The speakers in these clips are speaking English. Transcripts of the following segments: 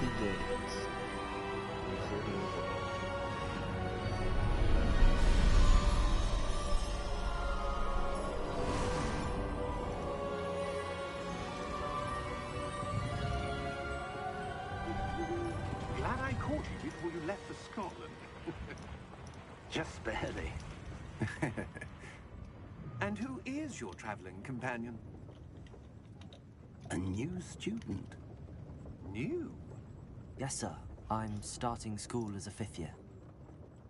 begins. Glad I caught you before you left for Scotland. Just barely. And who is your traveling companion? A new student. New? Yes, sir. I'm starting school as a 5th year.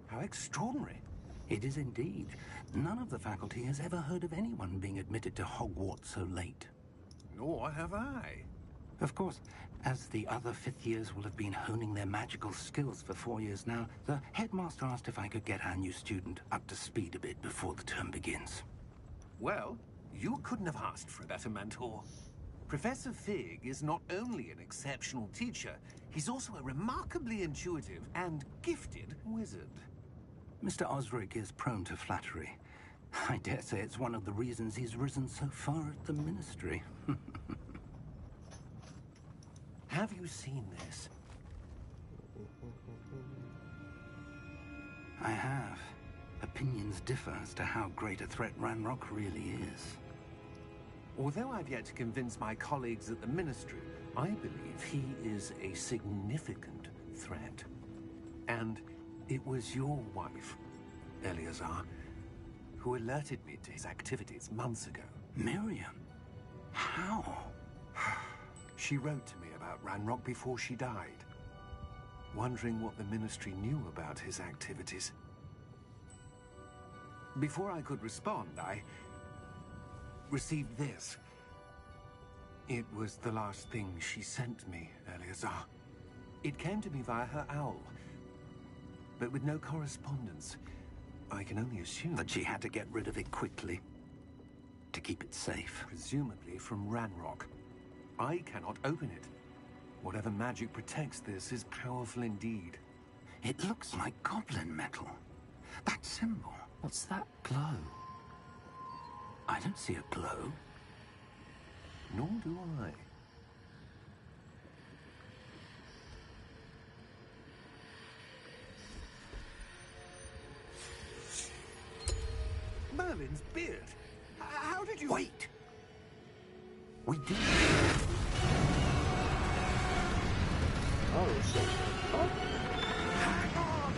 How extraordinary. It is indeed. None of the faculty has ever heard of anyone being admitted to Hogwarts so late. Nor have I. Of course, as the other 5th years will have been honing their magical skills for 4 years now, the headmaster asked if I could get our new student up to speed a bit before the term begins. Well, you couldn't have asked for a better mentor. Professor Fig is not only an exceptional teacher, he's also a remarkably intuitive and gifted wizard. Mr. Osric is prone to flattery. I dare say it's one of the reasons he's risen so far at the ministry. Have you seen this? I have. Opinions differ as to how great a threat Ranrock really is. Although I've yet to convince my colleagues at the Ministry, I believe he is a significant threat. And it was your wife, Eleazar, who alerted me to his activities months ago. Miriam? How? She wrote to me about Ranrock before she died, wondering what the Ministry knew about his activities. Before I could respond, I received this. It was the last thing she sent me, Eleazar. It came to me via her owl, but with no correspondence. I can only assume that she had to get rid of it quickly, to keep it safe. Presumably from Ranrock. I cannot open it. Whatever magic protects this is powerful indeed. It looks like goblin metal. That symbol. What's that glow? I don't see a glow. Nor do I. Merlin's beard. How did you... Wait! We did... Oh, shit. Oh. Hang on!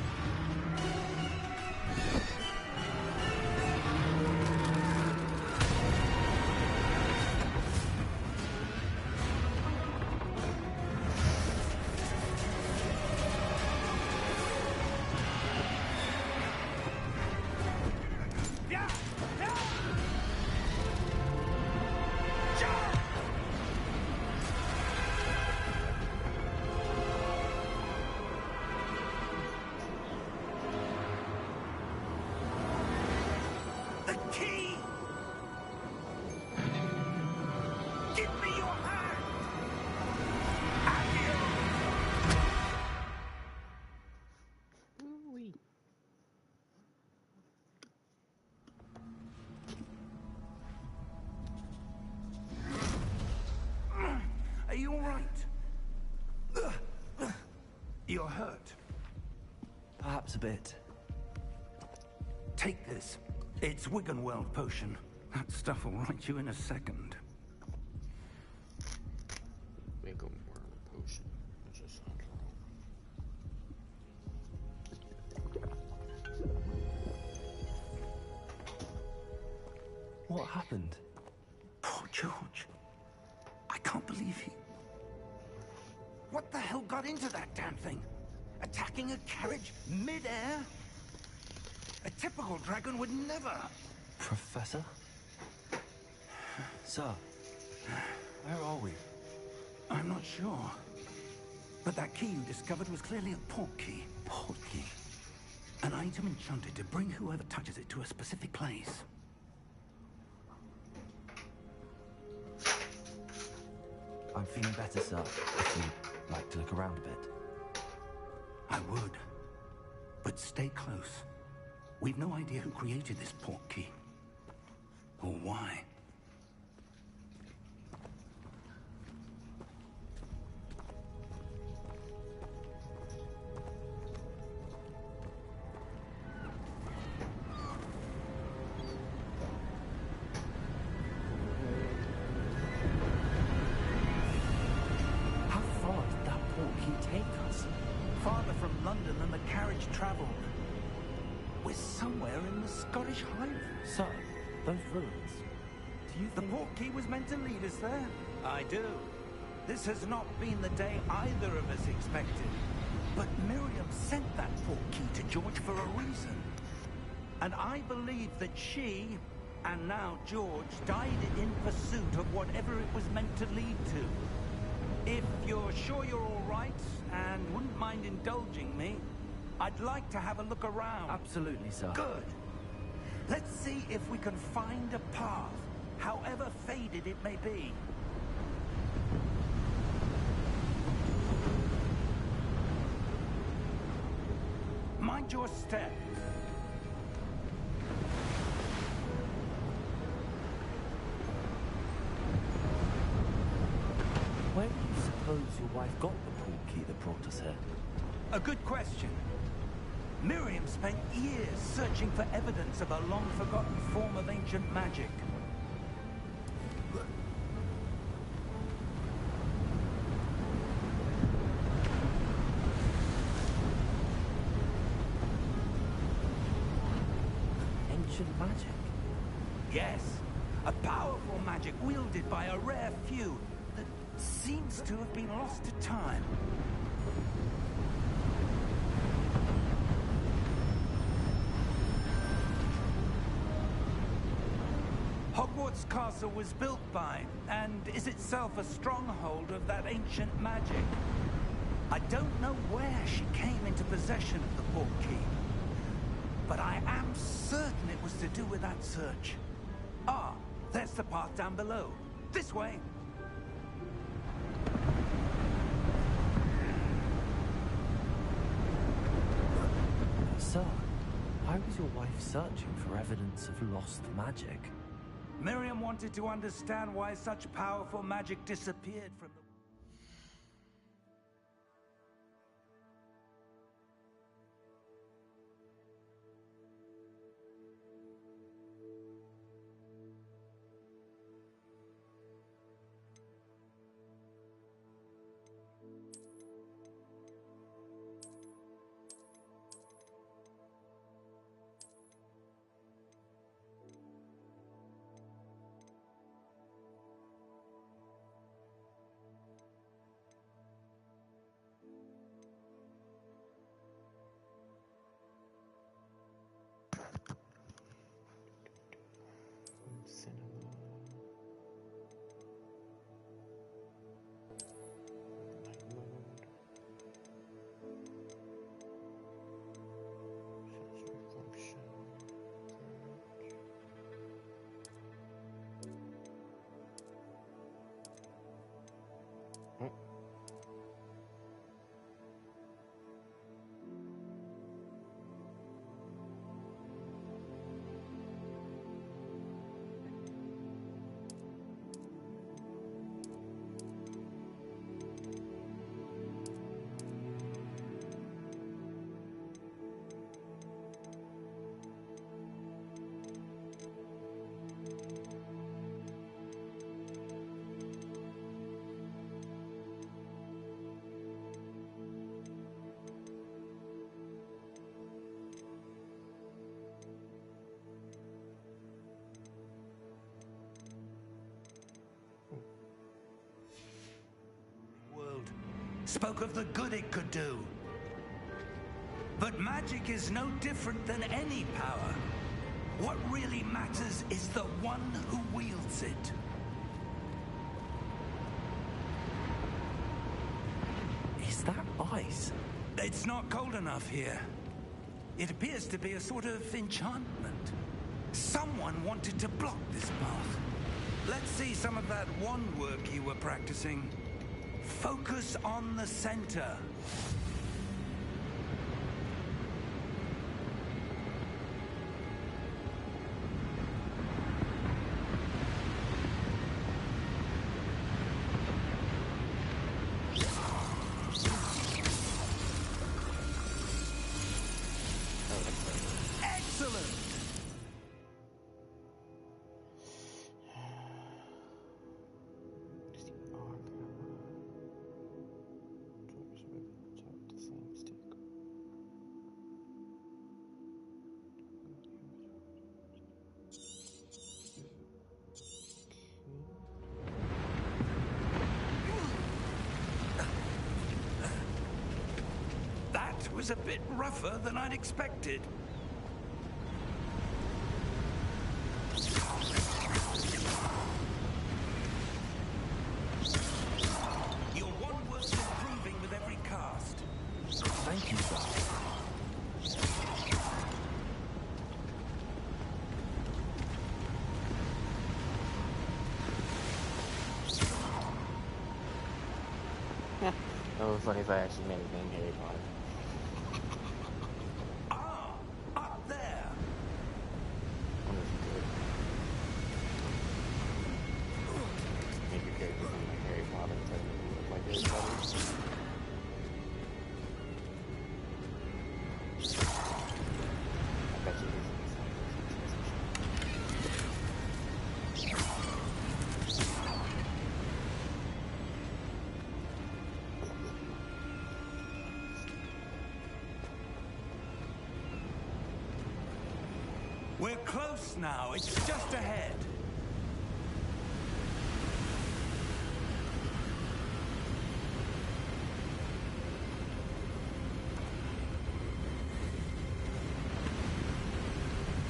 Are you all right? You're hurt. Perhaps a bit. Take this. It's Wiggenweld potion. That stuff will right you in a second. Make him wear a potion. That just sounds wrong. What happened? Poor George. I can't believe he... What the hell got into that damn thing? Attacking a carriage mid-air? A typical dragon would never... Professor? Sir, where are we? I'm not sure. But that key you discovered was clearly a port key. Port key? An item enchanted to bring whoever touches it to a specific place. I'm feeling better, sir. If you'd like to look around a bit. I would. But stay close. We've no idea who created this port key. Or why. portkey take us? Farther from London than the carriage travelled. We're somewhere in the Scottish Highlands. Sir, those ruins. Do you The think... portkey was meant to lead us there? I do. This has not been the day either of us expected. But Miriam sent that portkey to George for a reason. And I believe that she, and now George, died in pursuit of whatever it was meant to lead to. If you're sure you're all right, and wouldn't mind indulging me, I'd like to have a look around. Absolutely, sir. Good. Let's see if we can find a path, however faded it may be. Mind your step. Where do you suppose your wife got the portkey that brought us here? A good question. Miriam spent years searching for evidence of a long-forgotten form of ancient magic. Ancient magic? Yes, a powerful magic wielded by a rare few that seems to have been lost to time. Hogwarts Castle was built by, and is itself a stronghold of that ancient magic. I don't know where she came into possession of the portkey, but I am certain it was to do with that search. Ah, there's the path down below. This way. Sir, why was your wife searching for evidence of lost magic? Miriam wanted to understand why such powerful magic disappeared from the... Cinema. Night mode. Sensor function. Oh. world spoke of the good it could do. But magic is no different than any power. What really matters is the one who wields it. Is that ice? It's not cold enough here. It appears to be a sort of enchantment. Someone wanted to block this path. Let's see some of that wand work you were practicing. Focus on the center. Excellent! Is the arc hammer? was a bit rougher than I'd expected. You're one worth improving with every cast. Thank you, sir. That was funny if I actually made a game Harry Potter. Ah, up there. I wonder if you could make your character look like Harry Potter instead of making it look like Harry Potter. I bet you he's in this We're close now. It's just ahead.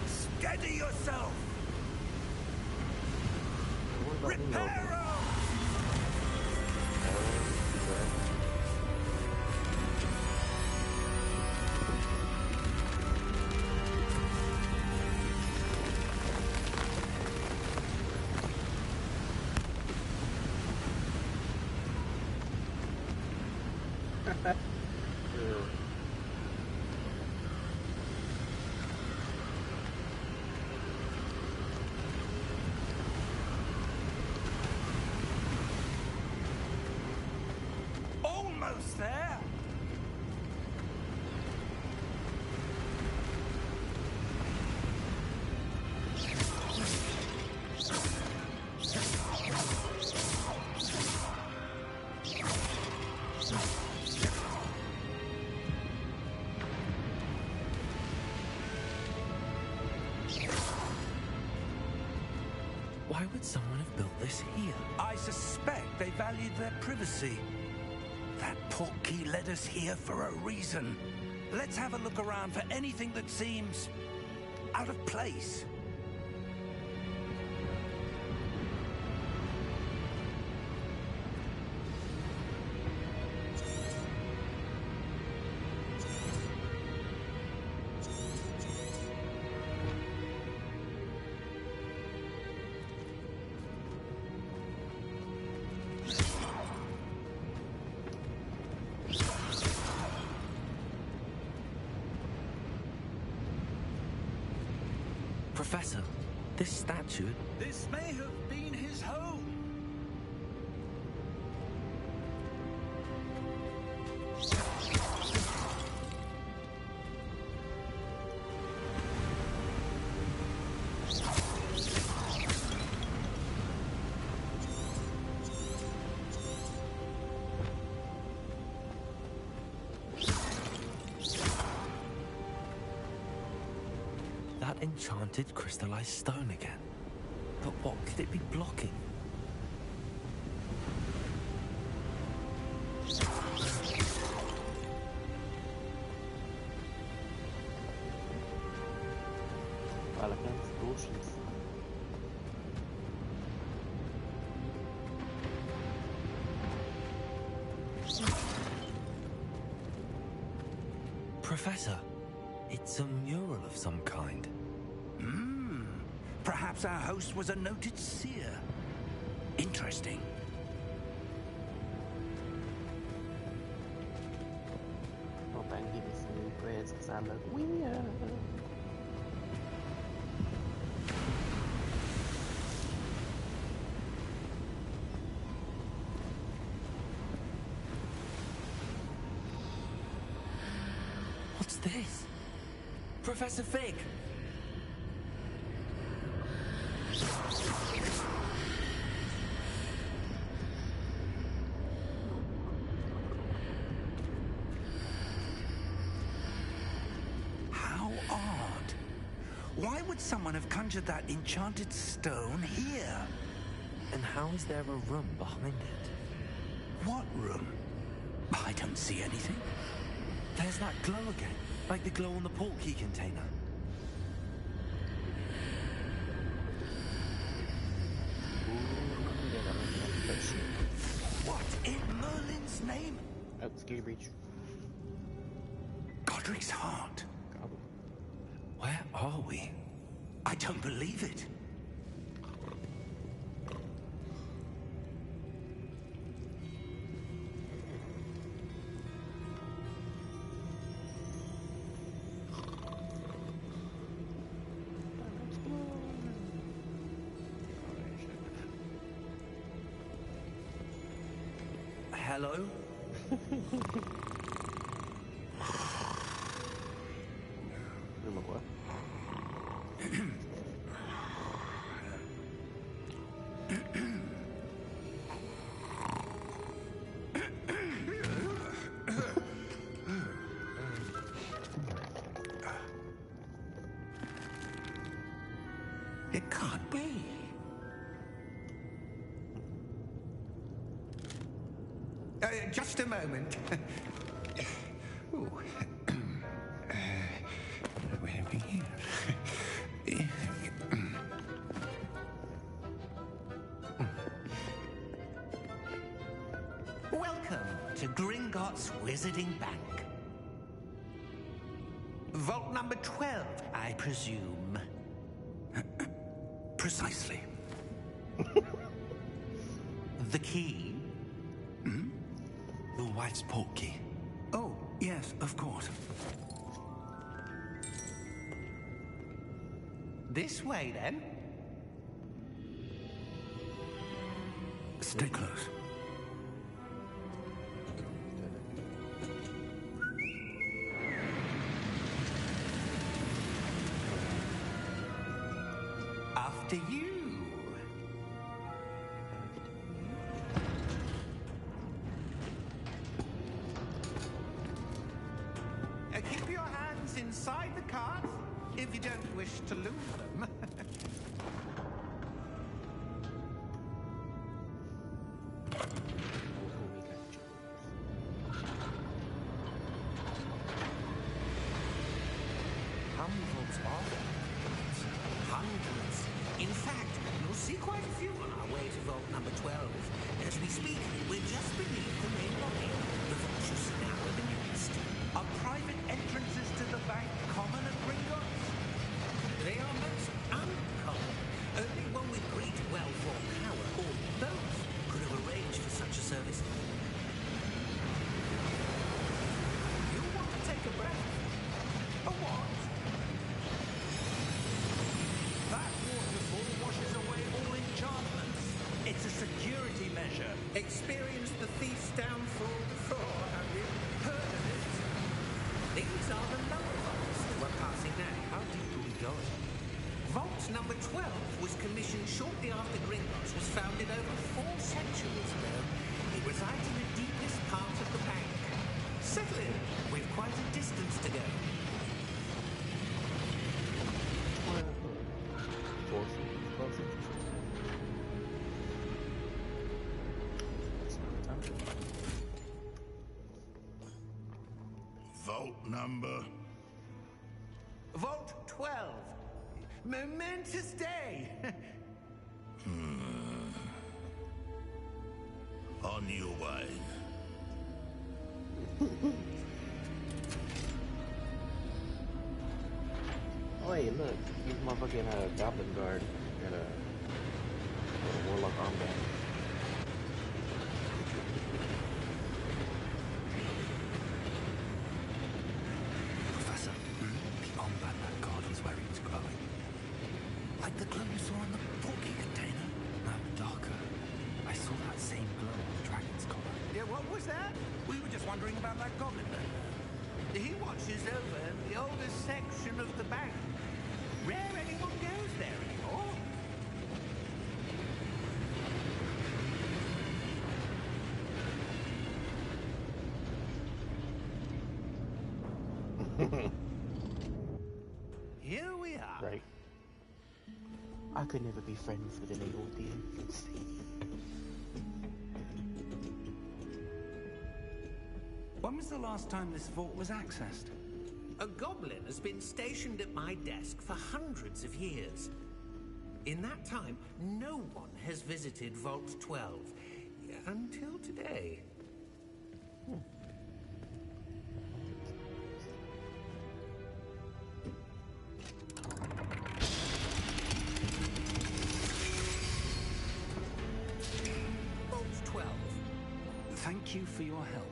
Steady yourself. Reparo! Almost there. Why would someone have built this here? I suspect they valued their privacy. That portkey led us here for a reason. Let's have a look around for anything that seems out of place. Professor, this statue... This may have been his home. That enchanted crystallized stone again. But what could it be blocking? Alla against oceans. Professor, it's a mural of some kind. Perhaps our host was a noted seer. Interesting. Oh, thank you for some new grades because I look weird. What's this? Professor Fig! How odd. Why would someone have conjured that enchanted stone here? And how is there a room behind it? What room? I don't see anything. There's that glow again, like the glow on the portkey container. What in Merlin's name? Oh, ski breach. Godric's heart. Where are we? I don't believe it. Hello? Remember what? It can't be. Just a moment. Ooh. Where are we here? Welcome to Gringotts Wizarding Bank. Vault number 12, I presume. Precisely. The key? Your wife's portkey. Oh, yes, of course. This way, then. Stay close. After you. Keep your hands inside the cart if you don't wish to lose them. How many vaults are there? Hundreds. In fact, you'll see quite a few on our way to vault number 12. As we speak, we're just beneath the main lobby. The vaults you see now are the newest. Are private entrances to the bank common at Gringotts? They are most uncommon. Only one with great wealth or power, or both, could have arranged for such a service. You want to take a breath? A what? That waterfall washes away all enchantments. It's a security measure. Experienced the thief's downfall before, have you? Heard of it? These are the lower vaults that we're passing now. How deep are we going? Vault number 12 was commissioned shortly after Gringotts was founded over 4 centuries ago. It resides in the deepest part of the bank. Settle in. We've quite a distance to go. Vault number. Vault 12. Momentous day. On your way. Oh, hey, look. He's motherfucking goblin guard and a warlock armband. Professor, the armband that guard was wearing is glowing. Like the glow you saw on the portkey container. No, darker. I saw that same glow on the dragon's collar. Yeah, what was that? We were just wondering about that goblin then. He watches over the oldest section of the bank. Rare anyone goes there anymore. Here we are. Right. I could never be friends with an evil being. When was the last time this vault was accessed? A goblin has been stationed at my desk for hundreds of years. In that time, no one has visited Vault 12. Until today. Vault 12. Thank you for your help.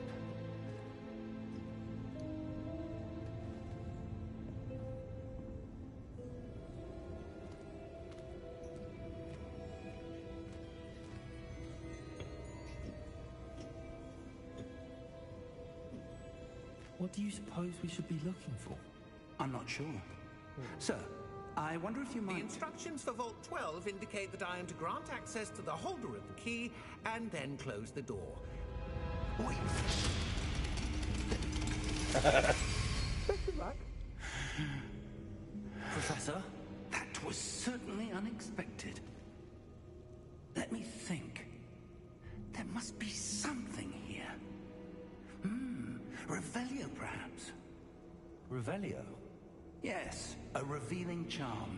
What do you suppose we should be looking for? I'm not sure. Sir, I wonder if you The might... instructions for Vault 12 indicate that I am to grant access to the holder of the key and then close the door. Wait. Professor? That was certainly unexpected. Let me think. There must be something here. Revelio, perhaps? Revelio? Yes, a revealing charm.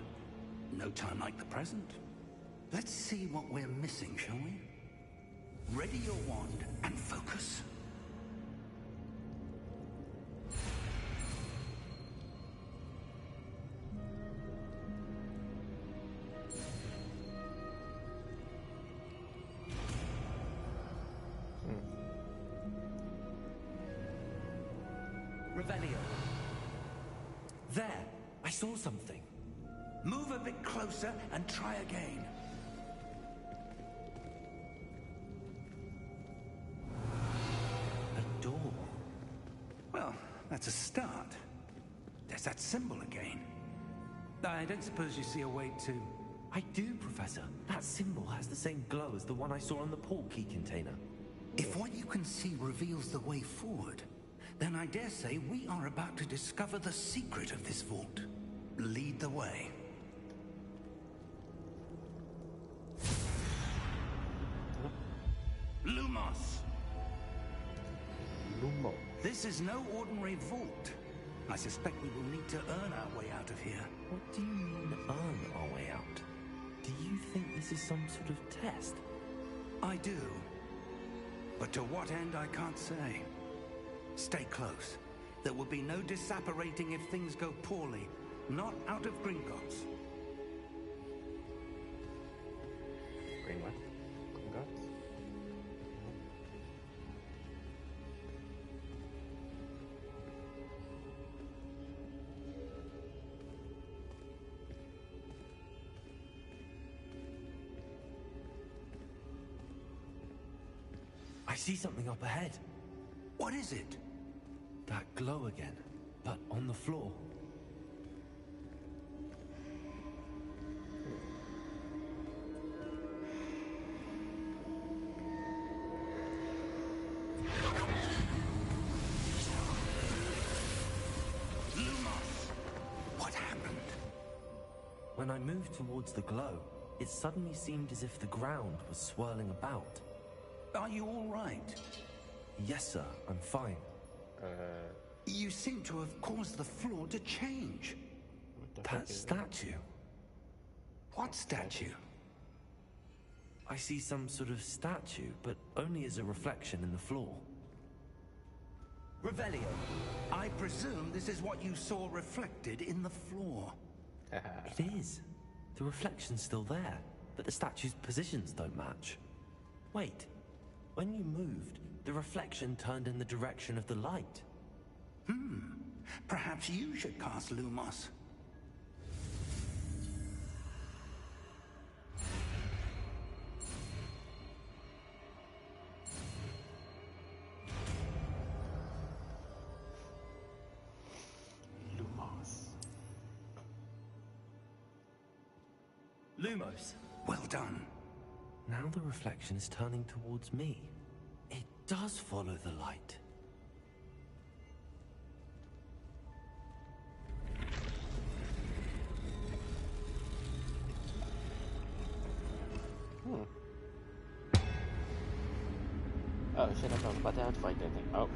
No time like the present. Let's see what we're missing, shall we? Ready your wand and focus. Revelio. There! I saw something. Move a bit closer and try again. A door. Well, that's a start. There's that symbol again. I don't suppose you see a way to... I do, Professor. That symbol has the same glow as the one I saw on the port key container. If what you can see reveals the way forward, then I dare say we are about to discover the secret of this vault. Lead the way. Lumos! Lumo. This is no ordinary vault. I suspect we will need to earn our way out of here. What do you mean, earn our way out? Do you think this is some sort of test? I do. But to what end, I can't say. Stay close. There will be no disapparating if things go poorly. Not out of Gringotts. Green what? Congrats. I see something up ahead. What is it? That glow again, but on the floor. Lumos! What happened? When I moved towards the glow, it suddenly seemed as if the ground was swirling about. Are you all right? Yes, sir, I'm fine. You seem to have caused the floor to change. What the That fuck is that? statue. What statue? I see some sort of statue, but only as a reflection in the floor. Revelio. I presume this is what you saw reflected in the floor. It is. The reflection's still there, but the statue's positions don't match. Wait, when you moved, the reflection turned in the direction of the light. Perhaps you should cast Lumos. Lumos. Lumos. Well done. Now the reflection is turning towards me. It does follow the light. Oh shit, I was about to have to fight that thing. Oh.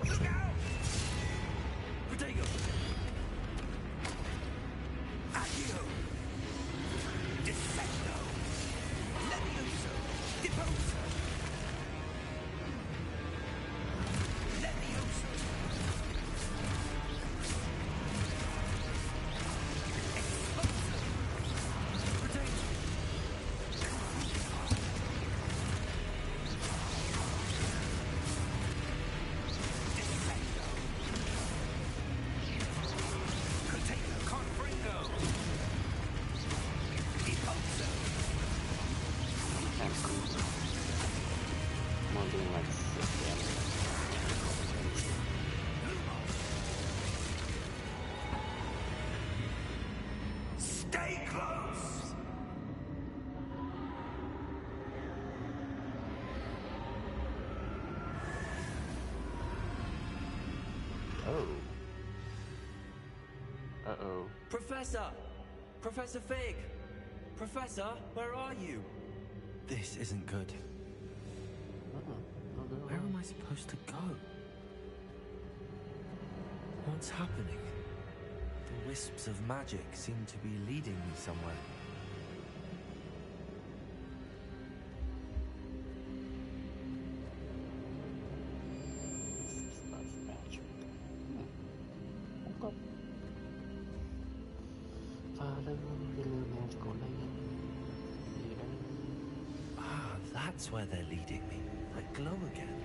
Look out! Protego! Accio! Defecto! Levioso! Deposo! Levioso! Exposo! Protego! Defecto! Protego! Confringo! Deposo! That's cool. I'm only doing like 6 damage. Stay close! Oh. Uh-oh. Professor! Professor Fig! Professor, where are you? This isn't good. Where am I supposed to go? What's happening? The wisps of magic seem to be leading me somewhere. Stuff magic. Okay. Follow the little magical lane. Ah, that's where they're leading me. That glow again.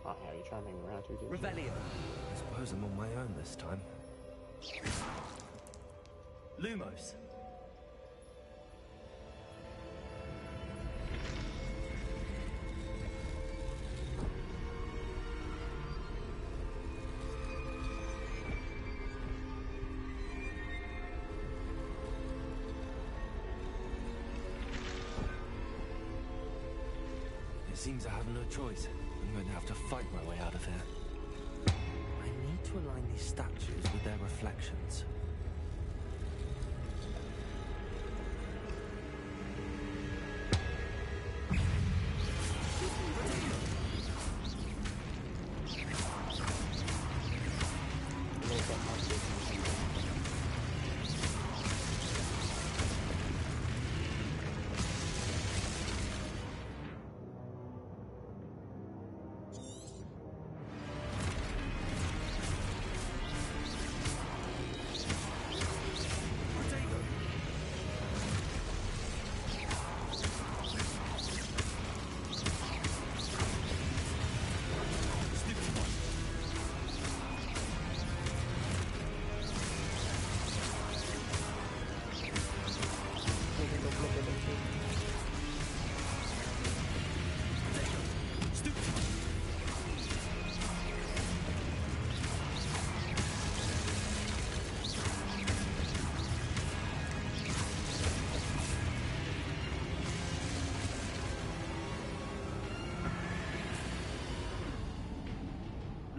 Oh, yeah, you're trying to hang around too, didn't you? Revelio. I suppose I'm on my own this time. Lumos. It seems I have no choice. I'm going to have to fight my way out of here. I need to align these statues with their reflections.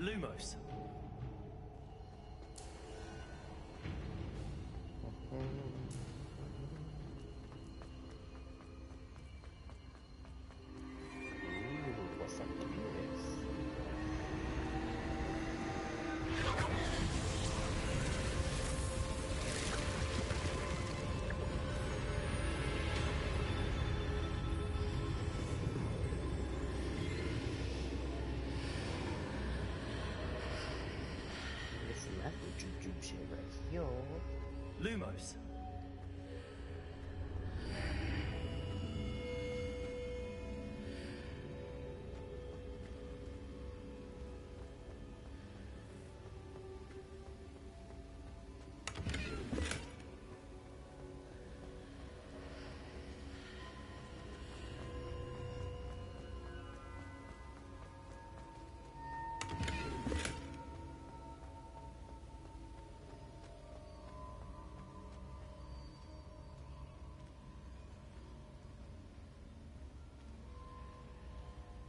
Lumos. Ooh, what's up with this? Listen, that's what you shit right here. Lumos.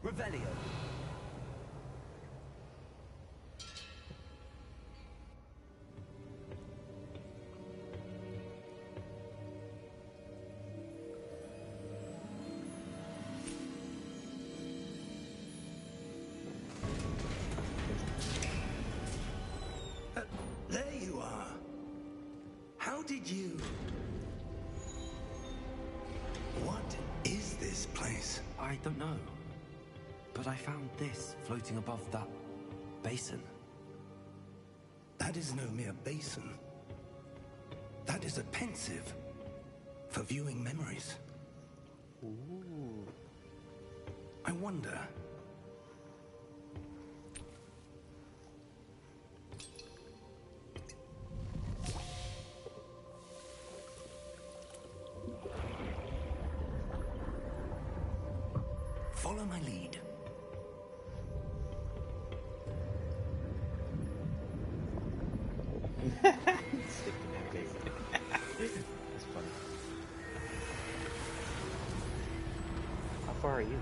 Revelio. I don't know. But I found this floating above that basin. That is no mere basin. That is a pensive for viewing memories. Ooh. I wonder. Follow my lead. Stick in that base. That's funny. How far are you?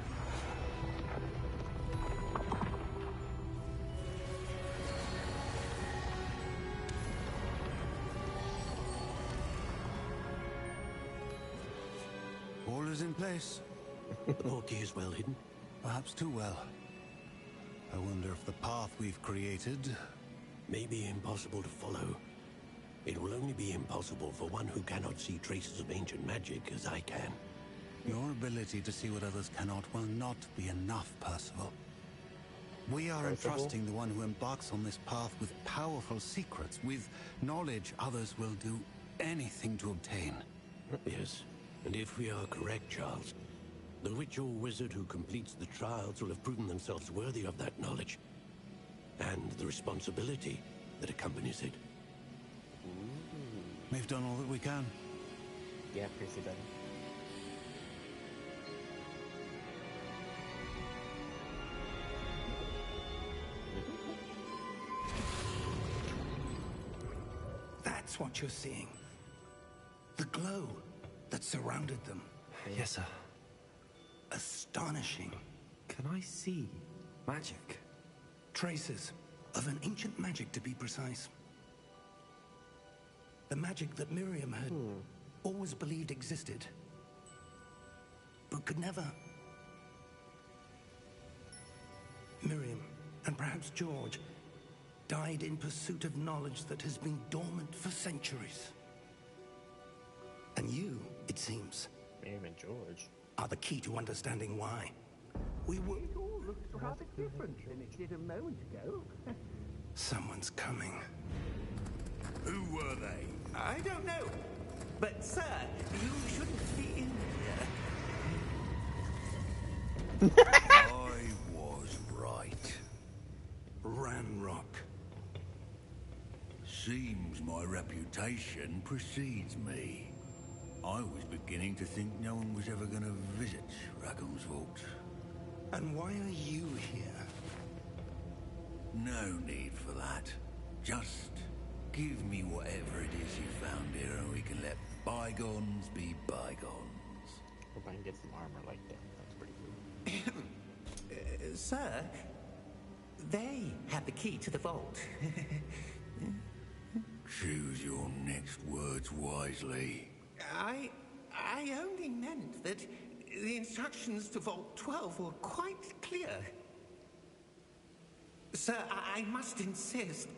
All is in place. The portkey is well hidden. Perhaps too well. I wonder if the path we've created... May be impossible to follow. It will only be impossible for one who cannot see traces of ancient magic as I can. Your ability to see what others cannot will not be enough, Percival. We are entrusting the one who embarks on this path with powerful secrets, with knowledge others will do anything to obtain. Yes, and if we are correct, Charles, the witch or wizard who completes the trials will have proven themselves worthy of that knowledge, and the responsibility that accompanies it. We've done all that we can. Yeah, pretty done. That's what you're seeing. The glow that surrounded them. Yes, sir. Astonishing. Can I see magic? Traces of an ancient magic, to be precise. The magic that Miriam had always believed existed, but could never. Miriam, and perhaps George, died in pursuit of knowledge that has been dormant for centuries. And you, it seems, Miriam and George. are the key to understanding why. We were... It all looks rather different than it did a moment ago. Someone's coming. Who were they? I don't know. But, sir, you shouldn't be in here. I was right. Ranrock. Seems my reputation precedes me. I was beginning to think no one was ever going to visit Rackham's Vault. And why are you here? No need for that. Just give me whatever it is you found here and we can let bygones be bygones. Hope I can get some armor like that. That's pretty cool. Sir, they have the key to the vault. Choose your next words wisely. I only meant that the instructions to Vault 12 were quite clear. Sir, I must insist.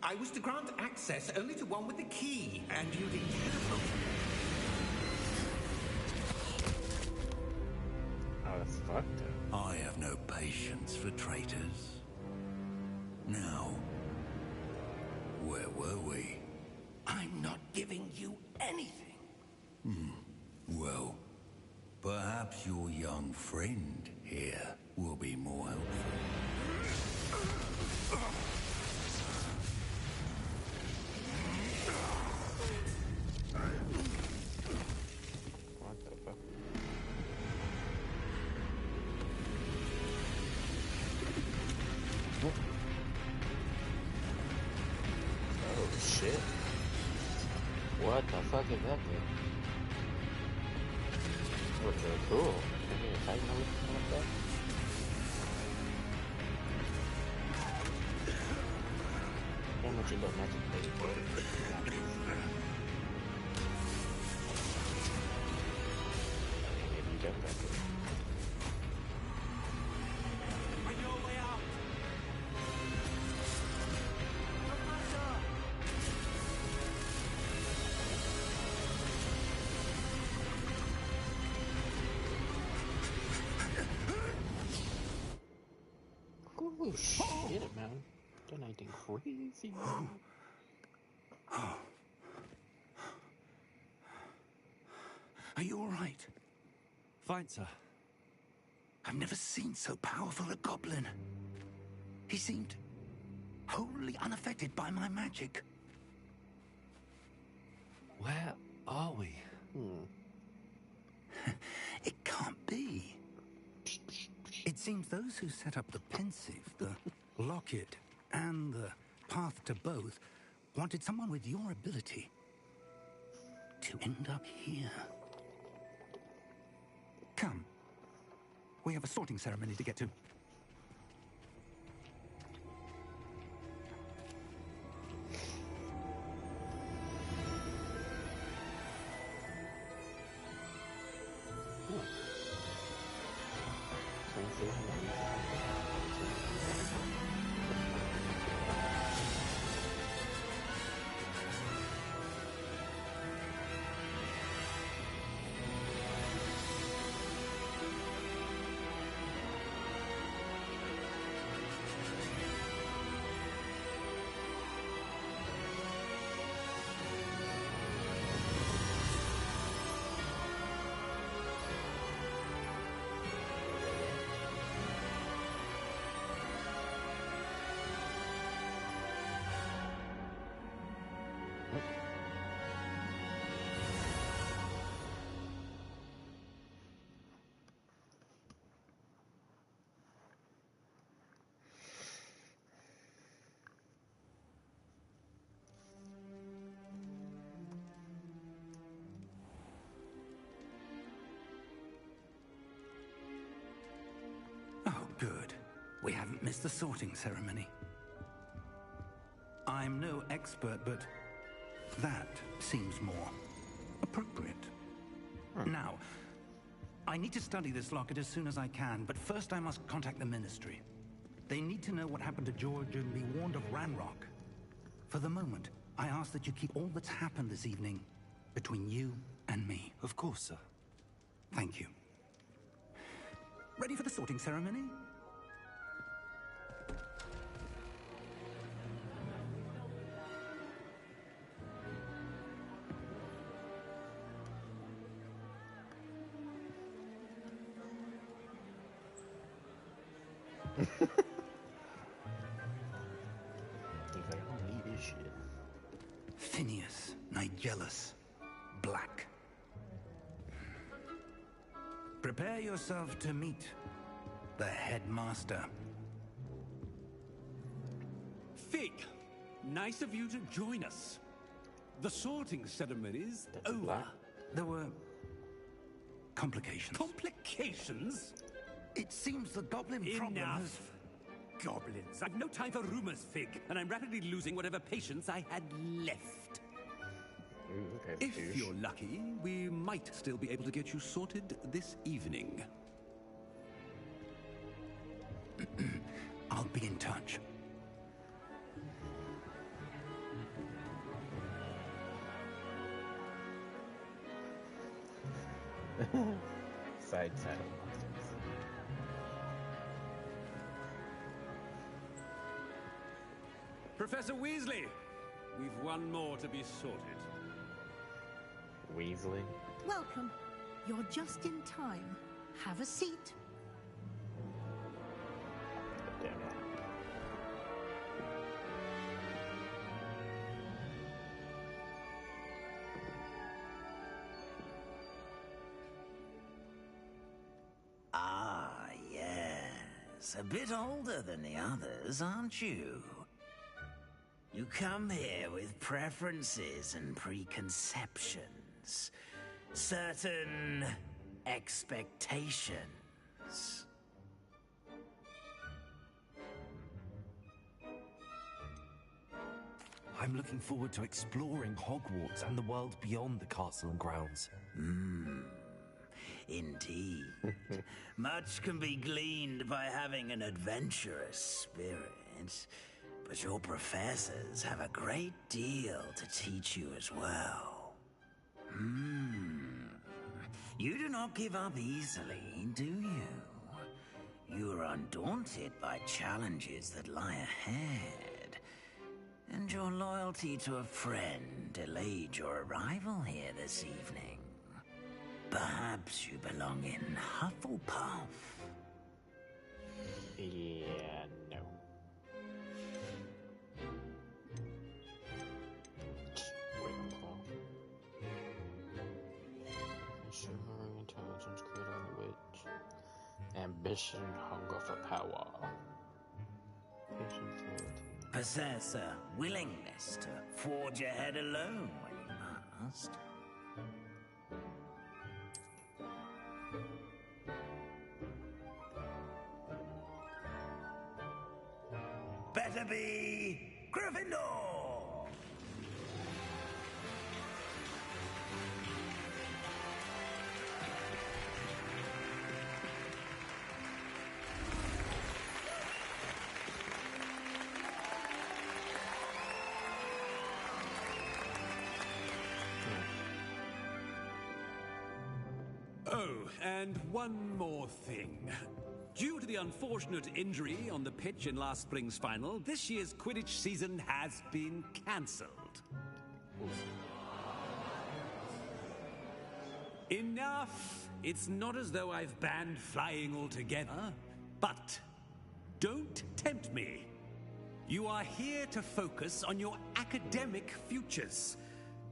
I was to grant access only to one with the key, and you did careful. Oh, that's fucked up. I have no patience for traitors. Now, where were we? I'm not giving you anything. Well, perhaps your young friend here will be more helpful. What the fuck? Oh shit. What the fuck is that thing? Oh, they're cool. Can you tighten something like that? How much you got magic plate for? Maybe you got that. Oh shit, man. Done anything crazy. Are you all right? Fine, sir. I've never seen so powerful a goblin. He seemed wholly unaffected by my magic. Where are we? It can't be. It seems those who set up the pensive, the locket, and the path to both wanted someone with your ability to end up here. Come. We have a sorting ceremony to get to. Oh, good. We haven't missed the sorting ceremony. I'm no expert, but that seems more appropriate. Now, I need to study this locket as soon as I can, but first I must contact the Ministry. They need to know what happened to George and be warned of Ranrock. For the moment, I ask that you keep all that's happened this evening between you and me. Of course, sir. Thank you. Ready for the sorting ceremony? He's like, I don't need this shit. Phineas, Nigellus, Black. Prepare yourself to meet the headmaster. Fig, nice of you to join us. The sorting ceremony's over. Black. There were complications. Complications? It seems the goblin problem has... Enough. Goblins. I've no time for rumors, Fig, and I'm rapidly losing whatever patience I had left. Ooh, okay, If douche. you're lucky, we might still be able to get you sorted this evening. I'll be in touch. Side saddle monsters. Professor Weasley, we've one more to be sorted. Weasley. Welcome. You're just in time. Have a seat. Damn Ah, yes. A bit older than the others, aren't you? You come here with preferences and preconceptions. Certain expectations. I'm looking forward to exploring Hogwarts and the world beyond the castle and grounds. Indeed. Much can be gleaned by having an adventurous spirit, but your professors have a great deal to teach you as well. You do not give up easily, do you? You're undaunted by challenges that lie ahead. And your loyalty to a friend delayed your arrival here this evening. Perhaps you belong in Hufflepuff. Yeah, no. Ravenclaw. Shimmering intelligence, creator of the witch. Ambition, hunger for power. Patience, loyalty. Possess a willingness to forge ahead alone when you must. Better be Gryffindor! Oh, and one more thing. Due to the unfortunate injury on the pitch in last spring's final, this year's Quidditch season has been cancelled. Enough! It's not as though I've banned flying altogether, but don't tempt me. You are here to focus on your academic futures.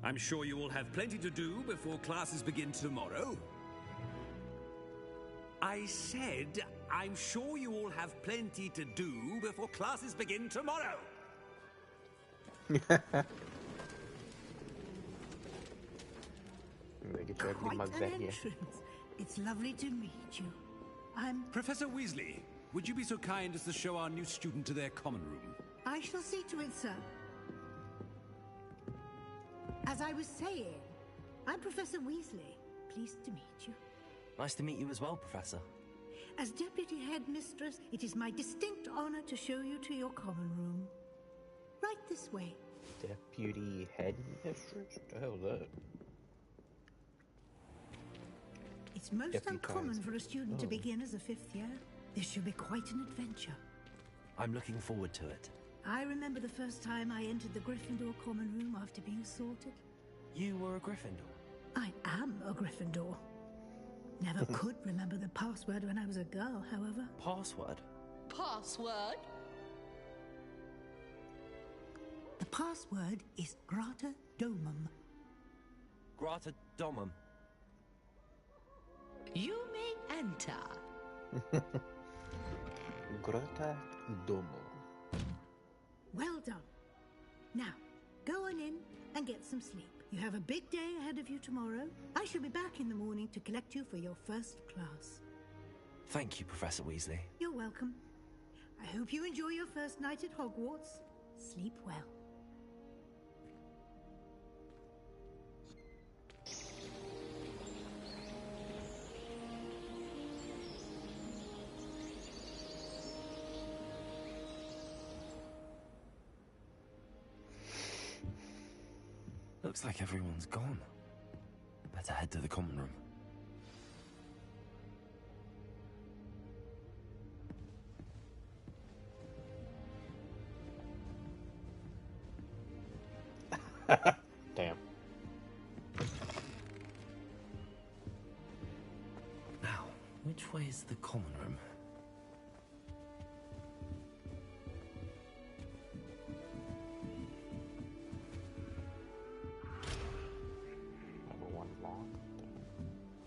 I'm sure you will have plenty to do before classes begin tomorrow. I said, I'm sure you all have plenty to do before classes begin tomorrow. Quite an entrance. It's lovely to meet you. I'm... Professor Weasley, would you be so kind as to show our new student to their common room? I shall see to it, sir. As I was saying, I'm Professor Weasley. Pleased to meet you. Nice to meet you as well, Professor. As Deputy Headmistress, it is my distinct honor to show you to your common room. Right this way. Deputy Headmistress? What the hell is that? It's most uncommon for a student to begin as a 5th year. This should be quite an adventure. I'm looking forward to it. I remember the first time I entered the Gryffindor common room after being sorted. You were a Gryffindor? I am a Gryffindor. Never could remember the password when I was a girl, however. Password? Password? The password is Grata Domum. Grata Domum. You may enter. Grata Domo. Well done. Now, go on in and get some sleep. You have a big day ahead of you tomorrow. I shall be back in the morning to collect you for your first class. Thank you, Professor Weasley. You're welcome. I hope you enjoy your first night at Hogwarts. Sleep well. Looks like everyone's gone. Better head to the common room. Damn. Now, which way is the common room?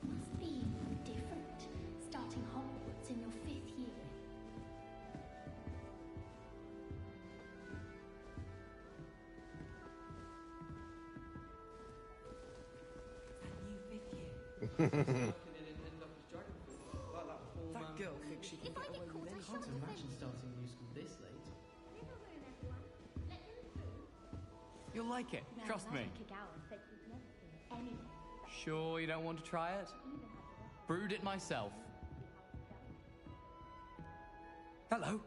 Must be different, starting Hogwarts in your 5th year. That girl thinks she can get away with anything. Can't imagine starting new school this late. You'll like it, trust me. Sure you don't want to try it? Brewed it myself. Hello,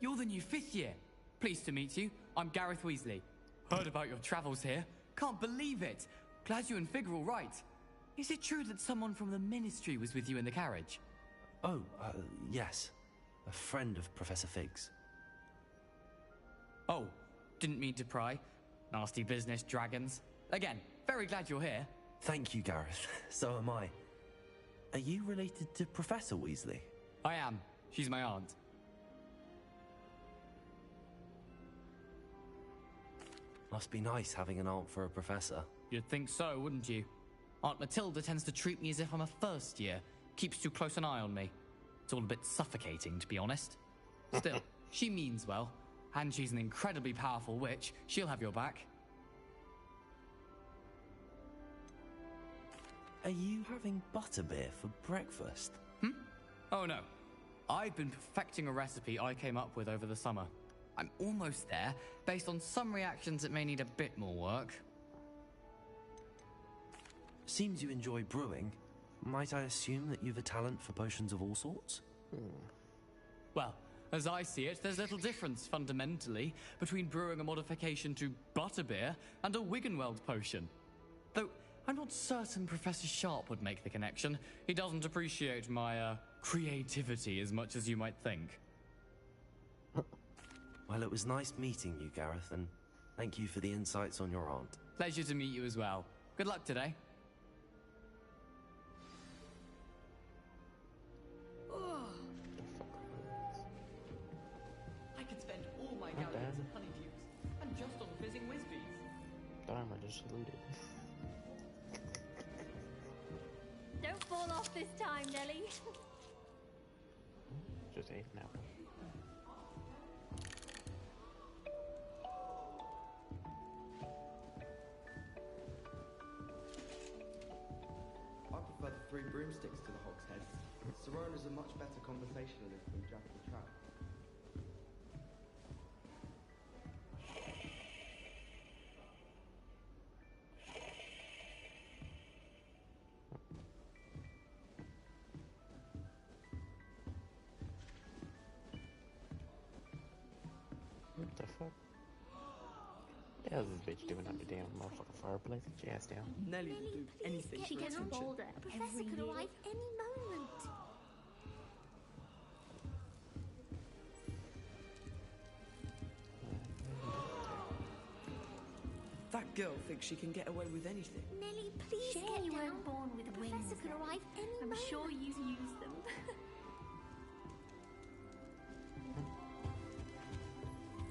you're the new 5th year. Pleased to meet you. I'm Gareth Weasley. Heard about your travels here. Can't believe it. Glad you and Fig are all right. Is it true that someone from the Ministry was with you in the carriage? Oh, yes. a friend of Professor Fig's. Oh, didn't mean to pry. Nasty business, dragons. Again, very glad you're here. Thank you, Gareth. So am I. Are you related to Professor Weasley? I am. She's my aunt. Must be nice having an aunt for a professor. You'd think so, wouldn't you? Aunt Matilda tends to treat me as if I'm a first year. Keeps too close an eye on me. It's all a bit suffocating, to be honest. Still, she means well. And she's an incredibly powerful witch. She'll have your back. Are you having butterbeer for breakfast? Oh no. I've been perfecting a recipe I came up with over the summer. I'm almost there. Based on some reactions, it may need a bit more work. Seems you enjoy brewing. Might I assume that you've a talent for potions of all sorts? Well, as I see it, there's little difference, fundamentally, between brewing a modification to butterbeer and a Wiggenweld potion. Though, I'm not certain Professor Sharp would make the connection. He doesn't appreciate my, creativity as much as you might think. Well, it was nice meeting you, Gareth, and thank you for the insights on your aunt. Pleasure to meet you as well. Good luck today. I could spend all my galleons and honeydukes, and just on fizzing whizbees. Dharma just saluted. Don't fall off this time, Nelly. Just ate an apple. I prefer the 3 broomsticks to the hogshead. Sirona's a much better conversationalist than Jack the Trap. What the fuck? What the hell is this bitch doing under the damn motherfucking fireplace? Get your ass down. Nelly will do anything She for gets attention. bolder. A professor could arrive any moment. That girl thinks she can get away with anything. Nelly, please Shame get you down. weren't born with The wings, professor could Nelly. arrive any I'm moment. sure you've used them.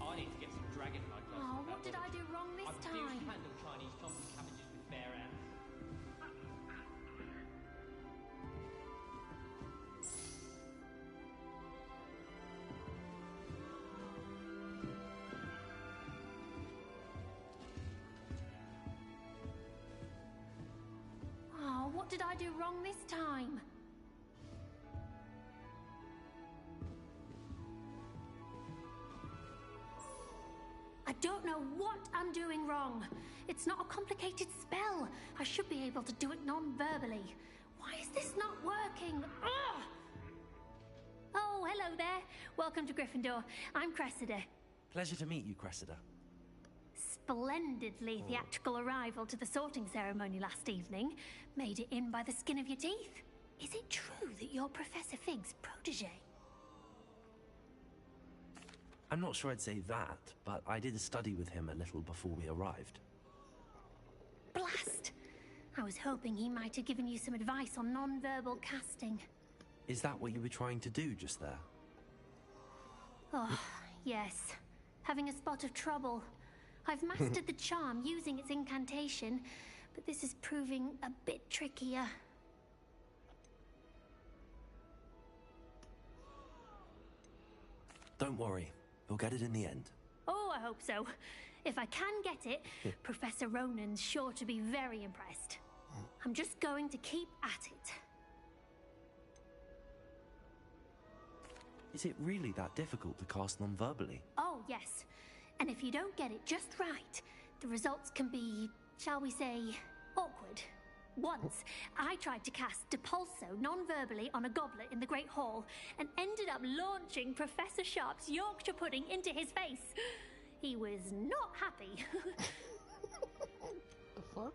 I need to get some dragon blood. Oh, what did I do wrong this time? handle Chinese chomping cabbages with bare hands. Oh, what did I do wrong this time? I don't know what I'm doing wrong. It's not a complicated spell. I should be able to do it non-verbally. Why is this not working? Ugh! Oh, hello there. Welcome to Gryffindor. I'm Cressida. Pleasure to meet you, Cressida. Splendidly theatrical arrival to the sorting ceremony last evening. Made it in by the skin of your teeth. Is it true that you're Professor Fig's protege? I'm not sure I'd say that, but I did study with him a little before we arrived. Blast! I was hoping he might have given you some advice on non-verbal casting. Is that what you were trying to do just there? Oh, yes. Having a spot of trouble. I've mastered the charm using its incantation, but this is proving a bit trickier. Don't worry, you'll get it in the end. Oh, I hope so. If I can get it, Professor Ronan's sure to be very impressed. I'm just going to keep at it. Is it really that difficult to cast non-verbally? Oh, yes. And if you don't get it just right, the results can be, shall we say, awkward. Once, I tried to cast Depulso non-verbally on a goblet in the Great Hall and ended up launching Professor Sharp's Yorkshire pudding into his face. He was not happy. The fuck?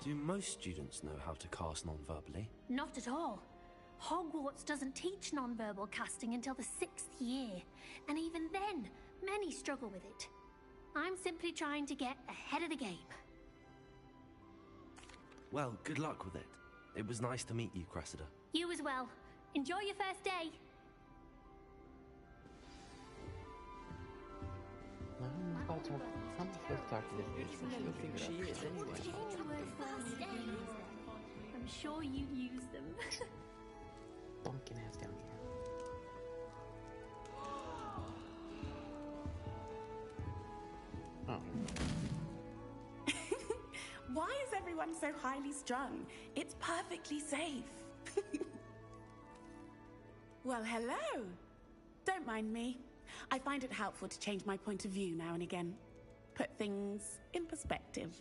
Do most students know how to cast non-verbally? Not at all. Hogwarts doesn't teach nonverbal casting until the 6th year, and even then, many struggle with it. I'm simply trying to get ahead of the game. Well, good luck with it. It was nice to meet you, Cressida. You as well. Enjoy your first day. I'm sure you'd use them. Bonking ass down here. Oh. Why is everyone so highly strung? It's perfectly safe. Well, hello. Don't mind me. I find it helpful to change my point of view now and again. Put things in perspective.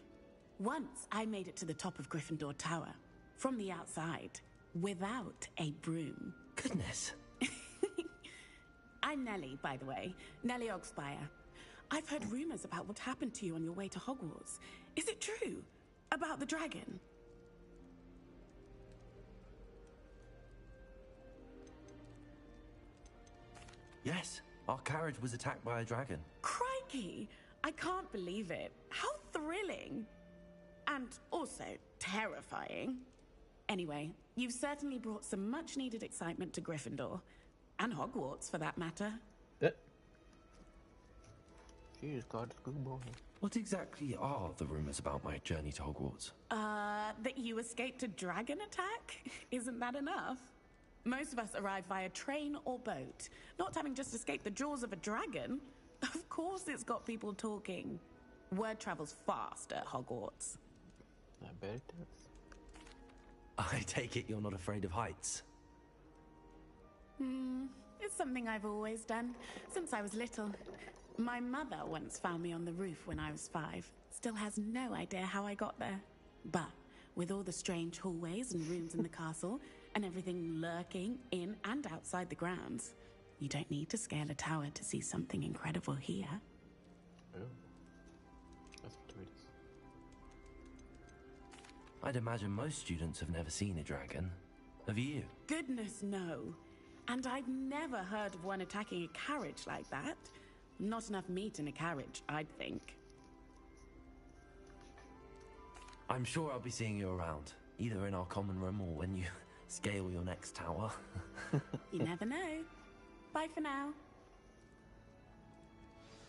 Once I made it to the top of Gryffindor Tower, from the outside, without a broom. Goodness. I'm Nellie, by the way. Nellie Ogspire. I've heard rumors about what happened to you on your way to Hogwarts. Is it true? About the dragon? Yes, our carriage was attacked by a dragon. Crikey! I can't believe it. How thrilling! And also terrifying. Anyway, you've certainly brought some much-needed excitement to Gryffindor. And Hogwarts, for that matter. Jeez, God, good boy. What exactly are the rumors about my journey to Hogwarts? That you escaped a dragon attack? Isn't that enough? Most of us arrive via train or boat, not having just escaped the jaws of a dragon. Of course it's got people talking. Word travels fast at Hogwarts. I bet it does. I take it you're not afraid of heights. It's something I've always done, since I was little. My mother once found me on the roof when I was 5. Still has no idea how I got there. But with all the strange hallways and rooms in the castle, and everything lurking in and outside the grounds, you don't need to scale a tower to see something incredible here. Oh. That's gratuitous. I'd imagine most students have never seen a dragon. Have you? Goodness, no. And I've never heard of one attacking a carriage like that. Not enough meat in a carriage, I'd think. I'm sure I'll be seeing you around, either in our common room or when you scale your next tower. You never know. Bye for now.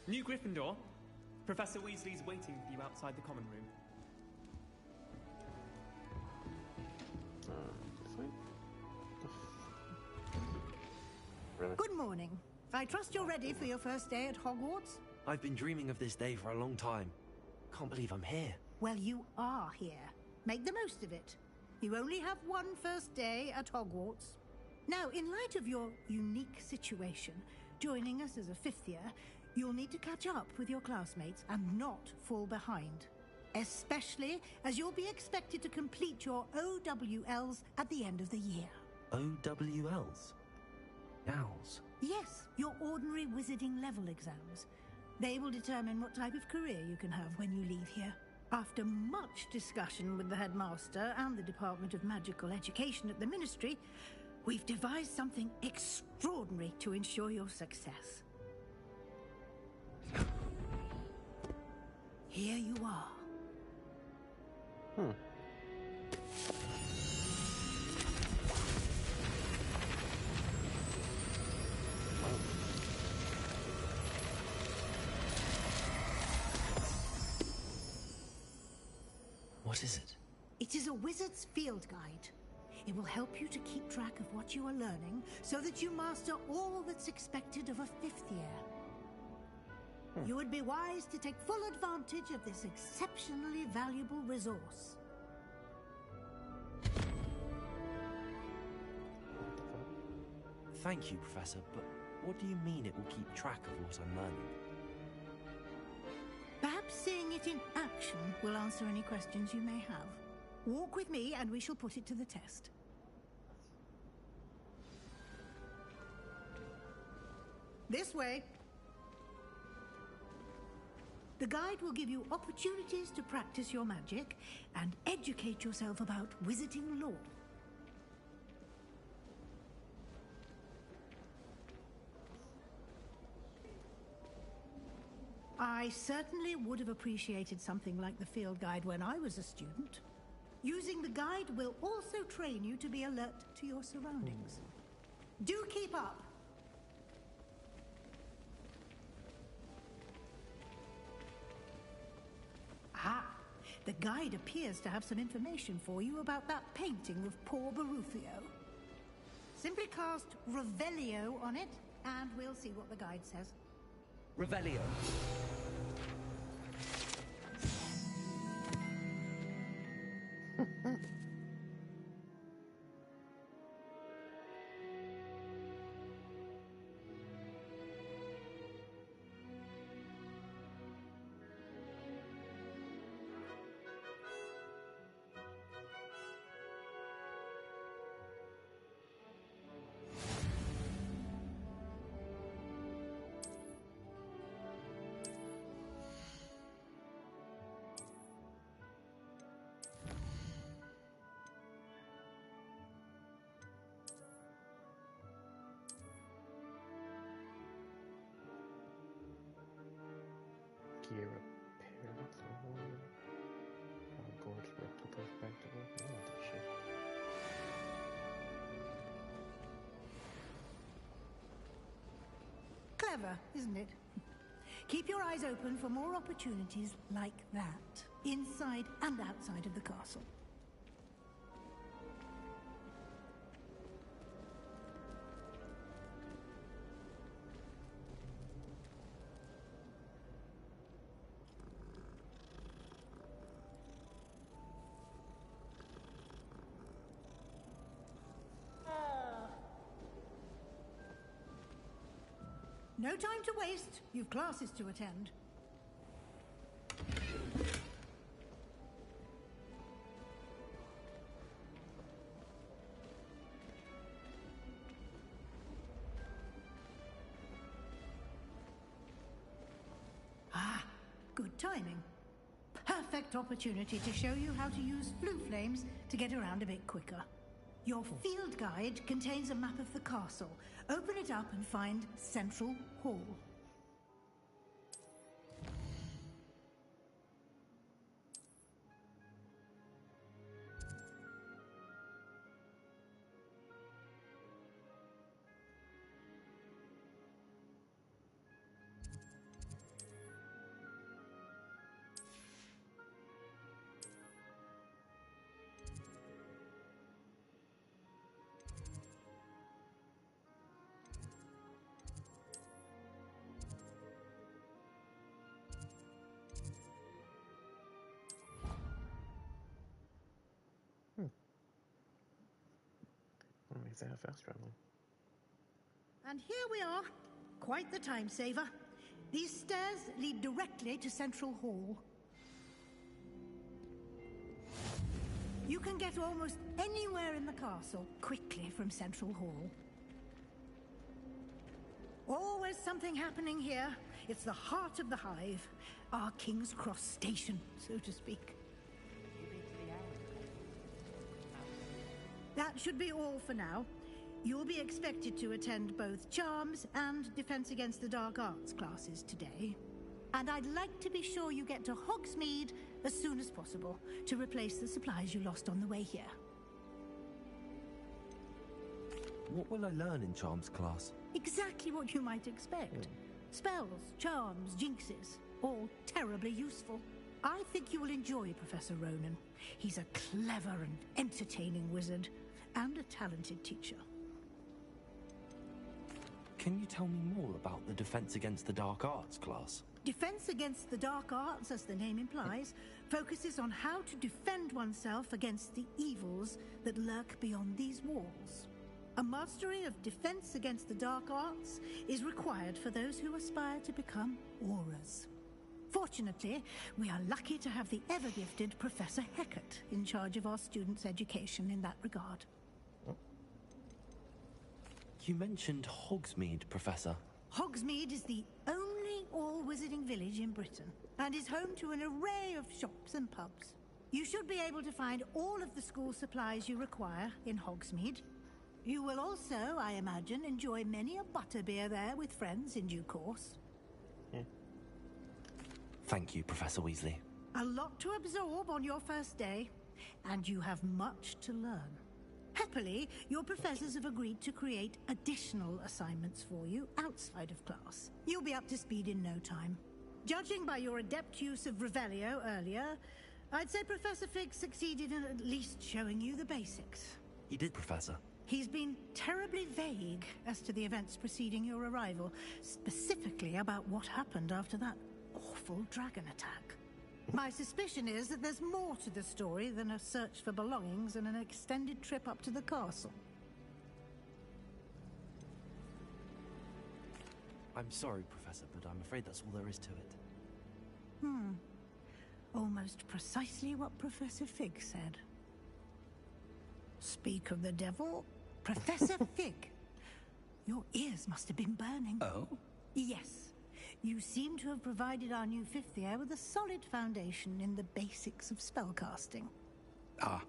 New Gryffindor. Professor Weasley's waiting for you outside the common room. Good morning. I trust you're ready for your first day at Hogwarts? I've been dreaming of this day for a long time. Can't believe I'm here. Well, you are here. Make the most of it. You only have one first day at Hogwarts. Now, in light of your unique situation, joining us as a 5th year, you'll need to catch up with your classmates and not fall behind. Especially as you'll be expected to complete your OWLs at the end of the year. OWLs? Owls? Yes, your ordinary wizarding level exams. They will determine what type of career you can have when you leave here. After much discussion with the headmaster and the Department of Magical Education at the Ministry, we've devised something extraordinary to ensure your success. Here you are. What is it? It is a wizard's field guide. It will help you to keep track of what you are learning so that you master all that's expected of a 5th year. You would be wise to take full advantage of this exceptionally valuable resource. Thank you, Professor, but what do you mean it will keep track of what I'm learning? Perhaps seeing it in action will answer any questions you may have. Walk with me and we shall put it to the test. This way. The guide will give you opportunities to practice your magic and educate yourself about wizarding lore. I certainly would have appreciated something like the field guide when I was a student. Using the guide will also train you to be alert to your surroundings. Do keep up! Ah, the guide appears to have some information for you about that painting of poor Baruthio. Simply cast Revelio on it, and we'll see what the guide says. Revelio. Gear appearance Hogwarts replicas practical. I want that shit. Clever, isn't it? Keep your eyes open for more opportunities like that, inside and outside of the castle. No time to waste. You've classes to attend. Ah, good timing. Perfect opportunity to show you how to use flue flames to get around a bit quicker. Your field guide contains a map of the castle. Open it up and find Central Hall. What makes that fast traveling? And here we are. Quite the time saver. These stairs lead directly to Central Hall. You can get almost anywhere in the castle quickly from Central Hall. Always something happening here. It's the heart of the hive. Our King's Cross station, so to speak. That should be all for now. You'll be expected to attend both Charms and Defense Against the Dark Arts classes today. And I'd like to be sure you get to Hogsmeade as soon as possible to replace the supplies you lost on the way here. What will I learn in Charms class? Exactly what you might expect. Spells, charms, jinxes, all terribly useful. I think you will enjoy Professor Ronan. He's a clever and entertaining wizard, and a talented teacher. Can you tell me more about the Defense Against the Dark Arts class? Defense Against the Dark Arts, as the name implies, focuses on how to defend oneself against the evils that lurk beyond these walls. A mastery of Defense Against the Dark Arts is required for those who aspire to become auras. Fortunately, we are lucky to have the ever-gifted Professor Hecat in charge of our students' education in that regard. You mentioned Hogsmeade, Professor. Hogsmeade is the only all-wizarding village in Britain, and is home to an array of shops and pubs. You should be able to find all of the school supplies you require in Hogsmeade. You will also, I imagine, enjoy many a butterbeer there with friends in due course. Thank you, Professor Weasley. A lot to absorb on your first day, and you have much to learn. Happily, your professors have agreed to create additional assignments for you outside of class. You'll be up to speed in no time. Judging by your adept use of Revelio earlier, I'd say Professor Fig succeeded in at least showing you the basics. He did, Professor. He's been terribly vague as to the events preceding your arrival, specifically about what happened after that awful dragon attack. My suspicion is that there's more to the story than a search for belongings and an extended trip up to the castle. I'm sorry, Professor, but I'm afraid that's all there is to it. Almost precisely what Professor Fig said. Speak of the devil, Professor Fig. Your ears must have been burning. Oh? Yes. You seem to have provided our new fifth year with a solid foundation in the basics of spellcasting. Ah,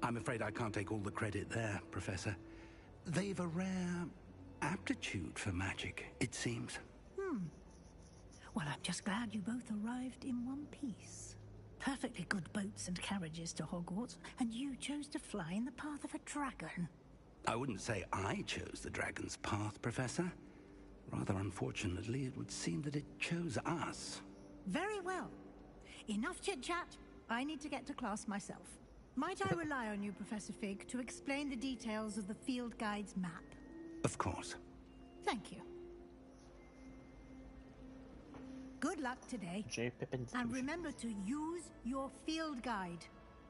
I'm afraid I can't take all the credit there, Professor. They've a rare aptitude for magic, it seems. Well, I'm just glad you both arrived in one piece. Perfectly good boats and carriages to Hogwarts, and you chose to fly in the path of a dragon. I wouldn't say I chose the dragon's path, Professor. Rather unfortunately, it would seem that it chose us. Very well. Enough chit-chat. I need to get to class myself. Might I rely on you, Professor Fig, to explain the details of the field guide's map? Of course. Thank you. Good luck today. And remember to use your field guide.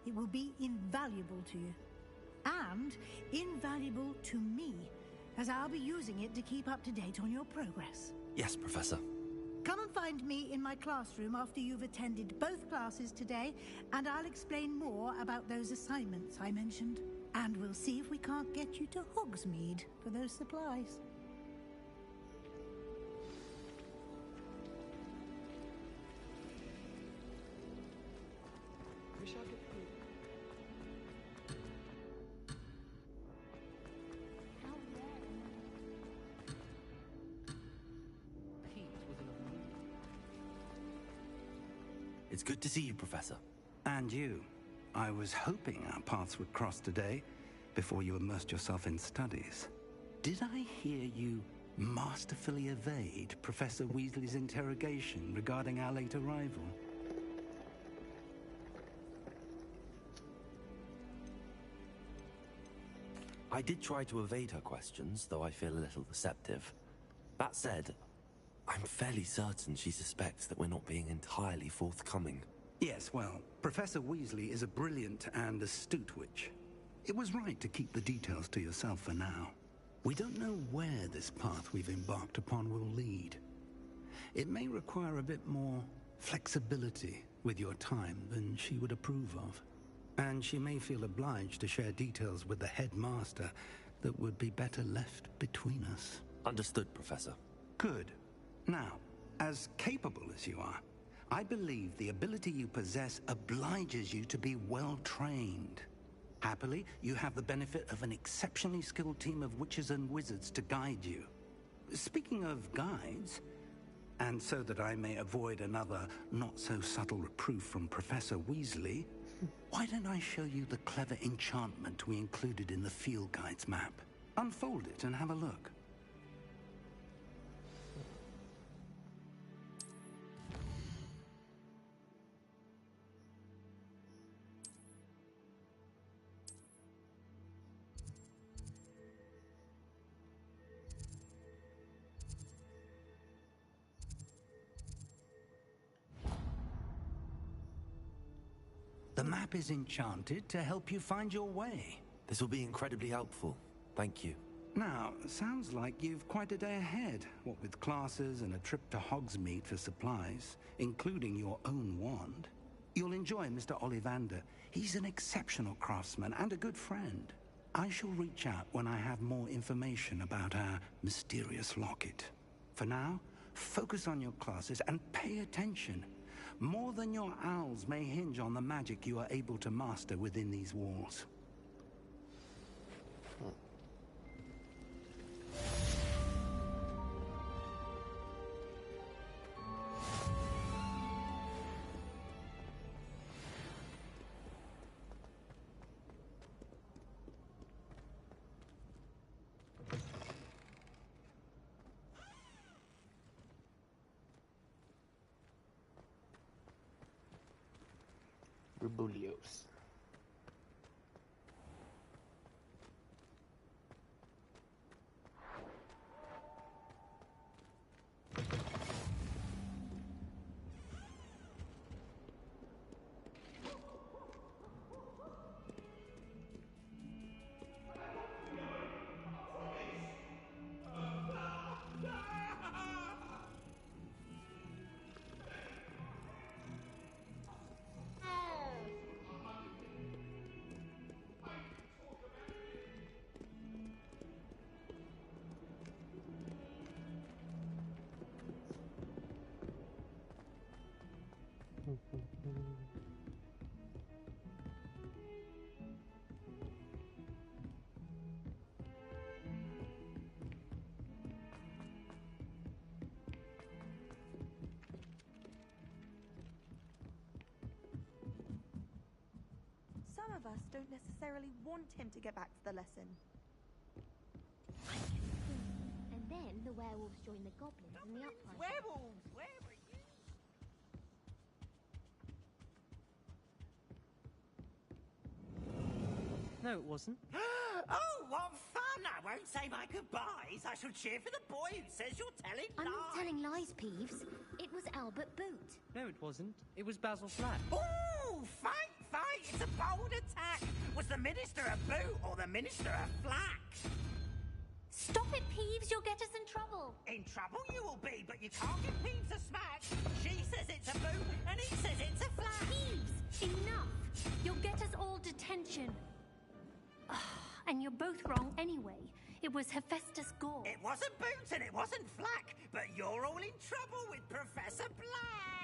It will be invaluable to you. And invaluable to me, as I'll be using it to keep up to date on your progress. Yes, Professor. Come and find me in my classroom after you've attended both classes today, and I'll explain more about those assignments I mentioned. And we'll see if we can't get you to Hogsmeade for those supplies. It's good to see you, Professor. And you. I was hoping our paths would cross today, before you immersed yourself in studies. Did I hear you masterfully evade Professor Weasley's interrogation regarding our late arrival? I did try to evade her questions, though I feel a little deceptive. That said, I'm fairly certain she suspects that we're not being entirely forthcoming. Yes, well, Professor Weasley is a brilliant and astute witch. It was right to keep the details to yourself for now. We don't know where this path we've embarked upon will lead. It may require a bit more flexibility with your time than she would approve of. And she may feel obliged to share details with the headmaster that would be better left between us. Understood, Professor. Good. Now, as capable as you are, I believe the ability you possess obliges you to be well trained. Happily, you have the benefit of an exceptionally skilled team of witches and wizards to guide you. Speaking of guides, and so that I may avoid another not-so-subtle reproof from Professor Weasley, why don't I show you the clever enchantment we included in the field guide's map? Unfold it and have a look. The map is enchanted to help you find your way. This will be incredibly helpful. Thank you. Now, sounds like you've quite a day ahead, what with classes and a trip to Hogsmeade for supplies, including your own wand. You'll enjoy Mr. Ollivander. He's an exceptional craftsman and a good friend. I shall reach out when I have more information about our mysterious locket. For now, focus on your classes and pay attention. More than your owls may hinge on the magic you are able to master within these walls. Rubulios. Some of us don't necessarily want him to get back to the lesson. And then the werewolves join the goblins in the uprising. Werewolves! Where were you? No, it wasn't. Oh, what fun! I won't say my goodbyes. I shall cheer for the boy who says you're telling I'm lies. not telling lies, Peeves. It was Albert Boot. No, it wasn't. It was Basil Flack. Ooh, fight! It's a bold attack. Was the Minister a boot or the Minister a flack? Stop it, Peeves. You'll get us in trouble. In trouble you will be, but you can't give Peeves a smack. She says it's a boot and he says it's a flack. Peeves, enough. You'll get us all detention. And you're both wrong anyway. It was Hephaestus Gore. It wasn't boot and it wasn't flack, but you're all in trouble with Professor Black.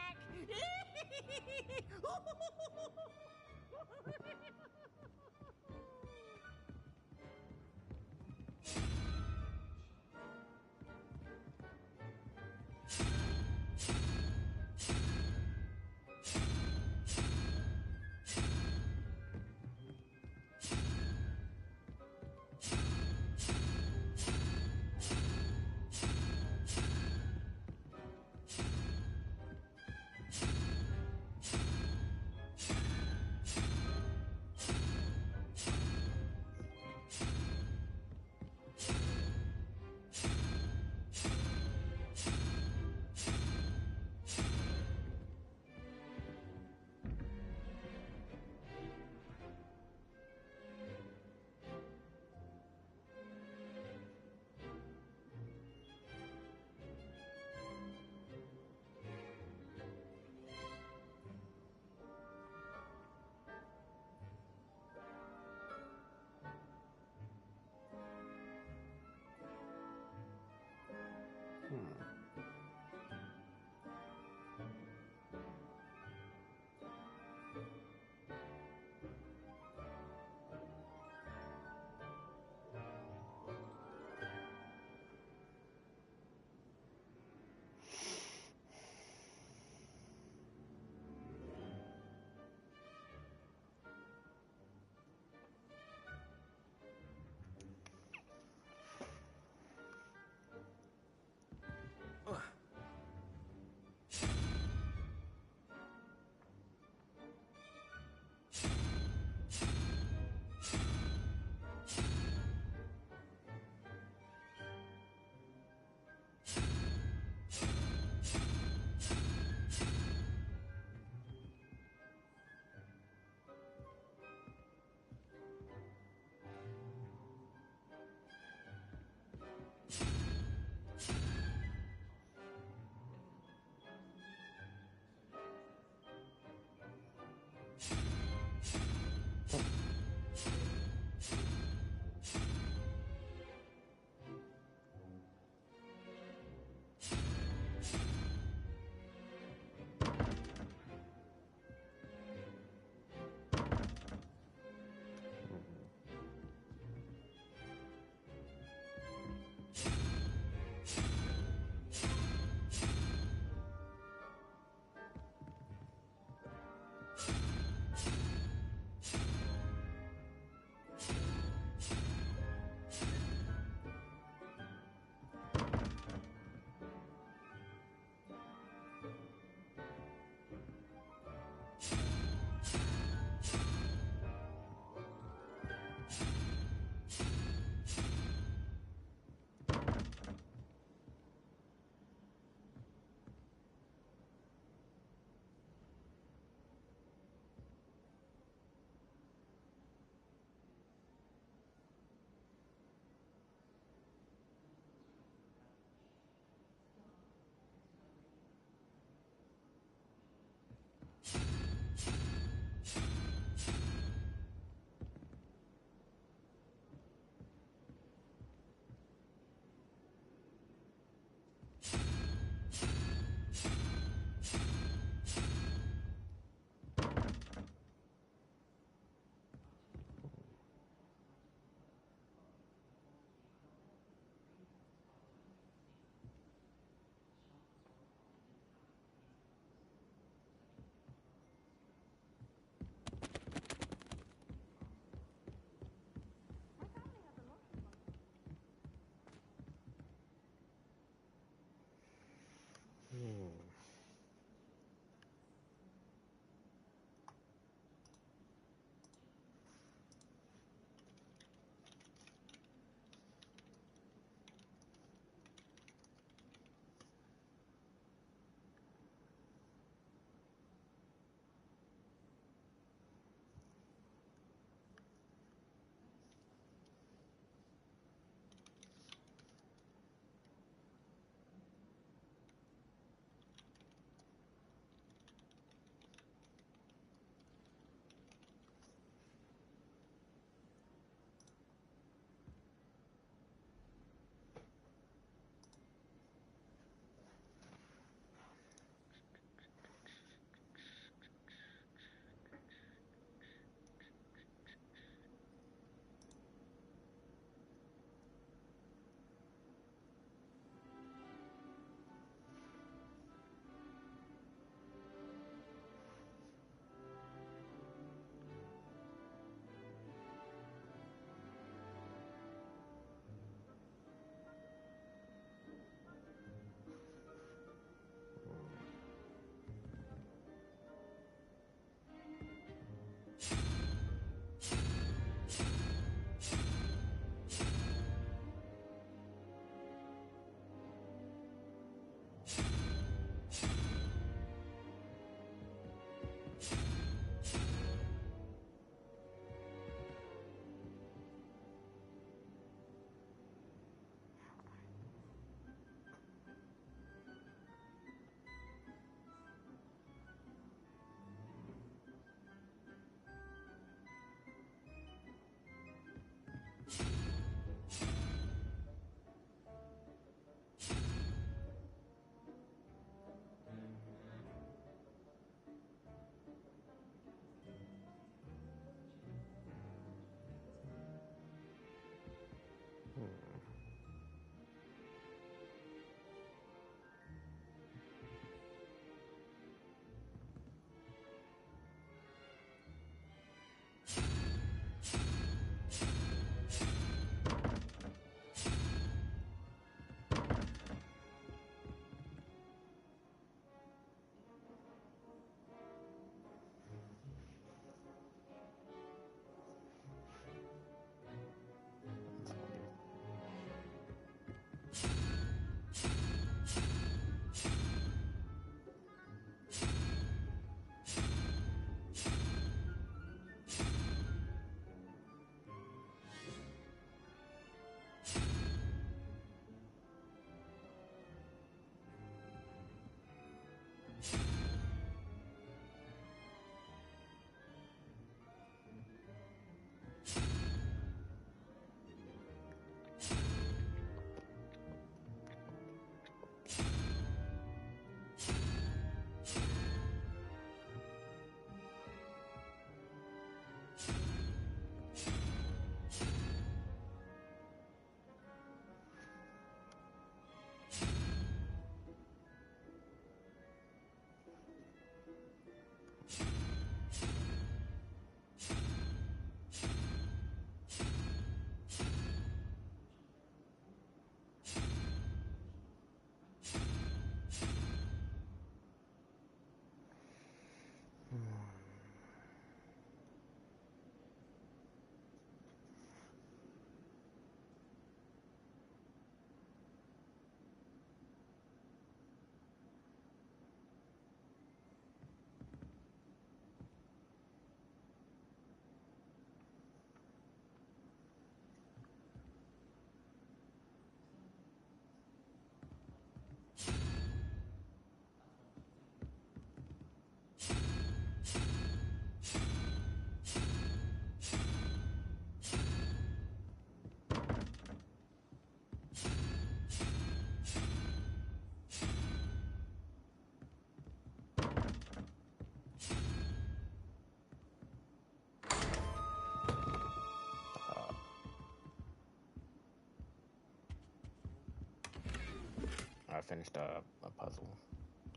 finished a puzzle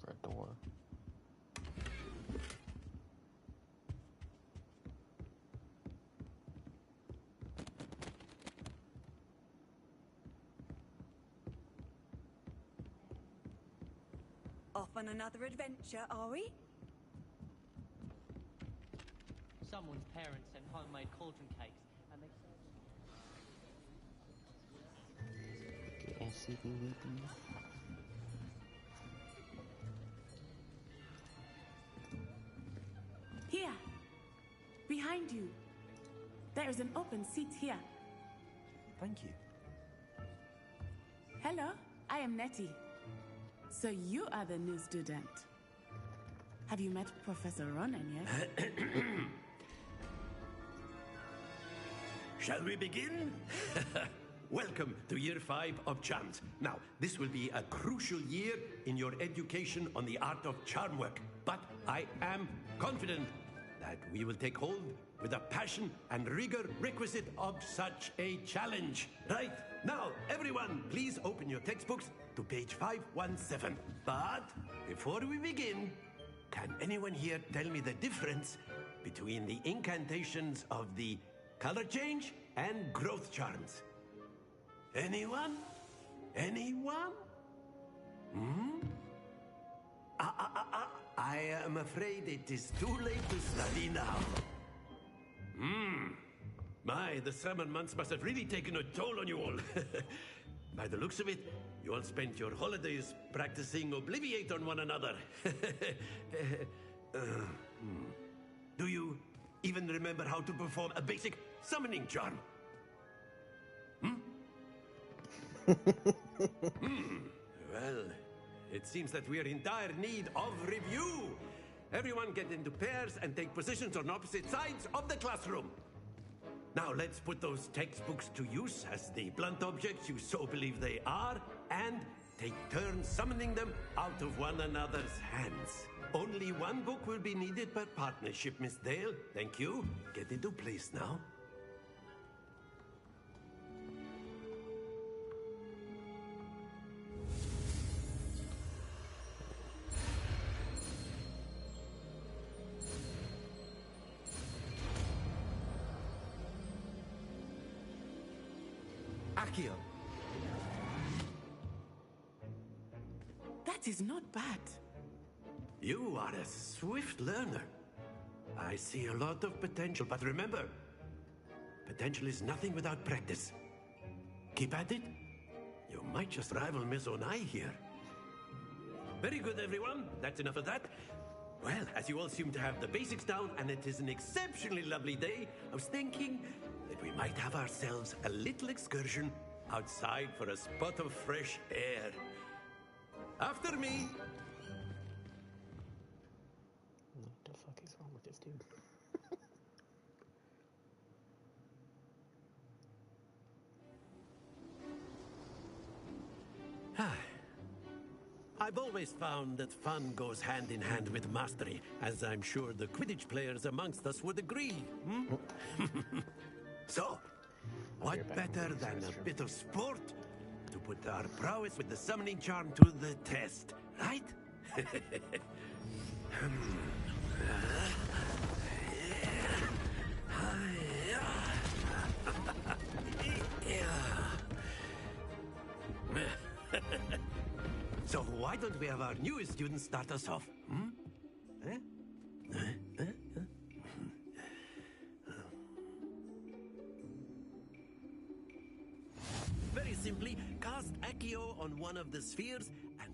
for a door. Off on another adventure, are we? Someone's parents sent homemade cauldron cakes, and they Here! Behind you! There is an open seat here. Thank you. Hello, I am Nettie. So you are the new student. Have you met Professor Ronan yet? Shall we begin? Welcome to Year 5 of Charms. Now, this will be a crucial year in your education on the art of charm work. But I am confident that we will take hold with the passion and rigor requisite of such a challenge. Right? Now, everyone, please open your textbooks to page 517. But before we begin, can anyone here tell me the difference between the incantations of the color change and growth charms? Anyone? Anyone? I am afraid it is too late to study now. My, the summer months must have really taken a toll on you all. By the looks of it, you all spent your holidays practicing Obliviate on one another. Do you even remember how to perform a basic summoning charm? Well, it seems that we are in dire need of review. Everyone get into pairs and take positions on opposite sides of the classroom. Now let's put those textbooks to use as the blunt objects you so believe they are, and take turns summoning them out of one another's hands. Only one book will be needed per partnership, Miss Dale. Thank you. Get into place now. Akio. That is not bad. You are a swift learner. I see a lot of potential, but remember, potential is nothing without practice. Keep at it. You might just rival Miss Onai here. Very good, everyone. That's enough of that. Well, as you all seem to have the basics down, and it is an exceptionally lovely day, I was thinking that we might have ourselves a little excursion outside for a spot of fresh air. After me! What the fuck is wrong with this dude? I've always found that fun goes hand in hand with mastery, as I'm sure the Quidditch players amongst us would agree. So, what better than a bit of sport to put our prowess with the summoning charm to the test, right? So why don't we have our newest student start us off? Very simply, cast Accio on one of the spheres and...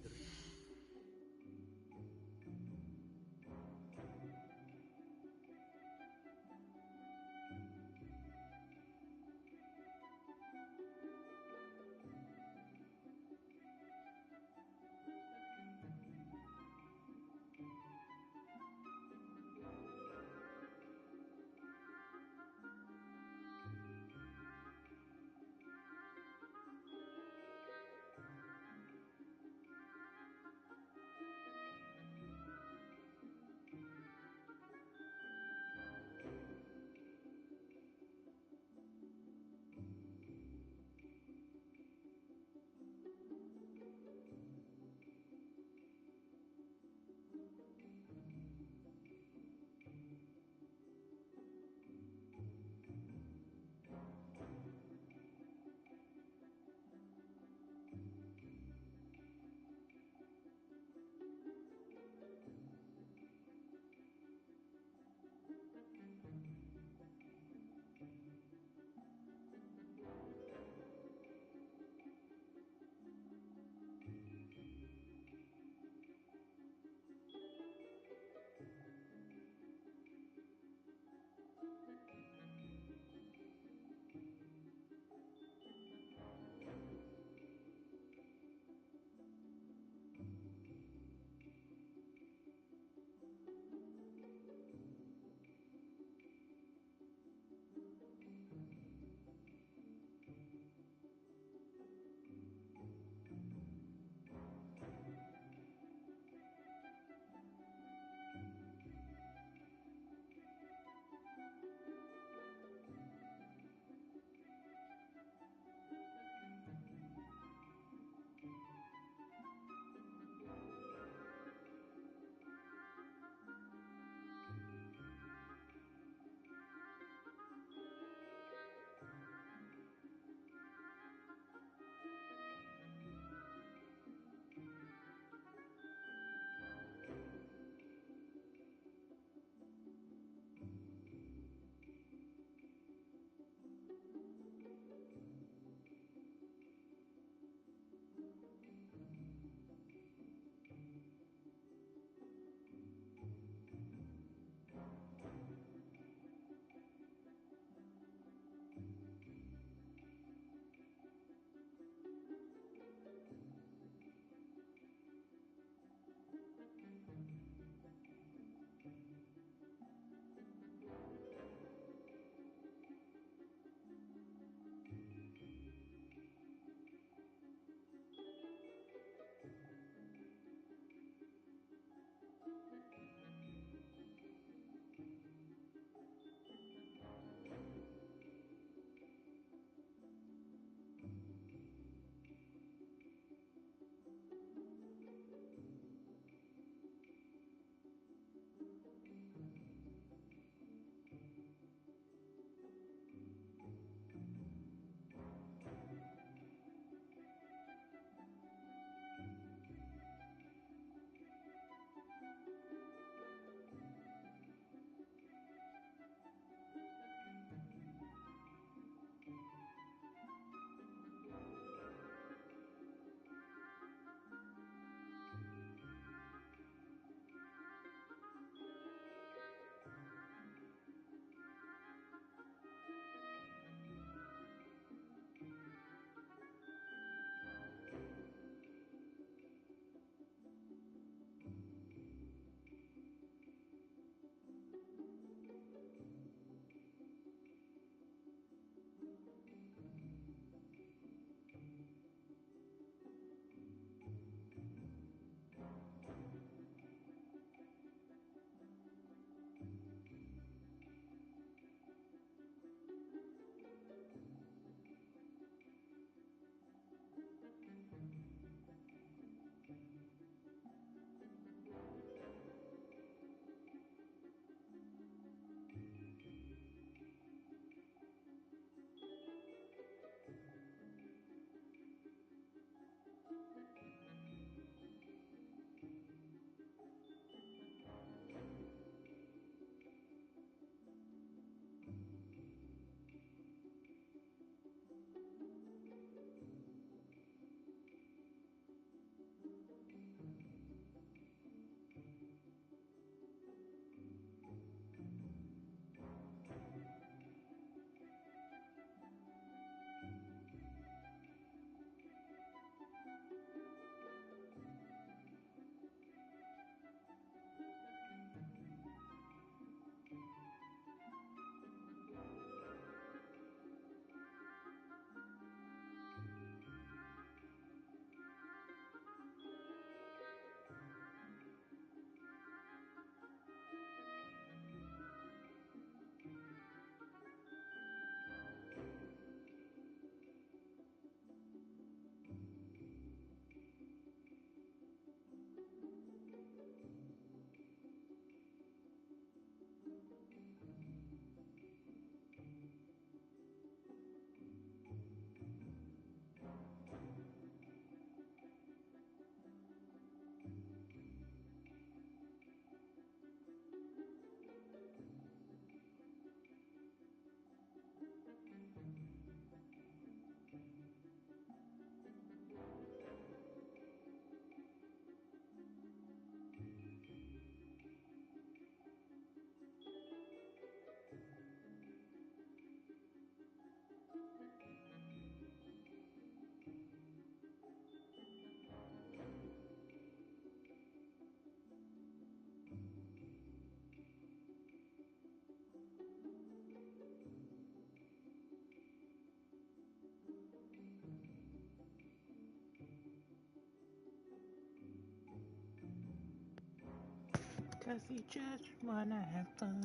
'Cause he just wanna have fun.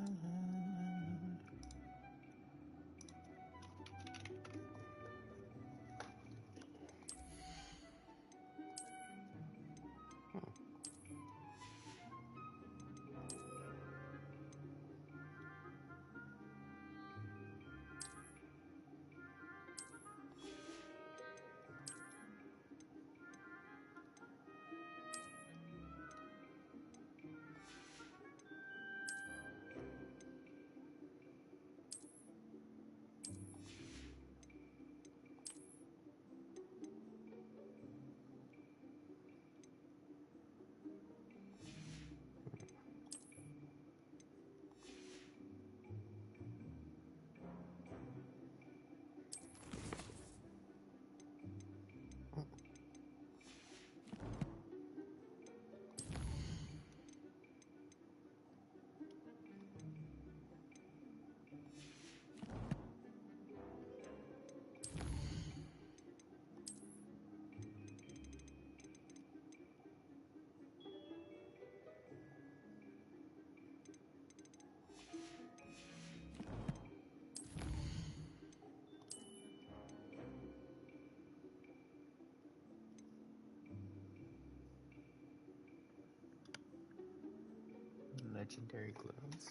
Legendary gloves.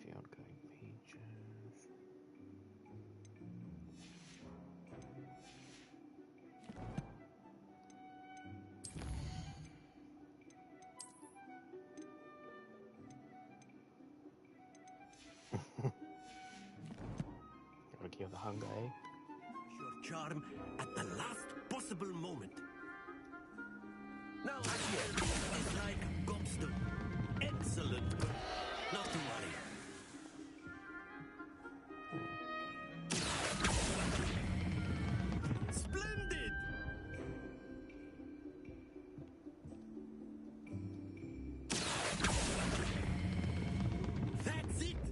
Field guide pages. Gotta kill the hunger, eh? Your charm at the last possible moment. Now, Ashiel is like gobstone. Excellent. Not to worry. Splendid! That's it!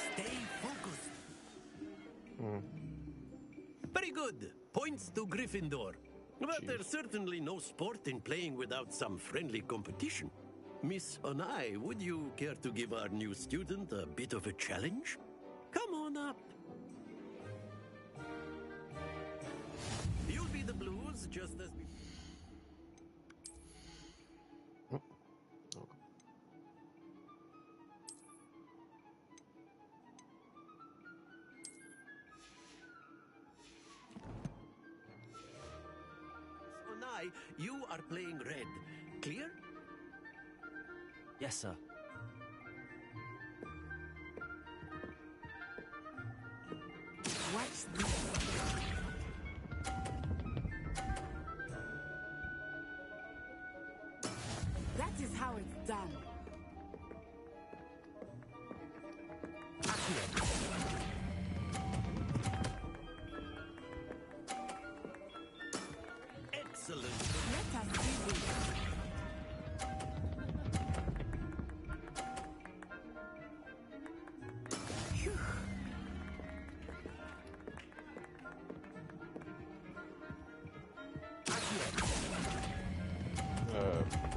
Stay focused. Very good. Points to Gryffindor. But there's certainly no sport in playing without some friendly competition. Miss Onai, would you care to give our new student a bit of a challenge? Come on up. You'll be the Blues just as... Onai, you are playing red. Clear? Yes, sir. What's this? That is how it's done. Excellent. Let us do this. Phew.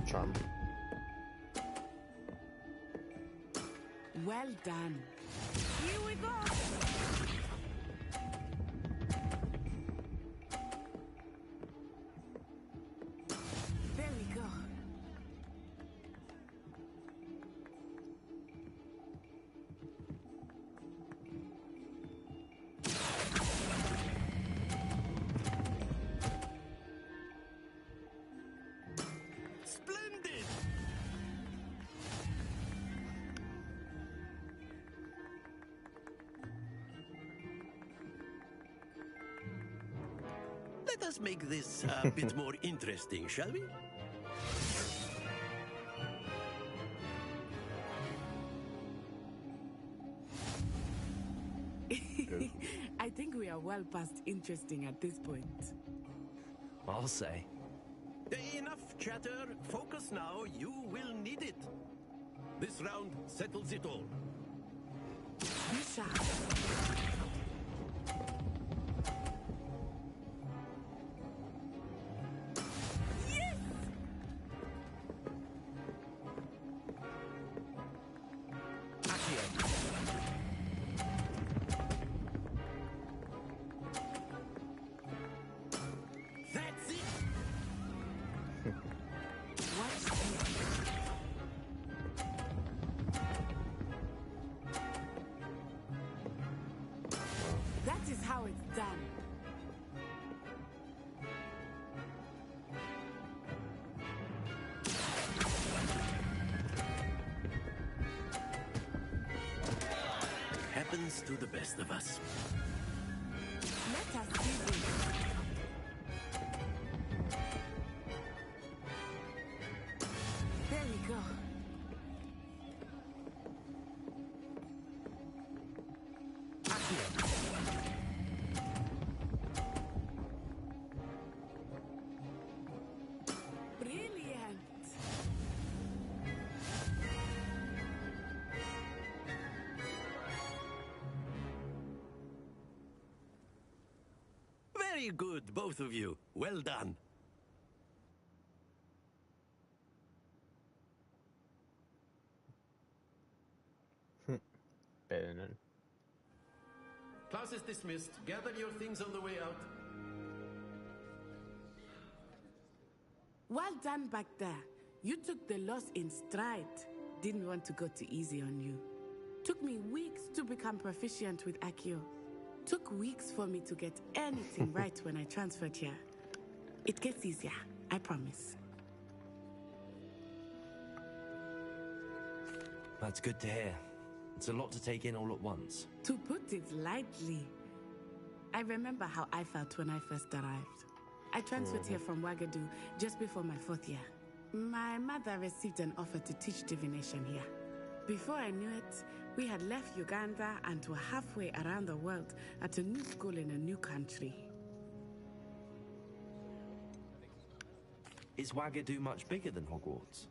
Charm. Well done. Here we go. There we go. Splendid! Let us make this a bit more interesting, shall we? I think we are well past interesting at this point. I'll say. Enough chatter. Focus now. You will need it. This round settles it all. Be sharp. Yes! happens to the best of us. Let us do this. There we go. Brilliant. Very good, both of you. Well done. Better than. Class is dismissed. Gather your things on the way out. Well done back there. You took the loss in stride. Didn't want to go too easy on you. Took me weeks to become proficient with Accio. Took weeks for me to get anything right when I transferred here. It gets easier, I promise. That's good to hear. It's a lot to take in all at once. To put it lightly, I remember how I felt when I first arrived. I transferred here from Wagadu just before my 4th year. My mother received an offer to teach divination here. Before I knew it, we had left Uganda and were halfway around the world at a new school in a new country. Is Wagadu much bigger than Hogwarts?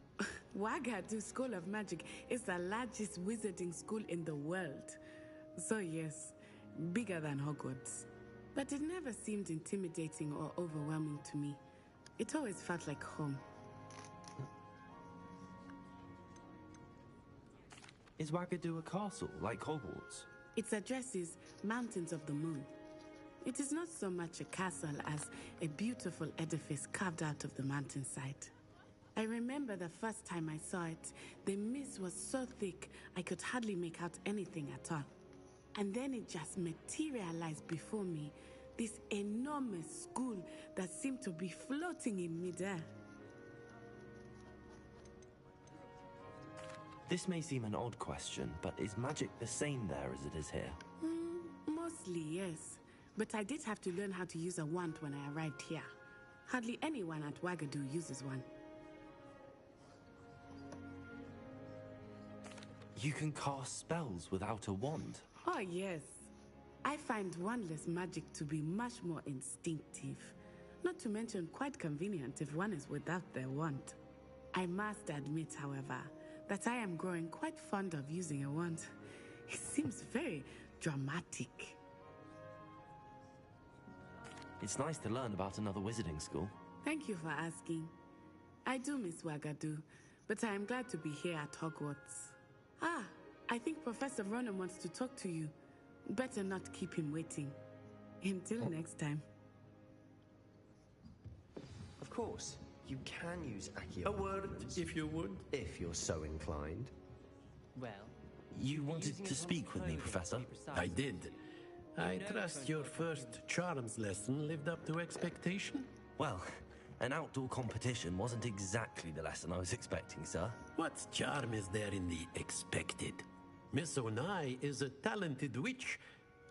Wagadu School of Magic is the largest wizarding school in the world. So yes, bigger than Hogwarts. But it never seemed intimidating or overwhelming to me. It always felt like home. Is Wagadu a castle, like Hogwarts? Its address is Mountains of the Moon. It is not so much a castle as a beautiful edifice carved out of the mountainside. I remember the first time I saw it, the mist was so thick I could hardly make out anything at all. And then it just materialized before me, this enormous school that seemed to be floating in midair. This may seem an odd question, but is magic the same there as it is here? Mostly, yes. But I did have to learn how to use a wand when I arrived here. Hardly anyone at Wagadu uses one. You can cast spells without a wand? Oh, yes. I find wandless magic to be much more instinctive. Not to mention quite convenient if one is without their wand. I must admit, however, that I am growing quite fond of using a wand. It seems very dramatic. It's nice to learn about another wizarding school. Thank you for asking. I do miss Wagadu, but I am glad to be here at Hogwarts. Ah, I think Professor Ronan wants to talk to you. Better not keep him waiting. Until next time. Of course, you can use Accio. A word, if you would. If you're so inclined. Well, you wanted to speak with me, Professor? I did. I trust your first charms lesson lived up to expectation? Well, an outdoor competition wasn't exactly the lesson I was expecting, sir. What charm is there in the expected? Miss Onai is a talented witch.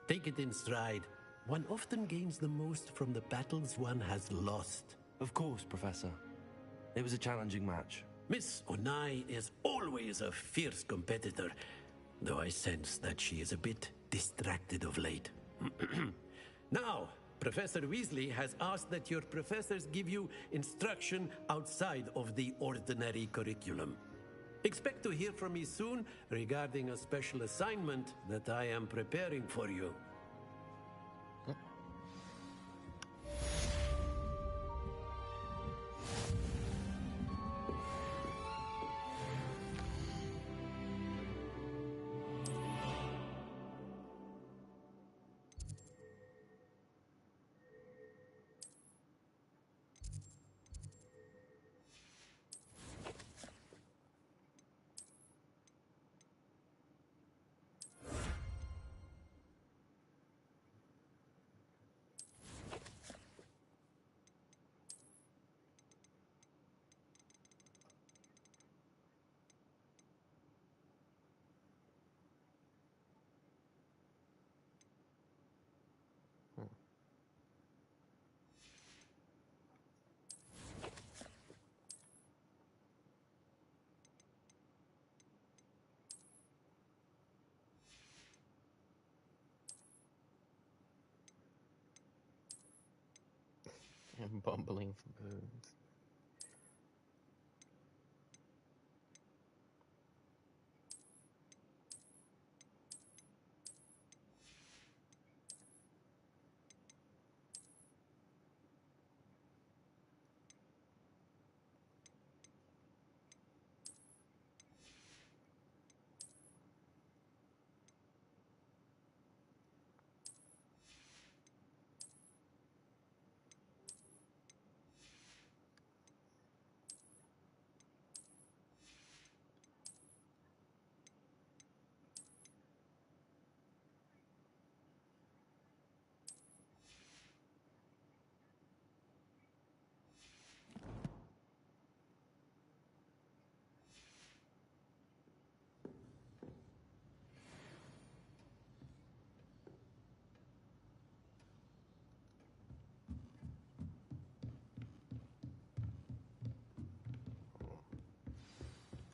Take it in stride. One often gains the most from the battles one has lost. Of course, Professor. It was a challenging match. Miss Onai is always a fierce competitor, though I sense that she is a bit distracted of late. Now, Professor Weasley has asked that your professors give you instruction outside of the ordinary curriculum. Expect to hear from me soon regarding a special assignment that I am preparing for you. Bumbling baboons.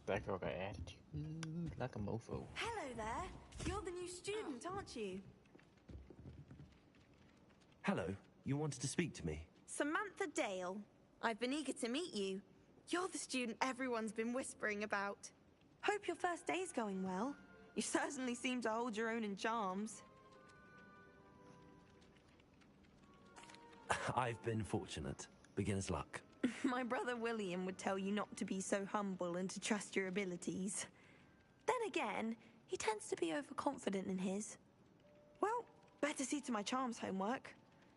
That girl got attitude like a mofo. Hello there. You're the new student, aren't you? Hello, you wanted to speak to me? Samantha Dale. I've been eager to meet you. You're the student everyone's been whispering about. Hope your first day's going well. You certainly seem to hold your own in charms. I've been fortunate. Beginner's luck. My brother William would tell you not to be so humble and to trust your abilities. Then again, he tends to be overconfident in his. Well, better see to my charms homework.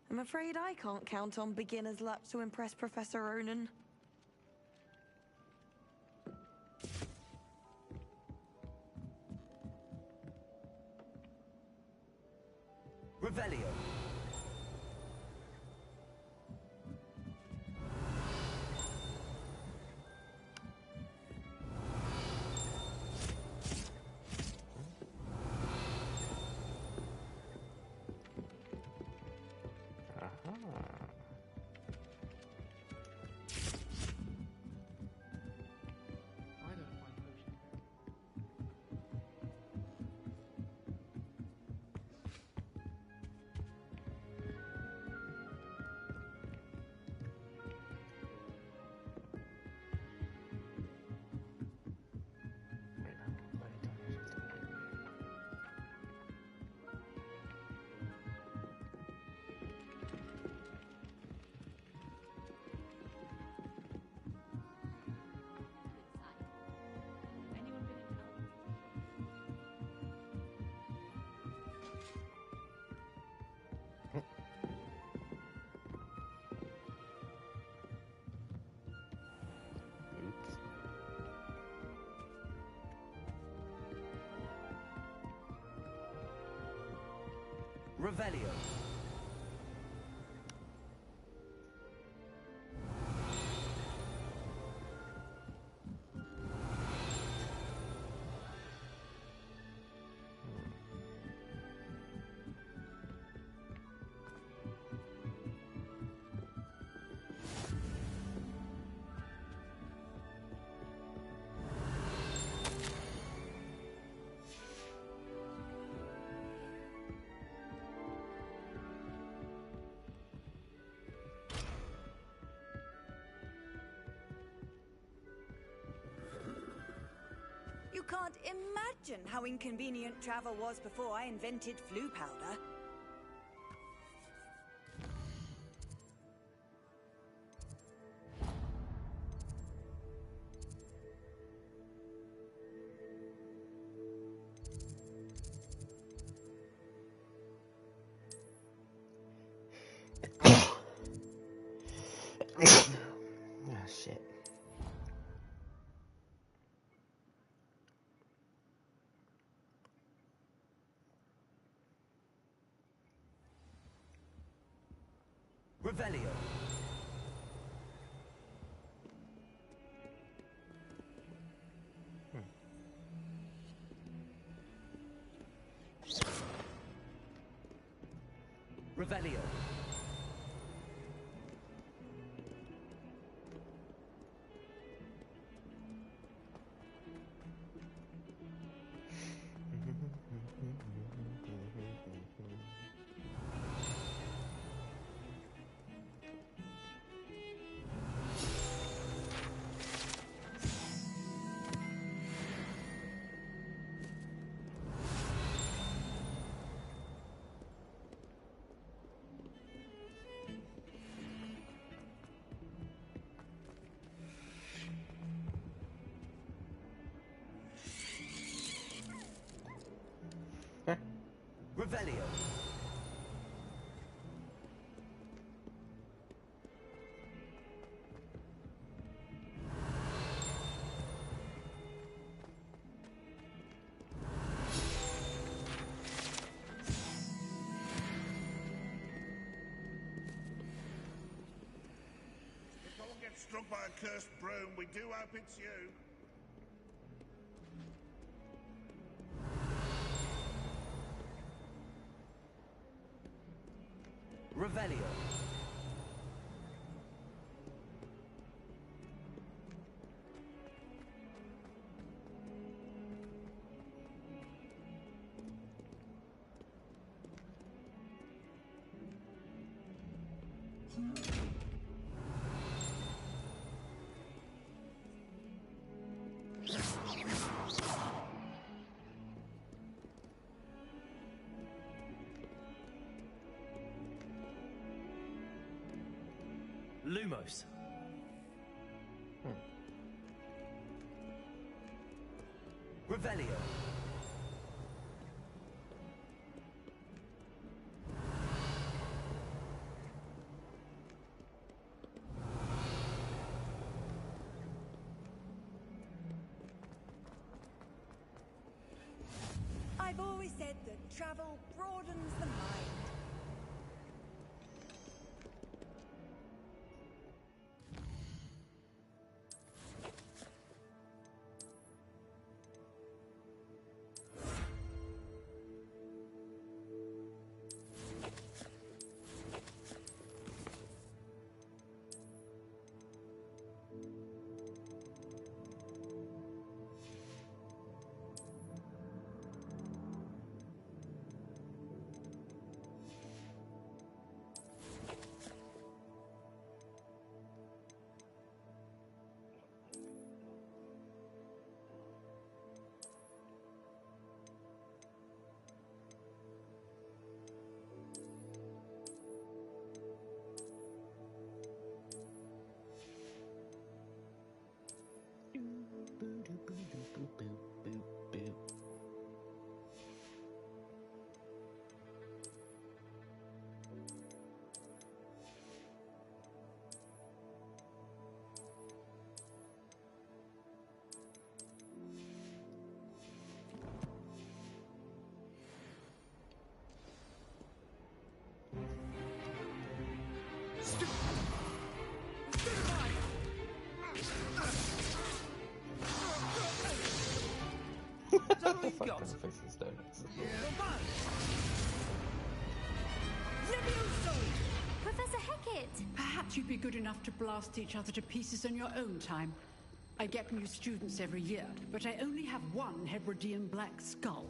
I'm afraid I can't count on beginner's luck to impress Professor Ronan. Revelio. Revelio. You can't imagine how inconvenient travel was before I invented flu powder. Ah, shit. Revelio. Revelio. Revelio. If someone gets struck by a cursed broom, we do hope it's you. Revelio. Lumos. Revelio. I've always said that travel broadens the mind. What the fuck kind of face is donuts? Professor Hecat! Perhaps you'd be good enough to blast each other to pieces in your own time. I get new students every year, but I only have one Hebridean black skull.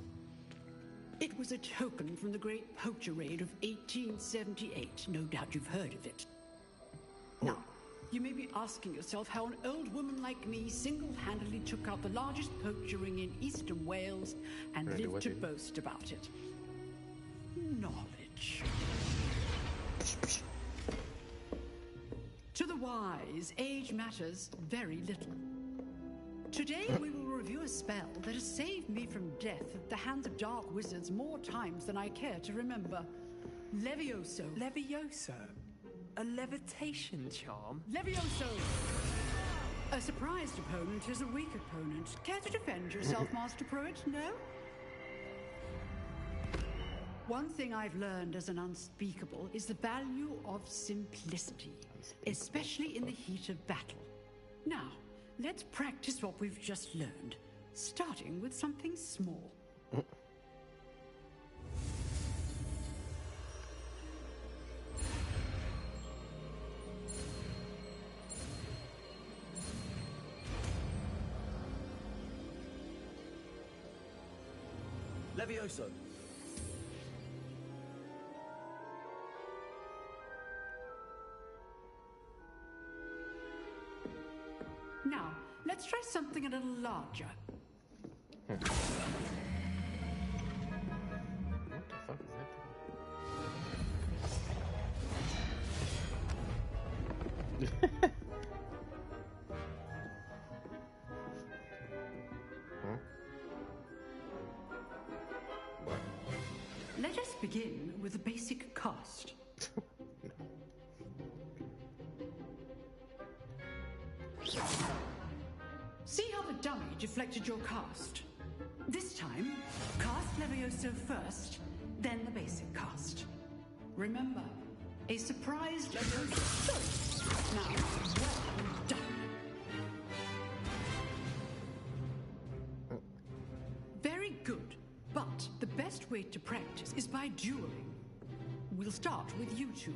It was a token from the Great Poacher Raid of 1878. No doubt you've heard of it. Now, you may be asking yourself how an old woman like me single-handedly took out the largest poacher ring in eastern Wales and lived to boast about it. Knowledge. To the wise, age matters very little. Today we will review a spell that has saved me from death at the hands of dark wizards more times than I care to remember. Levioso. Levioso? A levitation charm? Levioso! A surprised opponent is a weak opponent. Care to defend yourself, Master Pruitt? No? One thing I've learned as an unspeakable is the value of simplicity, especially in the heat of battle. Now, let's practice what we've just learned, starting with something small. Levioso. Now, let's try something a little larger. What the fuck is that? Let us begin with the basic cast. See how the dummy deflected your cast? This time, cast Levioso first, then the basic cast. Remember, a surprise Levioso. Now, well done. Very good, but the best way to practice is by dueling. We'll start with you two.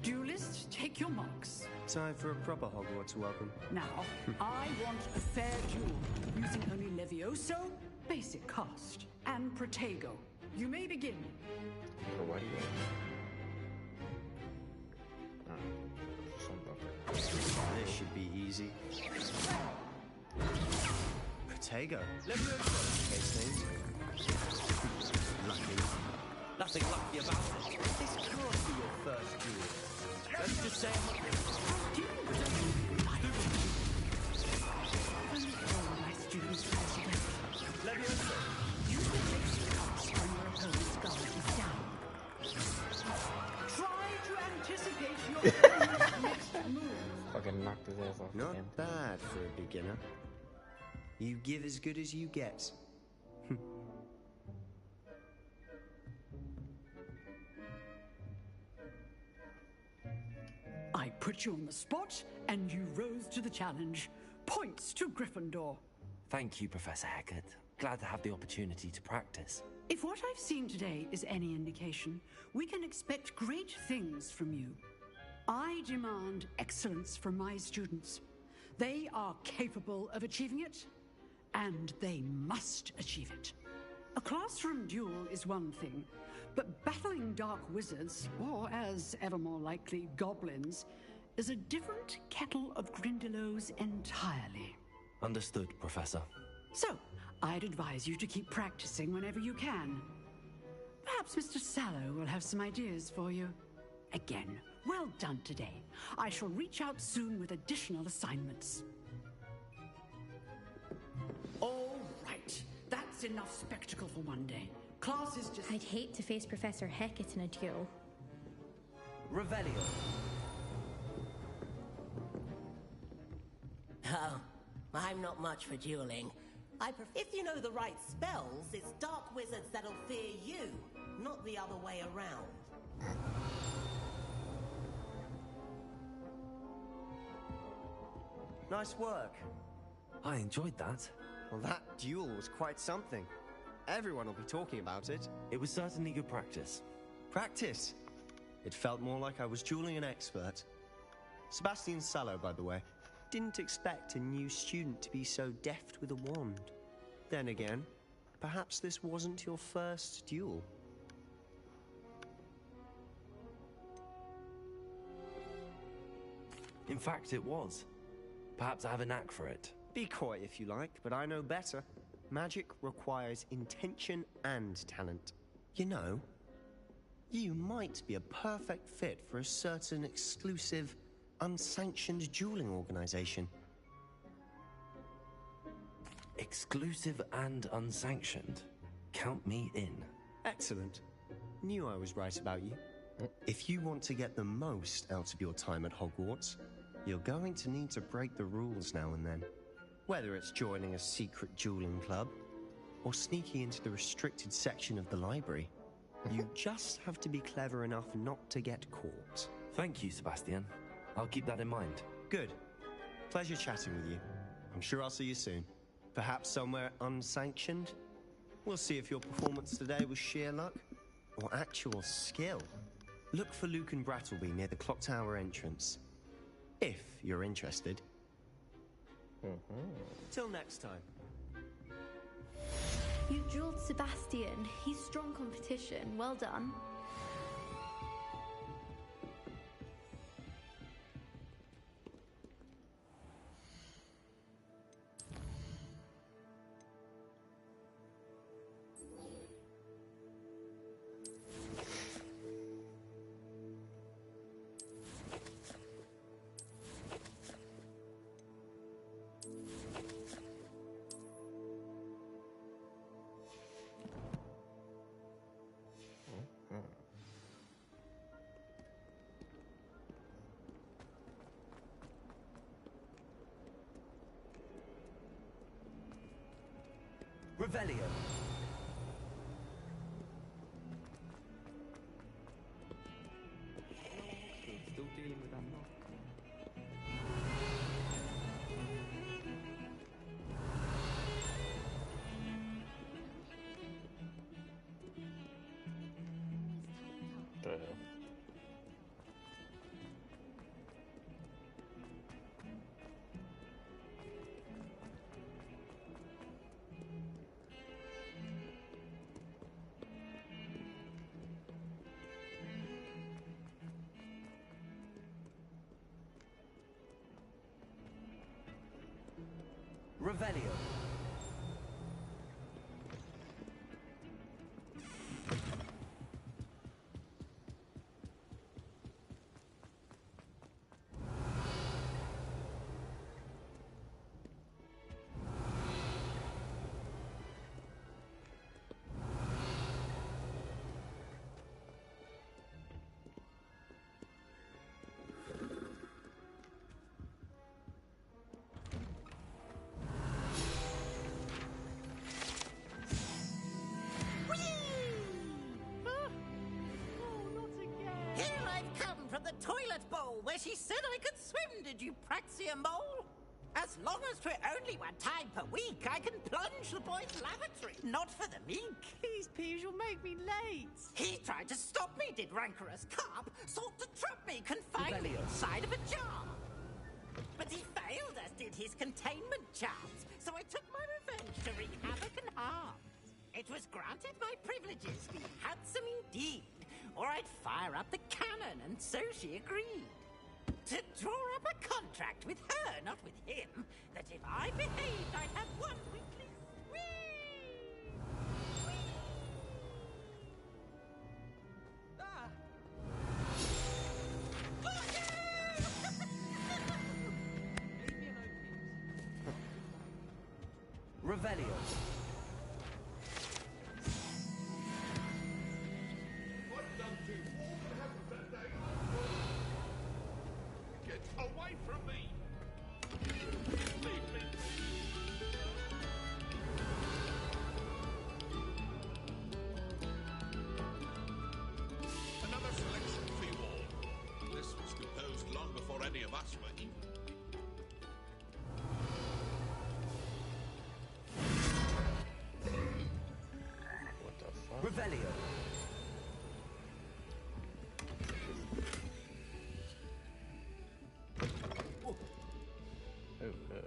Duelists, take your marks. Time for a proper Hogwarts welcome. Now, I want a fair duel, using only Levioso, basic cast, and Protego. You may begin. This should be easy. Protego. Levioso. Case names. Lucky. Nothing lucky about it. This can't be your first duel. Let's just say My students Levioso, use the basic cast when your opponent's guard is down. Try to anticipate your opponent's next move. Fucking knocked his ass off Not again. bad for a beginner. You give as good as you get. I put you on the spot, and you rose to the challenge. Points to Gryffindor. Thank you, Professor Hecat. Glad to have the opportunity to practice. If what I've seen today is any indication, we can expect great things from you. I demand excellence from my students. They are capable of achieving it, and they must achieve it. A classroom duel is one thing, but battling dark wizards, or as ever more likely, goblins, is a different kettle of Grindylows entirely. Understood, Professor. So, I'd advise you to keep practicing whenever you can. Perhaps Mr. Sallow will have some ideas for you. Again, well done today. I shall reach out soon with additional assignments. All right, that's enough spectacle for one day. Class is just... I'd hate to face Professor Hecat in a duel. Revelio. Oh, I'm not much for dueling. If you know the right spells, it's dark wizards that'll fear you, not the other way around. Nice work. I enjoyed that. Well, that duel was quite something. Everyone will be talking about it. It was certainly good practice. Practice? It felt more like I was dueling an expert. Sebastian Sallow, by the way. Didn't expect a new student to be so deft with a wand. Then again, perhaps this wasn't your first duel. In fact, it was. Perhaps I have a knack for it. Be coy if you like, but I know better. Magic requires intention and talent. You know, you might be a perfect fit for a certain exclusive, unsanctioned dueling organization. Exclusive and unsanctioned. Count me in. Excellent. Knew I was right about you. If you want to get the most out of your time at Hogwarts, you're going to need to break the rules now and then. Whether it's joining a secret dueling club, or sneaking into the restricted section of the library, you just have to be clever enough not to get caught. Thank you, Sebastian. I'll keep that in mind. Good. Pleasure chatting with you. I'm sure I'll see you soon. Perhaps somewhere unsanctioned? We'll see if your performance today was sheer luck, or actual skill. Look for Luke and Brattleby near the clock tower entrance. If you're interested. Till next time. You dueled Sebastian. He's strong competition. Well done. Revelio. Still dealing with that knock. The hell? Revelio. Here I've come from the toilet bowl where she said I could swim, did you praxia mole? As long as for only one time per week, I can plunge the boy's lavatory. Not for the meek. These peas will make me late. He tried to stop me, did rancorous carp. Sought to trap me, confine me inside of a jar. But he failed, as did his containment charms. So I took my revenge to wreak havoc and harm. It was granted my privileges, being handsome indeed. Or I'd fire up the cannon, and so she agreed. To draw up a contract with her, not with him, that if I behaved, I'd have one weekly Revelio. Get away from me! Leave me! Another selection for you all. This was composed long before any of us were even. What the fuck? Revelio. Oh, no.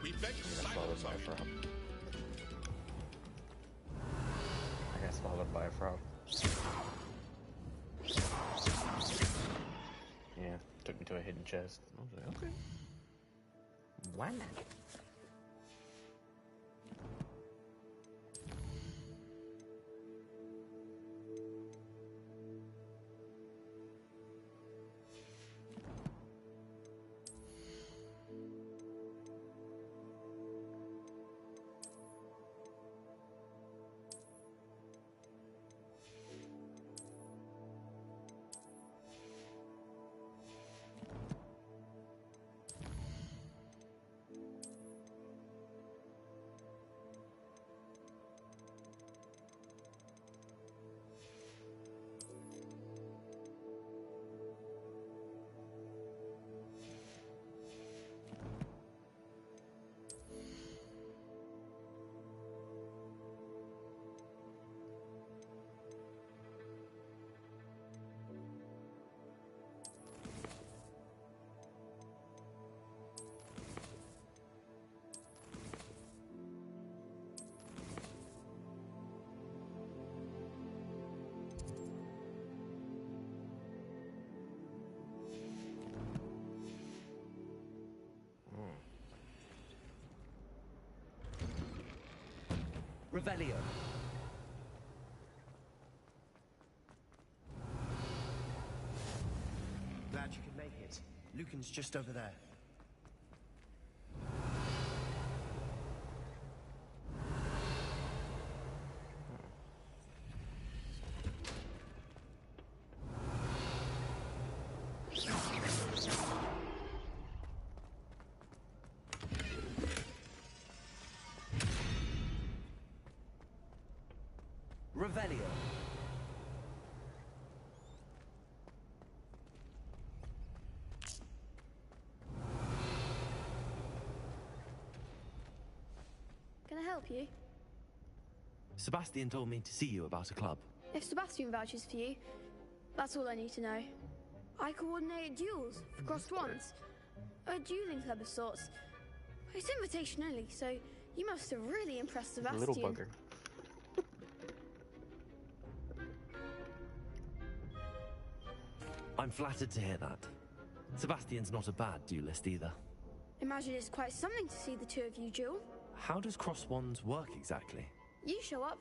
We beg silence of you. I got swallowed by a frog. Yeah, took me to a hidden chest. I was like, okay. Why not? Revelio. Glad you could make it. Lucan's just over there. Revelio. Can I help you? Sebastian told me to see you about a club. If Sebastian vouches for you, that's all I need to know. I coordinate duels for crossed wands. A dueling club of sorts. It's invitation only, so you must have really impressed Sebastian. Little bugger. I'm flattered to hear that. Sebastian's not a bad duelist either. Imagine it's quite something to see the two of you duel. How does cross wands work exactly? You show up,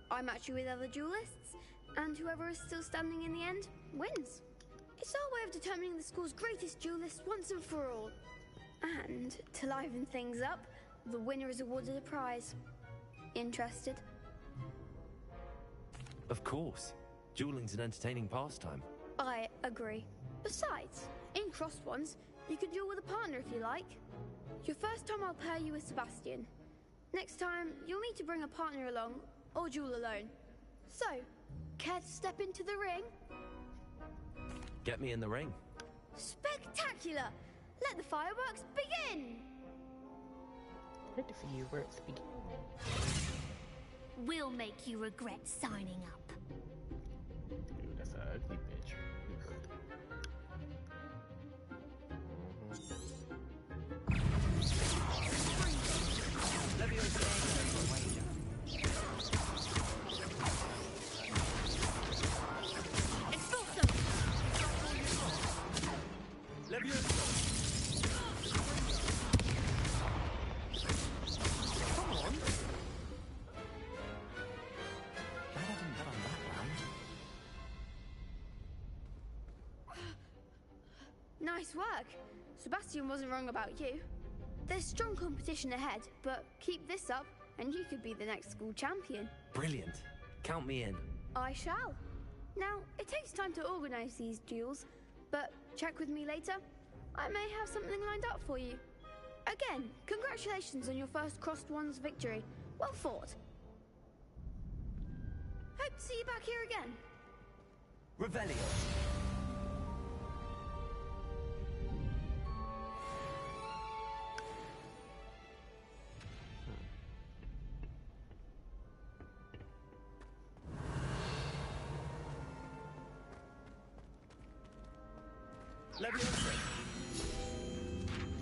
I match you with other duelists, and whoever is still standing in the end wins. It's our way of determining the school's greatest duelist once and for all. And to liven things up, the winner is awarded a prize. Interested? Of course. Dueling's an entertaining pastime. I agree. Besides, in crossed ones, you can duel with a partner if you like. Your first time I'll pair you with Sebastian. Next time, you'll need to bring a partner along, or duel alone. So, care to step into the ring? Get me in the ring. Spectacular! Let the fireworks begin! Let the fireworks begin. We'll make you regret signing up. Dude, that's an ugly bitch. Nice work. Sebastian wasn't wrong about you. There's strong competition ahead, but keep this up and you could be the next school champion. Brilliant. Count me in. I shall. Now, it takes time to organize these duels, but check with me later. I may have something lined up for you. Again, congratulations on your first crossed wands victory. Well fought. Hope to see you back here again. Revelio.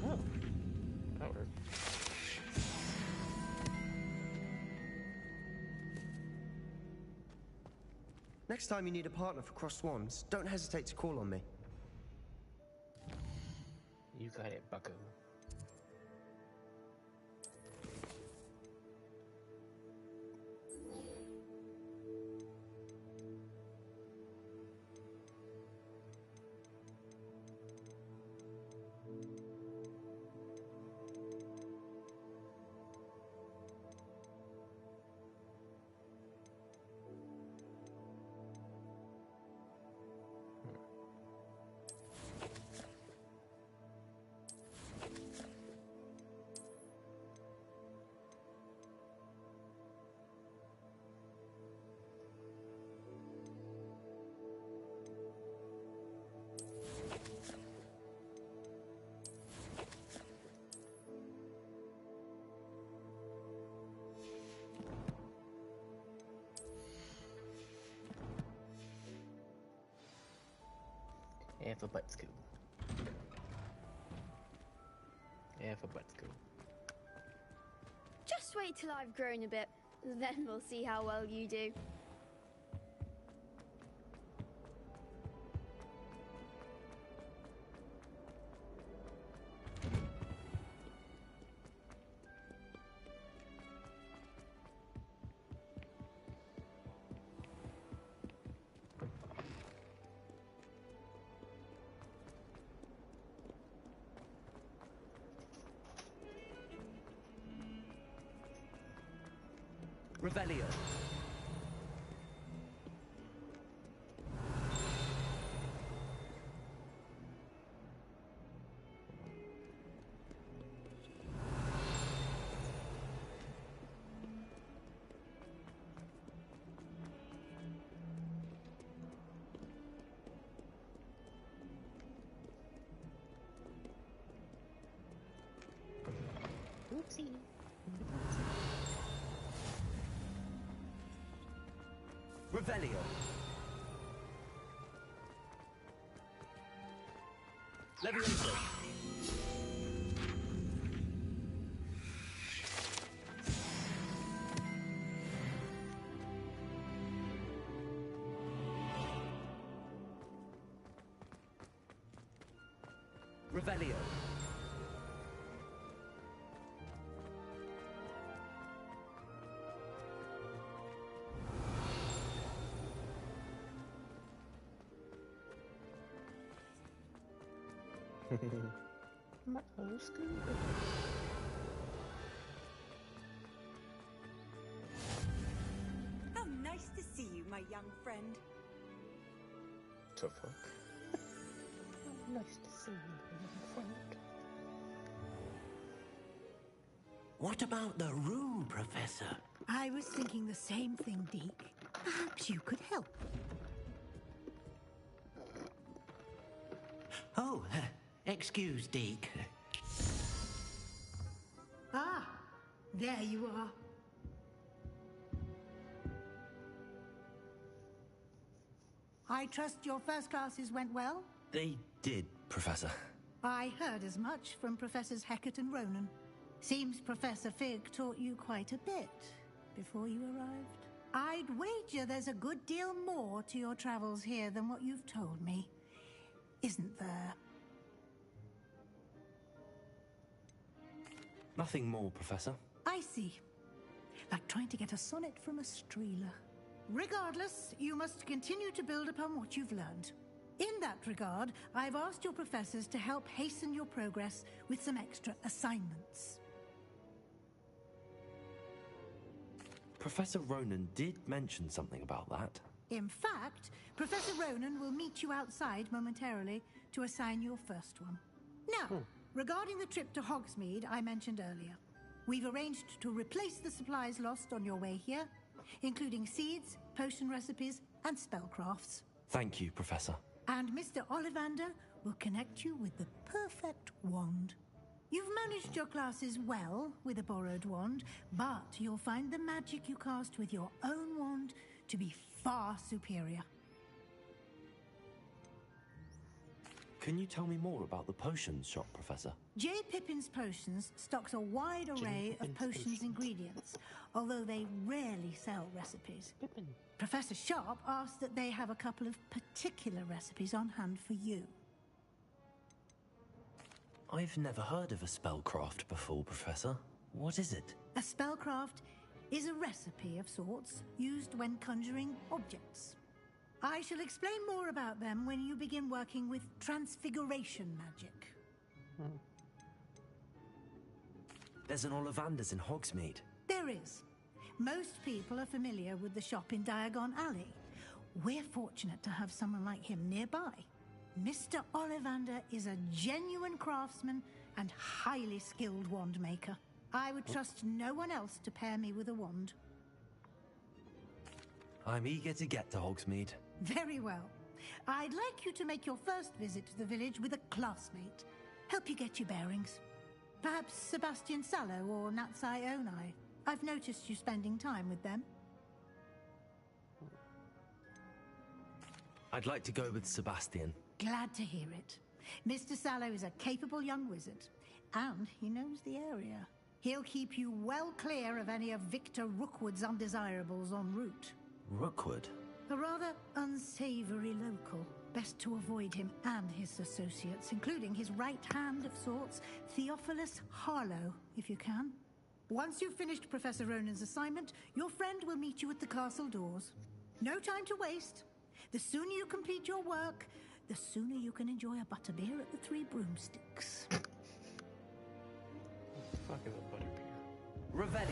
Oh, that worked. Next time you need a partner for crossed wands, don't hesitate to call on me. You got it, bucko. Yeah, for butt school. Yeah, for butt school. Just wait till I've grown a bit, then we'll see how well you do. Revelio. Revelio. Levioso. Revelio. How nice to see you, my young friend. The fuck? Nice to see you, my friend. What about the room, Professor? I was thinking the same thing, Deke. Perhaps you could help. Oh, excuse, Deke. Ah, there you are. I trust your first classes went well? They did, Professor. I heard as much from Professors Hecat and Ronan. Seems Professor Fig taught you quite a bit before you arrived. I'd wager there's a good deal more to your travels here than what you've told me. Isn't there? Nothing more, Professor. I see. Like trying to get a sonnet from a streeler. Regardless, you must continue to build upon what you've learned. In that regard, I've asked your professors to help hasten your progress with some extra assignments. Professor Ronan did mention something about that. In fact, Professor Ronan will meet you outside momentarily to assign your first one. Now, regarding the trip to Hogsmeade I mentioned earlier, we've arranged to replace the supplies lost on your way here, including seeds, potion recipes, and spellcrafts. Thank you, Professor. And Mr. Ollivander will connect you with the perfect wand. You've managed your classes well with a borrowed wand, but you'll find the magic you cast with your own wand to be far superior. Can you tell me more about the potions shop, Professor? J. Pippin's Potions stocks a wide array of potions ingredients, although they rarely sell recipes. Professor Sharp asked that they have a couple of particular recipes on hand for you. I've never heard of a spellcraft before, Professor. What is it? A spellcraft is a recipe of sorts used when conjuring objects. I shall explain more about them when you begin working with transfiguration magic. There's an Ollivander's in Hogsmeade. There is. Most people are familiar with the shop in Diagon Alley. We're fortunate to have someone like him nearby. Mr. Ollivander is a genuine craftsman and highly skilled wand maker. I would trust no one else to pair me with a wand. I'm eager to get to Hogsmeade. Very well. I'd like you to make your first visit to the village with a classmate. Help you get your bearings. Perhaps Sebastian Sallow or Natsai Onai. I've noticed you spending time with them. I'd like to go with Sebastian. Glad to hear it. Mr. Sallow is a capable young wizard, and he knows the area. He'll keep you well clear of any of Victor Rookwood's undesirables en route. Rookwood? A rather unsavory local. Best to avoid him and his associates, including his right hand of sorts, Theophilus Harlow, if you can. Once you've finished Professor Ronan's assignment, your friend will meet you at the castle doors. No time to waste. The sooner you complete your work, the sooner you can enjoy a butterbeer at the Three Broomsticks. Fucking a butterbeer. Revelio.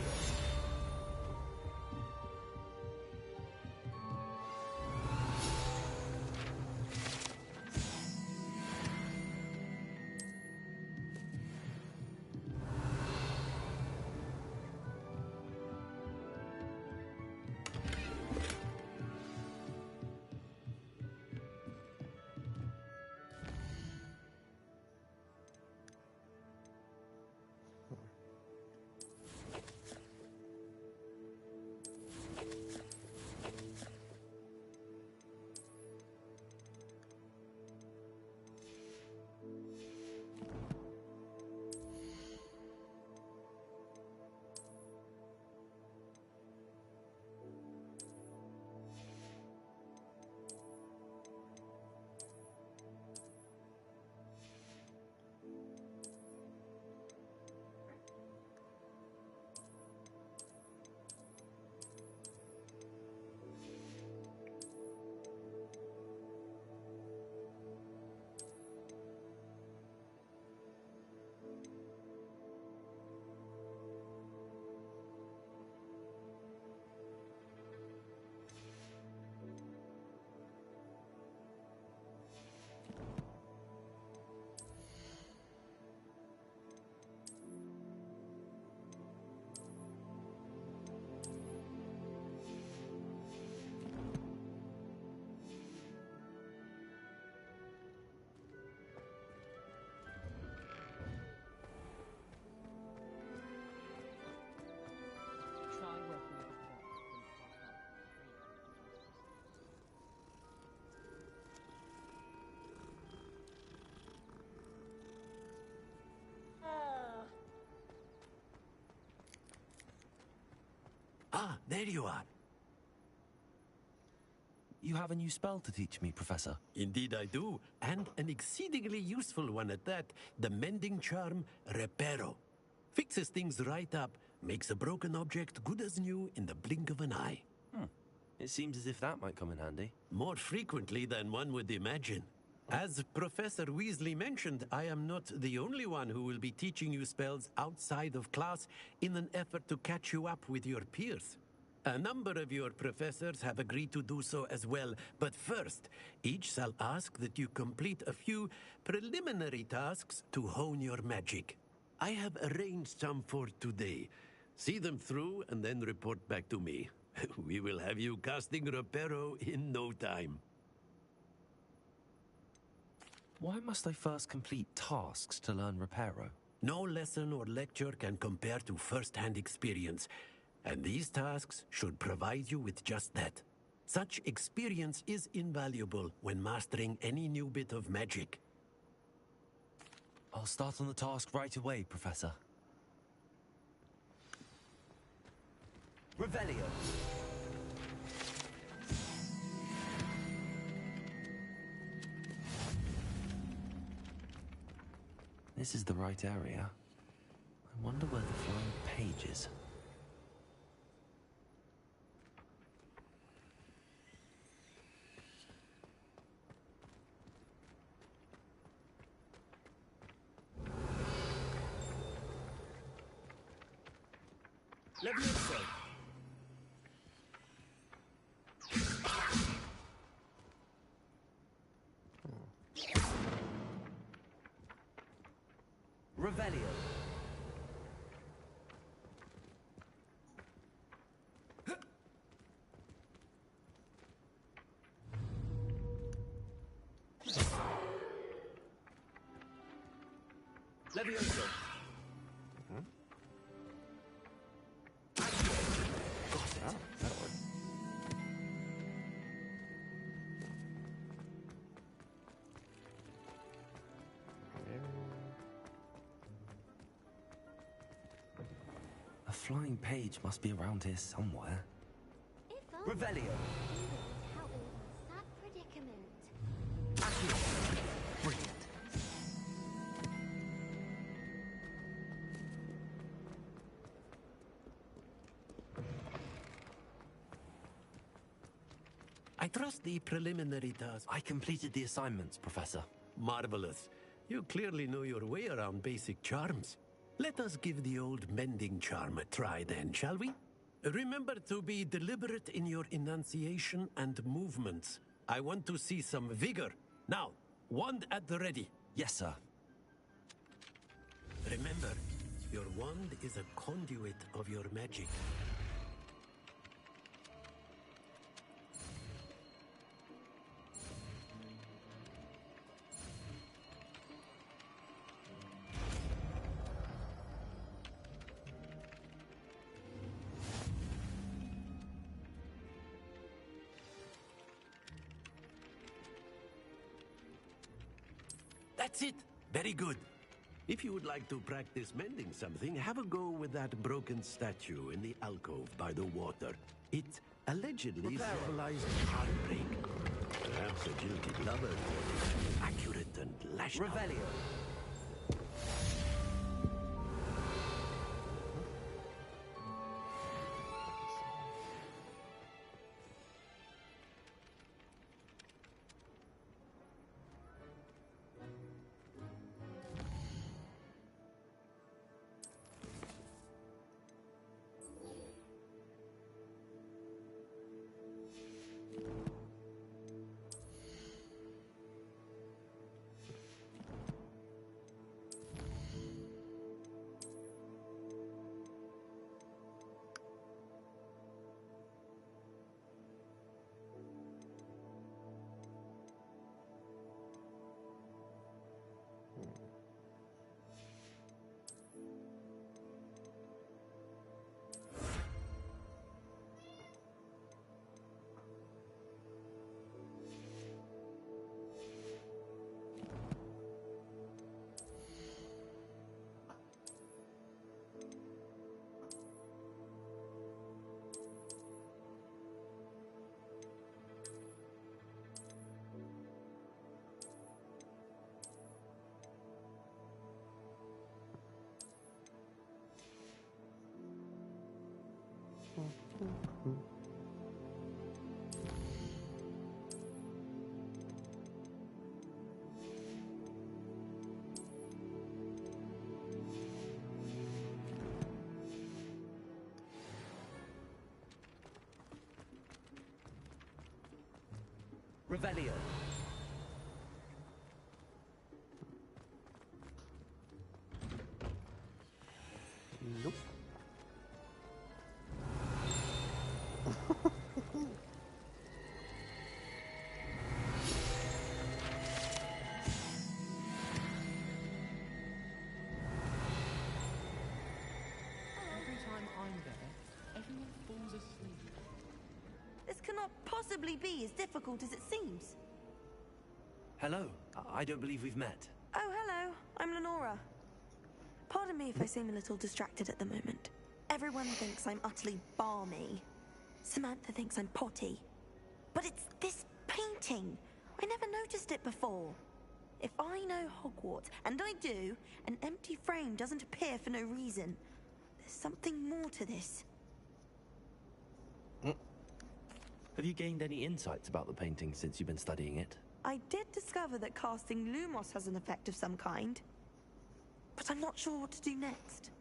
there you are. You have a new spell to teach me, Professor. Indeed I do, and an exceedingly useful one at that. The mending charm, Reparo. Fixes things right up, makes a broken object good as new in the blink of an eye. It seems as if that might come in handy. More frequently than one would imagine. As Professor Weasley mentioned, I am not the only one who will be teaching you spells outside of class in an effort to catch you up with your peers. A number of your professors have agreed to do so as well, but first, each shall ask that you complete a few preliminary tasks to hone your magic. I have arranged some for today. See them through and then report back to me. We will have you casting Reparo in no time. Why must I first complete tasks to learn Reparo? No lesson or lecture can compare to first-hand experience, and these tasks should provide you with just that. Such experience is invaluable when mastering any new bit of magic. I'll start on the task right away, Professor. Revelio. This is the right area. I wonder where the flying page is. Levioso. Revelio. Levioso. A flying page must be around here somewhere. Revelio. Sad predicament. Brilliant. I trust the preliminary task. I completed the assignments, Professor. Marvelous. You clearly know your way around basic charms. Let us give the old mending charm a try then, shall we? Remember to be deliberate in your enunciation and movements. I want to see some vigor. Now, wand at the ready. Yes, sir. Remember, your wand is a conduit of your magic. That's it. Very good. If you would like to practice mending something, have a go with that broken statue in the alcove by the water. It allegedly symbolized heartbreak. Perhaps a jilted lover. Accurate and lashed out. Revelio. Revelio. Nope. Every time I'm there, everyone falls asleep. This cannot possibly be as difficult as it seems. Hello. I don't believe we've met. Oh, hello. I'm Lenora. Pardon me if I seem a little distracted at the moment. Everyone thinks I'm utterly balmy. Samantha thinks I'm potty. But it's this painting. I never noticed it before. If I know Hogwarts, and I do, an empty frame doesn't appear for no reason. There's something more to this. Have you gained any insights about the painting since you've been studying it? I did discover that casting Lumos has an effect of some kind. But I'm not sure what to do next.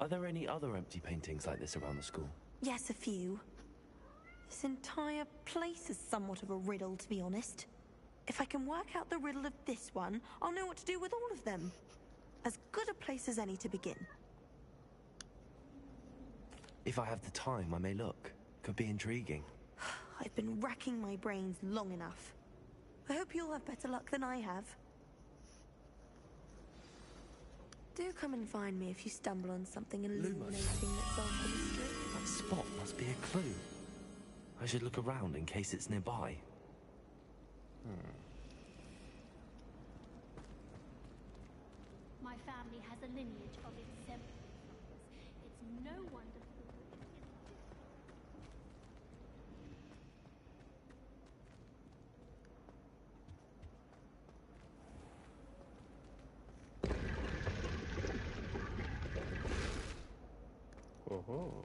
Are there any other empty paintings like this around the school? Yes, a few. This entire place is somewhat of a riddle, to be honest. If I can work out the riddle of this one, I'll know what to do with all of them. As good a place as any to begin. If I have the time, I may look. Could be intriguing. I've been racking my brains long enough. I hope you'll have better luck than I have. Do come and find me if you stumble on something illuminating that's on the mystery. That spot must be a clue. I should look around in case it's nearby. My family has a lineage of exemplary fighters. It's no wonder. Oh.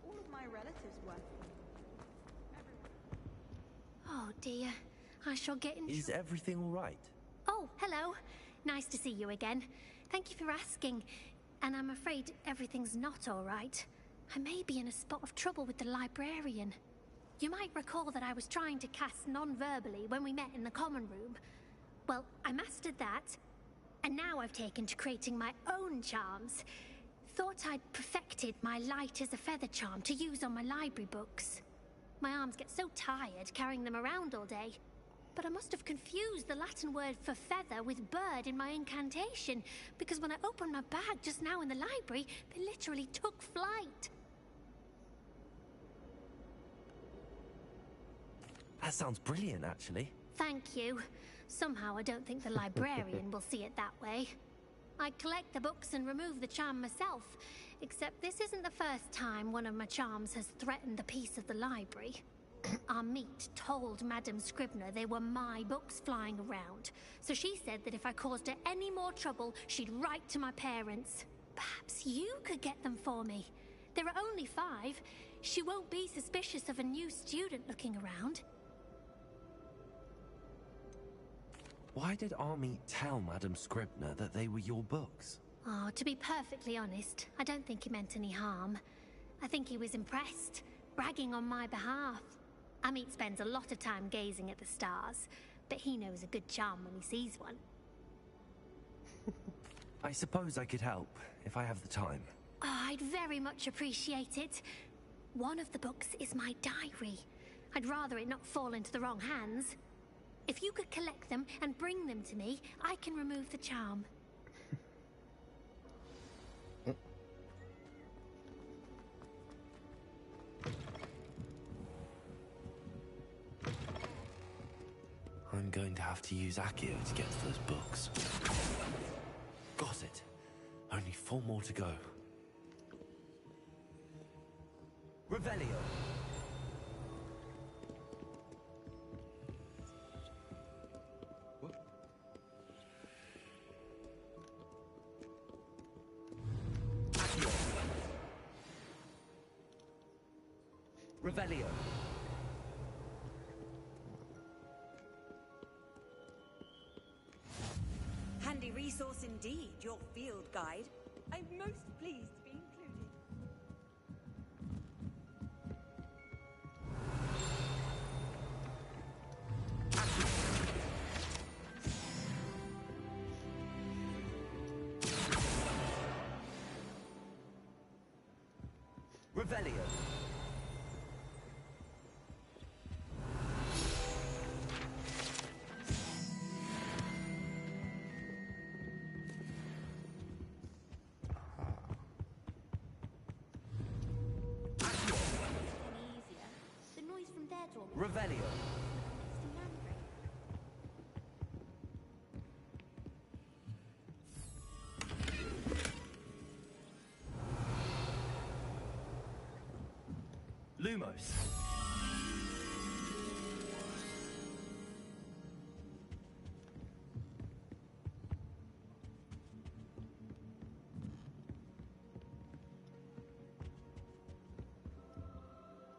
All of my relatives work. Oh dear, I shall get in. Is everything all right? Oh, hello. Nice to see you again. Thank you for asking. And I'm afraid everything's not all right. I may be in a spot of trouble with the librarian. You might recall that I was trying to cast non-verbally when we met in the common room. Well, I mastered that, and now I've taken to creating my own charms. Thought I'd perfected my light as a feather charm to use on my library books. My arms get so tired carrying them around all day. But I must have confused the Latin word for feather with bird in my incantation, because when I opened my bag just now in the library, they literally took flight. That sounds brilliant, actually. Thank you. Somehow I don't think the librarian will see it that way. I collect the books and remove the charm myself, except this isn't the first time one of my charms has threatened the peace of the library. Our meet told Madame Scribner they were my books flying around, so she said that if I caused her any more trouble, she'd write to my parents. Perhaps you could get them for me. There are only 5. She won't be suspicious of a new student looking around. Why did Army tell Madame Scribner that they were your books? Oh, to be perfectly honest, I don't think he meant any harm. I think he was impressed, bragging on my behalf. Amit spends a lot of time gazing at the stars, but he knows a good charm when he sees one. I suppose I could help, if I have the time. Oh, I'd very much appreciate it. One of the books is my diary. I'd rather it not fall into the wrong hands. If you could collect them and bring them to me, I can remove the charm. I'm going to have to use Accio to get to those books. Got it. Only 4 more to go. Revelio. Revelio. Handy resource indeed, your field guide. I'm most pleased to be included. Revelio. Easier. The noise from their door. Revelio. Lumos.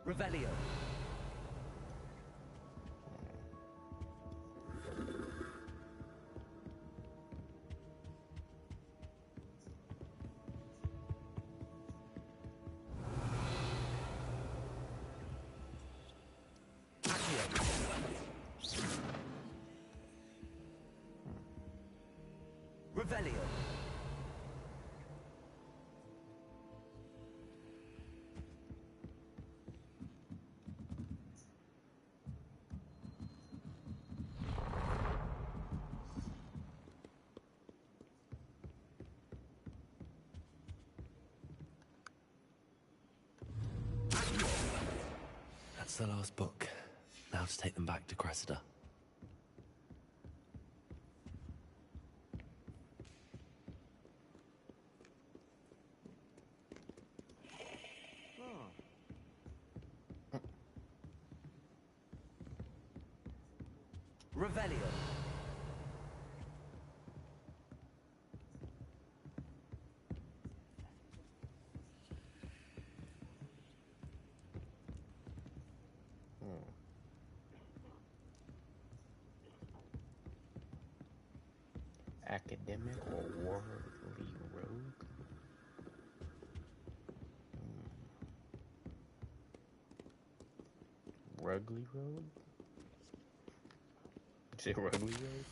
Revelio. Revelio. That's the last book. Now to take them back to Cressida. Revelio. Academic or worldly rogue? Rugly rogue? Is it rugly rogue?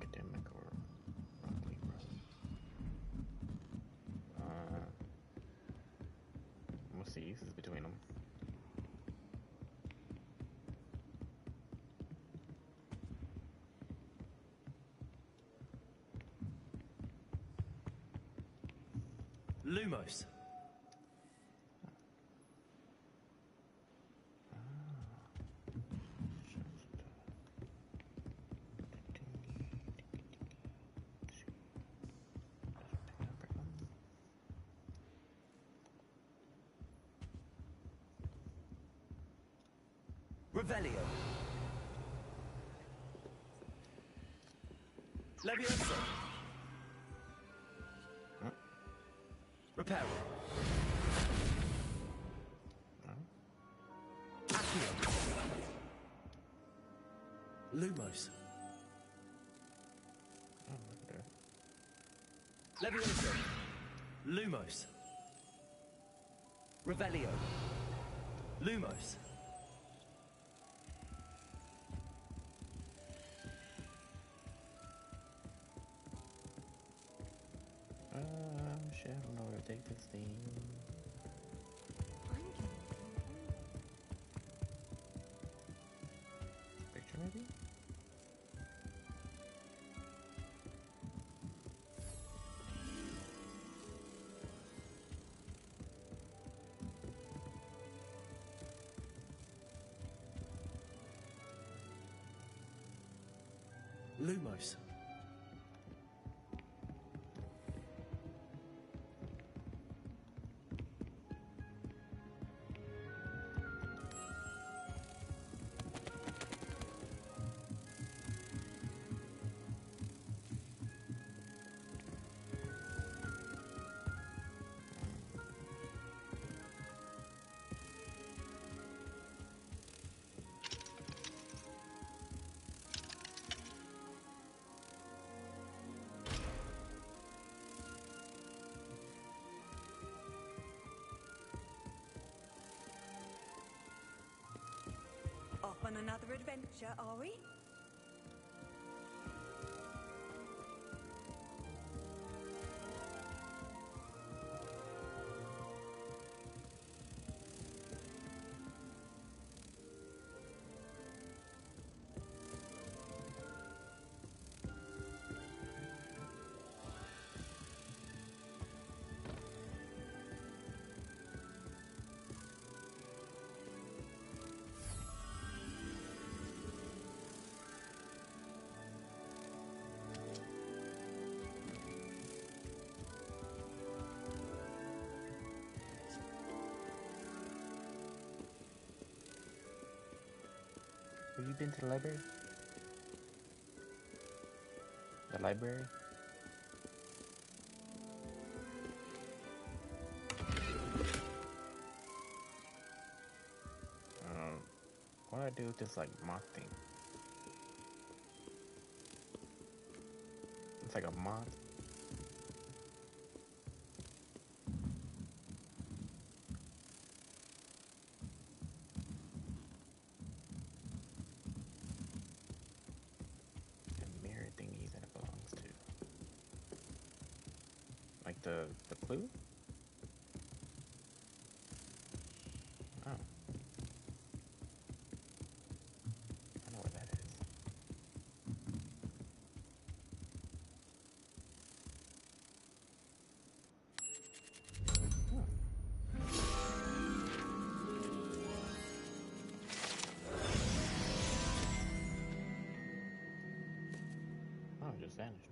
Academic or rugly rogue? What's the uses between them? Lumos. Revelio. Levioso. Reparo. Accio. Lumos. Levioso. Lumos. Revelio. Lumos. Shit, I don't know where to take this thing. Picture maybe? Lumos. on another adventure, are we? Have you been to the library? The library? What do I do with this like moth thing? It's like a moth. Like the clue? Oh. I know where that is. Oh, it just vanished.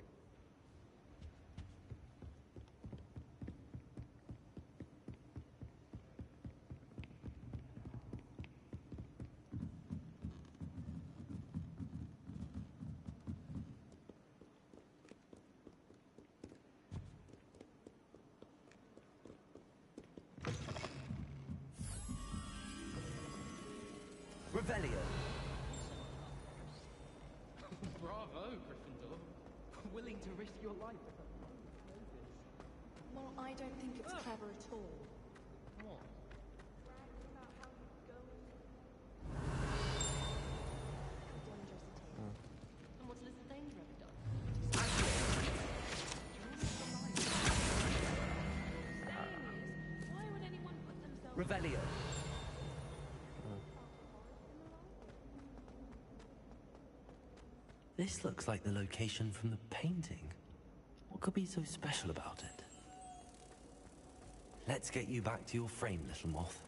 Revelio. Bravo, Gryffindor. Willing to risk your life. Well, I don't think it's clever at all. What? And what's Lizard Danger ever done? Why would anyone put themselves... Revelio. This looks like the location from the painting. What could be so special about it? Let's get you back to your frame, little moth.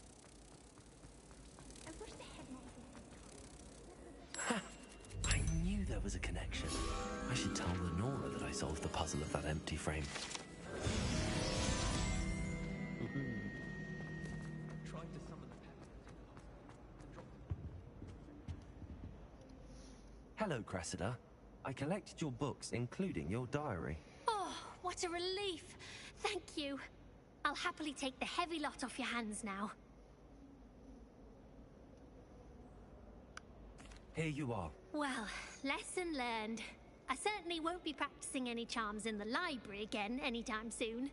Ha! I knew there was a connection. I should tell Lenora that I solved the puzzle of that empty frame. Hello, Cressida. I collected your books, including your diary. Oh, what a relief. Thank you. I'll happily take the heavy lot off your hands now. Here you are. Well, lesson learned. I certainly won't be practicing any charms in the library again anytime soon.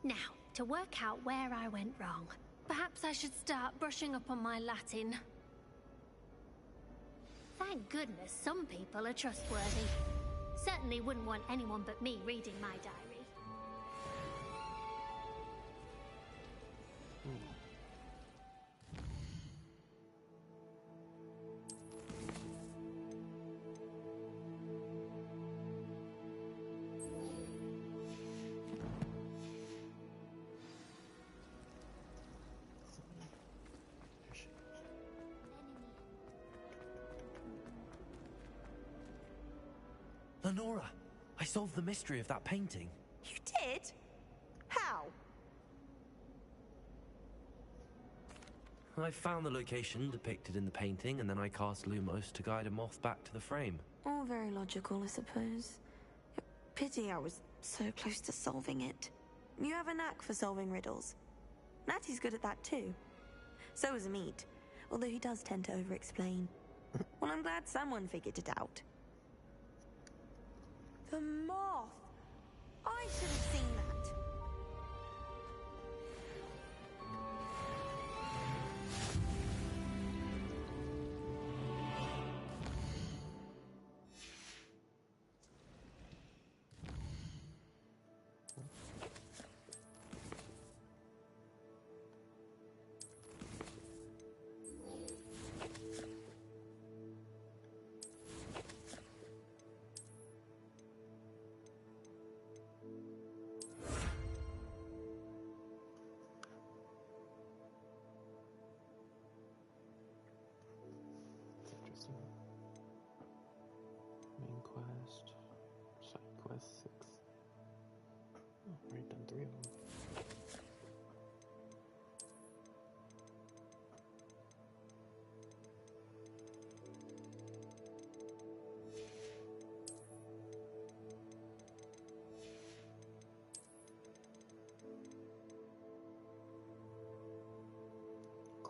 Now, to work out where I went wrong. Perhaps I should start brushing up on my Latin. Thank goodness some people are trustworthy. Certainly wouldn't want anyone but me reading my diary. Lenora, I solved the mystery of that painting. You did? How? I found the location depicted in the painting, and then I cast Lumos to guide a moth back to the frame. All very logical, I suppose. Pity I was so close to solving it. You have a knack for solving riddles. Natty's good at that too. So is Amit, although he does tend to over-explain. Well, I'm glad someone figured it out. The moth! I should have seen that.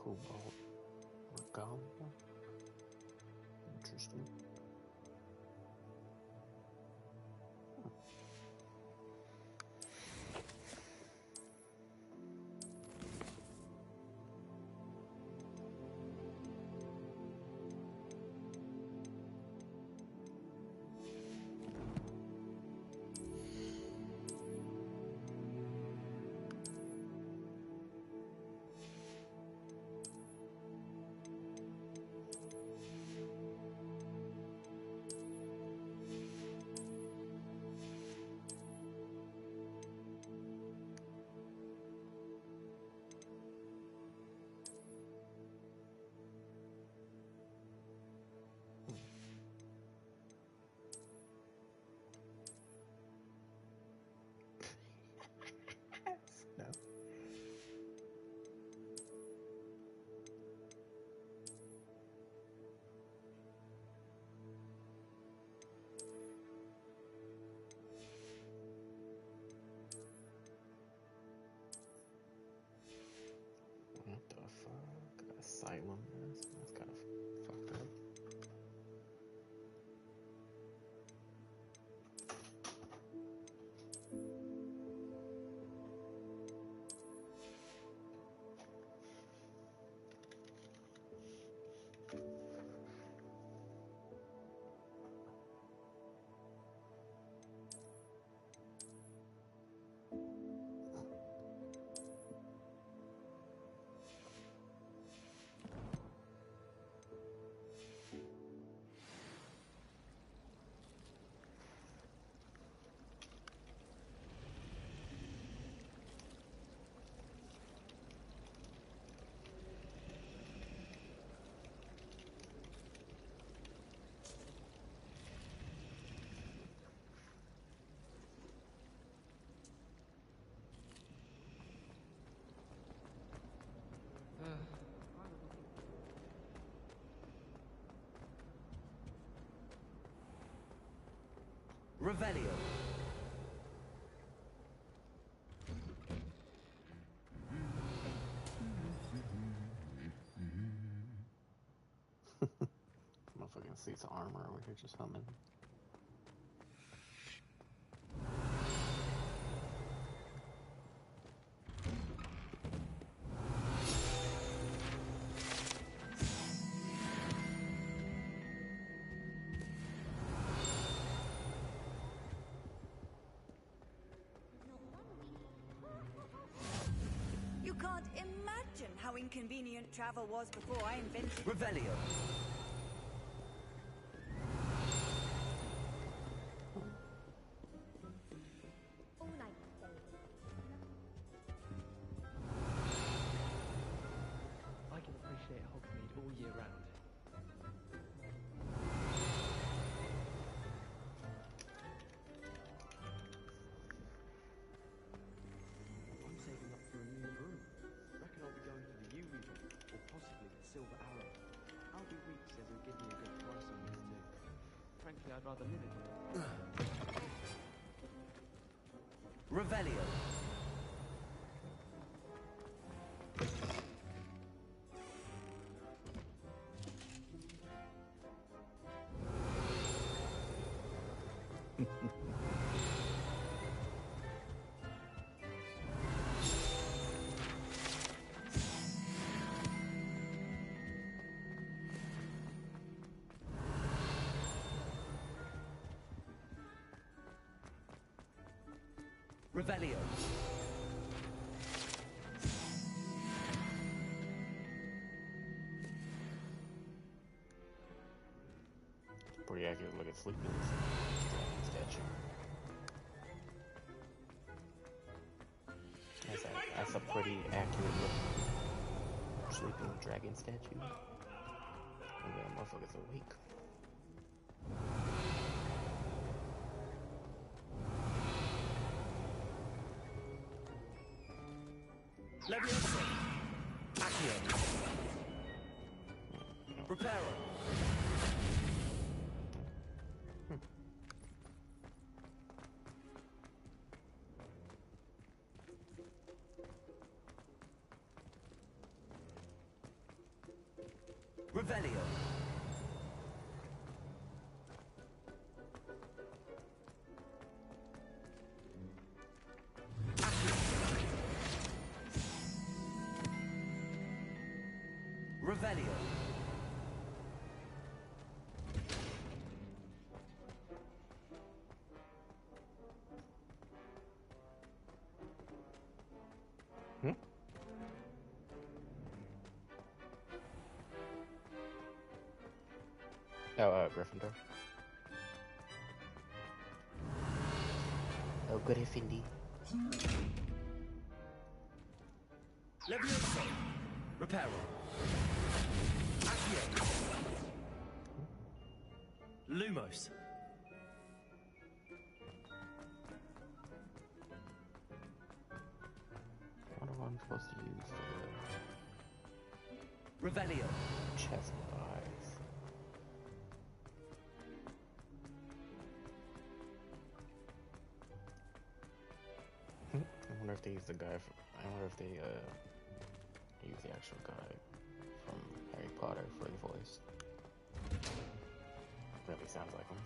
Cobalt or Goblin. Interesting. No. What the fuck? Asylum is? That's kind of fucked up. Revelio. Motherfucking seats of armor over here just humming. You can't imagine how inconvenient travel was before I invented... Revelio. I can appreciate Hogsmeade all year round. I'm saving up for a new room. Reckon I'll be going for the U rebuild, or possibly the Silver Arrow. Albie Weeks says he'll give me a good price on these two. Frankly, I'd rather live in one. Revelio. Revelio. Pretty accurate look at Sleeping's statue. That's a pretty accurate look. Sleeping dragon statue. And that motherfucker's awake. Leviosa. Accio. Reparo. Revelio. Revelio. Oh, Gryffindor. Oh, good Gryffindor. Levioso. Reparo. Accio. Lumos. What am I supposed to use for the Revelio. chest eyes? I wonder if they use the guy. I wonder if they use the actual guy from Harry Potter for the voice. Really sounds like him.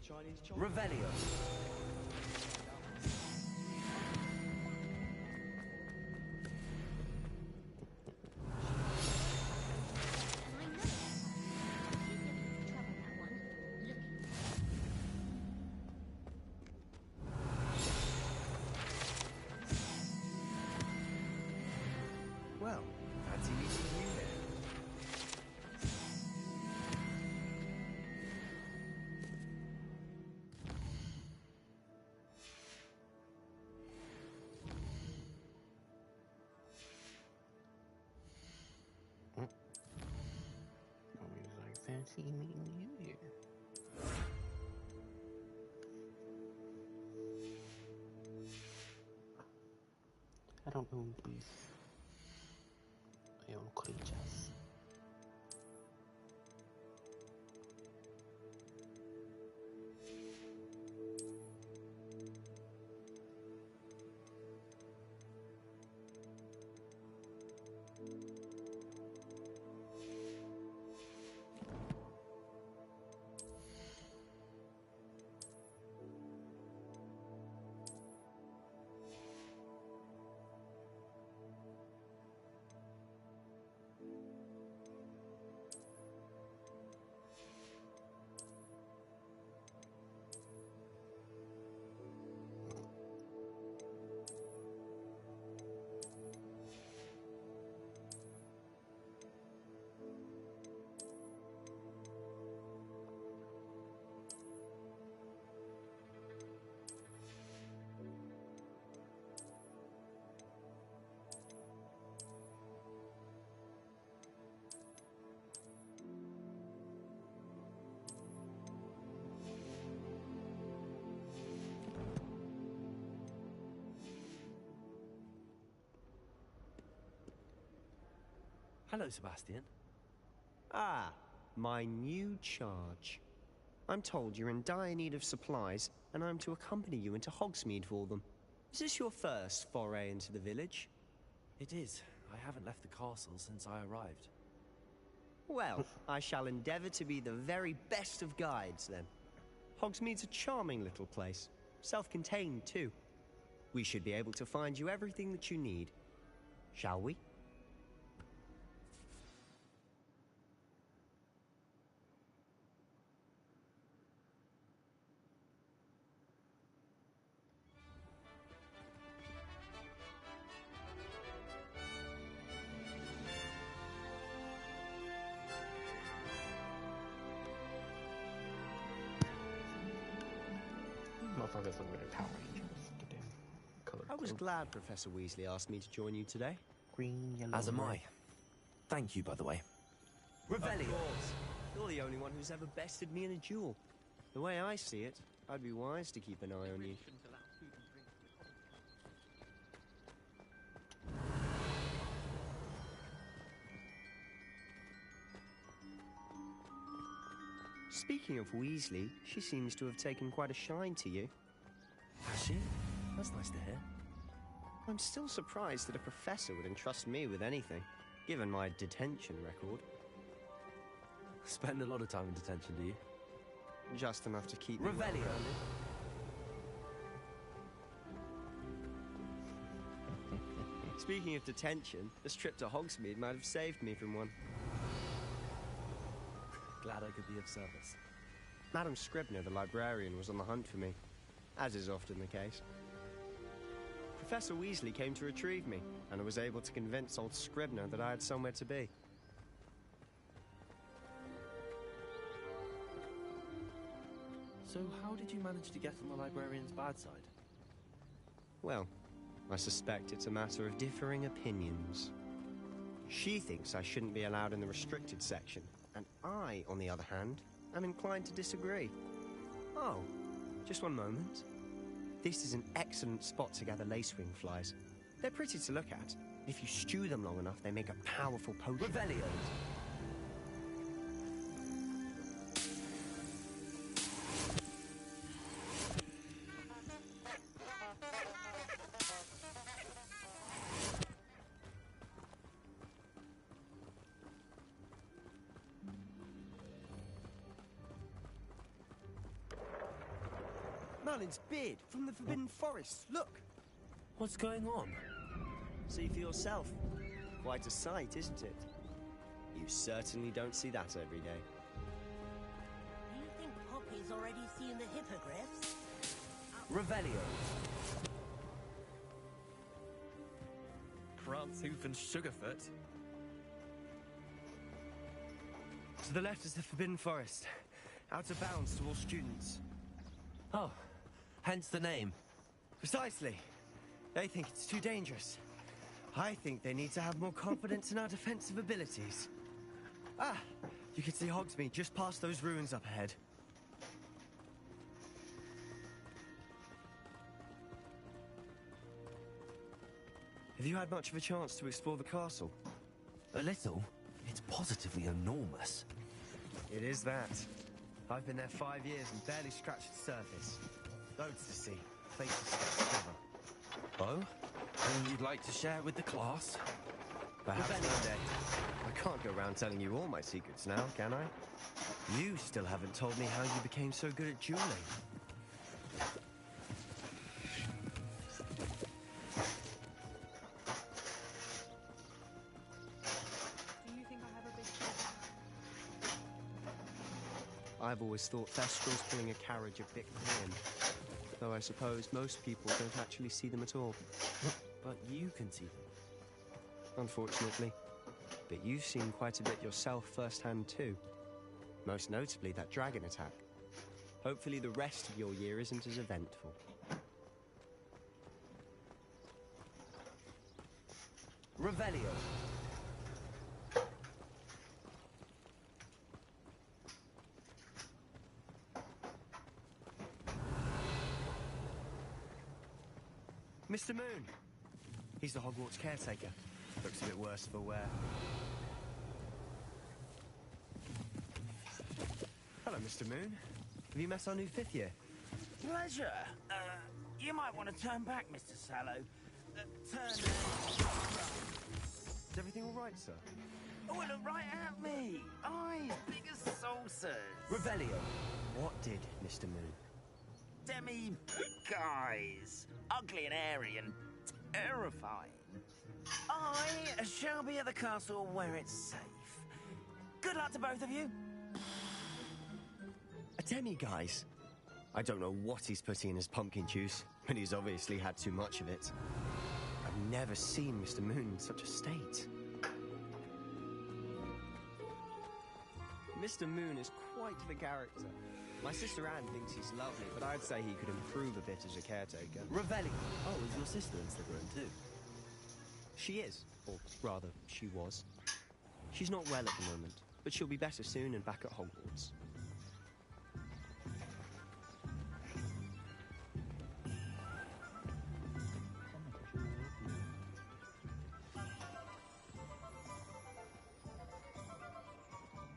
Chinese chocolate. Revelio. Well, fancy meeting you here. Fancy meeting you here. I don't own these. I own creatures. Hello, Sebastian. Ah, my new charge. I'm told you're in dire need of supplies, and I'm to accompany you into Hogsmeade for them. Is this your first foray into the village? It is. I haven't left the castle since I arrived. Well, I shall endeavor to be the very best of guides, then. Hogsmeade's a charming little place. Self-contained, too. We should be able to find you everything that you need. Shall we? Motherfuckers look like Power Rangers. I was glad Professor Weasley asked me to join you today. Green, yellow, As am red. I. Thank you, by the way. Of course. You're the only one who's ever bested me in a duel. The way I see it, I'd be wise to keep an eye on you. Speaking of Weasley, she seems to have taken quite a shine to you. Has she? That's nice to hear. I'm still surprised that a professor would entrust me with anything, given my detention record. Spend a lot of time in detention, do you? Just enough to keep me Revelio. well-grounded. Speaking of detention, this trip to Hogsmeade might have saved me from one. Glad I could be of service. Madam Scribner, the librarian, was on the hunt for me, as is often the case. Professor Weasley came to retrieve me, and I was able to convince old Scribner that I had somewhere to be. So how did you manage to get on the librarian's bad side? Well, I suspect it's a matter of differing opinions. She thinks I shouldn't be allowed in the restricted section, and I, on the other hand, am inclined to disagree. Oh, just one moment. This is an excellent spot to gather lacewing flies. They're pretty to look at. If you stew them long enough, they make a powerful potion. Revelio. Merlin's beard from the Forbidden Forest. Look! What's going on? See for yourself. Quite a sight, isn't it? You certainly don't see that every day. Do you think Poppy's already seen the hippogriffs? Revelio. Prance, Hoof, and Sugarfoot. To the left is the Forbidden Forest. Out of bounds to all students. Oh, hence the name. Precisely. They think it's too dangerous. I think they need to have more confidence in our defensive abilities. Ah, you can see Hogsmeade just past those ruins up ahead. Have you had much of a chance to explore the castle? A little. It's positively enormous. It is that. I've been there 5 years and barely scratched the surface. Loads to see, places to discover. Oh? And you'd like to share it with the class? Perhaps one day. I can't go around telling you all my secrets now, can I? You still haven't told me how you became so good at dueling. Do you think I have a big I've always thought Thestrals pulling a carriage a bit grim. Though I suppose most people don't actually see them at all. But you can see them. Unfortunately. But you've seen quite a bit yourself firsthand too. Most notably that dragon attack. Hopefully the rest of your year isn't as eventful. Revelio. Mr. Moon! He's the Hogwarts caretaker. Looks a bit worse for wear. Hello, Mr. Moon. Have you met our new fifth year? Pleasure. You might want to turn back, Mr. Sallow. Turn... Is everything all right, sir? Oh, look right at me. Eyes big as saucers. Revelio. What did, Mr. Moon? Guys. Ugly and airy and terrifying. I shall be at the castle where it's safe. Good luck to both of you. A demi-guise? I don't know what he's putting in his pumpkin juice, but he's obviously had too much of it. I've never seen Mr. Moon in such a state. Mr. Moon is quite the character. My sister Anne thinks he's lovely, but I'd say he could improve a bit as a caretaker. Revelio. Oh, is your sister in Slytherin too? She is, or rather, she was. She's not well at the moment, but she'll be better soon and back at Hogwarts.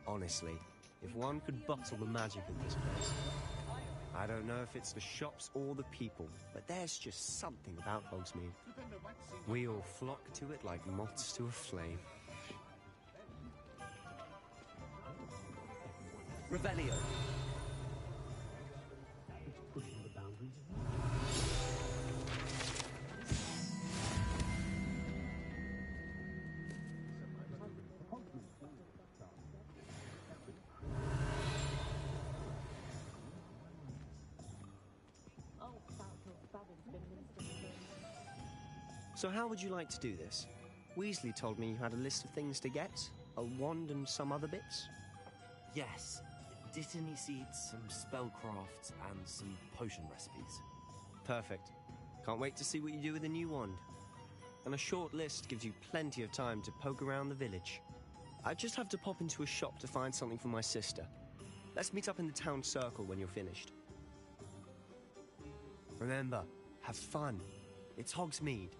Honestly, if if one could bottle the magic in this place. I don't know if it's the shops or the people, but there's just something about Hogsmeade. We all flock to it like moths to a flame. Revelio. So how would you like to do this? Weasley told me you had a list of things to get, a wand and some other bits. Yes. Dittany seeds, some spellcrafts, and some potion recipes. Perfect. Can't wait to see what you do with the new wand. And a short list gives you plenty of time to poke around the village. I just have to pop into a shop to find something for my sister. Let's meet up in the town circle when you're finished. Remember, have fun. It's Hogsmeade.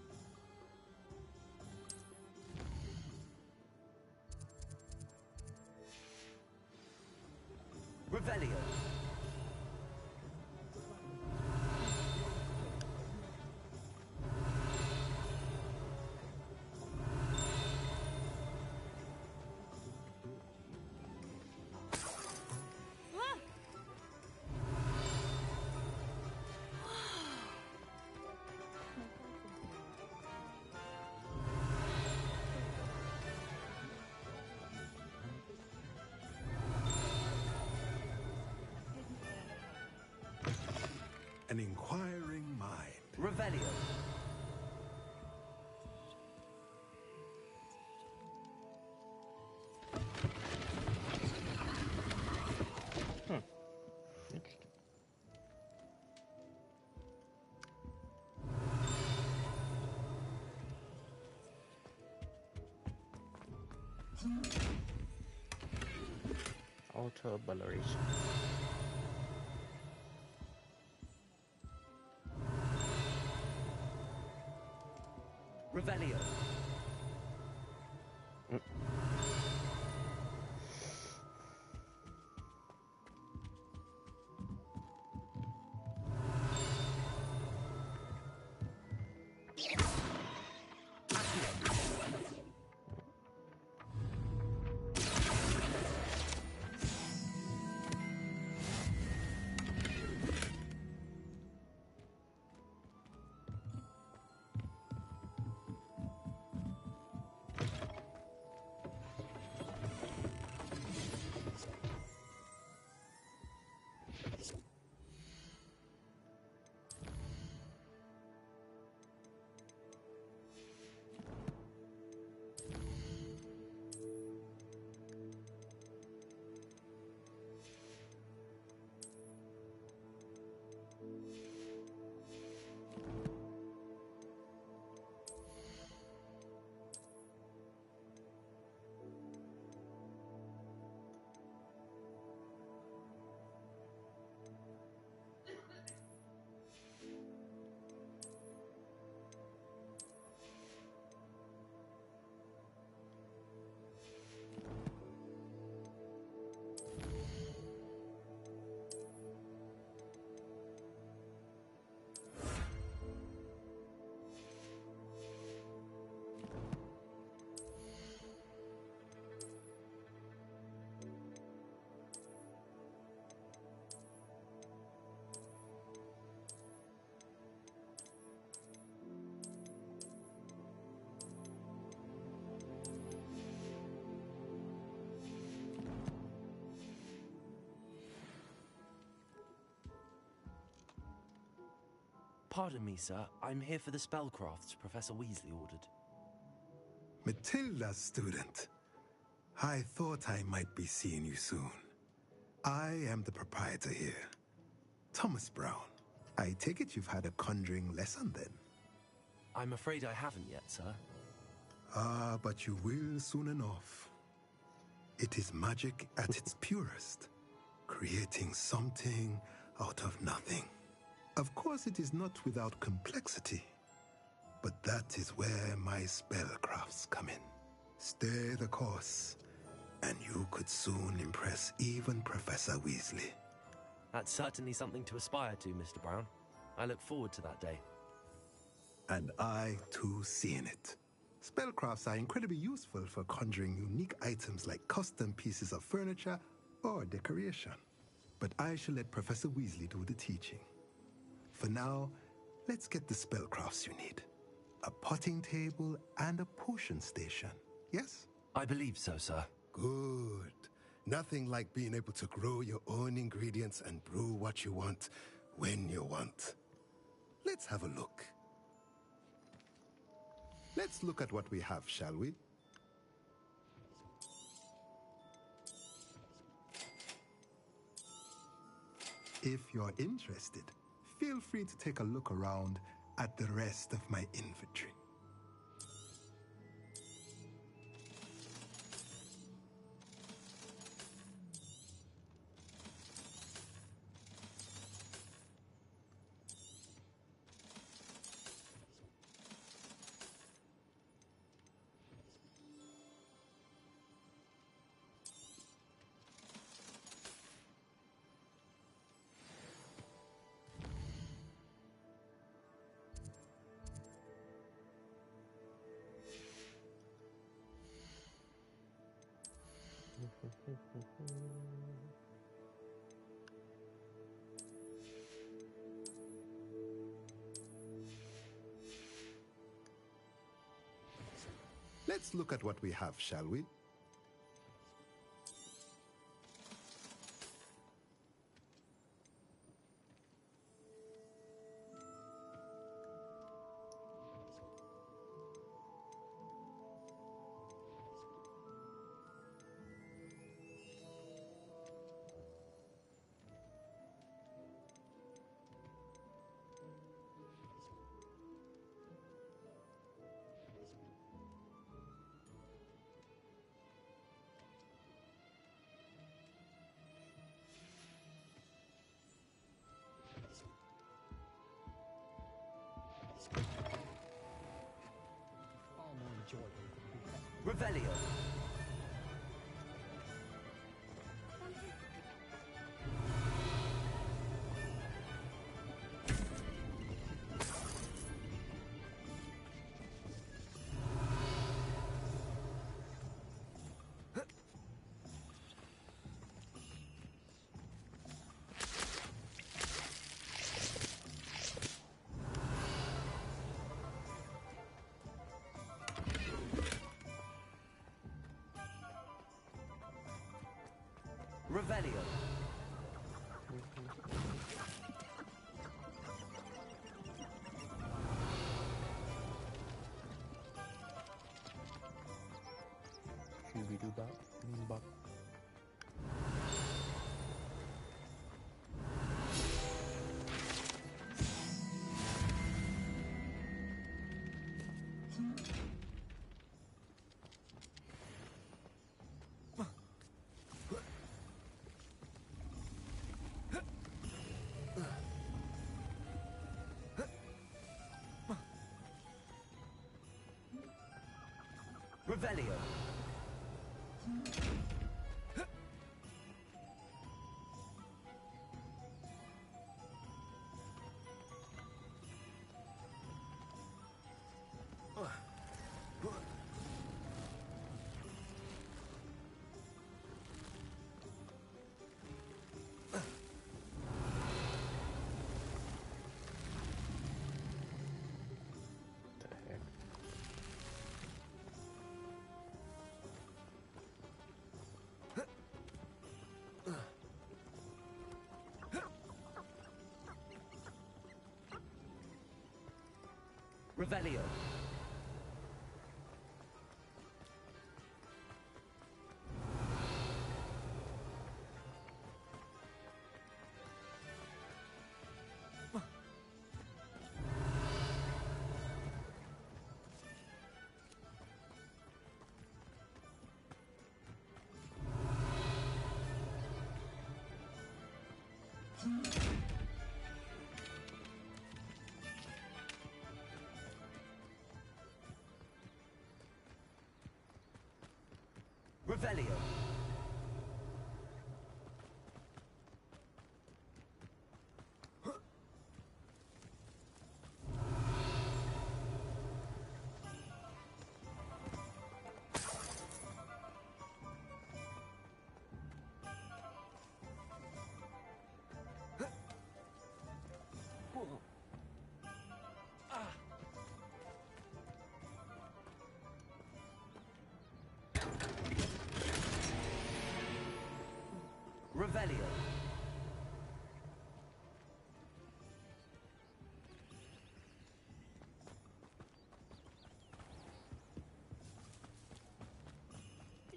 Revelio. An inquiring mind. Revelio. Auto Balleration. Revelio. Pardon me, sir. I'm here for the spellcrafts Professor Weasley ordered. Matilda, student. I thought I might be seeing you soon. I am the proprietor here, Thomas Brown. I take it you've had a conjuring lesson then? I'm afraid I haven't yet, sir. Ah, but you will soon enough. It is magic at its purest, creating something out of nothing. Of course, it is not without complexity, but that is where my spellcrafts come in. Stay the course, And you could soon impress even Professor Weasley. That's certainly something to aspire to, Mr. Brown. I look forward to that day. And I, too, see in it. Spellcrafts are incredibly useful for conjuring unique items like custom pieces of furniture or decoration. But I shall let Professor Weasley do the teaching. For now, let's get the spellcrafts you need. A potting table and a potion station, yes? I believe so, sir. Good. Nothing like being able to grow your own ingredients and brew what you want when you want. Let's have a look. Let's look at what we have, shall we? If you're interested, feel free to take a look around at the rest of my inventory. Let's look at what we have, shall we? Revelio. Revelio. Shooby-doo-bop, bop. Revelio. Revelio. Revelio. Revelio.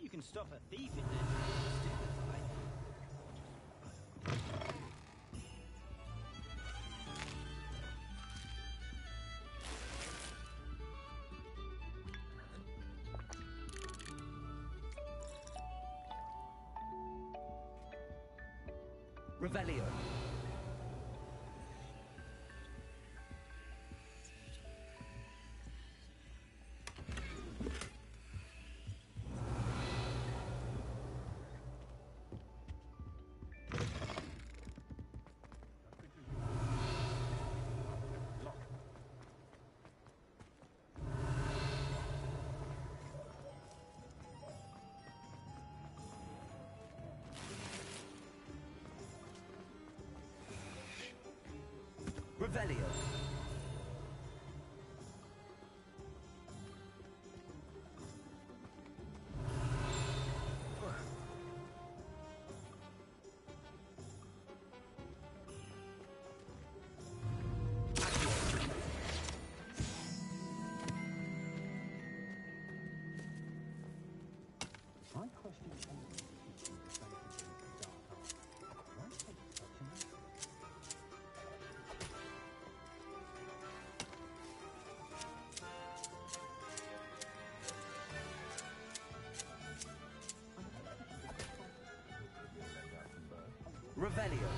You can stop a thief in there. Revelio. Revelio. Revelio.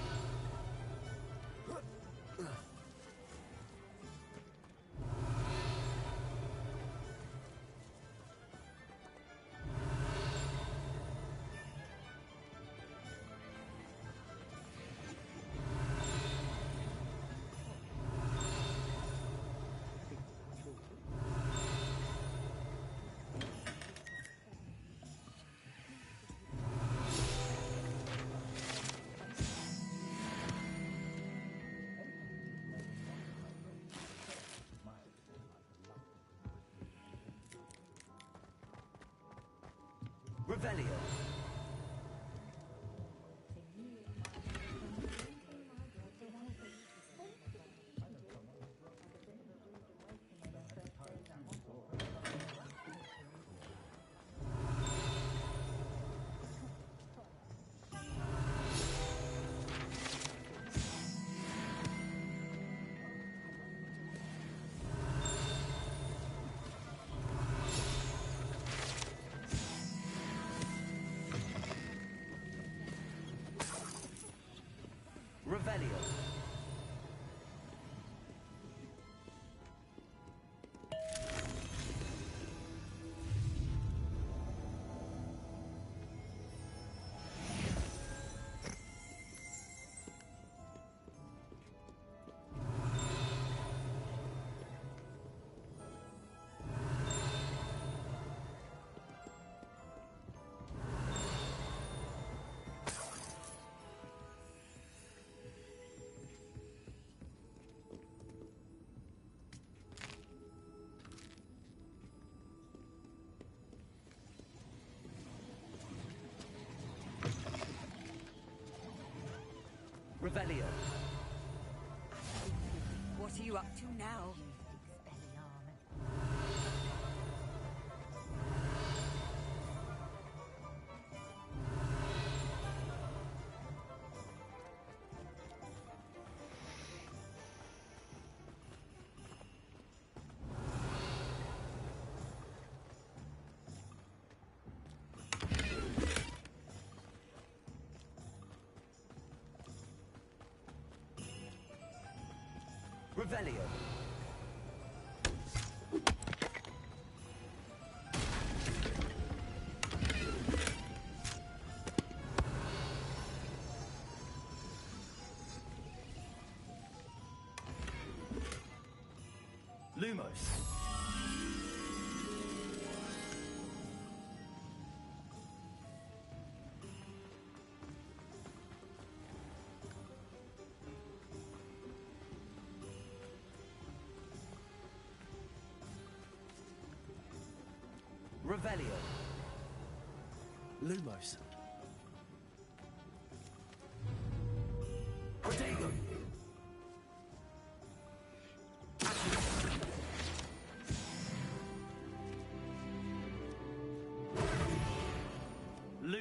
Revelio. Revelio. Revelio. What are you up to now? Revelio. Lumos. Revelio. Lumos.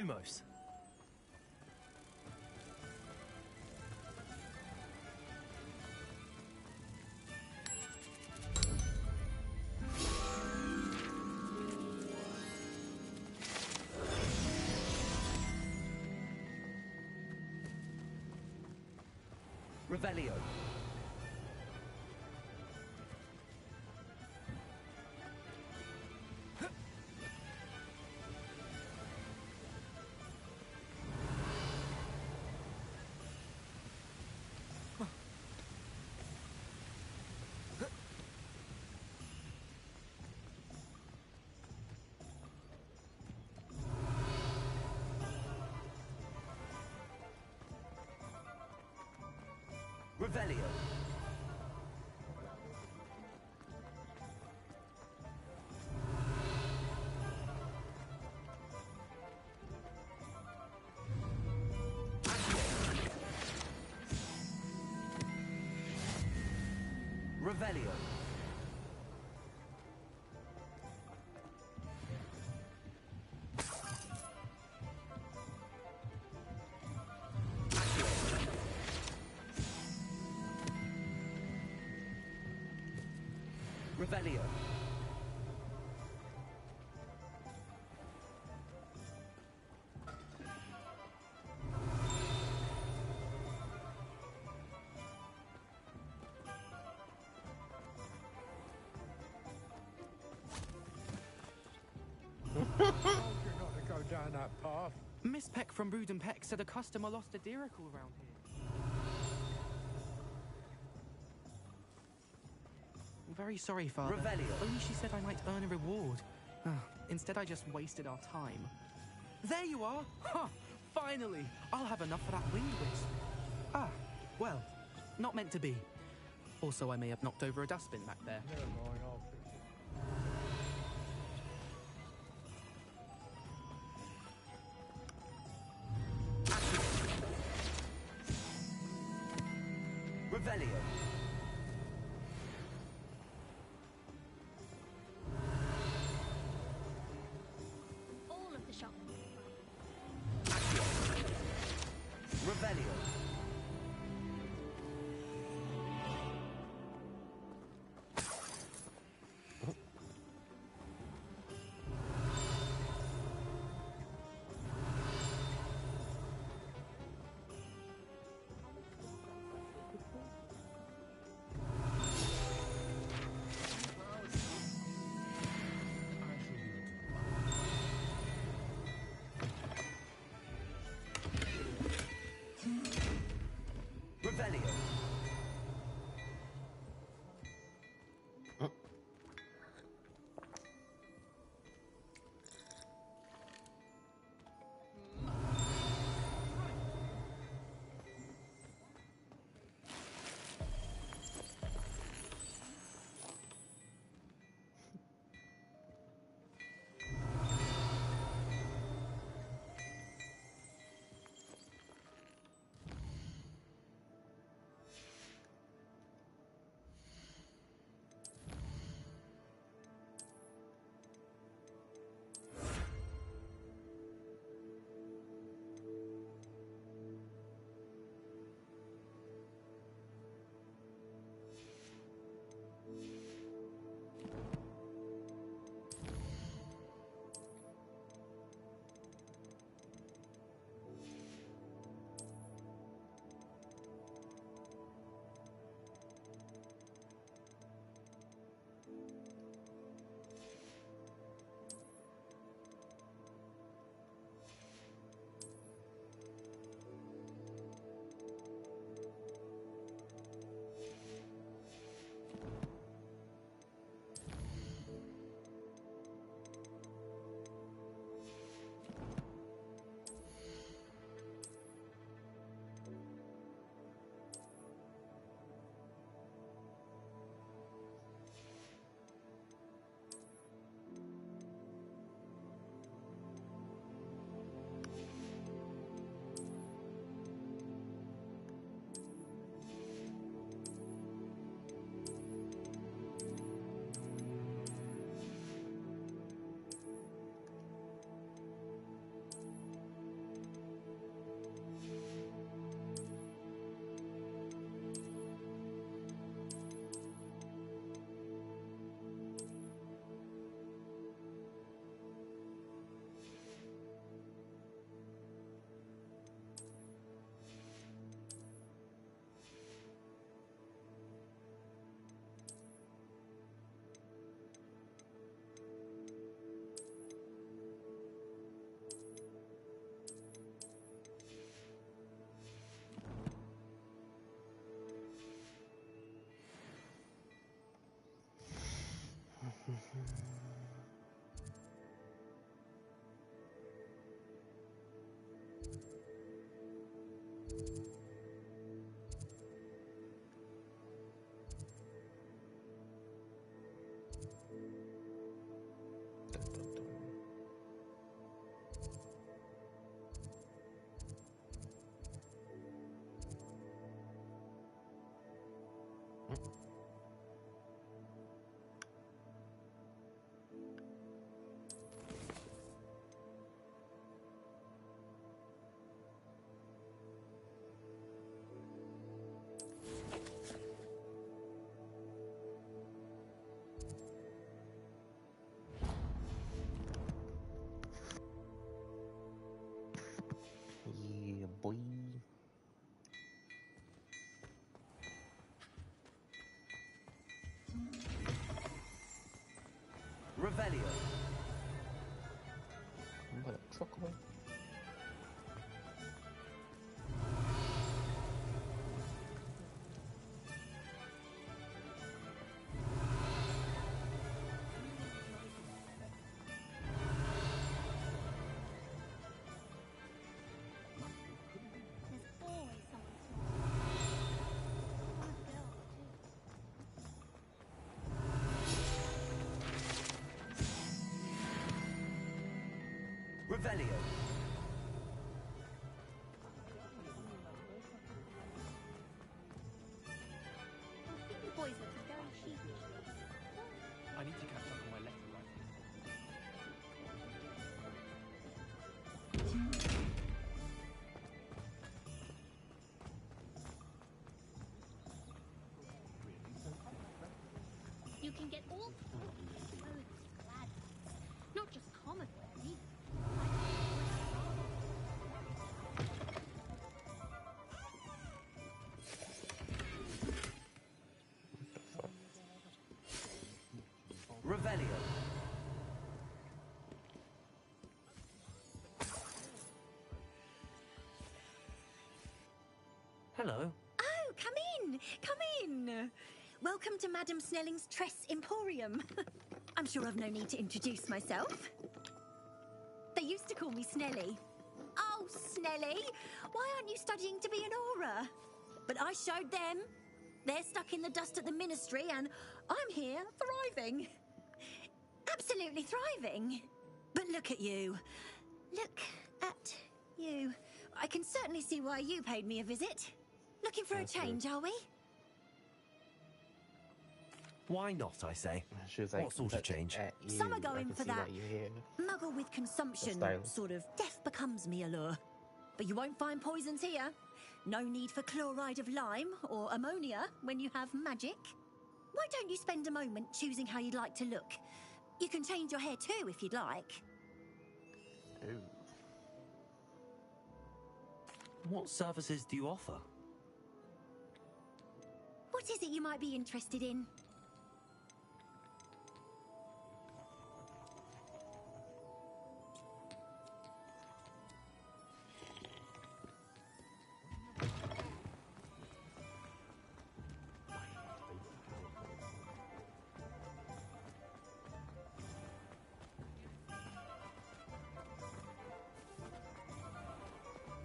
Lumos. Revelio. Revelio. Revelio. Revelio. Go down that path. Miss Peck from Brood and Peck said a customer lost a Diracle around here. I'm very sorry, Father. Revelio. Only she said I might earn a reward. Instead, I just wasted our time. There you are! Ha! Finally! I'll have enough for that winged wisp. Ah, well, not meant to be. Also, I may have knocked over a dustbin back there. Never mind, I'll fix it. Revelio. All of the shop. Revelio. Yeah, boy. Revelio. I'm gonna truck away. There's always someone Revelio. The boys looking very sheepish. I need to catch up on my letter writing. You can get all sorts of clothes, glad not just common wear either. Revelio. Hello. Oh, come in! Come in! Welcome to Madame Snelling's Tress Emporium. I'm sure I've no need to introduce myself. They used to call me Snelly. Oh, Snelly! Why aren't you studying to be an aura? But I showed them. They're stuck in the dust at the ministry, and I'm here thriving. Absolutely thriving. But look at you. Look at you. I can certainly see why you paid me a visit. Looking for a change, are we? Why not, I say? She was like, what sort of change? Some are going for that muggle with consumption, style. sort of death becomes me allure. But you won't find poisons here. No need for chloride of lime or ammonia when you have magic. Why don't you spend a moment choosing how you'd like to look? You can change your hair too if you'd like. Ooh. What services do you offer? What is it you might be interested in?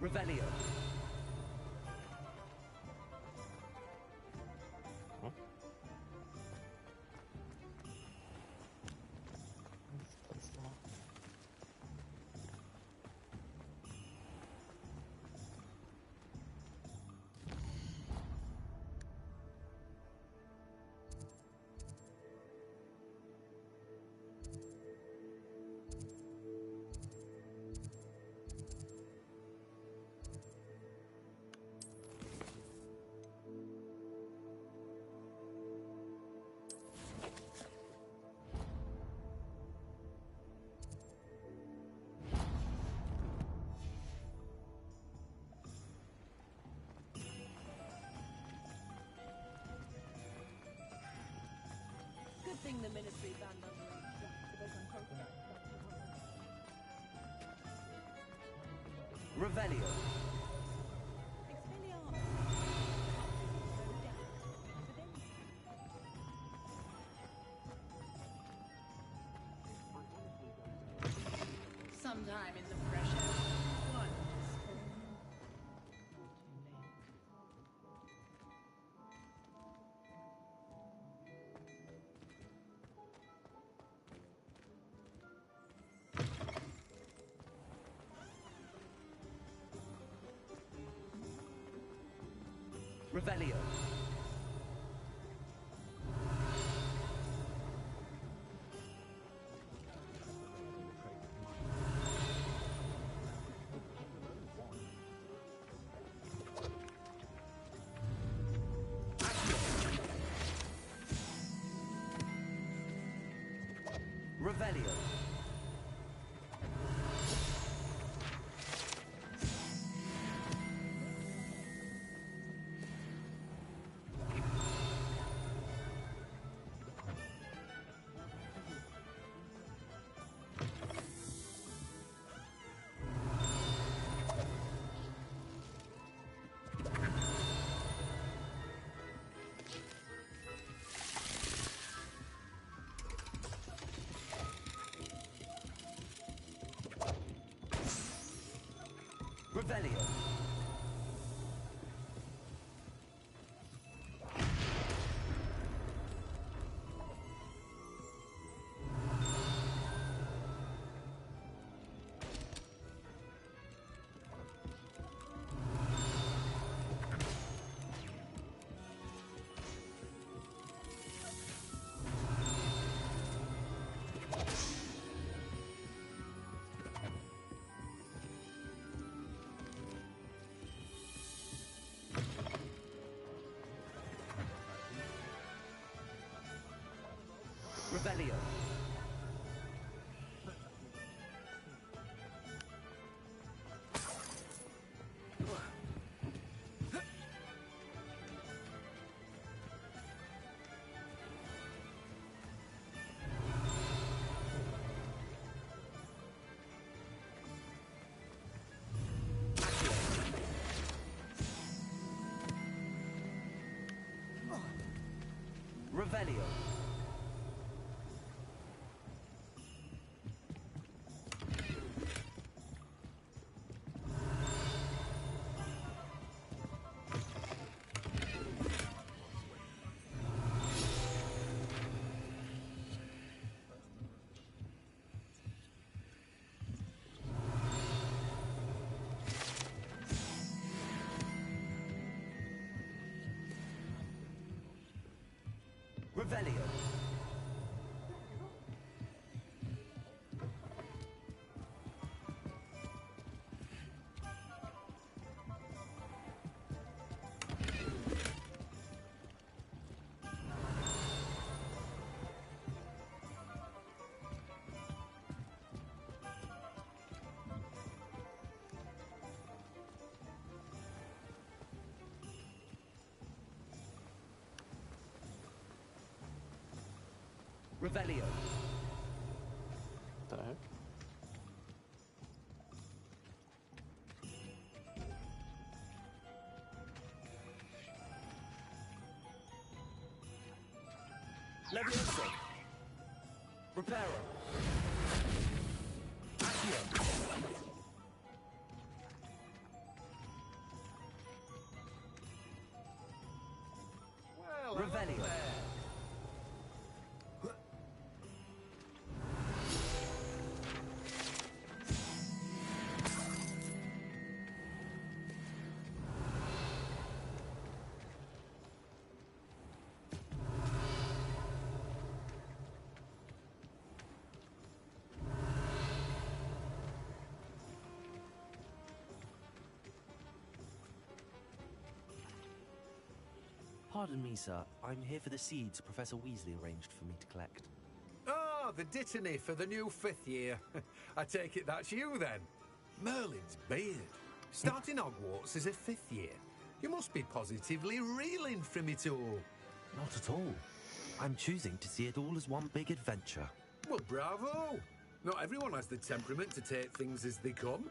Revelio. Good thing the ministry banned us. Revelio. time in the fresh air. Wonderful. Revelio. Revelio. Revelio. Revelio. Revelio. Revelio. Revelio. The heck? Levioso. Reparo. Accio. Well, Revelio. Pardon me, sir. I'm here for the seeds Professor Weasley arranged for me to collect. Ah, the dittany for the new 5th year. I take it that's you then. Merlin's beard. Starting Hogwarts as a 5th year. You must be positively reeling from it all. Not at all. I'm choosing to see it all as one big adventure. Well, bravo. Not everyone has the temperament to take things as they come.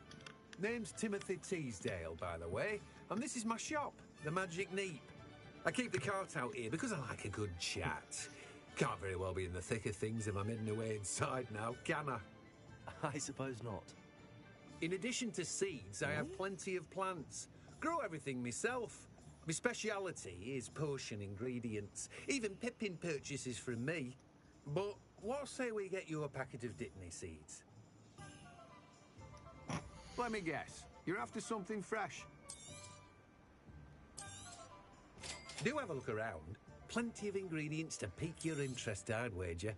Name's Timothy Teasdale, by the way, and this is my shop, the Magic Neep. I keep the cart out here because I like a good chat. Can't very well be in the thick of things if I'm hidden away inside now, can I? I suppose not. In addition to seeds, I have plenty of plants. Grow everything myself. My speciality is potion ingredients. Even Pippin purchases from me. But what say we get you a packet of Dittany seeds? Let me guess. You're after something fresh. Do have a look around. Plenty of ingredients to pique your interest, I'd wager.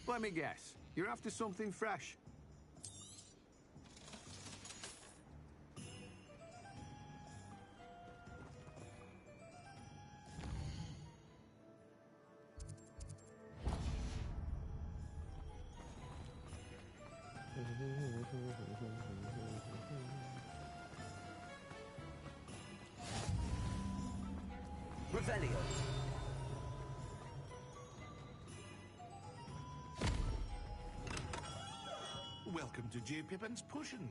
Let me guess. You're after something fresh. Revelio. Welcome to J. Pippin's Potion.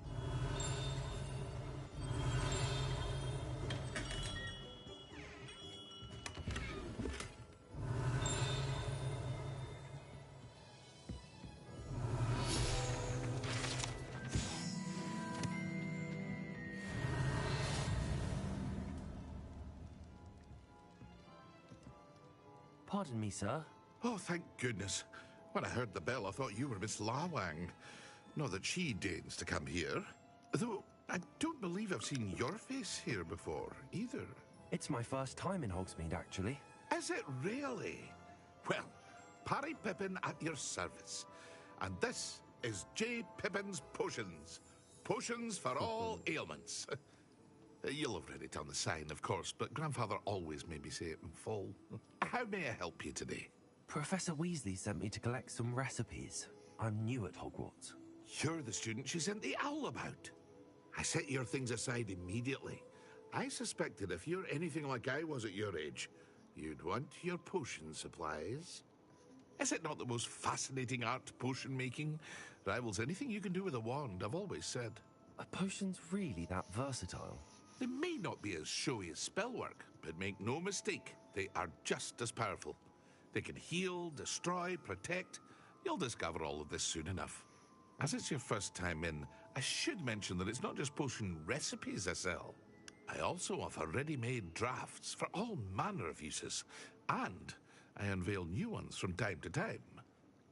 Pardon me, sir. Oh, thank goodness. When I heard the bell, I thought you were Miss Lawang. Not that she deigns to come here. Though, I don't believe I've seen your face here before, either. It's my first time in Hogsmeade, actually. Is it really? Well, Parry Pippin at your service. And this is J. Pippin's Potions. Potions for all ailments. You'll have read it on the sign, of course, but Grandfather always made me say it in full. How may I help you today? Professor Weasley sent me to collect some recipes. I'm new at Hogwarts. You're the student she sent the owl about. I set your things aside immediately. I suspected if you're anything like I was at your age, you'd want your potion supplies. Is it not the most fascinating art, potion making? Rivals anything you can do with a wand, I've always said. Are potions really that versatile? They may not be as showy as spellwork, but make no mistake, they are just as powerful. They can heal, destroy, protect. You'll discover all of this soon enough. As it's your first time in, I should mention that it's not just potion recipes I sell. I also offer ready-made drafts for all manner of uses, and I unveil new ones from time to time.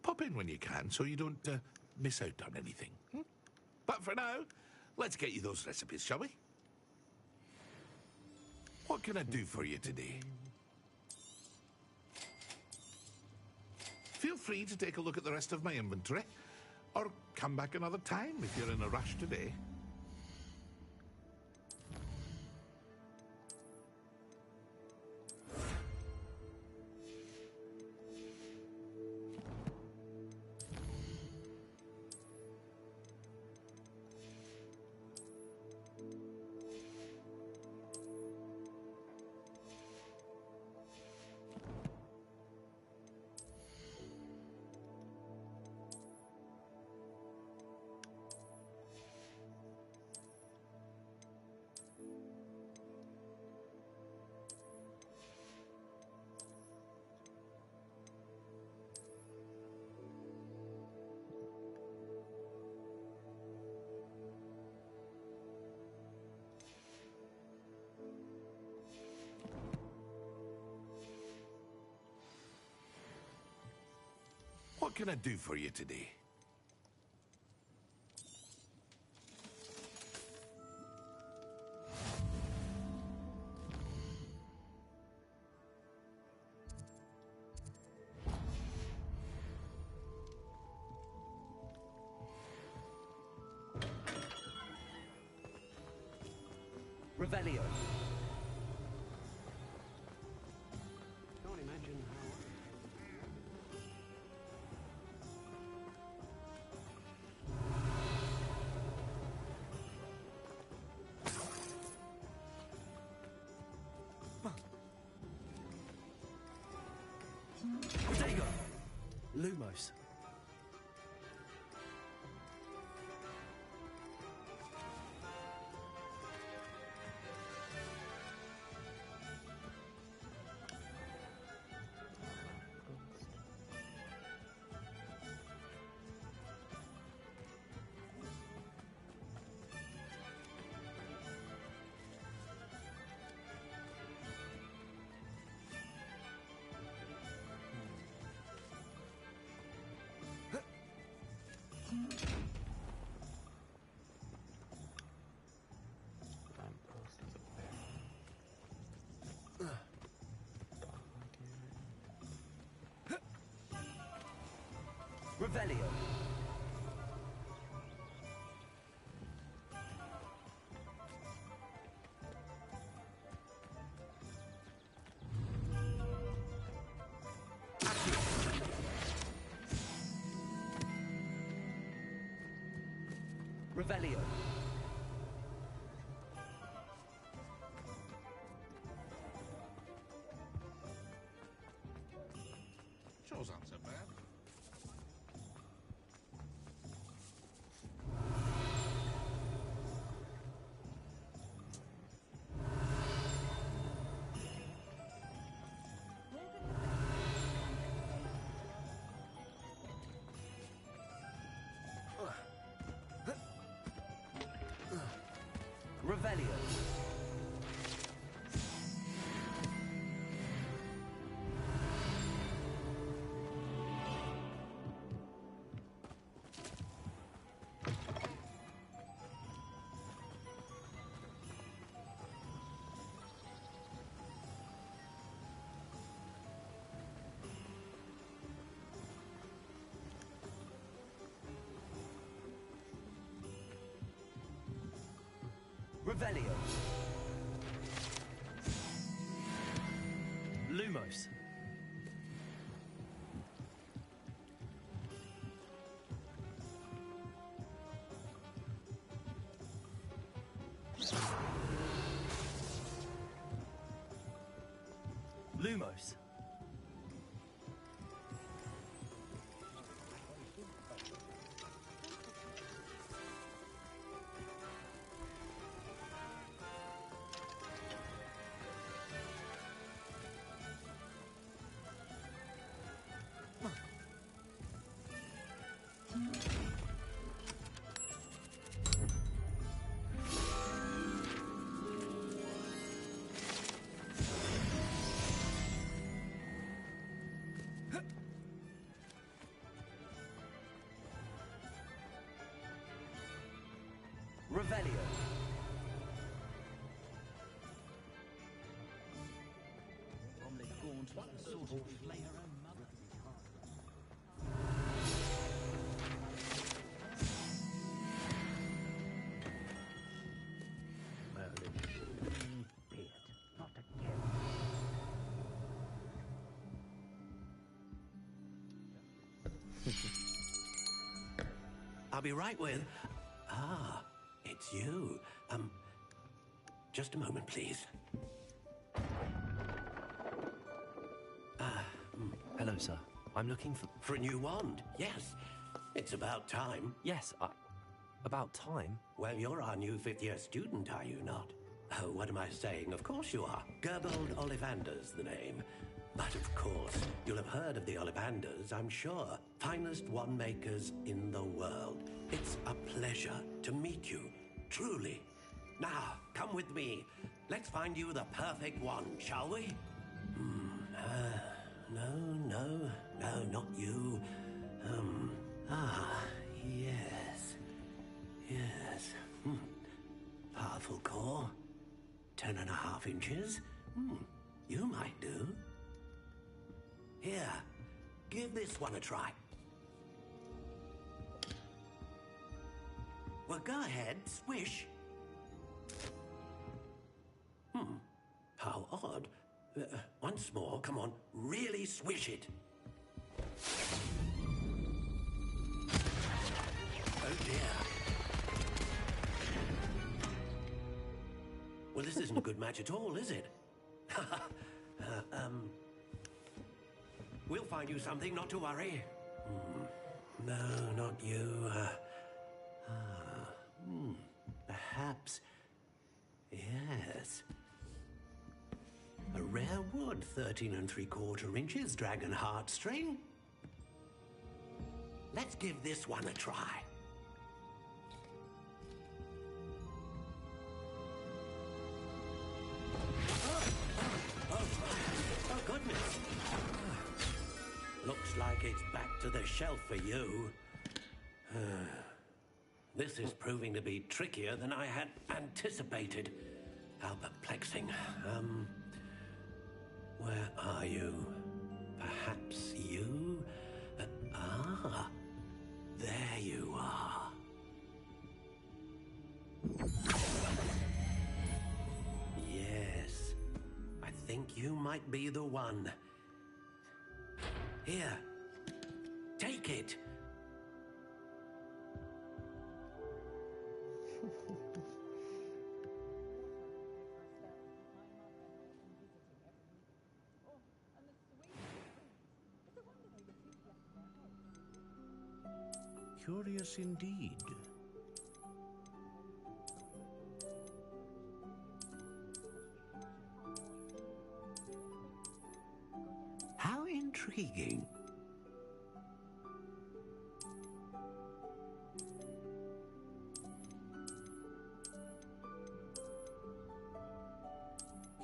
Pop in when you can so you don't miss out on anything. But for now, let's get you those recipes, shall we? What can I do for you today? Feel free to take a look at the rest of my inventory, or come back another time if you're in a rush today. What can I do for you today? Revelio. Can't imagine how. There you go. Lumos. Revelio. Revelio. Shows aren't so bad. Revelio. Revelio. Lumos. Lumos. Revelio. Bromley Gaunt was the sort who'd flay her own mother. Not again. I'll be right with. Ah, it's you. Just a moment, please. Hello, sir. I'm looking For a new wand, yes. It's about time. Yes, about time? Well, you're our new fifth-year student, are you not? Oh, what am I saying? Of course you are. Gerbold Ollivander's the name. But of course, you'll have heard of the Ollivanders, I'm sure. Finest wand makers in the world. It's a pleasure to meet you, truly. Now, come with me. Let's find you the perfect wand, shall we? No, not you. Yes. Powerful core. 10.5 inches. You might do. Here, give this one a try. Well, go ahead, swish. How odd. Once more, come on, really swish it. Oh dear. Well, this isn't a good match at all, is it? We'll find you something, not to worry. No, not you. Perhaps. Yes. A rare wood, 13 3/4 inches, dragon heartstring. Let's give this one a try. Oh, goodness. Looks like it's back to the shelf for you. This is proving to be trickier than I had anticipated. How perplexing. Where are you? Perhaps you? There you are. Yes, I think you might be the one. Here, take it. Curious indeed. How intriguing.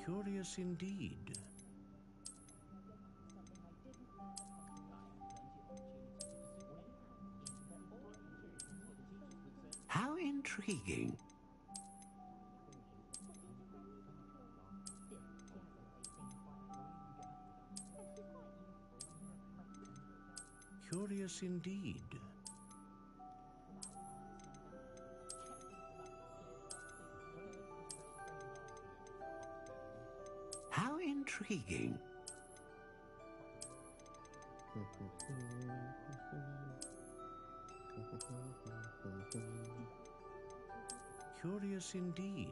Curious indeed. How intriguing. Curious indeed. How intriguing. Curious indeed.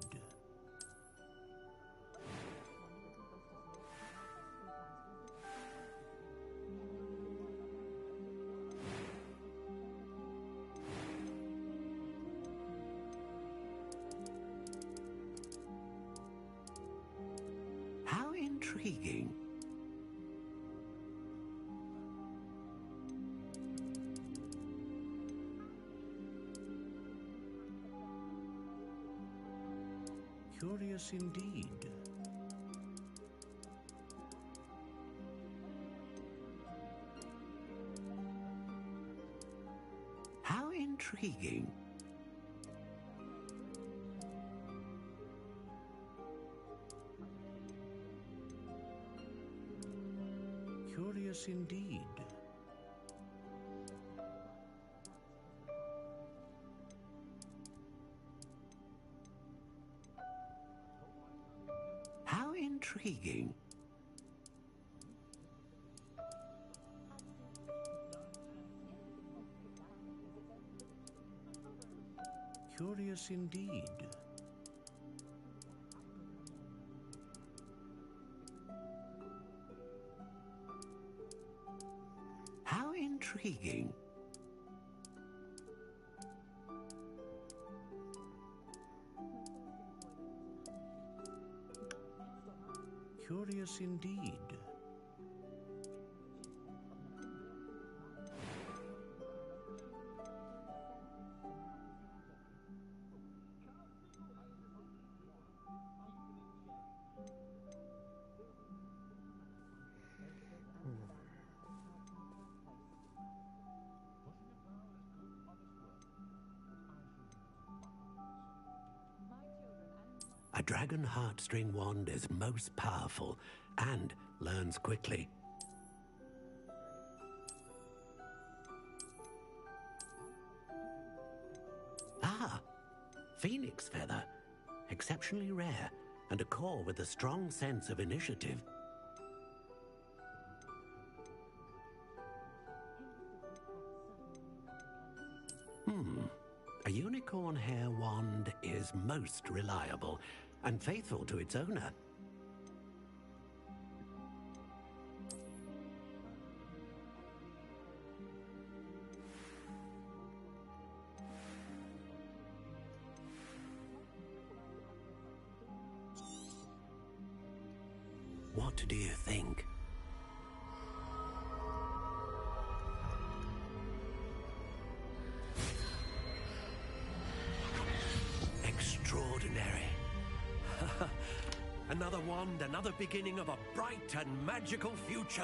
How intriguing. Curious indeed. How intriguing. Curious indeed. How intriguing. Curious indeed. How intriguing. Curious indeed. A dragon heartstring wand is most powerful and learns quickly. Ah, phoenix feather. Exceptionally rare. and a core with a strong sense of initiative. A unicorn hair wand is most reliable and faithful to its owner. What do you think? Extraordinary. Another wand, another beginning of a bright and magical future.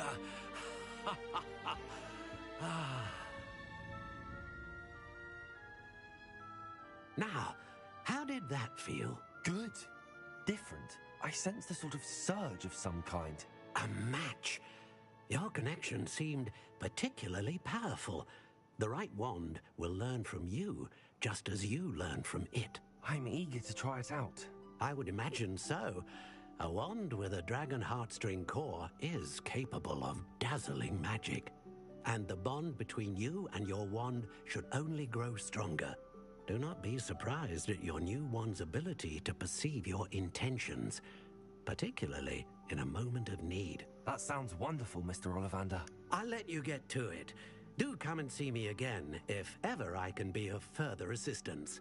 Now, how did that feel? Good. Different. I sensed a sort of surge of some kind. A match. Your connection seemed particularly powerful. The right wand will learn from you, just as you learn from it. I'm eager to try it out. I would imagine so. A wand with a dragon heartstring core is capable of dazzling magic. And the bond between you and your wand should only grow stronger. Do not be surprised at your new wand's ability to perceive your intentions, particularly in a moment of need. That sounds wonderful, Mr. Ollivander. I'll let you get to it. Do come and see me again if ever I can be of further assistance.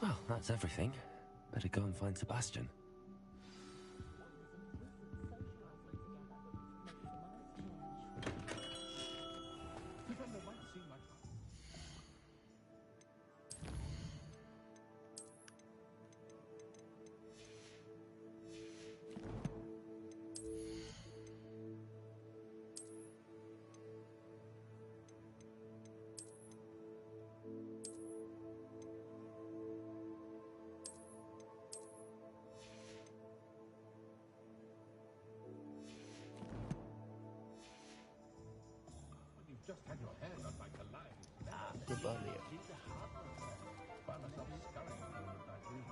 Well, that's everything. Better go and find Sebastian. Just had your hair done by Goliath. Revelio. Found myself scurrying through the back room.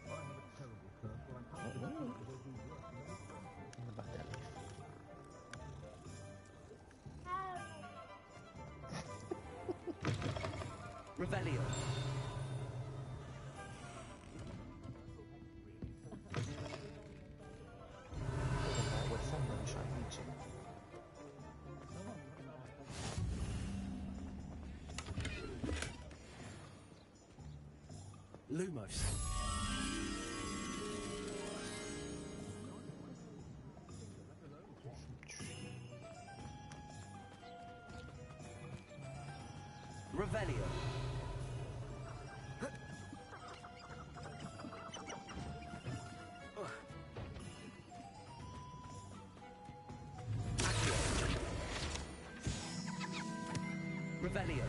I have a terrible curse, but I can't do it because it'll do work. Revelio. With someone trying to. Lumos. Revelio. Revelio.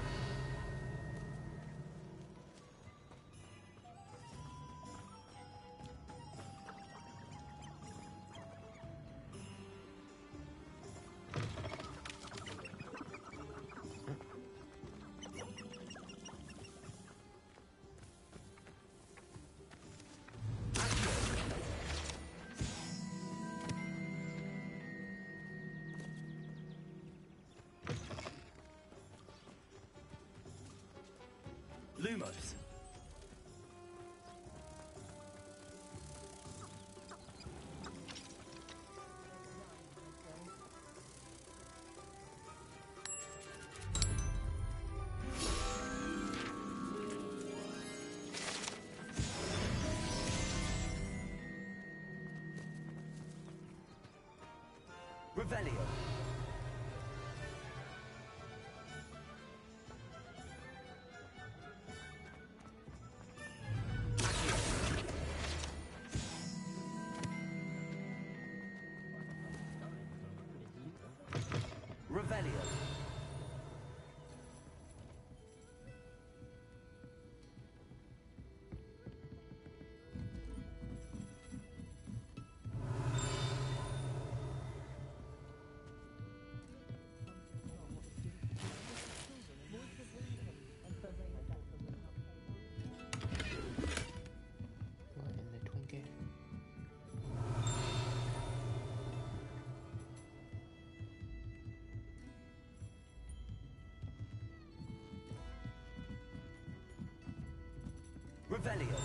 Lumos. Revelio. Revelio. Revelio.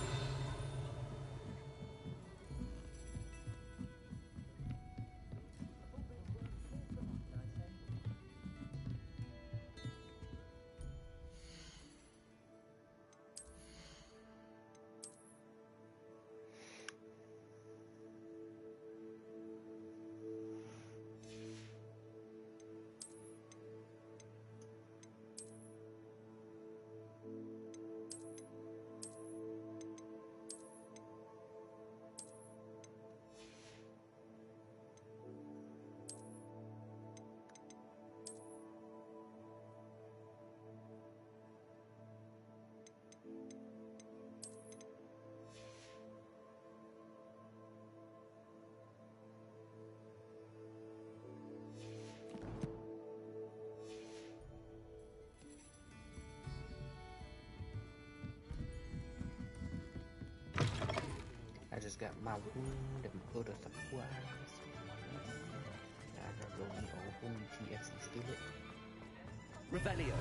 I just got my wound and put a surprise. Now I gotta go meet old homie TS and steal it. Revelio.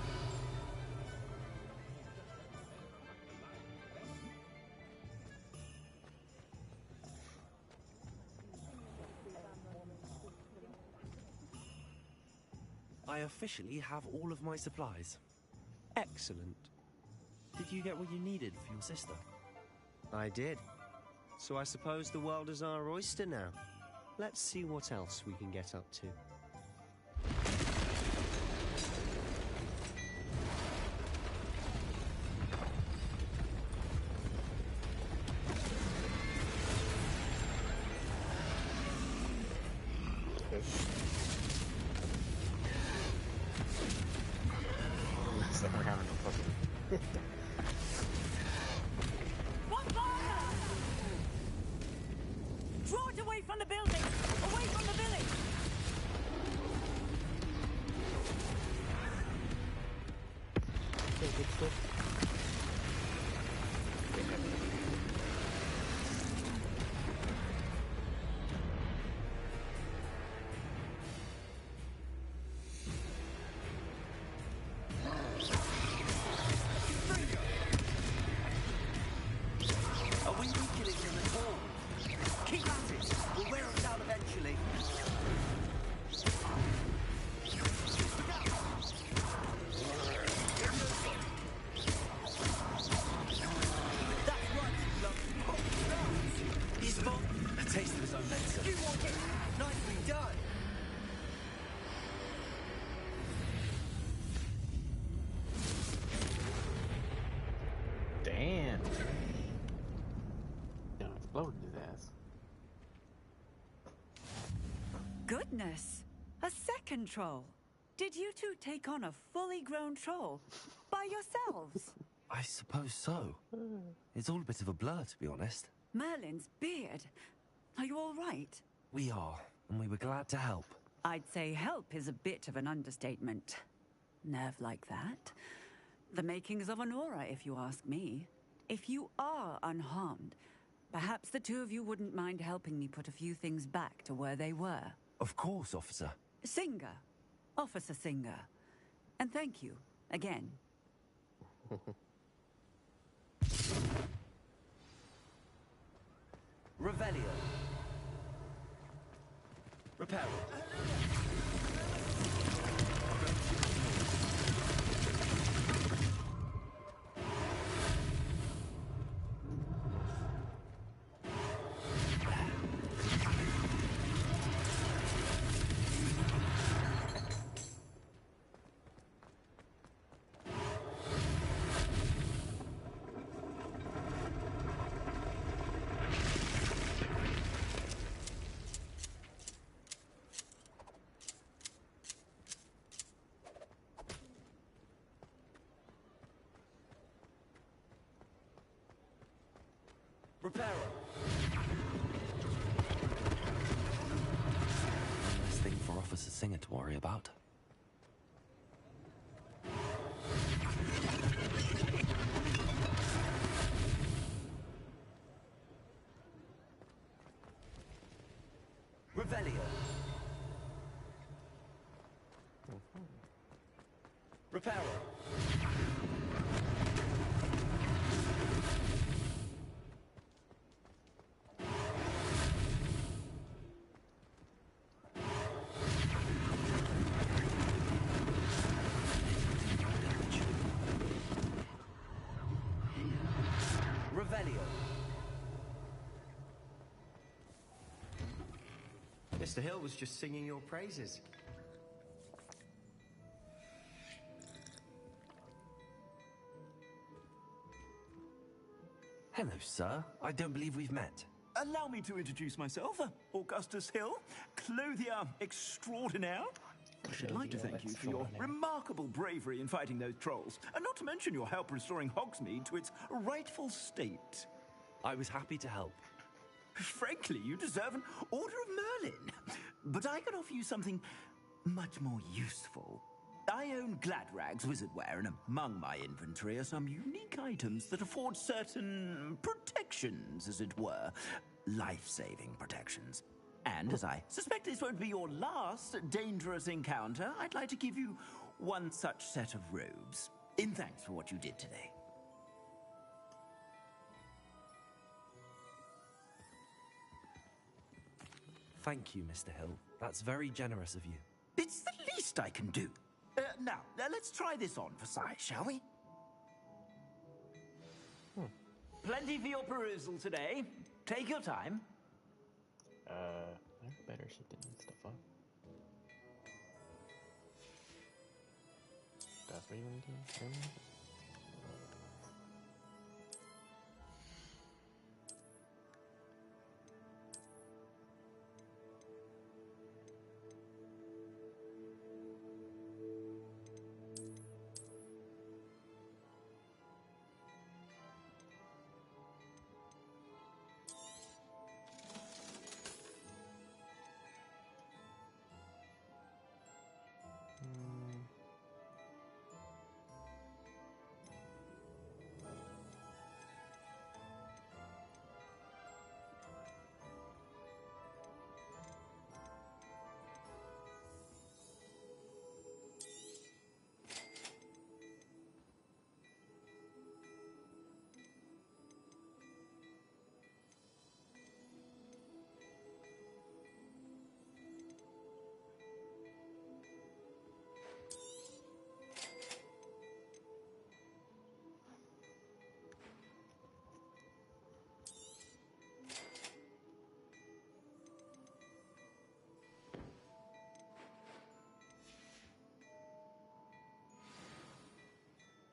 I officially have all of my supplies. Excellent. Did you get what you needed for your sister? I did. So I suppose the world is our oyster now. Let's see what else we can get up to. Looks like we're having a fucking... Draw it away from the building! Away from the village! Are we weakening him at all? Keep at it! We'll wear him down eventually. That's right, love. He's fought. A taste of his own medicine. You want it? Nicely done. Damn. Done exploded his ass. Goodness! A second troll! Did you two take on a fully grown troll? By yourselves? I suppose so. It's all a bit of a blur, to be honest. Merlin's beard. Are you all right? We are, and we were glad to help. I'd say help is a bit of an understatement. Nerve like that. The makings of an aura, if you ask me. If you are unharmed, perhaps the two of you wouldn't mind helping me put a few things back to where they were. Of course, officer. Singer. Officer Singer. And thank you, again. Revelio. Repair it. Repairer. Nice thing for Officer Singer to worry about. Revelio. Repairer. Mr. Hill was just singing your praises. Hello, sir. I don't believe we've met. Allow me to introduce myself, Augustus Hill, clothier extraordinaire. I should like to thank you for your remarkable bravery in fighting those trolls, and not to mention your help restoring Hogsmeade to its rightful state. I was happy to help. Frankly, you deserve an Order of Merlin. But I can offer you something much more useful. I own Gladrag's wizardware, and among my inventory are some unique items that afford certain protections, as it were. Life-saving protections. And as I suspect this won't be your last dangerous encounter, I'd like to give you one such set of robes, in thanks for what you did today. Thank you, Mr. Hill. That's very generous of you. It's the least I can do. Now, let's try this on for size, shall we? Plenty for your perusal today. Take your time. I better shit and stuff up. That's what you want to do?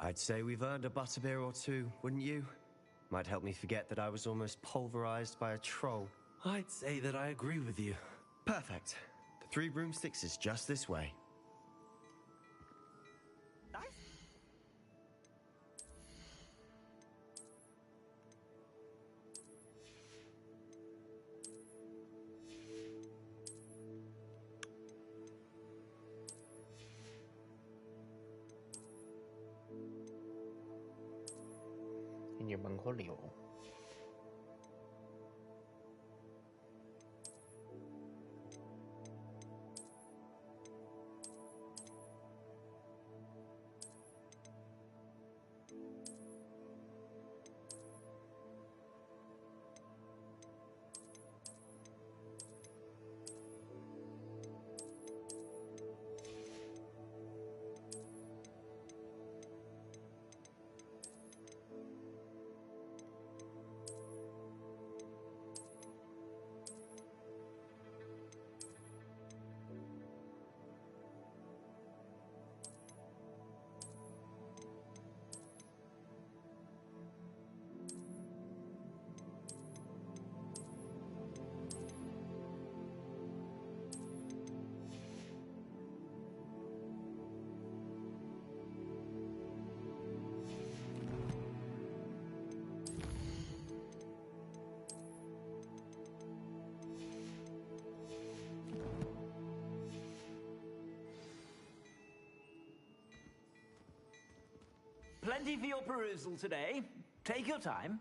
I'd say we've earned a butterbeer or two, wouldn't you? Might help me forget that I was almost pulverized by a troll. I'd say that I agree with you. Perfect. The 3 broomsticks is just this way. In your Mongolia. Plenty for your perusal today. Take your time.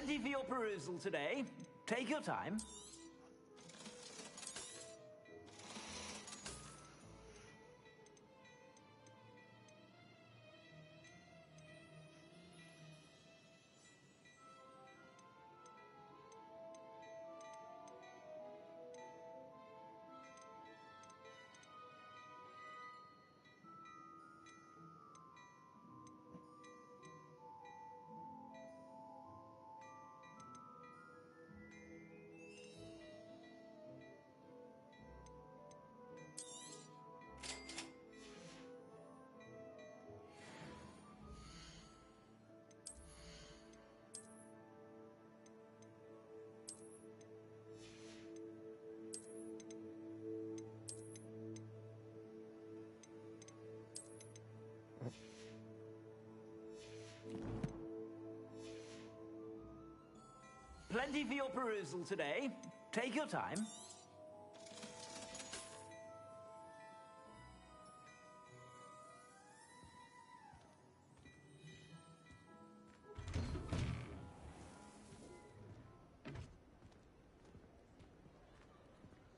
Plenty for your perusal today. Take your time. Plenty for your perusal today. Take your time.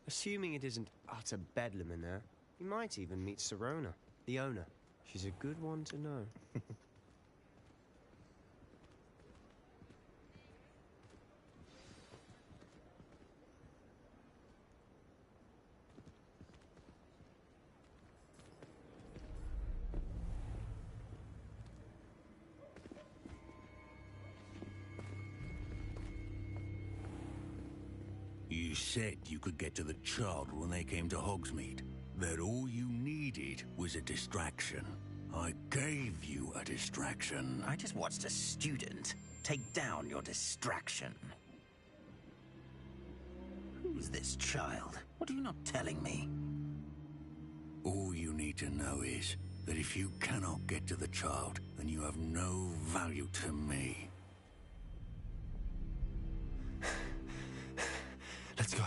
Assuming it isn't utter bedlam in there, you might even meet Sirona, the owner. She's a good one to know. You said you could get to the child when they came to Hogsmeade. That all you needed was a distraction. I gave you a distraction. I just watched a student take down your distraction. Who's this child? What are you not telling me? All you need to know is that if you cannot get to the child, then you have no value to me. Let's go.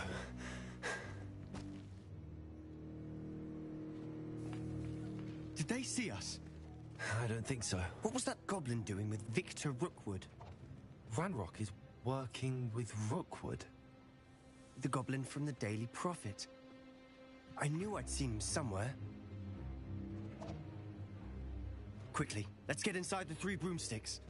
Did they see us? I don't think so. What was that goblin doing with Victor Rookwood? Ranrock is working with Rookwood. The goblin from the Daily Prophet. I knew I'd seen him somewhere. Quickly, let's get inside the 3 broomsticks.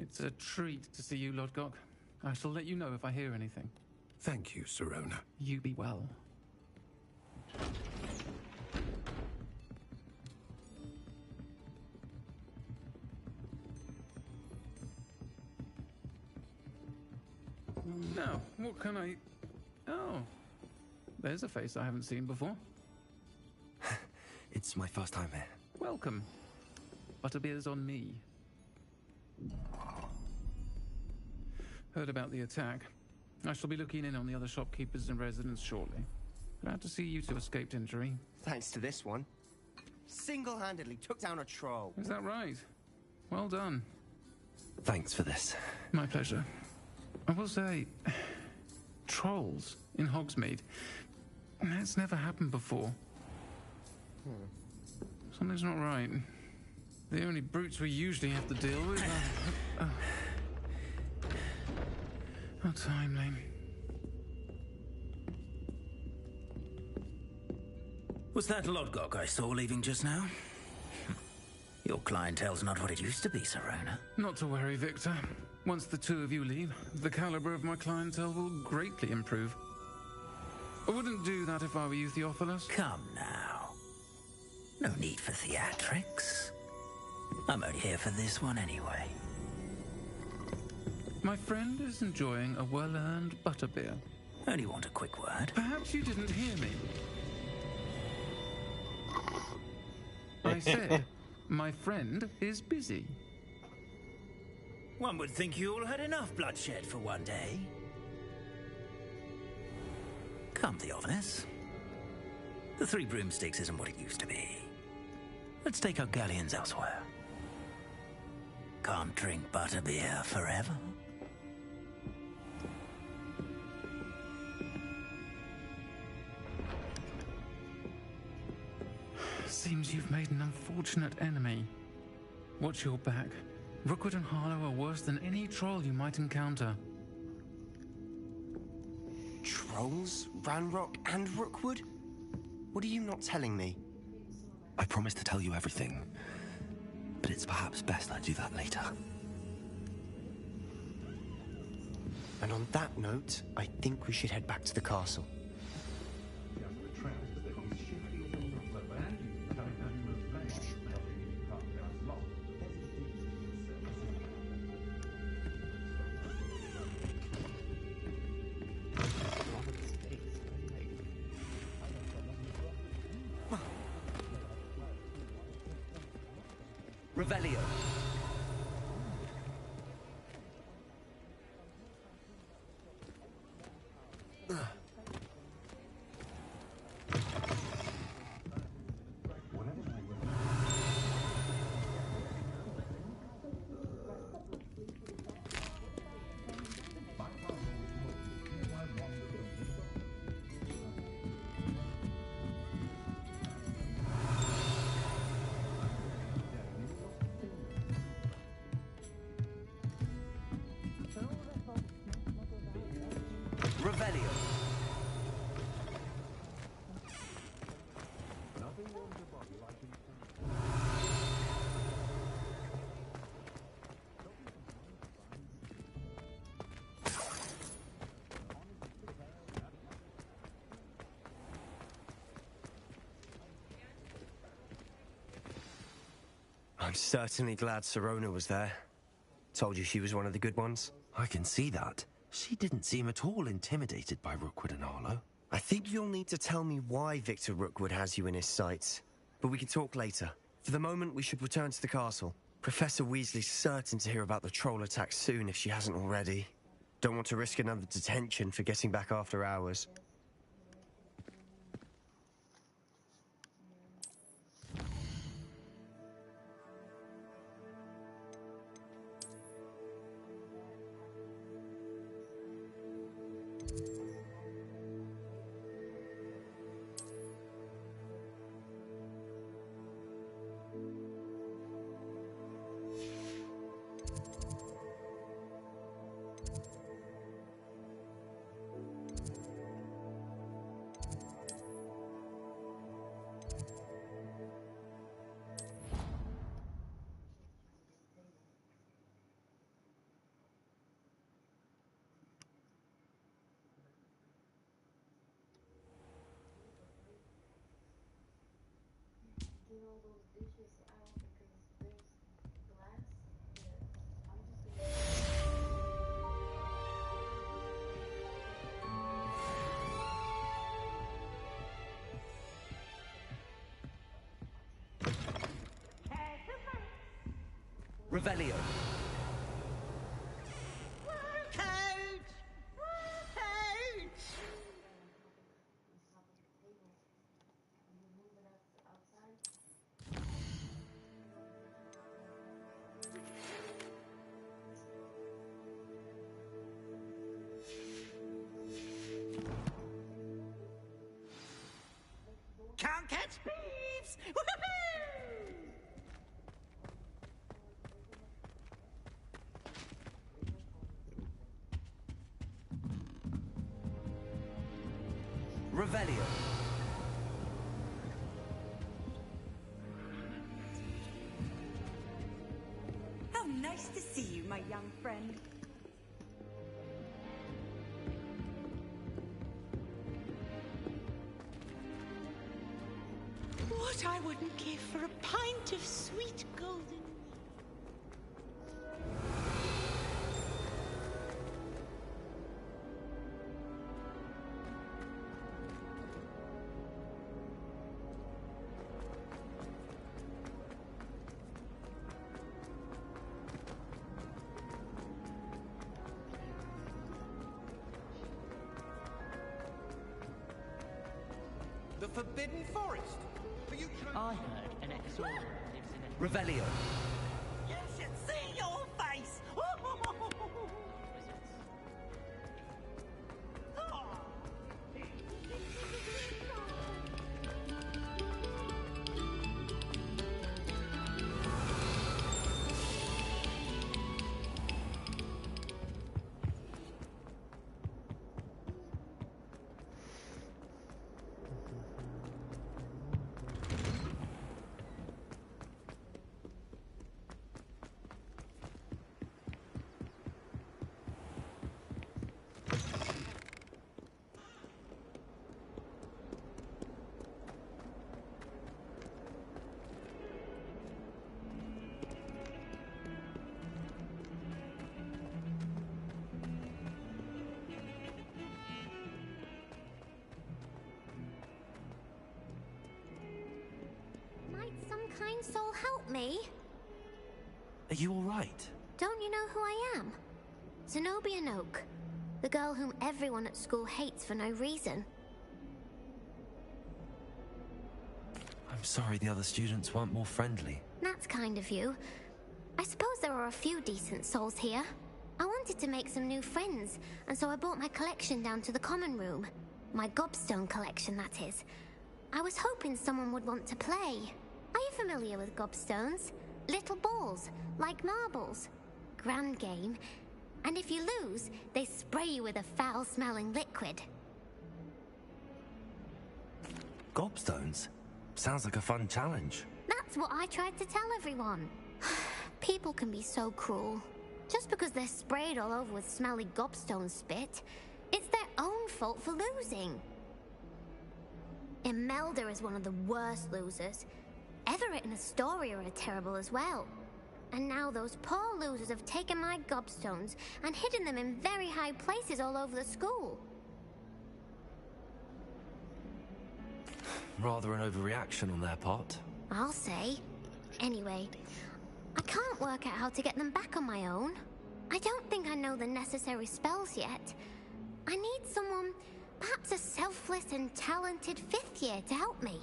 It's a treat to see you, Lodgok. I shall let you know if I hear anything. Thank you, Sirona. You be well. Now, what can I... Oh, there's a face I haven't seen before. It's my first time here. Welcome. Butterbeer's on me. Heard about the attack. I shall be looking in on the other shopkeepers and residents shortly. Glad to see you two escaped injury. Thanks to this one. Single-handedly took down a troll. Is that right? Well done. Thanks for this. My pleasure. I will say, trolls in Hogsmeade. That's never happened before. Something's not right. The only brutes we usually have to deal with are... How timely. Was that Lodgok I saw leaving just now? Your clientele's not what it used to be, Sirona. Not to worry, Victor. Once the two of you leave, the caliber of my clientele will greatly improve. I wouldn't do that if I were you, Theophilus. Come now. No need for theatrics. I'm only here for this one anyway. My friend is enjoying a well-earned butterbeer. Only want a quick word. Perhaps you didn't hear me. I said, my friend is busy. One would think you all had enough bloodshed for one day. Come, Theophilus. The 3 broomsticks isn't what it used to be. Let's take our galleons elsewhere. Can't drink butterbeer forever. Seems you've made an unfortunate enemy. Watch your back. Rookwood and Harlow are worse than any troll you might encounter. Trolls? Ranrock and Rookwood? What are you not telling me? I promised to tell you everything, but it's perhaps best I do that later. And on that note, I think we should head back to the castle. Revelio. Revelio. I'm certainly glad Sirona was there. Told you she was one of the good ones. I can see that. She didn't seem at all intimidated by Rookwood and Harlow. I think you'll need to tell me why Victor Rookwood has you in his sights. But we can talk later. For the moment, we should return to the castle. Professor Weasley's certain to hear about the troll attack soon if she hasn't already. Don't want to risk another detention for getting back after hours. Revelio. Can't catch thieves! Revelio. How nice to see you, my young friend. What I wouldn't give for a pint of sweet golden. The Forbidden Forest. Are you trying? I heard an Exora lives in a... Revelio. You should see your face! kind soul help me? Are you all right? Don't you know who I am? Zenobia Noak, the girl whom everyone at school hates for no reason. I'm sorry the other students weren't more friendly. That's kind of you. I suppose there are a few decent souls here. I wanted to make some new friends, and so I brought my collection down to the common room. My gobstone collection, that is. I was hoping someone would want to play. Are you familiar with gobstones? Little balls, like marbles. Grand game. And if you lose, they spray you with a foul-smelling liquid. Gobstones? Sounds like a fun challenge. That's what I tried to tell everyone. People can be so cruel. Just because they're sprayed all over with smelly gobstone spit, it's their own fault for losing. Imelda is one of the worst losers. Everett and Astoria are terrible as well. And now those poor losers have taken my gobstones and hidden them in very high places all over the school. Rather an overreaction on their part. I'll say. Anyway, I can't work out how to get them back on my own. I don't think I know the necessary spells yet. I need someone, perhaps a selfless and talented 5th year to help me.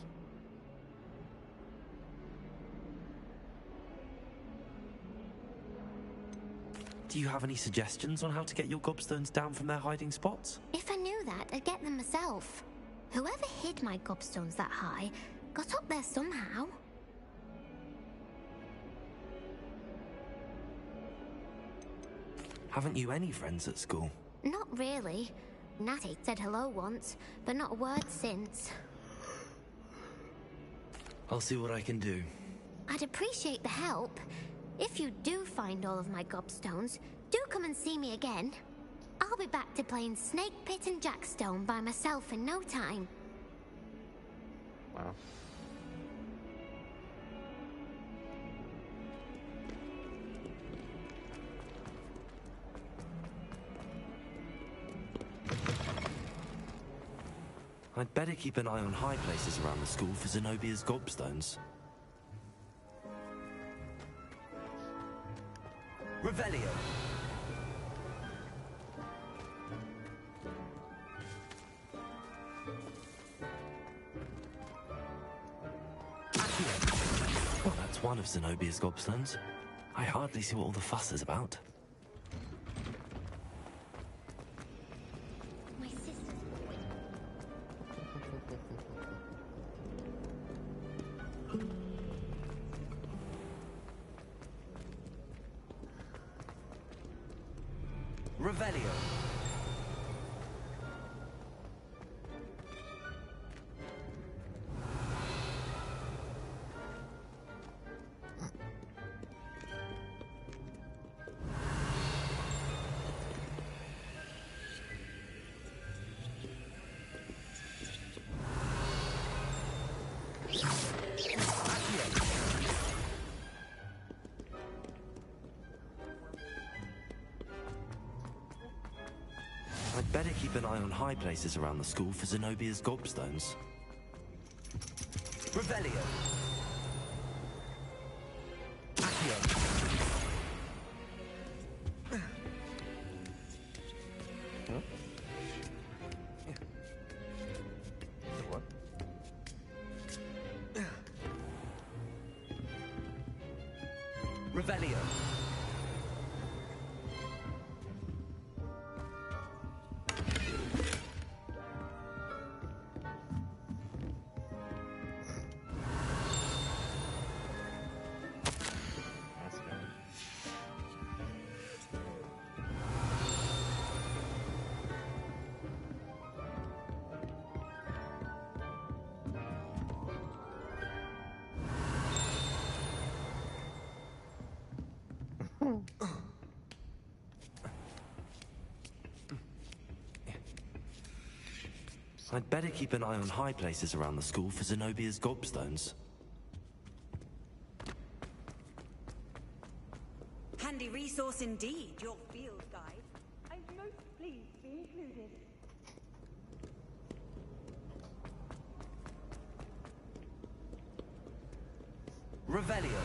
Do you have any suggestions on how to get your gobstones down from their hiding spots? If I knew that, I'd get them myself. Whoever hid my gobstones that high got up there somehow. Haven't you any friends at school? Not really. Natty said hello once, but not a word since. I'll see what I can do. I'd appreciate the help. If you do find all of my gobstones, do come and see me again. I'll be back to playing Snake Pit and Jackstone by myself in no time. Wow. I'd better keep an eye on high places around the school for Zenobia's gobstones. Revelio! Well, that's one of Zenobia's gobstones. I hardly see what all the fuss is about. My sister's Revelio! I'd better keep an eye on high places around the school for Zenobia's gobstones. Revelio! Accio! Revelio! I'd better keep an eye on high places around the school for Zenobia's gobstones. Handy resource indeed, your field guide. I'm most pleased to be included. Revelio.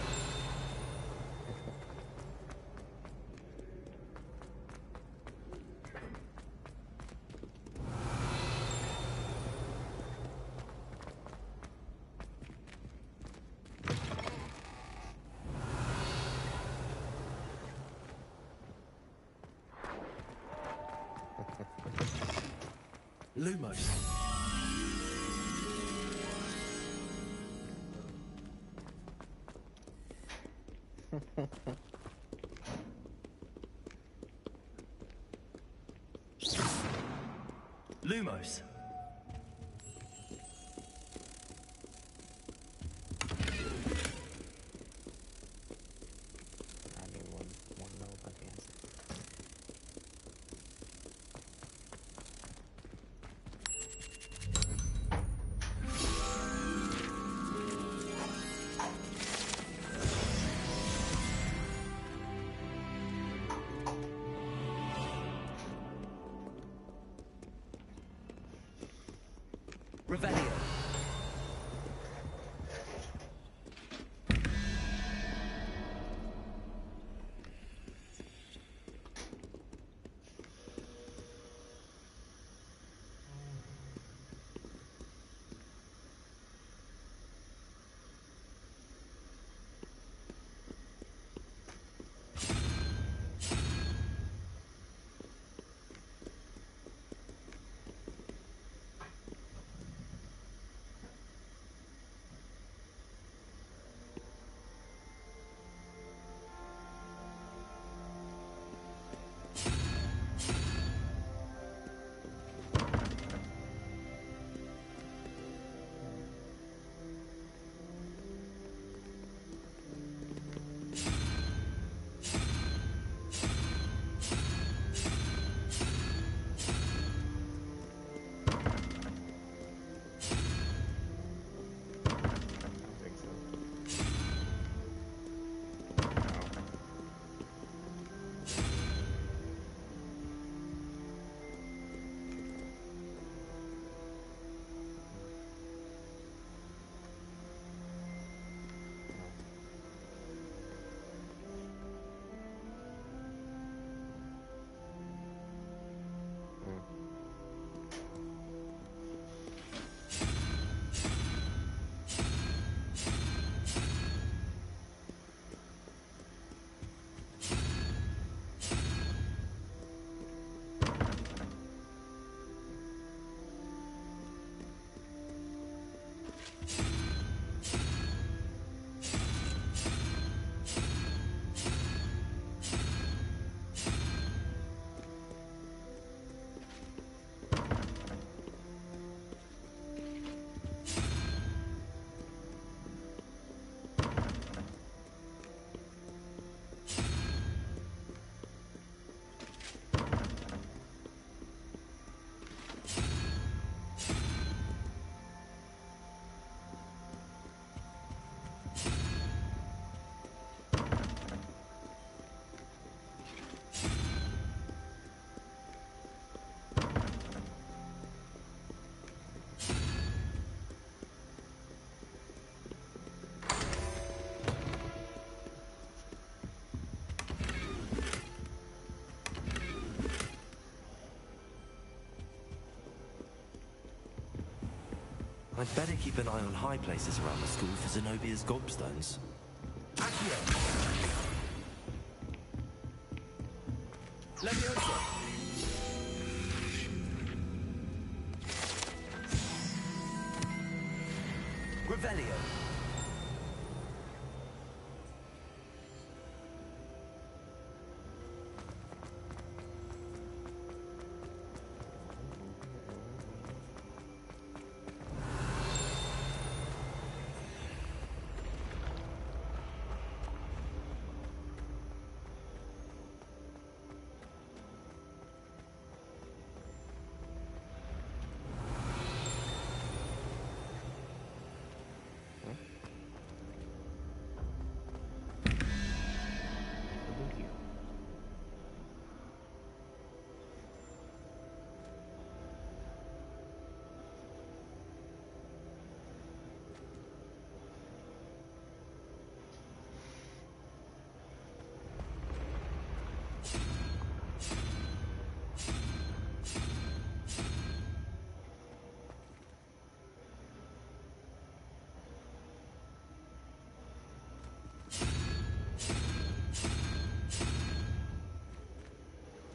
Lumos. Lumos. Revelio. I'd better keep an eye on high places around the school for Zenobia's gobstones. Accio! Leviosa! Revelio!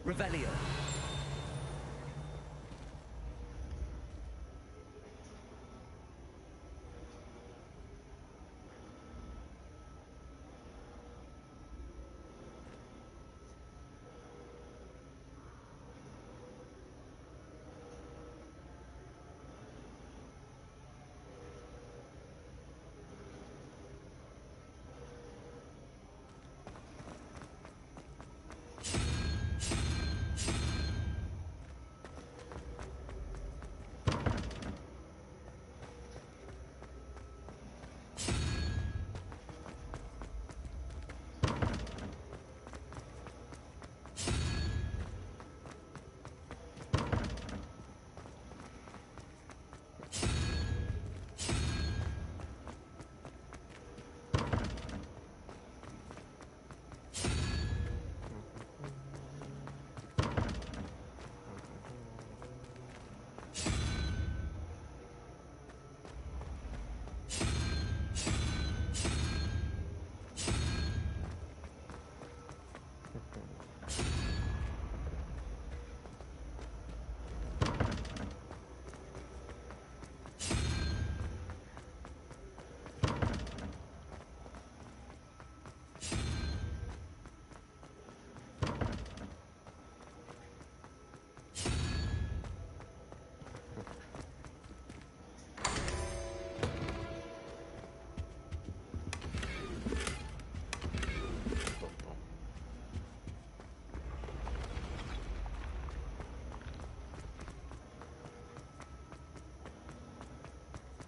Revelio.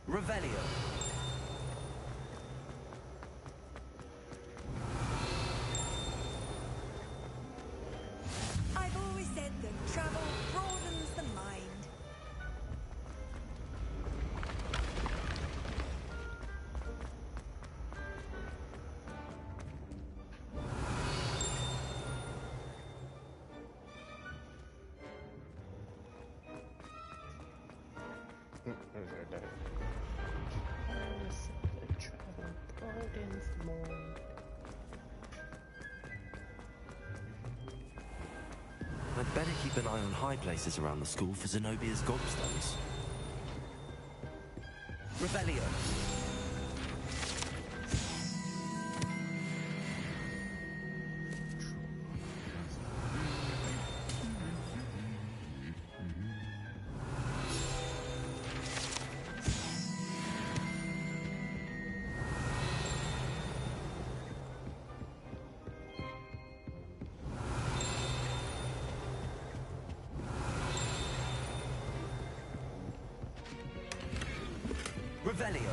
Revelio. I've always said that travel broadens the mind. I'd better keep an eye on high places around the school for Zenobia's gobstones. Revelio. Revelio.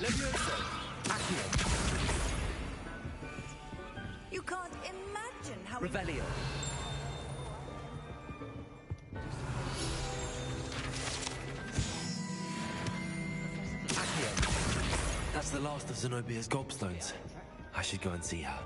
Levioso. You can't imagine how... Revelio. Accio. That's the last of Zenobia's gobstones. I should go and see her.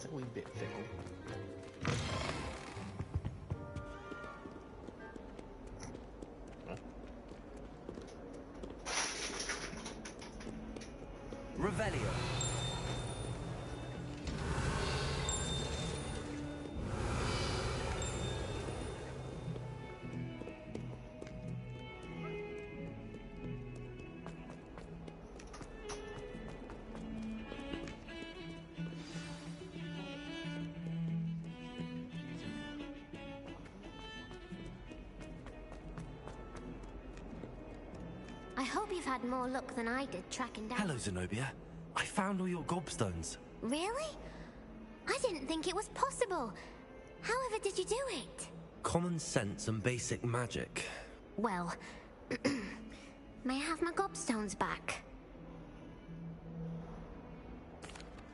a wee bit fickle. Revelio. I hope you've had more luck than I did tracking down... Hello, Zenobia. I found all your gobstones. Really? I didn't think it was possible. However did you do it? Common sense and basic magic. Well, may I have my gobstones back?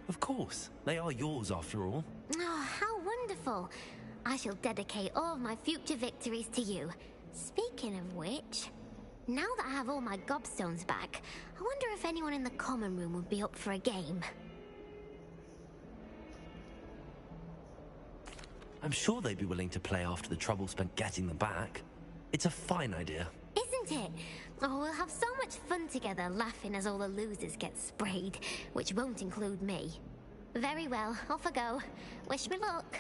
Of course. They are yours, after all. Oh, how wonderful. I shall dedicate all of my future victories to you. Speaking of which, now that I have all my gobstones back, I wonder if anyone in the common room would be up for a game. I'm sure they'd be willing to play after the trouble spent getting them back. It's a fine idea. Isn't it? Oh, we'll have so much fun together, laughing as all the losers get sprayed, which won't include me. Very well, off I go. Wish me luck.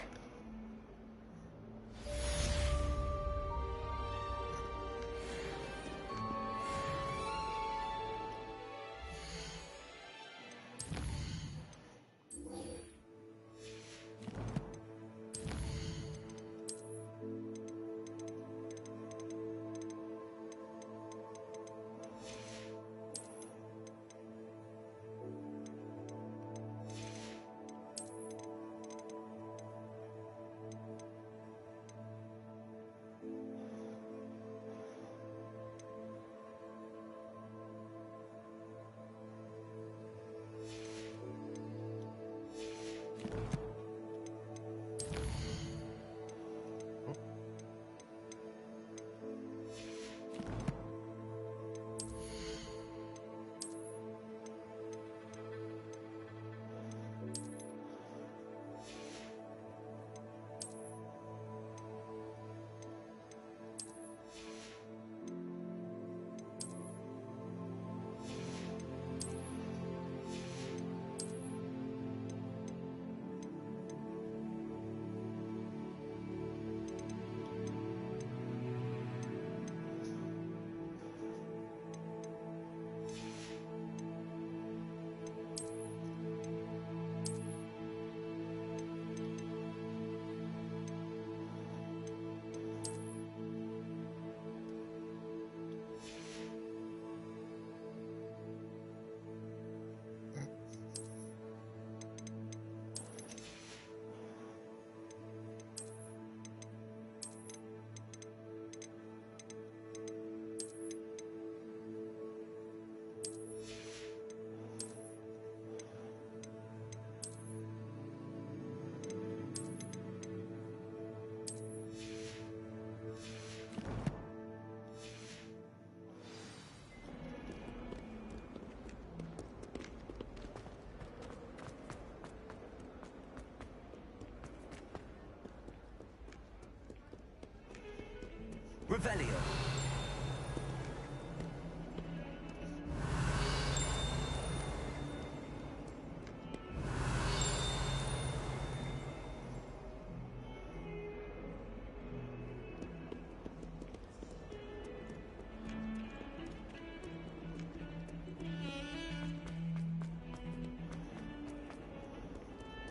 Revelio.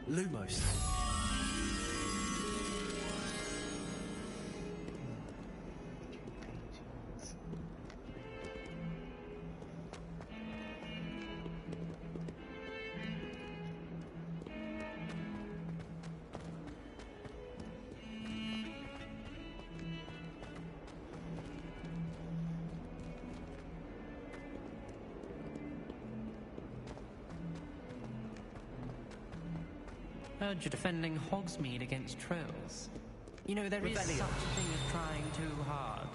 Lumos. Heard you're defending Hogsmeade against trolls. You know, there is such a thing as trying too hard.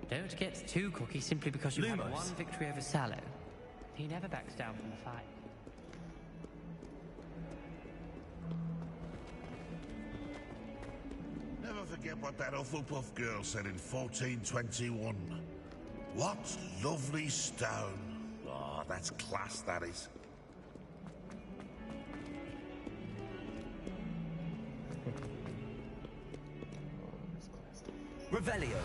Don't get too cocky simply because you had one victory over Sallow. He never backs down from the fight. never forget what that Hufflepuff girl said in 1421. What lovely stone. Ah, that's class, that is. Revelio.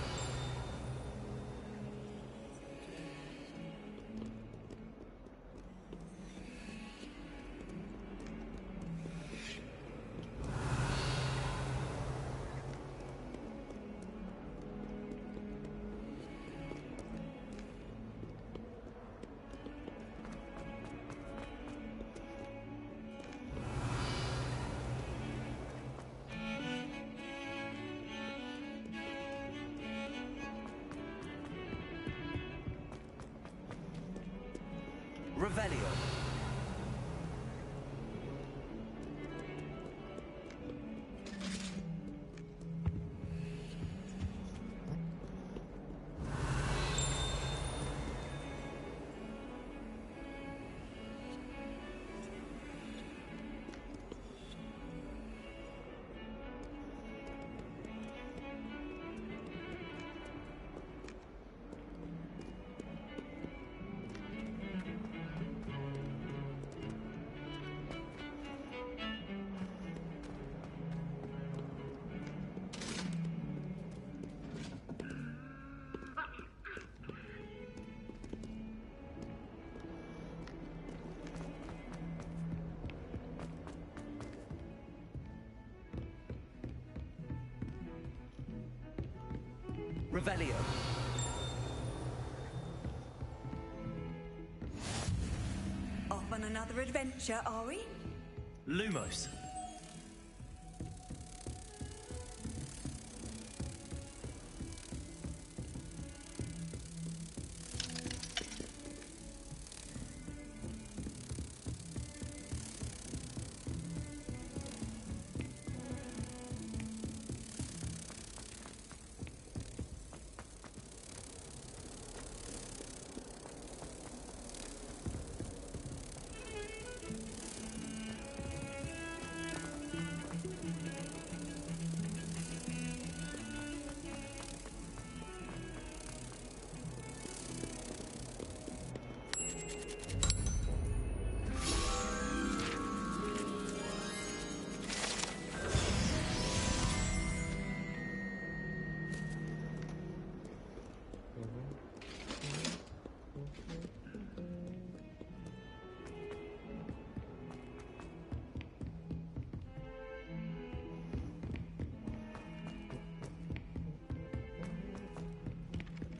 Revelio. Revelio. Off on another adventure, are we? Lumos.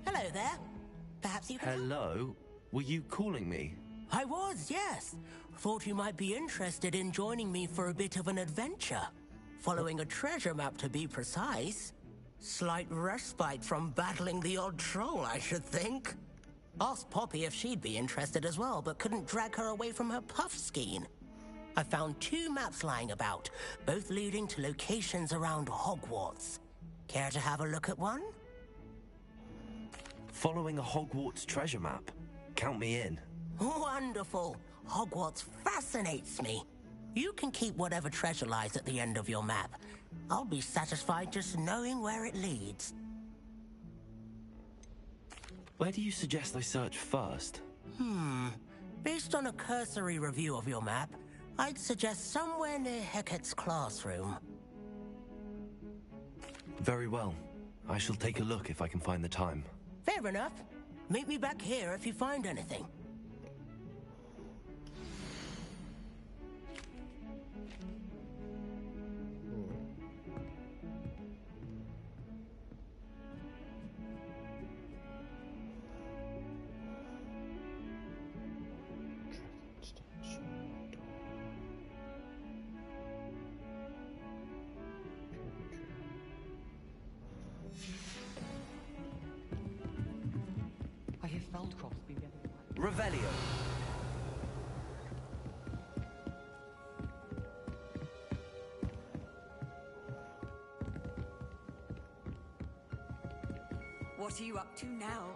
Hello there. Perhaps you can help? Hello? Were you calling me? I was, yes. Thought you might be interested in joining me for a bit of an adventure. Following a treasure map, to be precise. Slight respite from battling the odd troll, I should think. Asked Poppy if she'd be interested as well, but couldn't drag her away from her puff skein. I found 2 maps lying about, both leading to locations around Hogwarts. Care to have a look at one? Following a Hogwarts treasure map. Count me in. Wonderful. Hogwarts fascinates me. You can keep whatever treasure lies at the end of your map. I'll be satisfied just knowing where it leads. Where do you suggest I search first? Based on a cursory review of your map, I'd suggest somewhere near Hecat's classroom. Very well. I shall take a look if I can find the time. Fair enough. Meet me back here if you find anything. I hear Feldcroft's been getting... Revelio. What are you up to now?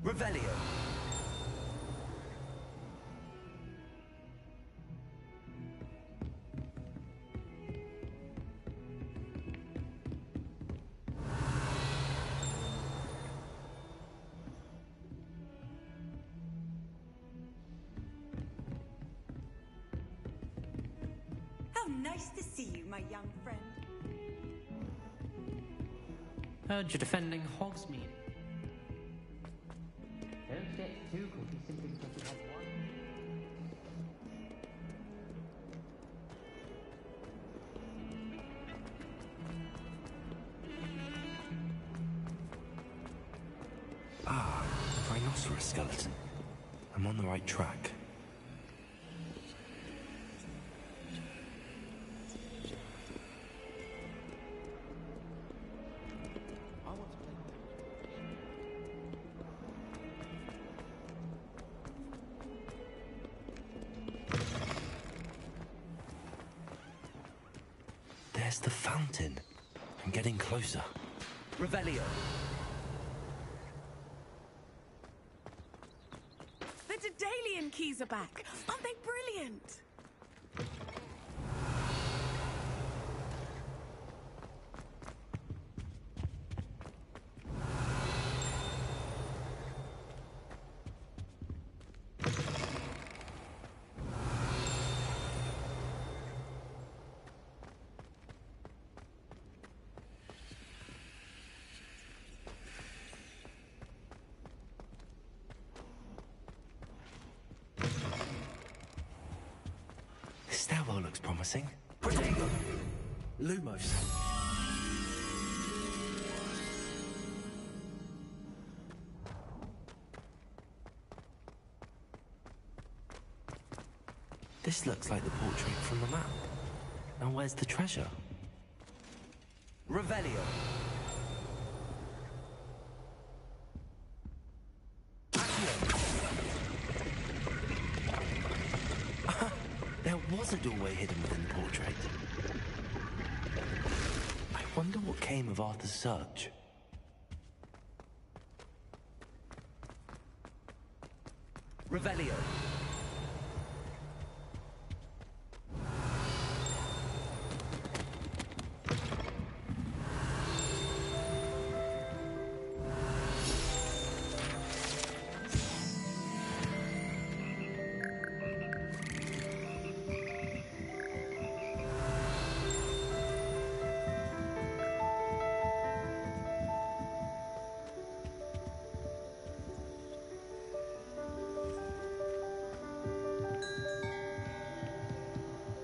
Revelio. How nice to see you, my young friend. Heard you're defending Hogsmeade. Don't get too cocky simply because you have one. Ah, rhinoceros skeleton. I'm on the right track. There's the fountain. I'm getting closer. Revelio. The Daedalian keys are back. Aren't they brilliant? This stairwell looks promising. Protego. Lumos. This looks like the portrait from the map. Now where's the treasure? Revelio. There was a doorway hidden within the portrait. I wonder what came of Arthur's search. Revelio.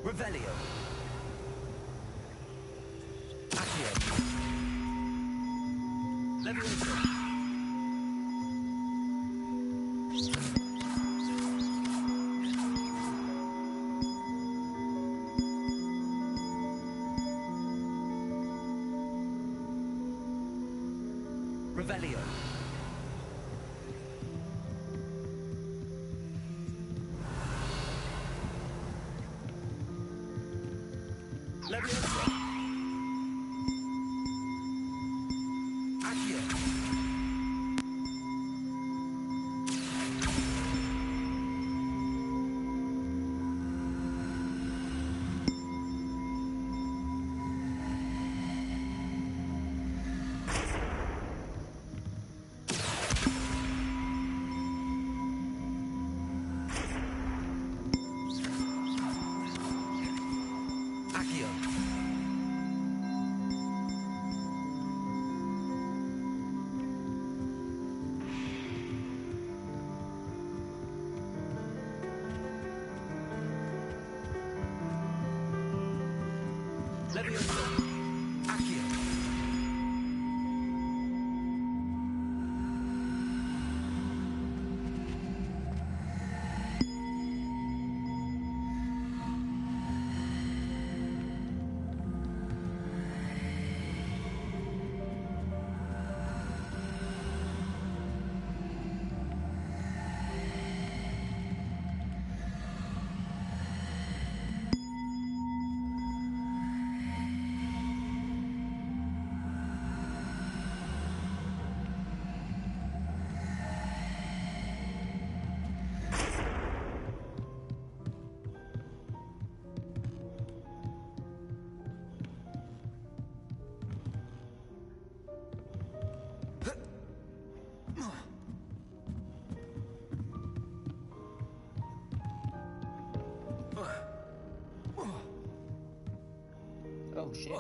Revelio. Accio. Levioso. Revelio. Levioso. Accio. Accio. Levioso. Accio. shit.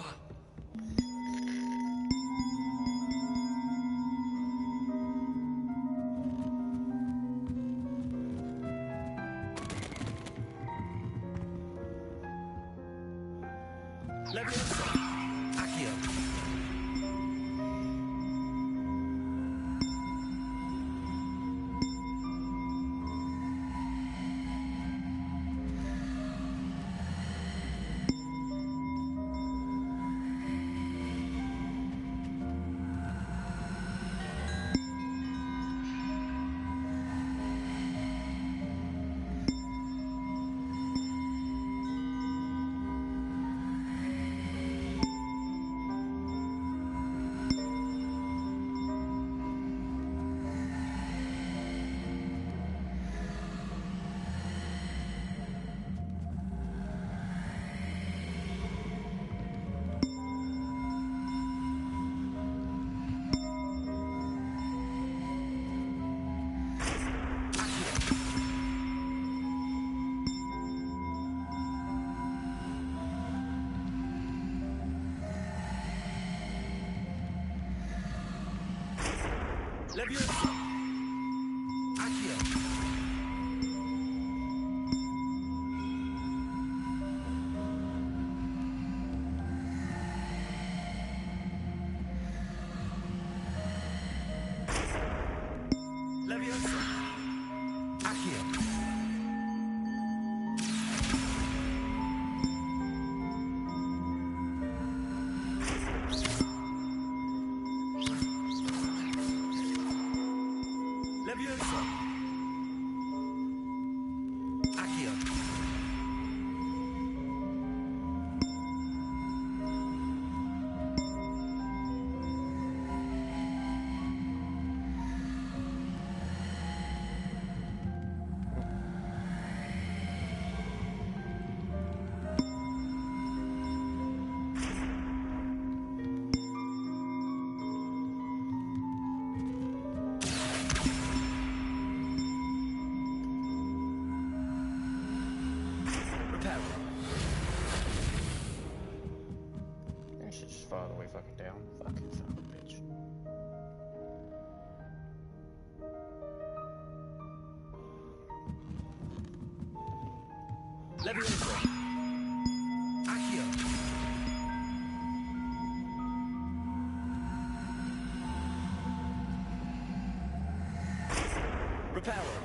Leviosa! Accio! Leviosa! Accio! Leviosa! Accio! That shit just fall the way fucking down. Fucking son of a bitch. Leviosa! Accio! Reparo!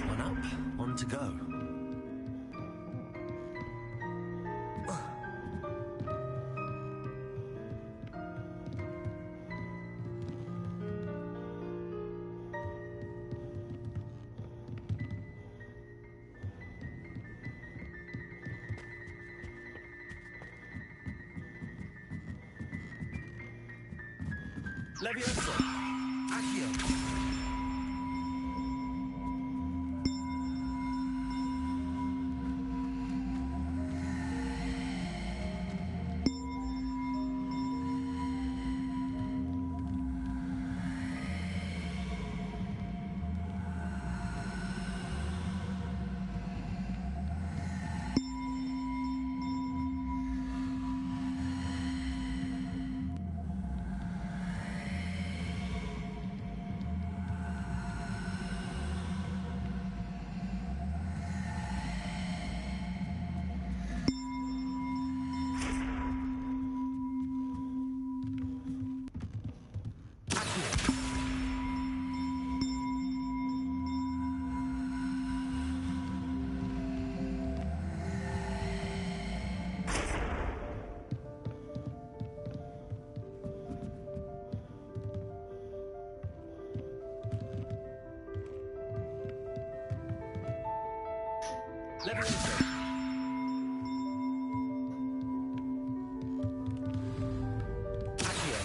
One up, one to go. Leviosa! Accio! Leviosa! Accio!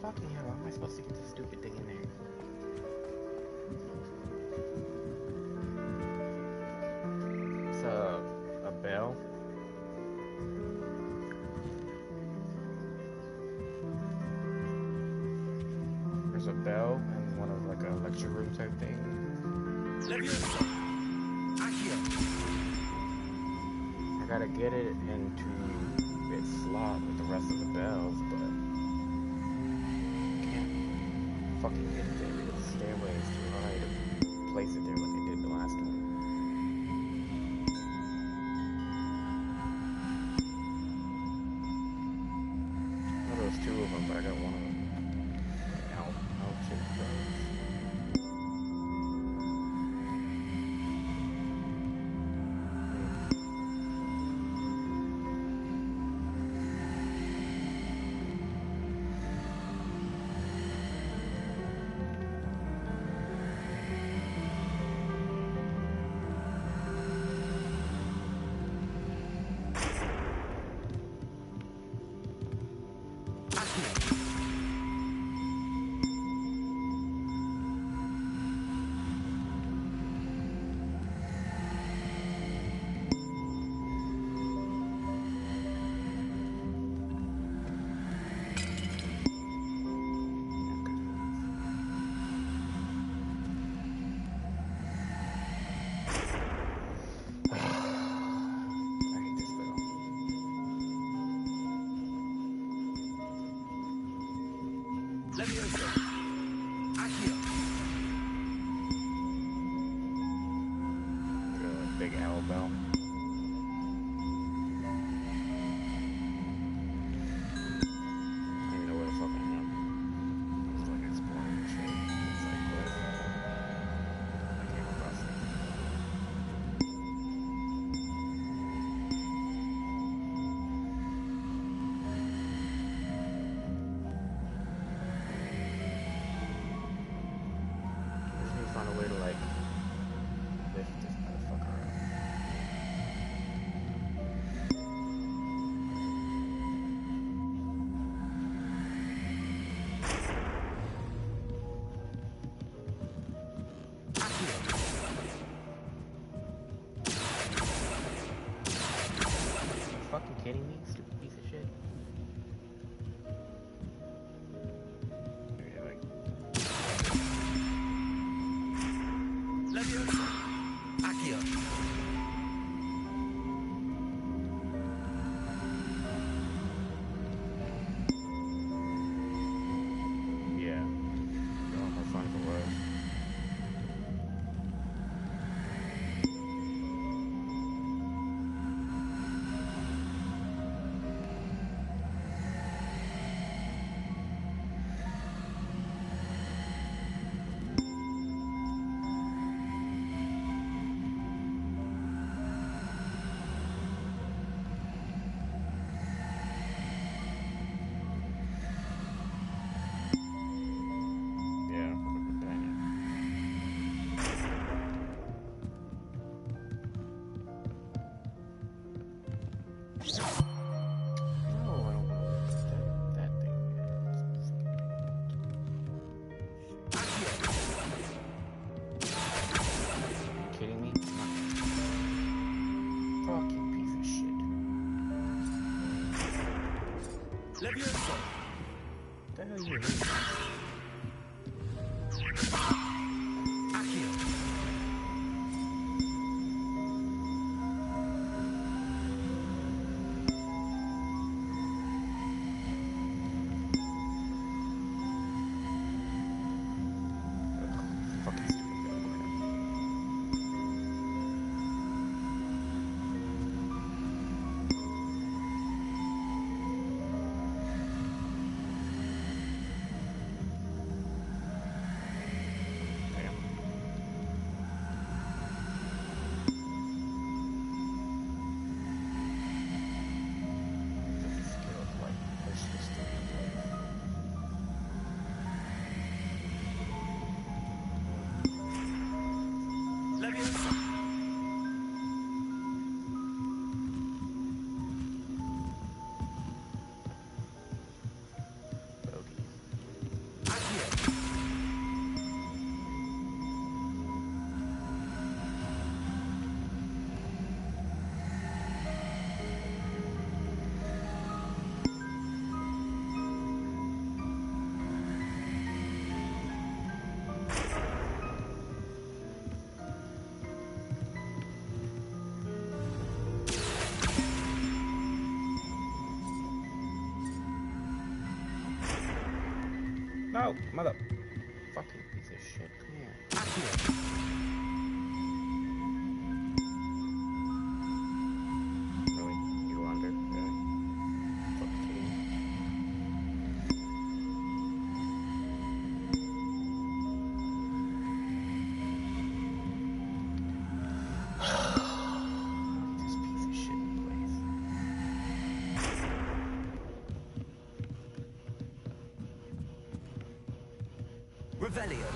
Fucking hell, how am I supposed to get this stupid thing in there? lecture room type thing. I gotta get it into its slot with the rest of the bells, but can't fucking get it there because the stairway is too high to place it there like I did the last one. Well, there was two of them, but I got one of them out to those. Big owl bell. I don't even know where the fuck I am. I'm just like exploring shit. It's like this. I came across it. I just need to find a way to like lift this motherfucker up. You fucking kidding me, stupid piece of shit? Yeah. No more fun for worse. Yeah, companion. No, I don't want to that thing. Are you kidding me? Fucking piece of shit. What the hell are you doing? Fucking stupid bell crap. Oh, mother fucking piece of shit. Come here. Really? You go under? Really? Fuck kidding me? This piece of shit in place. Revelio.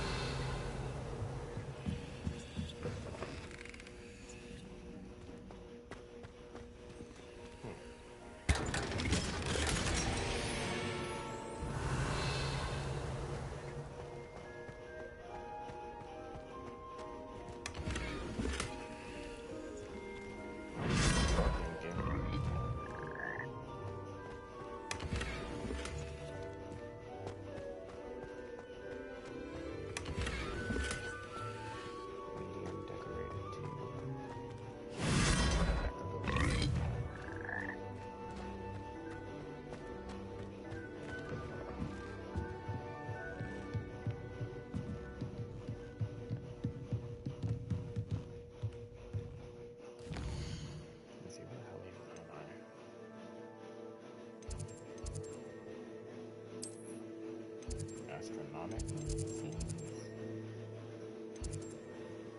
Astronomic scenes.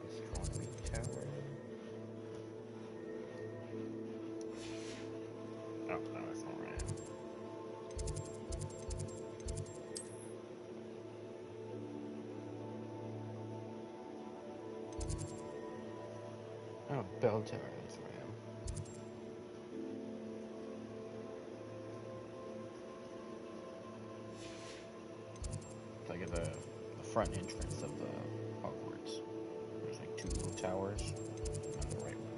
Astronomy tower. Oh, no, that's not right. Oh, bell tower is RAM. Like at the front entrance of the Hogwarts. There's like two little towers. On the right one.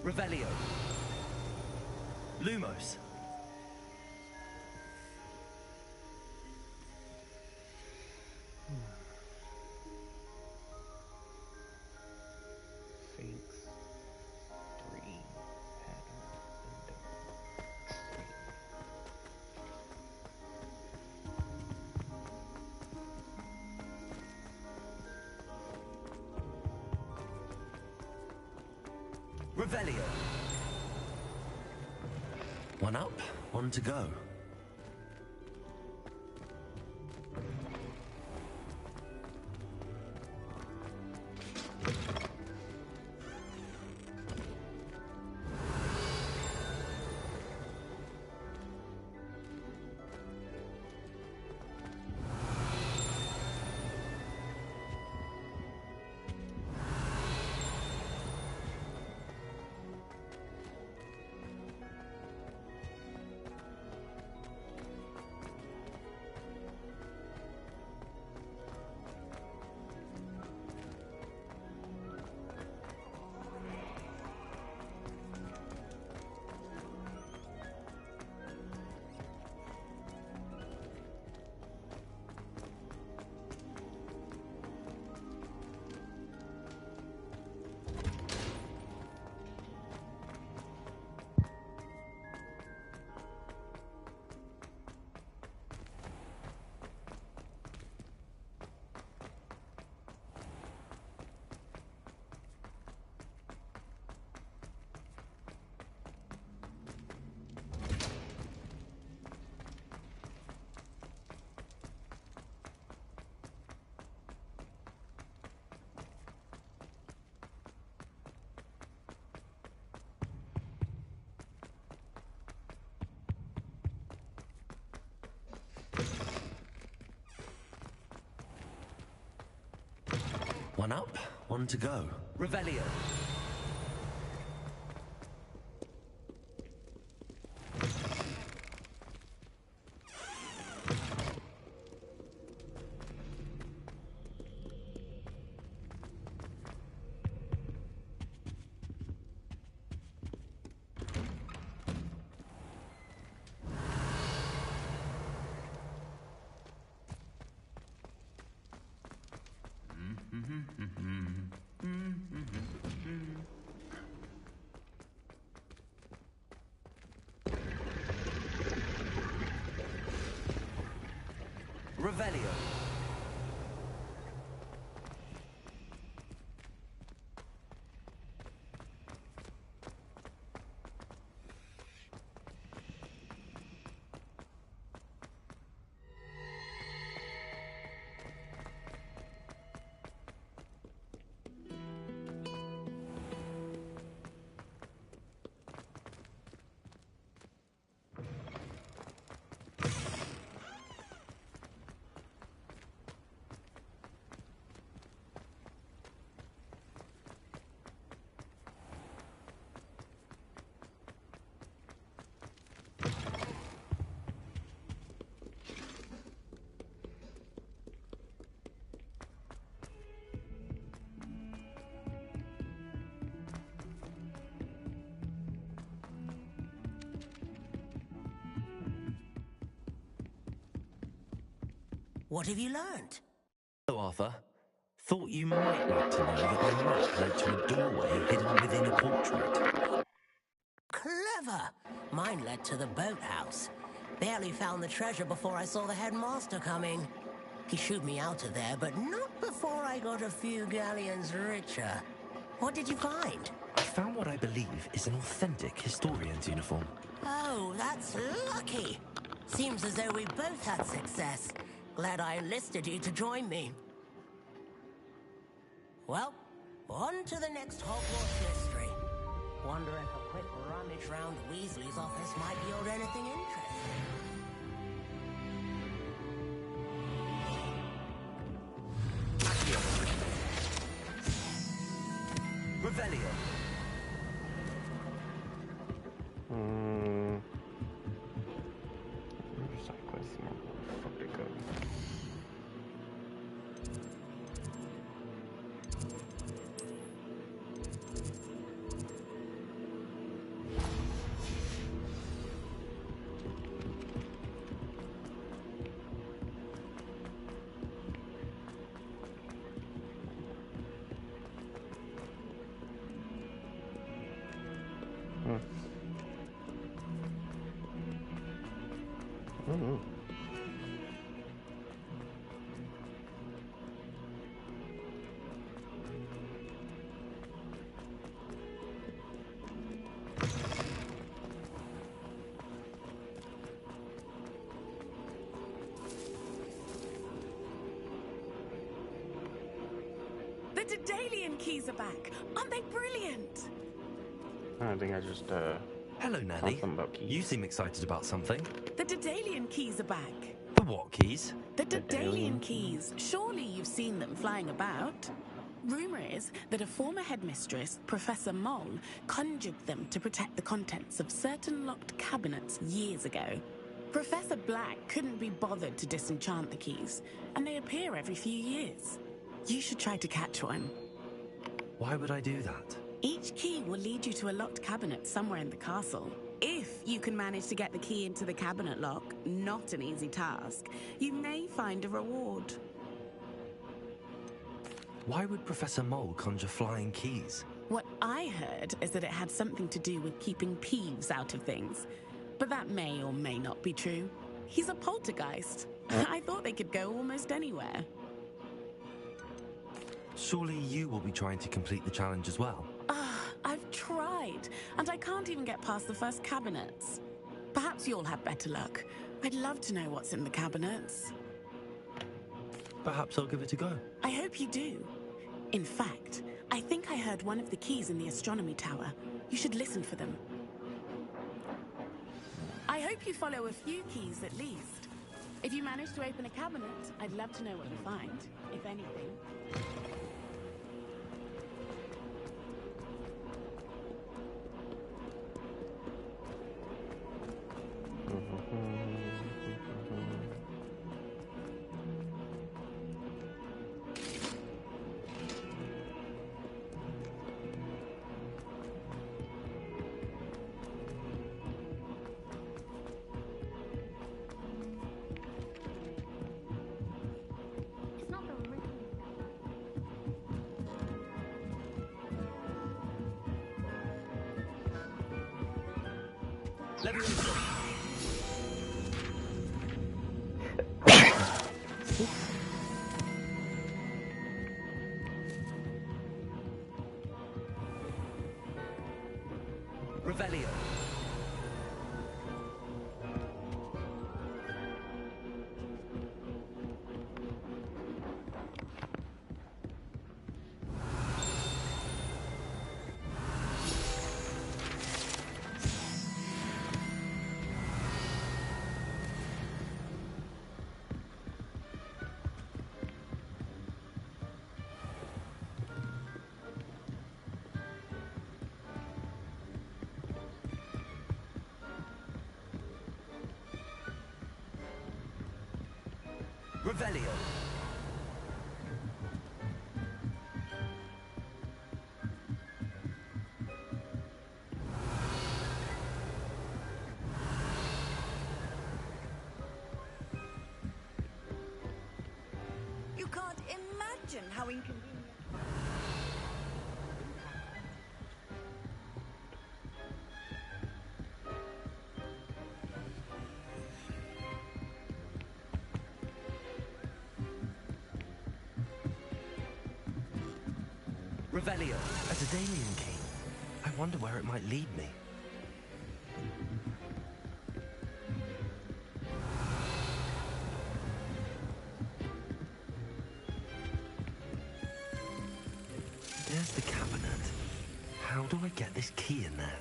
Revelio. Lumos. Sphinx. 3. Pattern. Window. Tree. Revelio. One up, one to go. One up, one to go. Revelio. Revelio. What have you learned? Hello, Arthur. Thought you might like to know that my map led to a doorway hidden within a portrait. Clever! Mine led to the boathouse. Barely found the treasure before I saw the headmaster coming. He shooed me out of there, but not before I got a few galleons richer. What did you find? I found what I believe is an authentic historian's uniform. Oh, that's lucky. Seems as though we both had success. Glad I enlisted you to join me. Well, on to the next Hogwarts mystery. Wonder if a quick rummage round Weasley's office might yield anything interesting. Revelio. The Daedalian keys are back. Aren't they brilliant? I think I just Hello, Nelly. something about keys. You seem excited about something. The Daedalian keys are back. The what keys? The Daedalian keys. Surely you've seen them flying about. Rumor is that a former headmistress, Professor Moll, conjured them to protect the contents of certain locked cabinets years ago. Professor Black couldn't be bothered to disenchant the keys, and they appear every few years. You should try to catch one. Why would I do that? Each key will lead you to a locked cabinet somewhere in the castle. If you can manage to get the key into the cabinet lock, not an easy task, you may find a reward. Why would Professor Mole conjure flying keys? What I heard is that it had something to do with keeping Peeves out of things. But that may or may not be true. He's a poltergeist. I thought they could go almost anywhere. Surely you will be trying to complete the challenge as well. I've tried, and I can't even get past the first cabinets. Perhaps you'll have better luck. I'd love to know what's in the cabinets. Perhaps I'll give it a go. I hope you do. In fact, I think I heard one of the keys in the astronomy tower. You should listen for them. I hope you follow a few keys at least. If you manage to open a cabinet, I'd love to know what you find, if anything. Revelio. Revelio. You can't imagine how inconvenient. Revelio. A Daedalian key. I wonder where it might lead me. There's the cabinet. How do I get this key in there?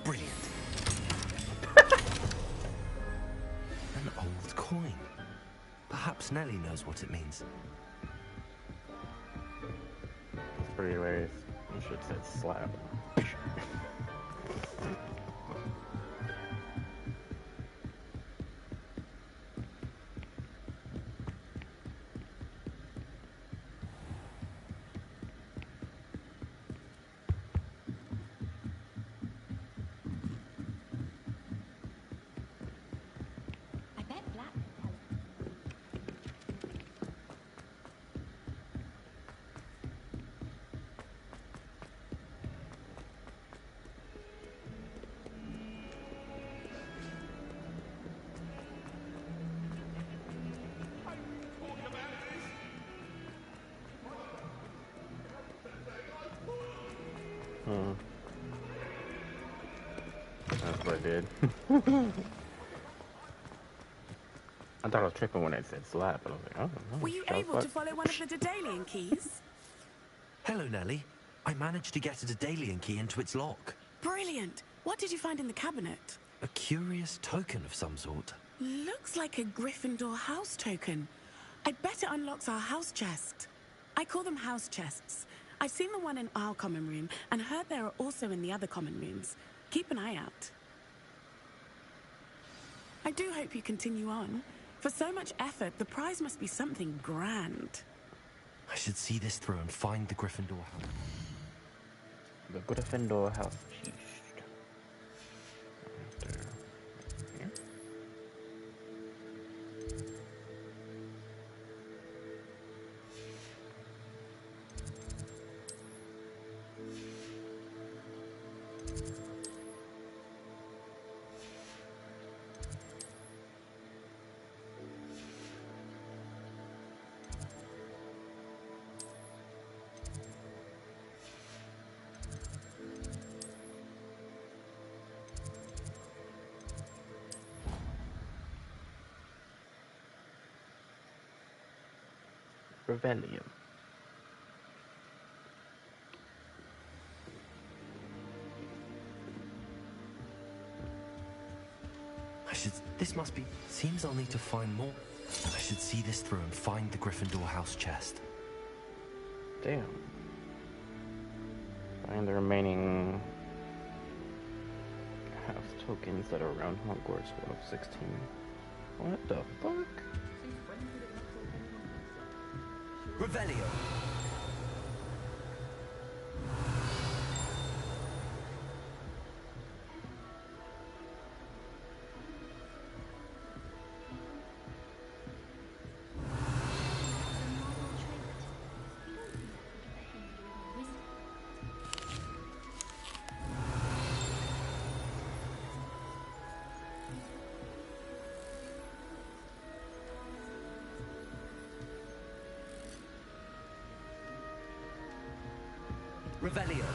Brilliant. An old coin. Perhaps Nelly knows what it means. It's pretty hilarious. You should have said slap. I bet Black could tell us. That's what I did. I thought I was tripping when I said slap, but I was like, oh, no. Were you able to follow one of the Daedalian keys? Hello, Nellie. I managed to get a Daedalian key into its lock. Brilliant. What did you find in the cabinet? A curious token of some sort. Looks like a Gryffindor house token. I bet it unlocks our house chest. I call them house chests. I've seen the one in our common room and heard there are also in the other common rooms. Keep an eye out. I do hope you continue on. For so much effort, the prize must be something grand. I should see this through and find the Gryffindor house. The Gryffindor house chest. Revelio. This must be... Seems I'll need to find more. I should see this through and find the Gryffindor house chest. Damn. Find the remaining house tokens that are around Hogwarts 116. What the fuck? Revelio. Revelio.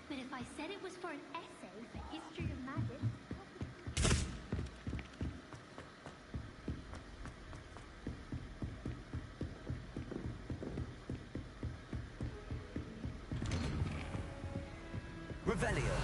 But if I said it was for an essay for history of magic... Revelio.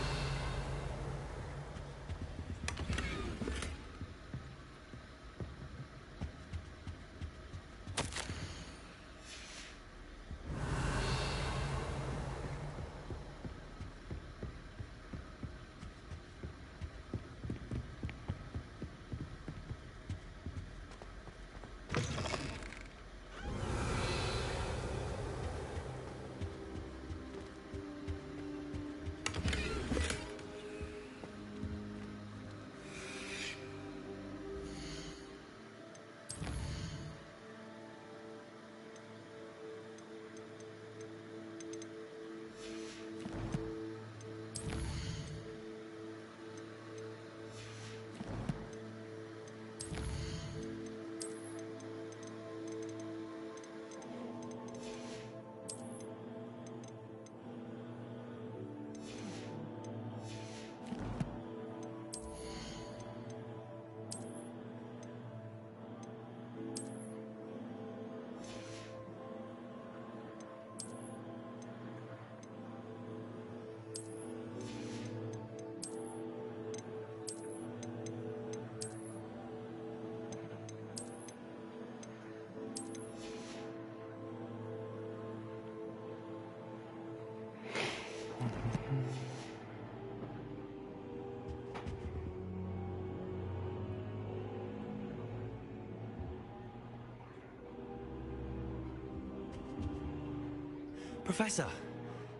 Professor,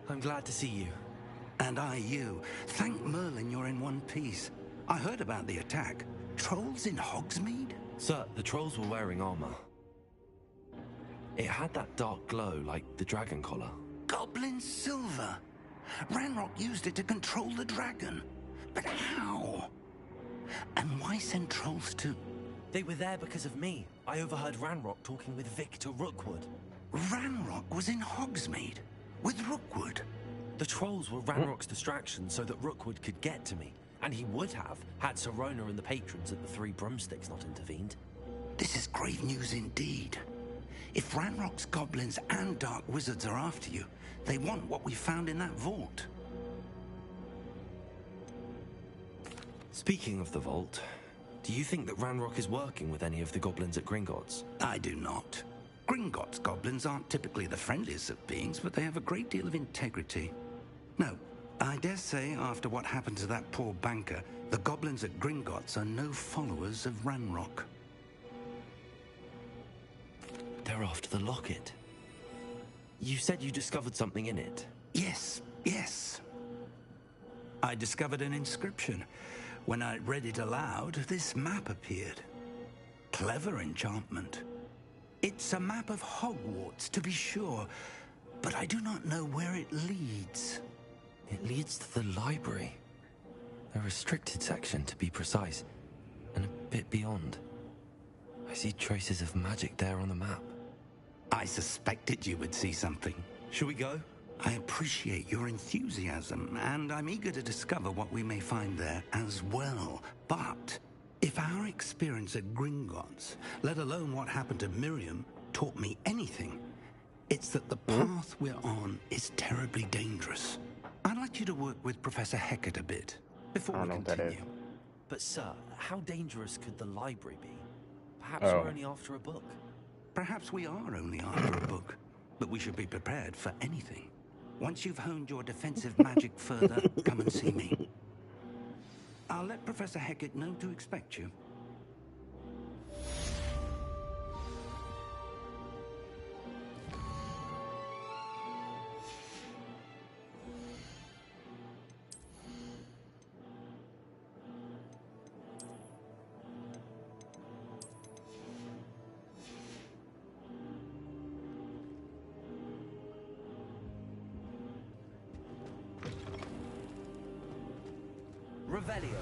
I'm glad to see you. And I you. Thank Merlin you're in one piece. I heard about the attack. Trolls in Hogsmeade? Sir, the trolls were wearing armor. It had that dark glow like the dragon collar. Goblin silver. Ranrock used it to control the dragon. But how? And why send trolls to... They were there because of me. I overheard Ranrock talking with Victor Rookwood. Ranrock was in Hogsmeade? With Rookwood? The trolls were Ranrock's distraction so that Rookwood could get to me. And he would have, had Serona and the patrons at the Three Broomsticks not intervened. This is grave news indeed. If Ranrock's goblins and dark wizards are after you, they want what we found in that vault. Speaking of the vault, do you think that Ranrock is working with any of the goblins at Gringotts? I do not. Gringotts goblins aren't typically the friendliest of beings, but they have a great deal of integrity. No, I dare say after what happened to that poor banker, the goblins at Gringotts are no followers of Ranrock. They're after the locket. You said you discovered something in it. Yes. I discovered an inscription. When I read it aloud, this map appeared. Clever enchantment. It's a map of Hogwarts, to be sure, but I do not know where it leads. It leads to the library. A restricted section, to be precise, and a bit beyond. I see traces of magic there on the map. I suspected you would see something. Shall we go? I appreciate your enthusiasm, and I'm eager to discover what we may find there as well. But if our experience at Gringotts, let alone what happened to Miriam, taught me anything, it's that the path we're on is terribly dangerous. I'd like you to work with Professor Hecat a bit before we continue. But sir, how dangerous could the library be? Perhaps we're only after a book. Perhaps we are only after a book, but we should be prepared for anything. Once you've honed your defensive magic further, come and see me. I'll let Professor Hecat know to expect you. Revelio.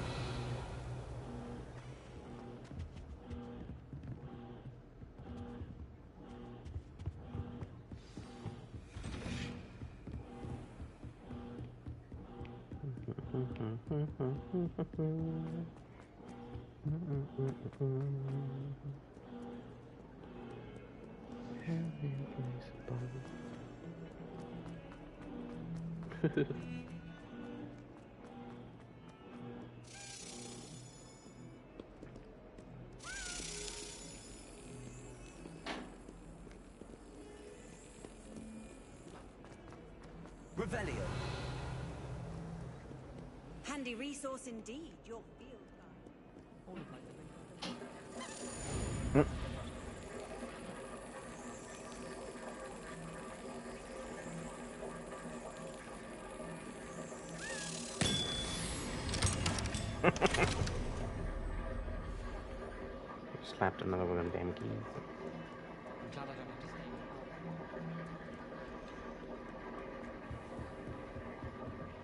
Revelio. Handy resource indeed, your field guide. Slapped another one of them damn keys.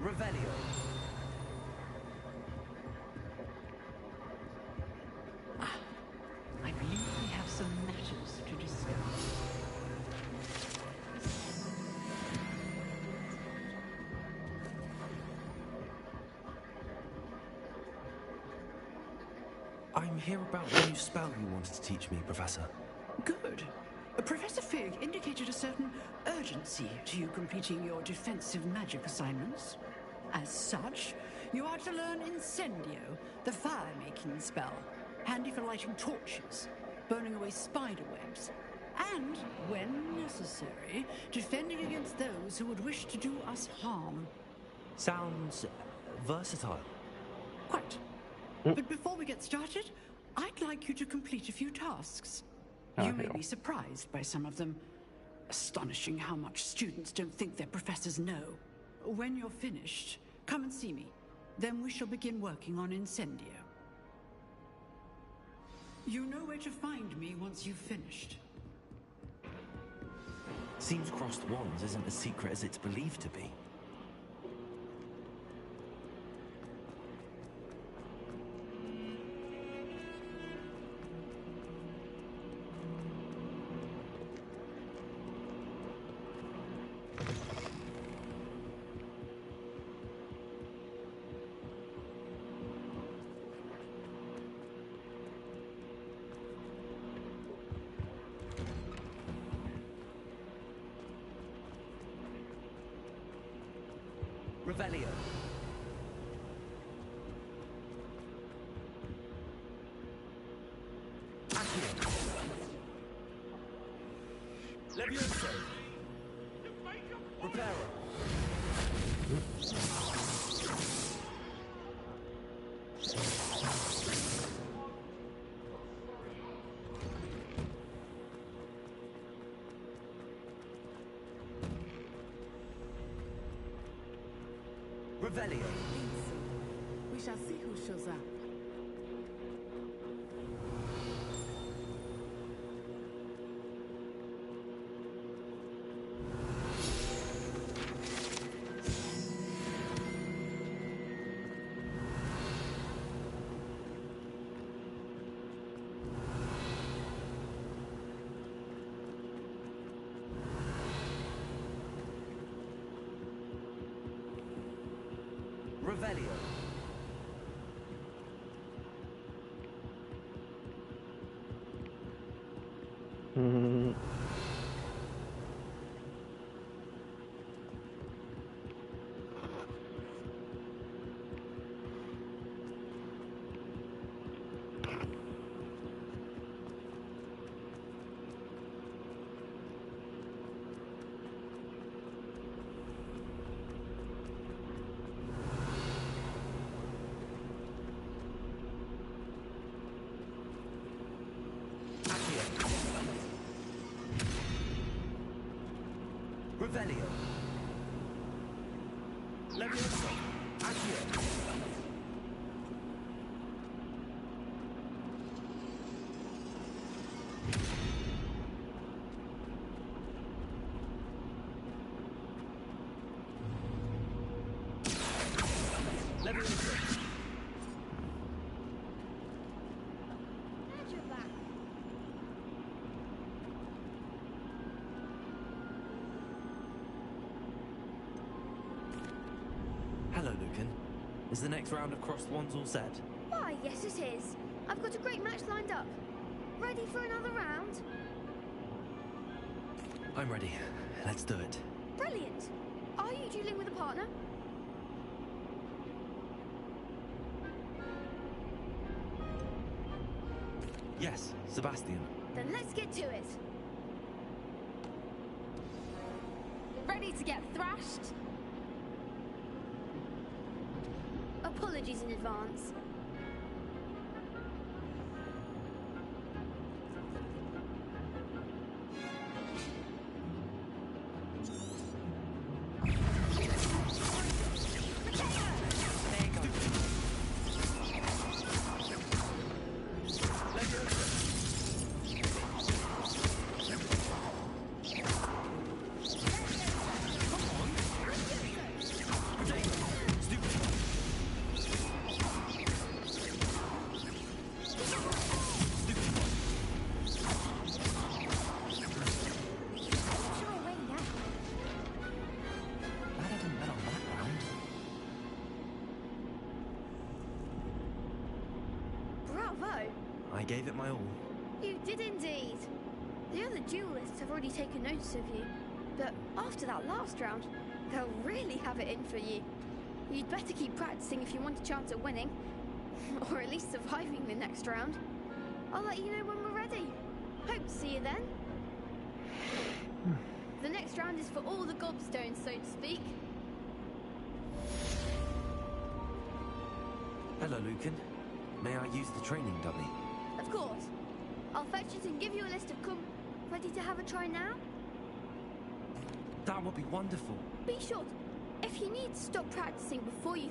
Revelio. I believe we have some matters to discuss. I'm here about the new spell you wanted to teach me, Professor. Good. Professor Fig indicated a certain urgency to you completing your defensive magic assignments. As such, you are to learn Incendio, the fire-making spell, handy for lighting torches, burning away spider webs, and, when necessary, defending against those who would wish to do us harm. Sounds versatile. Quite. But before we get started, I'd like you to complete a few tasks. You may be surprised by some of them. Astonishing how much students don't think their professors know. When you're finished, come and see me. Then we shall begin working on Incendio. You know where to find me once you've finished. Seems crossed wands isn't as secret as it's believed to be. Revelio. Accio. Levioso. Reparo. Revelio. We shall see who shows up. Revelio. Revelio. Levioso. Accio. Levioso. Hello, Lucan. Is the next round of crossed wands all set? Why, yes it is. I've got a great match lined up. Ready for another round? I'm ready. Let's do it. Brilliant. Are you dueling with a partner? Yes, Sebastian. Then let's get to it. Ready to get thrashed? Apologies in advance. I gave it my all. You did indeed. The other duelists have already taken notice of you, but after that last round, they'll really have it in for you. You'd better keep practicing if you want a chance at winning, or at least surviving the next round. I'll let you know when we're ready. Hope to see you then. The next round is for all the gobstones, so to speak. Hello, Lucan. May I use the training dummy? Of course. I'll fetch it and give you a list of Ready to have a try now? That would be wonderful. Be sure, if you need to stop practicing before you...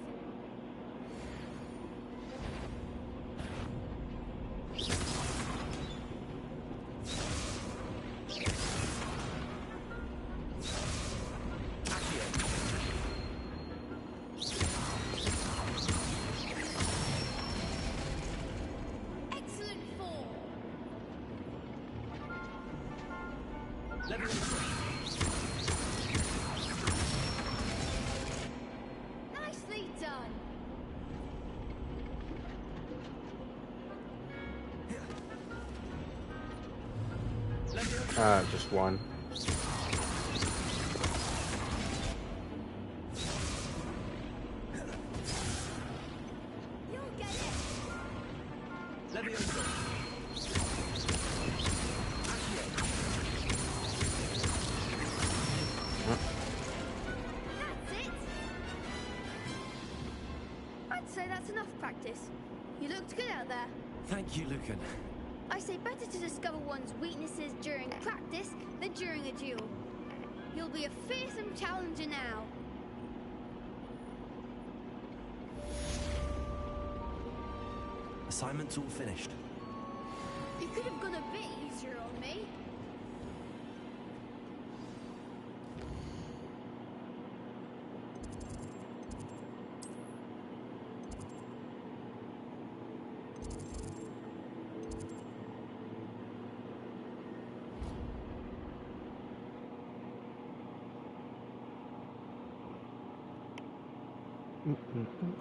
Excellent form! Nicely done! Just one. You'll get it! That's it! I'd say that's enough practice. You looked good out there. Thank you, Lucan. I say better to discover one's weaknesses during practice than during a duel. You'll be a fearsome challenger now. Assignment's all finished. You could have gone a bit easier on me.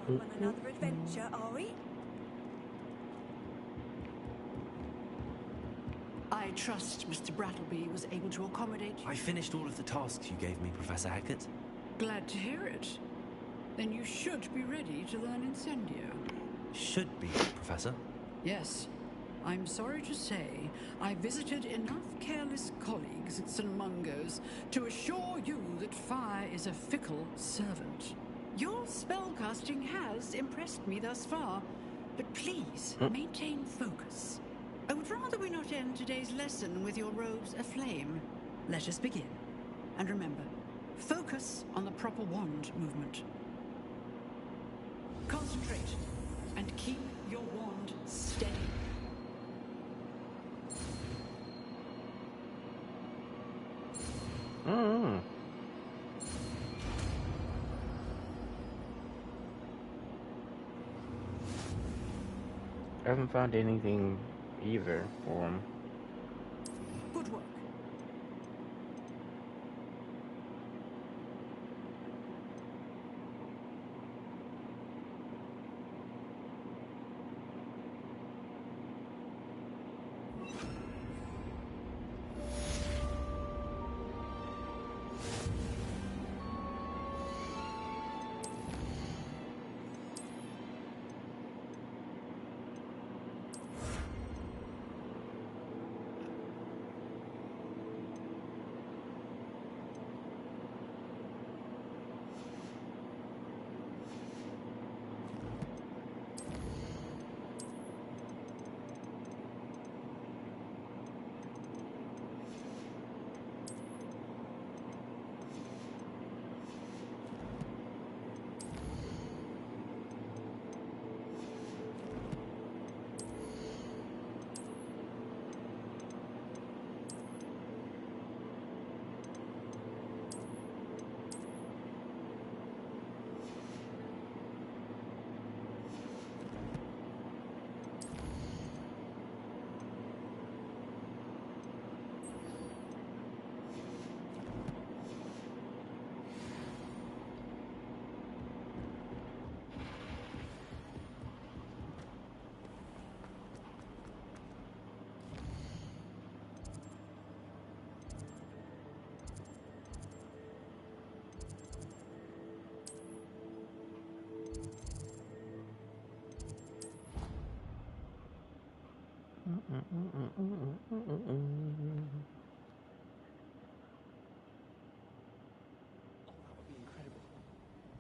On another adventure, are we? I trust Mr. Brattleby was able to accommodate you. I finished all of the tasks you gave me, Professor Hackett. Glad to hear it. Then you should be ready to learn Incendio. Should be, Professor. Yes. I'm sorry to say, I visited enough careless colleagues at St. Mungo's to assure you that fire is a fickle servant. Your spellcasting has impressed me thus far, but please maintain focus. I would rather we not end today's lesson with your robes aflame. Let us begin. And remember, focus on the proper wand movement. Concentrate and keep your wand steady. I haven't found anything either for him. Good work.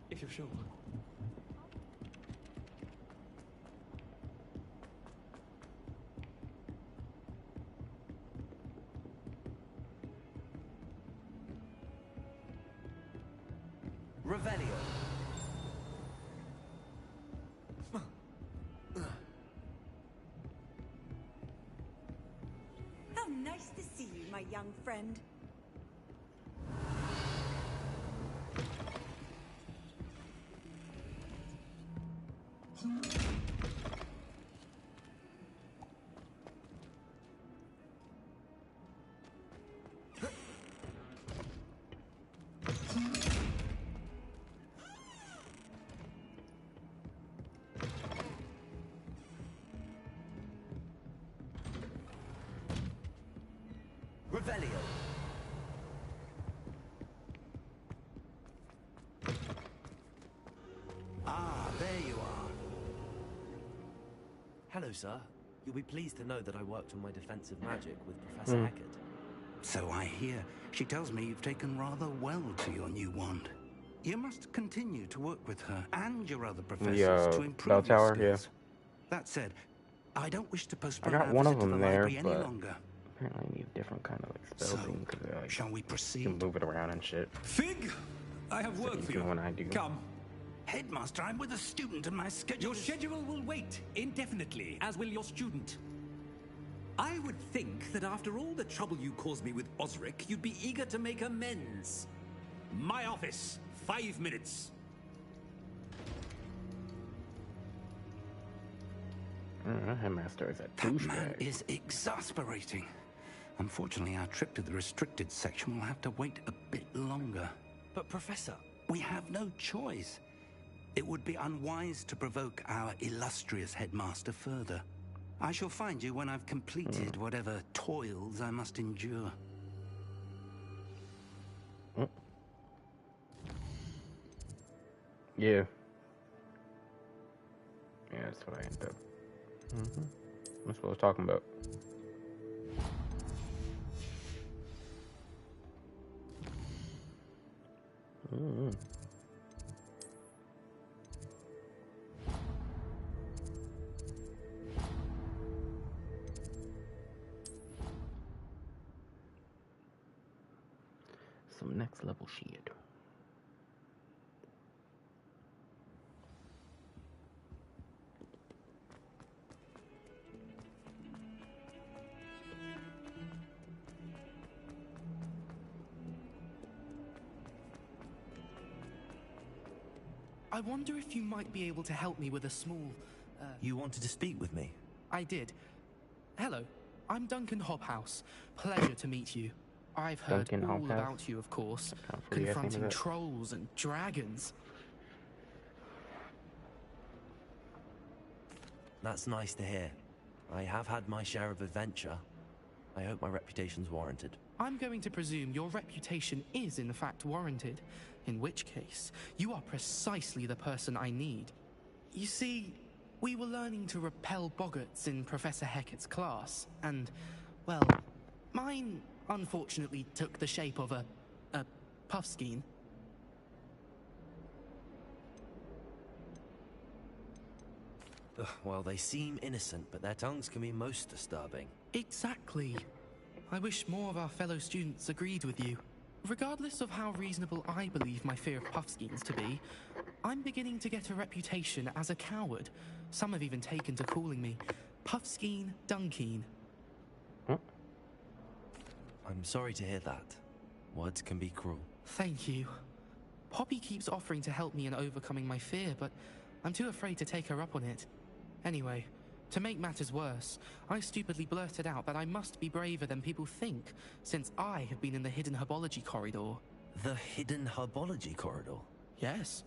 If you're sure. young friend. Revelio. Ah, there you are. Hello, sir. You'll be pleased to know that I worked on my defensive magic with Professor Eckert. So I hear. She tells me you've taken rather well to your new wand. You must continue to work with her and your other professors to improve bell tower, your skills. That said, I don't wish to I postpone got our one of visit to the them there, library any but longer. apparently I need a different kind of like spell So, thing because like, shall we proceed? you can move it around and shit. Fig, I have work for you. When I do. Come. Headmaster, I'm with a student and my schedule. Your schedule will wait indefinitely, as will your student. I would think that after all the trouble you caused me with Osric, you'd be eager to make amends. My office, 5 minutes. Headmaster is at That man is exasperating. Unfortunately, our trip to the restricted section will have to wait a bit longer. But, Professor... We have no choice. It would be unwise to provoke our illustrious headmaster further. I shall find you when I've completed whatever toils I must endure. Yeah. Yeah, that's what I ended up. That's what I was talking about. Some next level shit. I wonder if you might be able to help me with a small... You wanted to speak with me? I did. Hello, I'm Duncan Hobhouse. Pleasure to meet you. I've heard Duncan all Hobhouse? about you, of course. forget Confronting that. trolls and dragons. That's nice to hear. I have had my share of adventure. I hope my reputation's warranted. I'm going to presume your reputation is in fact warranted, in which case, you are precisely the person I need. You see, we were learning to repel boggarts in Professor Hecat's class, and, well, mine unfortunately took the shape of a puffskein. Ugh, well, they seem innocent, but their tongues can be most disturbing. Exactly. I wish more of our fellow students agreed with you. Regardless of how reasonable I believe my fear of puffskeins to be, I'm beginning to get a reputation as a coward. Some have even taken to calling me Puffskeen Dunkeen. I'm sorry to hear that. Words can be cruel. Thank you. Poppy keeps offering to help me in overcoming my fear, but I'm too afraid to take her up on it. Anyway, to make matters worse, I stupidly blurted out that I must be braver than people think, since I have been in the hidden herbology corridor. The hidden herbology corridor? Yes.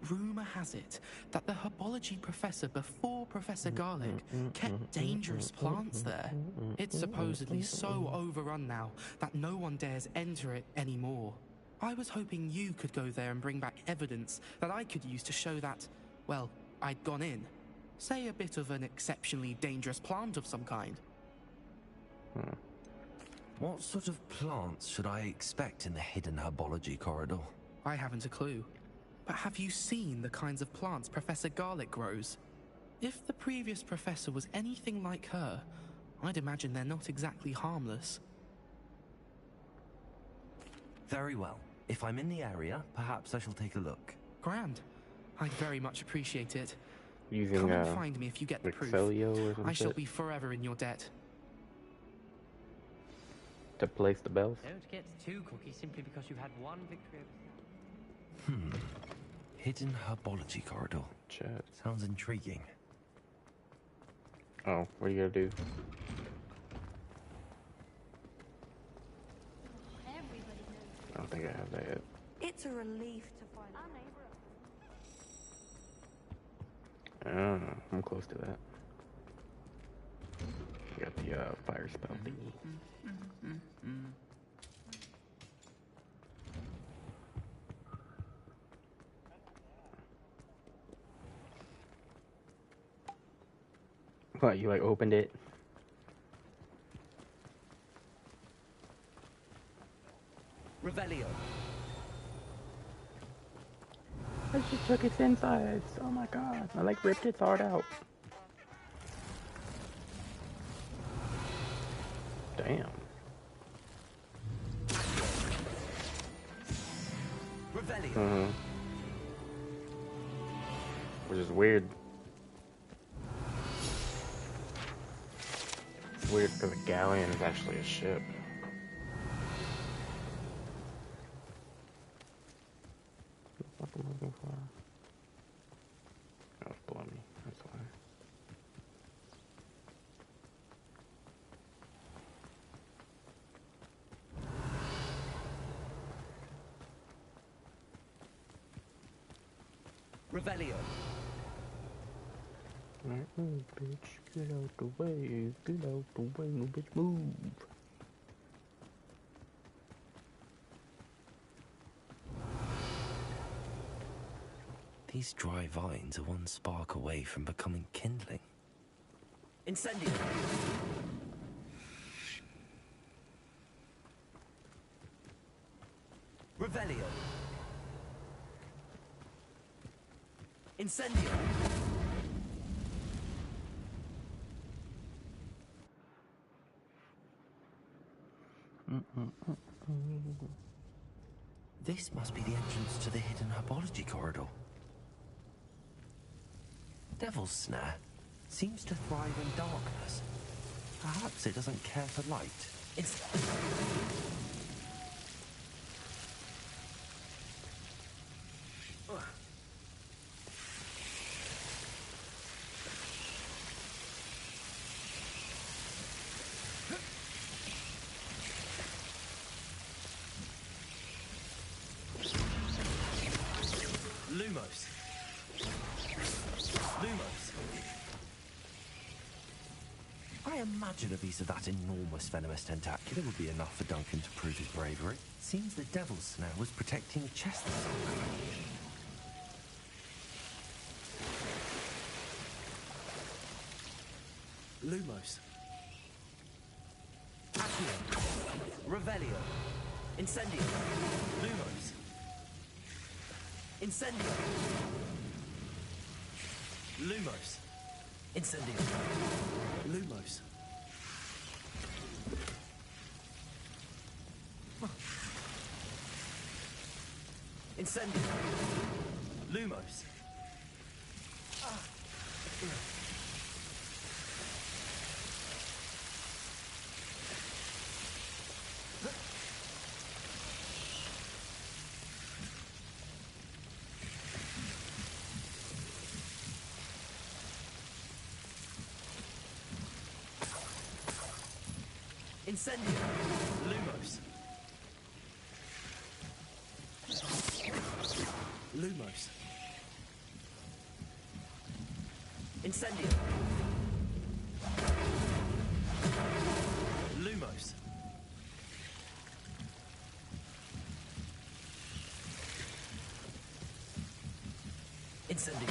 Rumor has it that the herbology professor before Professor Garlic kept dangerous plants there. It's supposedly so overrun now that no one dares enter it anymore. I was hoping you could go there and bring back evidence that I could use to show that, well, I'd gone in. Say a bit of an exceptionally dangerous plant of some kind. What sort of plants should I expect in the hidden herbology corridor? I haven't a clue. But have you seen the kinds of plants Professor Garlic grows? If the previous professor was anything like her, I'd imagine they're not exactly harmless. Very well. If I'm in the area, perhaps I shall take a look. Grand. I'd very much appreciate it. Using, come and find me if you get the proof. Excelio or some I shall shit? be forever in your debt. To place the bells. Don't get too cocky simply because you had one victory. Hidden herbology corridor. Chat. Sounds intriguing. Oh, what are you gonna do? I don't think I have that yet. It's a relief to find I'm close to that. I got the fire spell thingy. What, you like opened it? Revelio. I just took its insides. Oh my god. I like ripped its heart out. Damn. Revelio. Which is weird. It's weird because a galleon is actually a ship. What the fuck am I looking for? Oh, it's below me. That's why. Revelio. Move, bitch. Get out the way. Get out the way, no bitch. Move. These dry vines are one spark away from becoming kindling. Incendio. Revelio. Incendio. This must be the entrance to the hidden herbology corridor. Devil's Snare seems to thrive in darkness. Perhaps it doesn't care for light. It's... Lumos. Lumos. I imagine a piece of that enormous venomous tentacula would be enough for Duncan to prove his bravery. Seems the Devil's Snare was protecting a chest of some kind. Lumos. Accio. Revelio. Incendio. Lumos. Incendio. Lumos. Incendio. Lumos. Incendio. Lumos. Incendio. Lumos. Lumos. Incendio. Lumos. Incendio.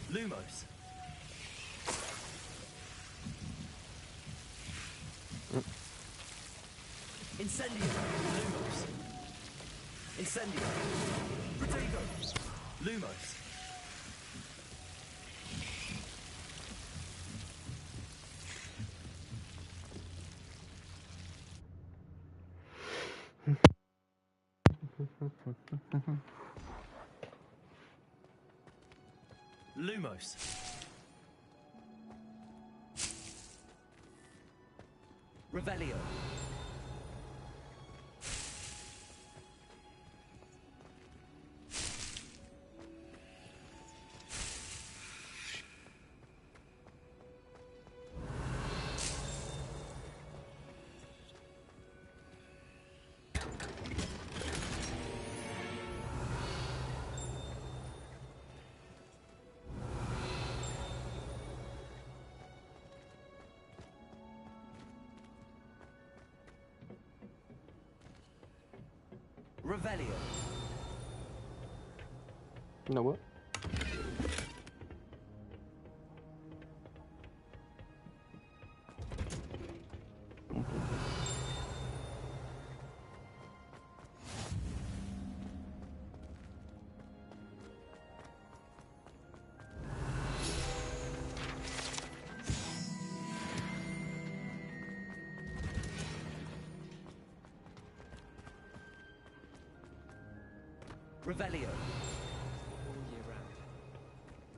Lumos. Incendio. Lumos. Incendio. Protego. Lumos. Lumos. Revelio. Revelio. You know what? Revelio. All year round.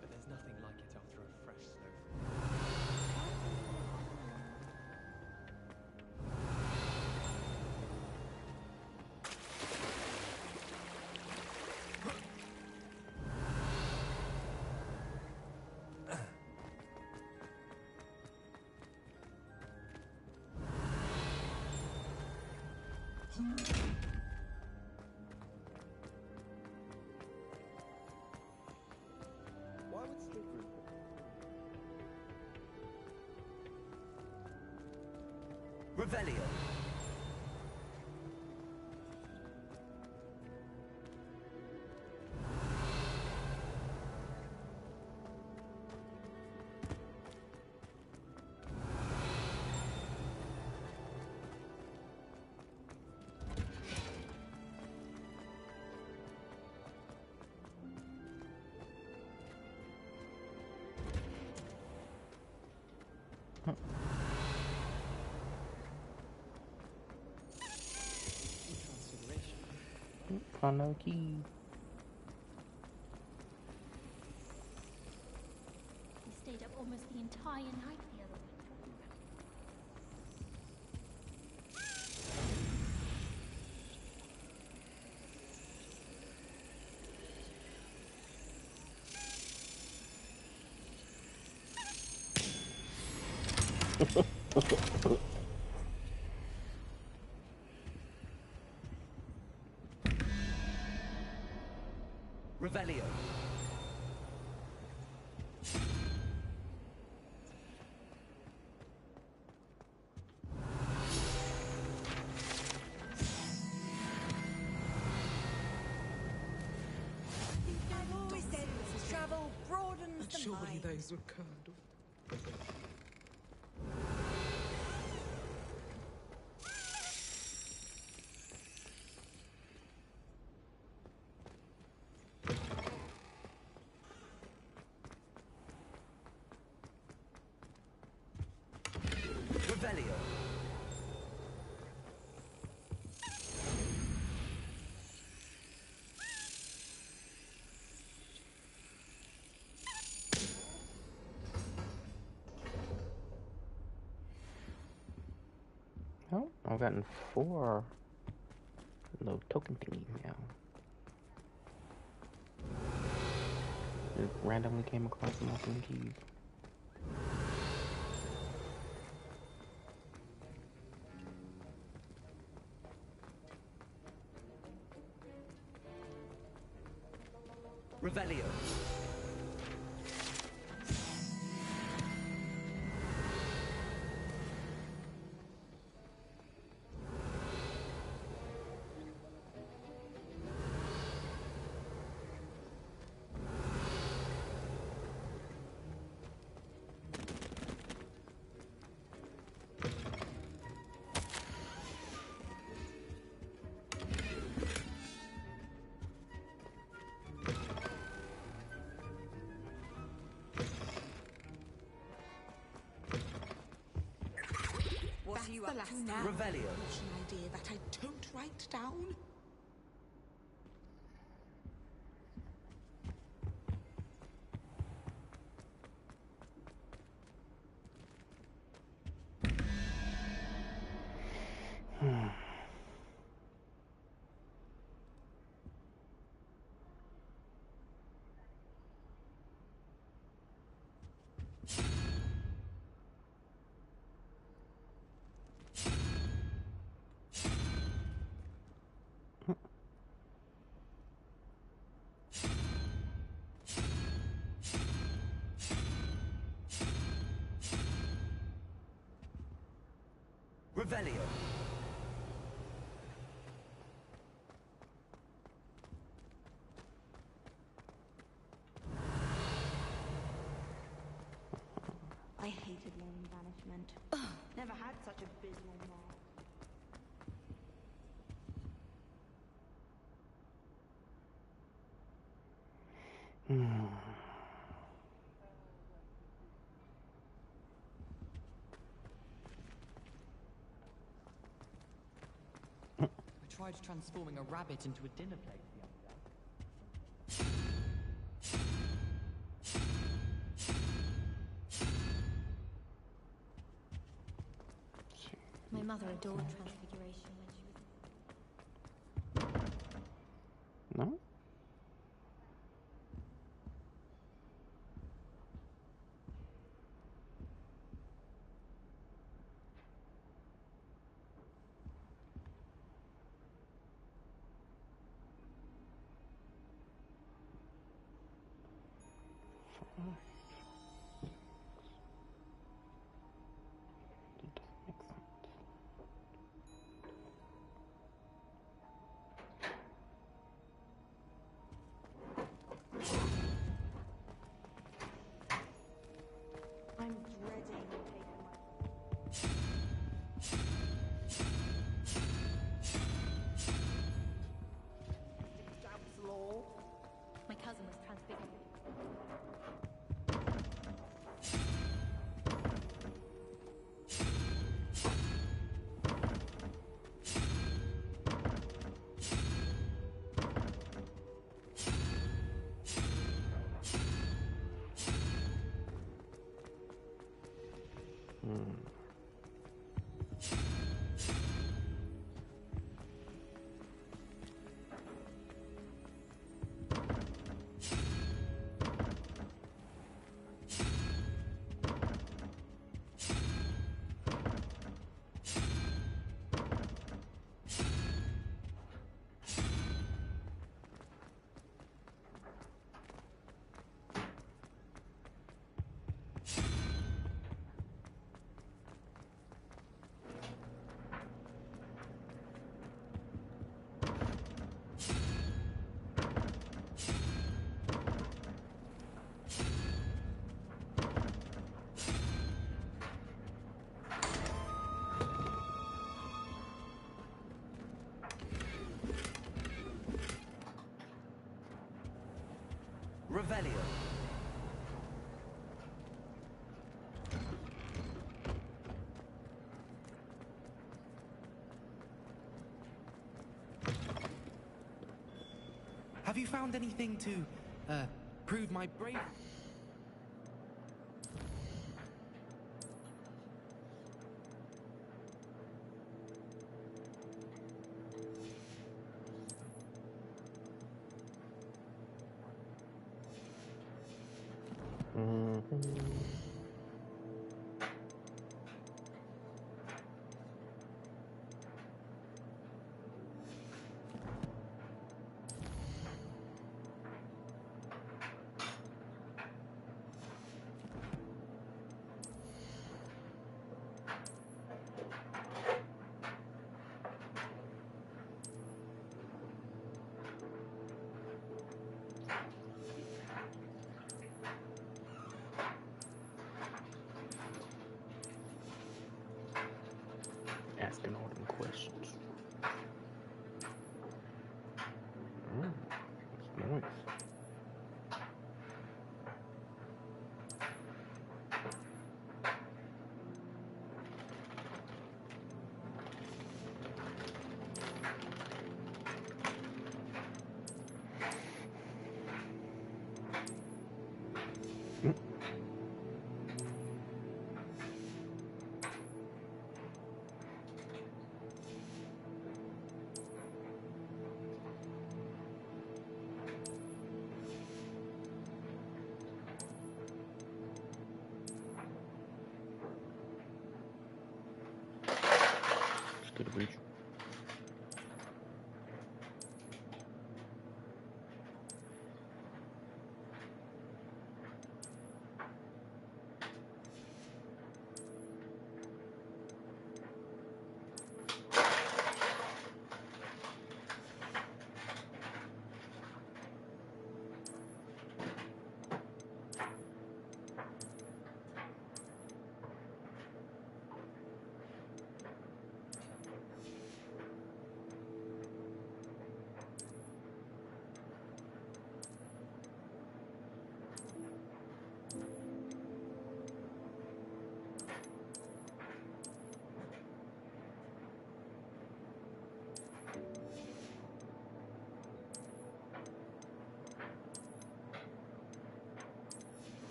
But there's nothing like it after a fresh snowfall. Why would Slippery? Revelio. Found no key. We stayed up almost the entire night the other week. Revelio. I've always said that travel broadens the Surely mind. those were curdled. Revelio. Oh, I've gotten 4 little token thingies now. Just randomly came across some open keys. Revelio. What are you The up last to now? Revelio. An idea that I don't write down. Revelio. I hated long banishment. Never had such abysmal mark. I tried transforming a rabbit into a dinner plate the other day. My mother adored Transfiguration when she was... No? I'm dreading taking my... law. My cousin was transfigured. Revelio. Have you found anything to, prove my bravery?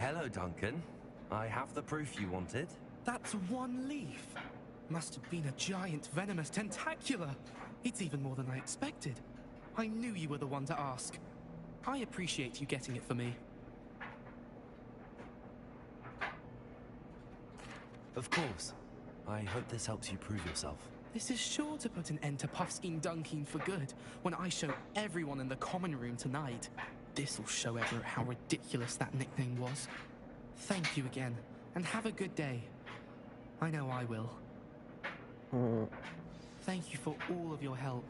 Hello, Duncan. I have the proof you wanted. That's one leaf. Must have been a giant venomous tentacula. It's even more than I expected. I knew you were the one to ask. I appreciate you getting it for me. Of course. I hope this helps you prove yourself. This is sure to put an end to Puffskein Dunkin for good when I show everyone in the common room tonight. This'll show Everett how ridiculous that nickname was. Thank you again, and have a good day. I know I will. Thank you for all of your help.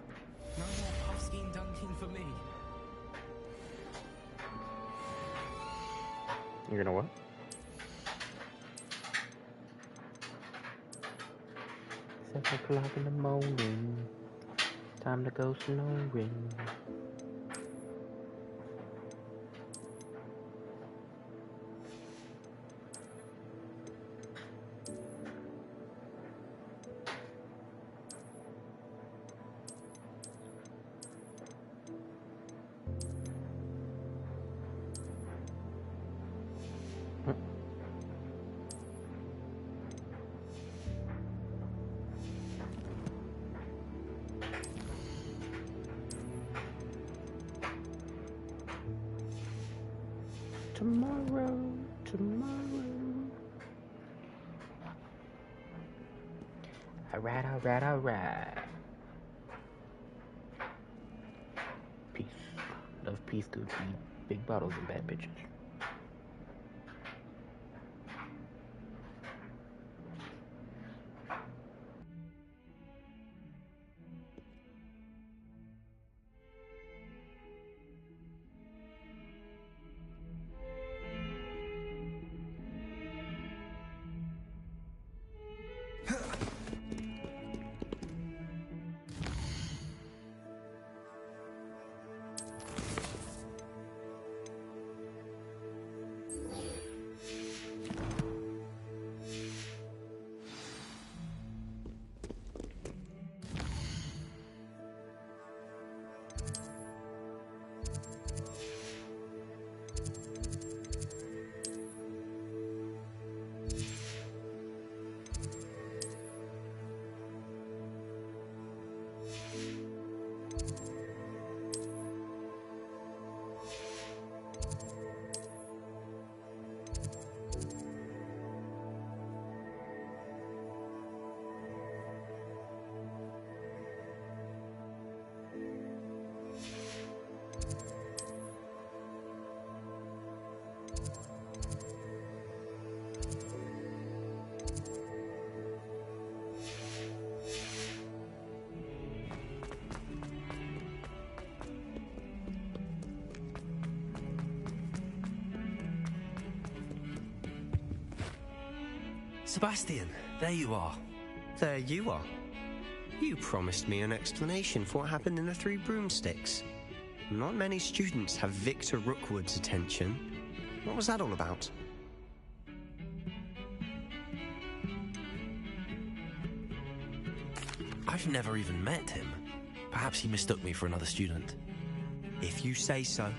No more Puffskein Dunkin for me. You know what? 7 o'clock in the morning. Time to go snoring. Tomorrow. Alright. Peace. Love, peace, good feed, big bottles and bad bitches. Sebastian, there you are. There you are. You promised me an explanation for what happened in the Three Broomsticks. Not many students have Victor Rookwood's attention. What was that all about? I've never even met him. Perhaps he mistook me for another student. If you say so.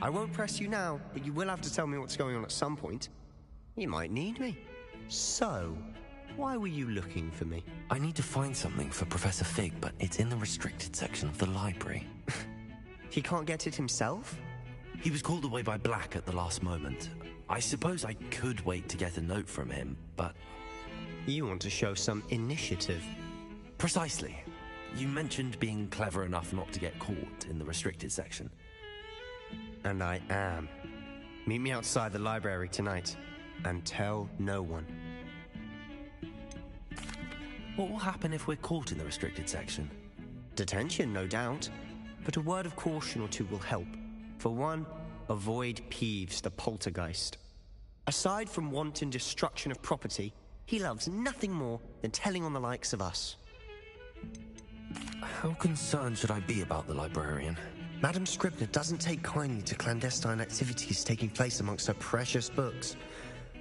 I won't press you now, but you will have to tell me what's going on at some point. You might need me. So, why were you looking for me? I need to find something for Professor Fig, but it's in the restricted section of the library. He can't get it himself? He was called away by Black at the last moment. I suppose I could wait to get a note from him, but... You want to show some initiative. Precisely. You mentioned being clever enough not to get caught in the restricted section. And I am. Meet me outside the library tonight, and tell no one. What will happen if we're caught in the restricted section? Detention, no doubt. But a word of caution or two will help. For one, avoid Peeves, the poltergeist. Aside from wanton destruction of property, he loves nothing more than telling on the likes of us. How concerned should I be about the librarian? Madam Scribner doesn't take kindly to clandestine activities taking place amongst her precious books.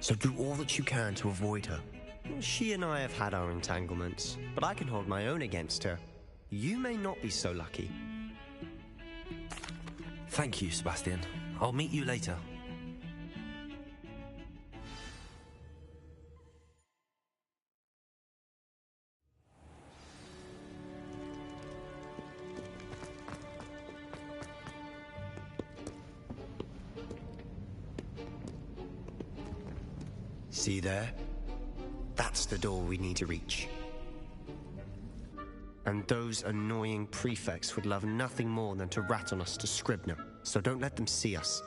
So do all that you can to avoid her. She and I have had our entanglements, but I can hold my own against her. You may not be so lucky. Thank you, Sebastian. I'll meet you later. See there? That's the door we need to reach. And those annoying prefects would love nothing more than to rat on us to Scribner, so don't let them see us.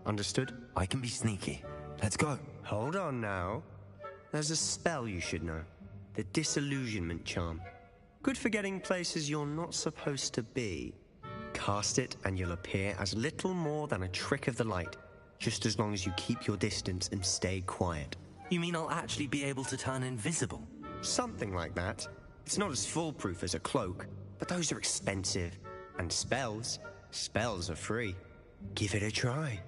Understood? I can be sneaky. Let's go. Hold on now. There's a spell you should know. The Disillusionment Charm. Good for getting places you're not supposed to be. Cast it and you'll appear as little more than a trick of the light, just as long as you keep your distance and stay quiet. You mean I'll actually be able to turn invisible? Something like that. It's not as foolproof as a cloak, but those are expensive. And spells are free. Give it a try.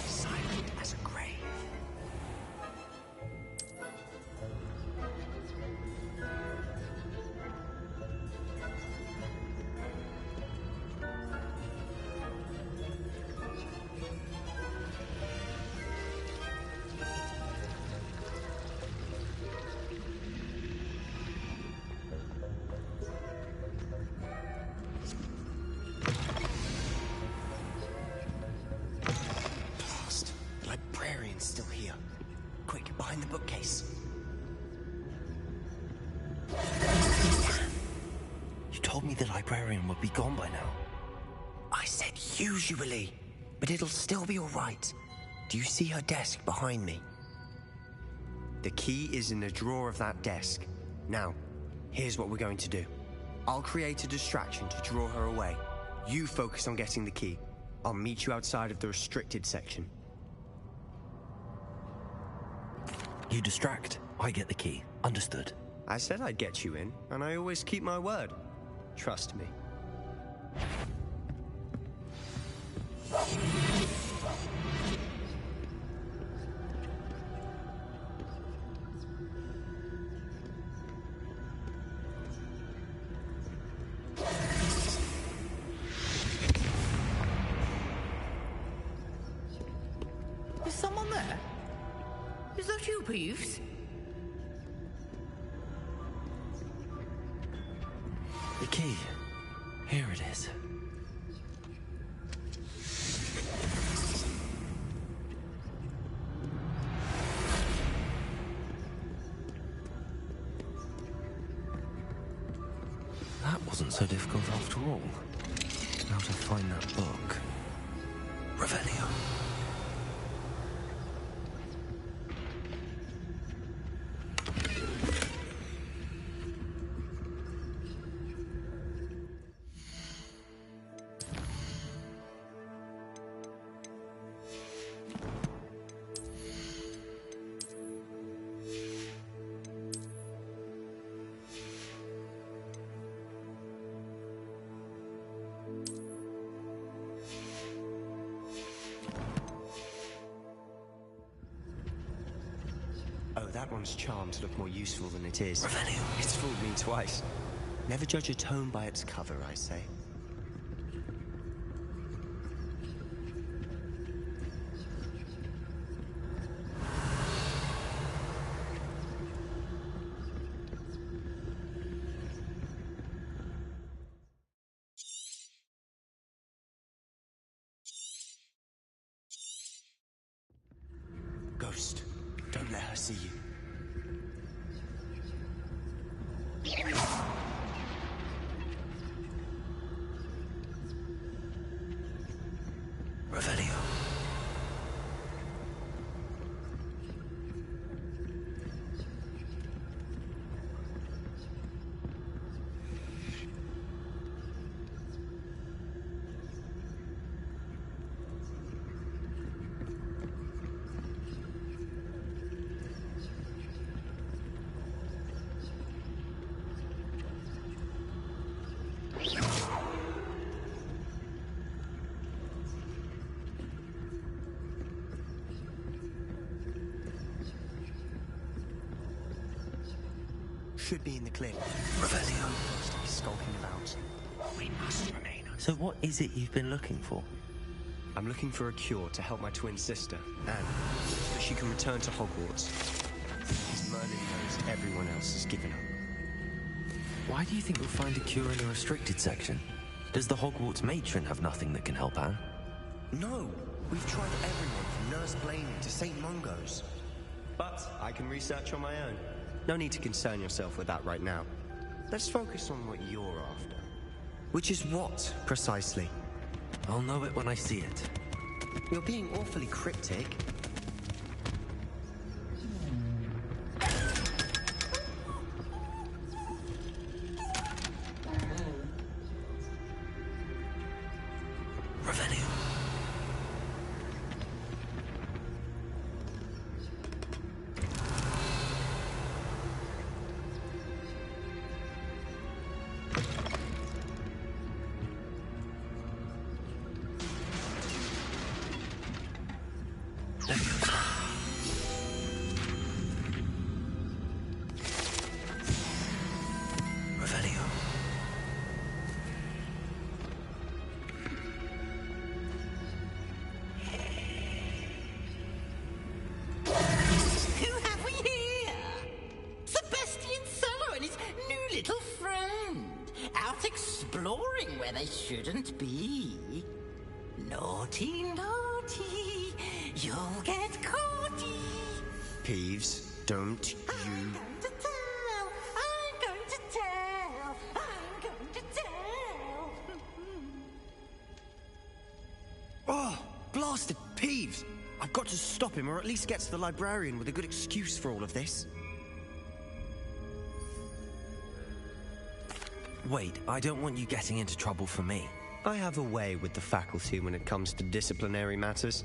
Silent as a grave. Still here. Quick, behind the bookcase. You told me the librarian would be gone by now. I said usually, but it'll still be all right. Do you see her desk behind me? The key is in the drawer of that desk. Now, here's what we're going to do. I'll create a distraction to draw her away. You focus on getting the key. I'll meet you outside of the restricted section. You distract, I get the key. Understood. I said I'd get you in, and I always keep my word. Trust me. Is someone there? Is that you, Peeves? The key. Here it is. That wasn't so difficult after all. Now to find that book. Revelio. Oh, that one's charmed to look more useful than it is. Revelio. It's fooled me twice. Never judge a tome by its cover, I say. Ghost, don't let her see you. Revelio. Should be in the clear. Revelio. He's skulking about. We must remain. So what is it you've been looking for? I'm looking for a cure to help my twin sister, Anne, so that she can return to Hogwarts. Because Merlin knows everyone else has given up. Why do you think we'll find a cure in the restricted section? Does the Hogwarts matron have nothing that can help Anne? No! We've tried everyone from Nurse Blaney to St. Mungo's. But I can research on my own. No need to concern yourself with that right now. Let's focus on what you're after. Which is what, precisely? I'll know it when I see it. You're being awfully cryptic. Revelio. Revelio. Who have we here? Sebastian Sallow and his new little friend. Out exploring where they shouldn't be. Naughty, naughty. You'll get caughty. Peeves, don't you... I'm going to tell. I'm going to tell. I'm going to tell. Oh, blasted Peeves! I've got to stop him, or at least get to the librarian with a good excuse for all of this. Wait, I don't want you getting into trouble for me. I have a way with the faculty when it comes to disciplinary matters.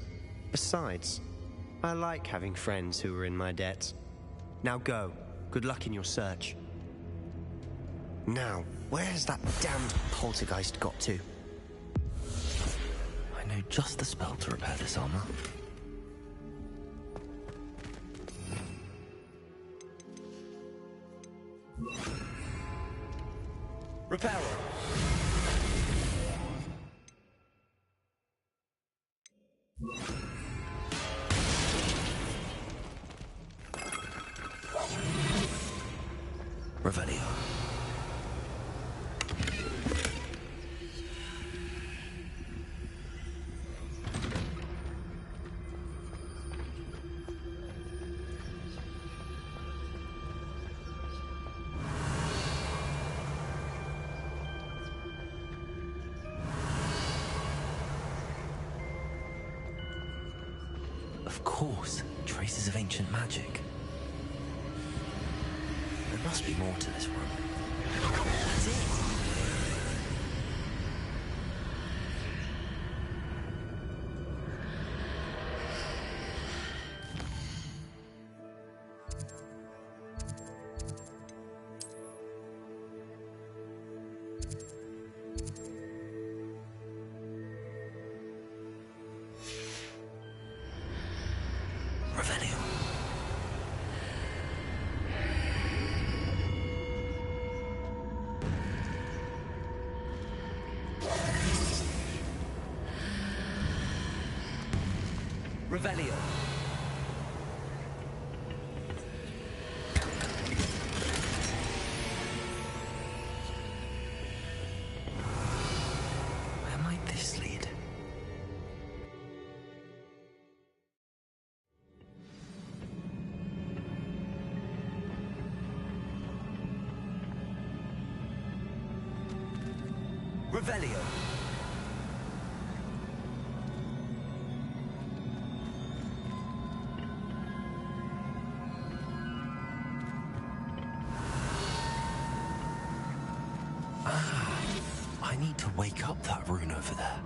Besides, I like having friends who are in my debt. Now go. Good luck in your search. Now, where's that damned poltergeist got to? I know just the spell to repair this armor. Repairer! Revelio. Of course, traces of ancient magic. There must be more to this room. That's it. Revelio. Revelio. Where might this lead? Revelio. I need to wake up that rune over there.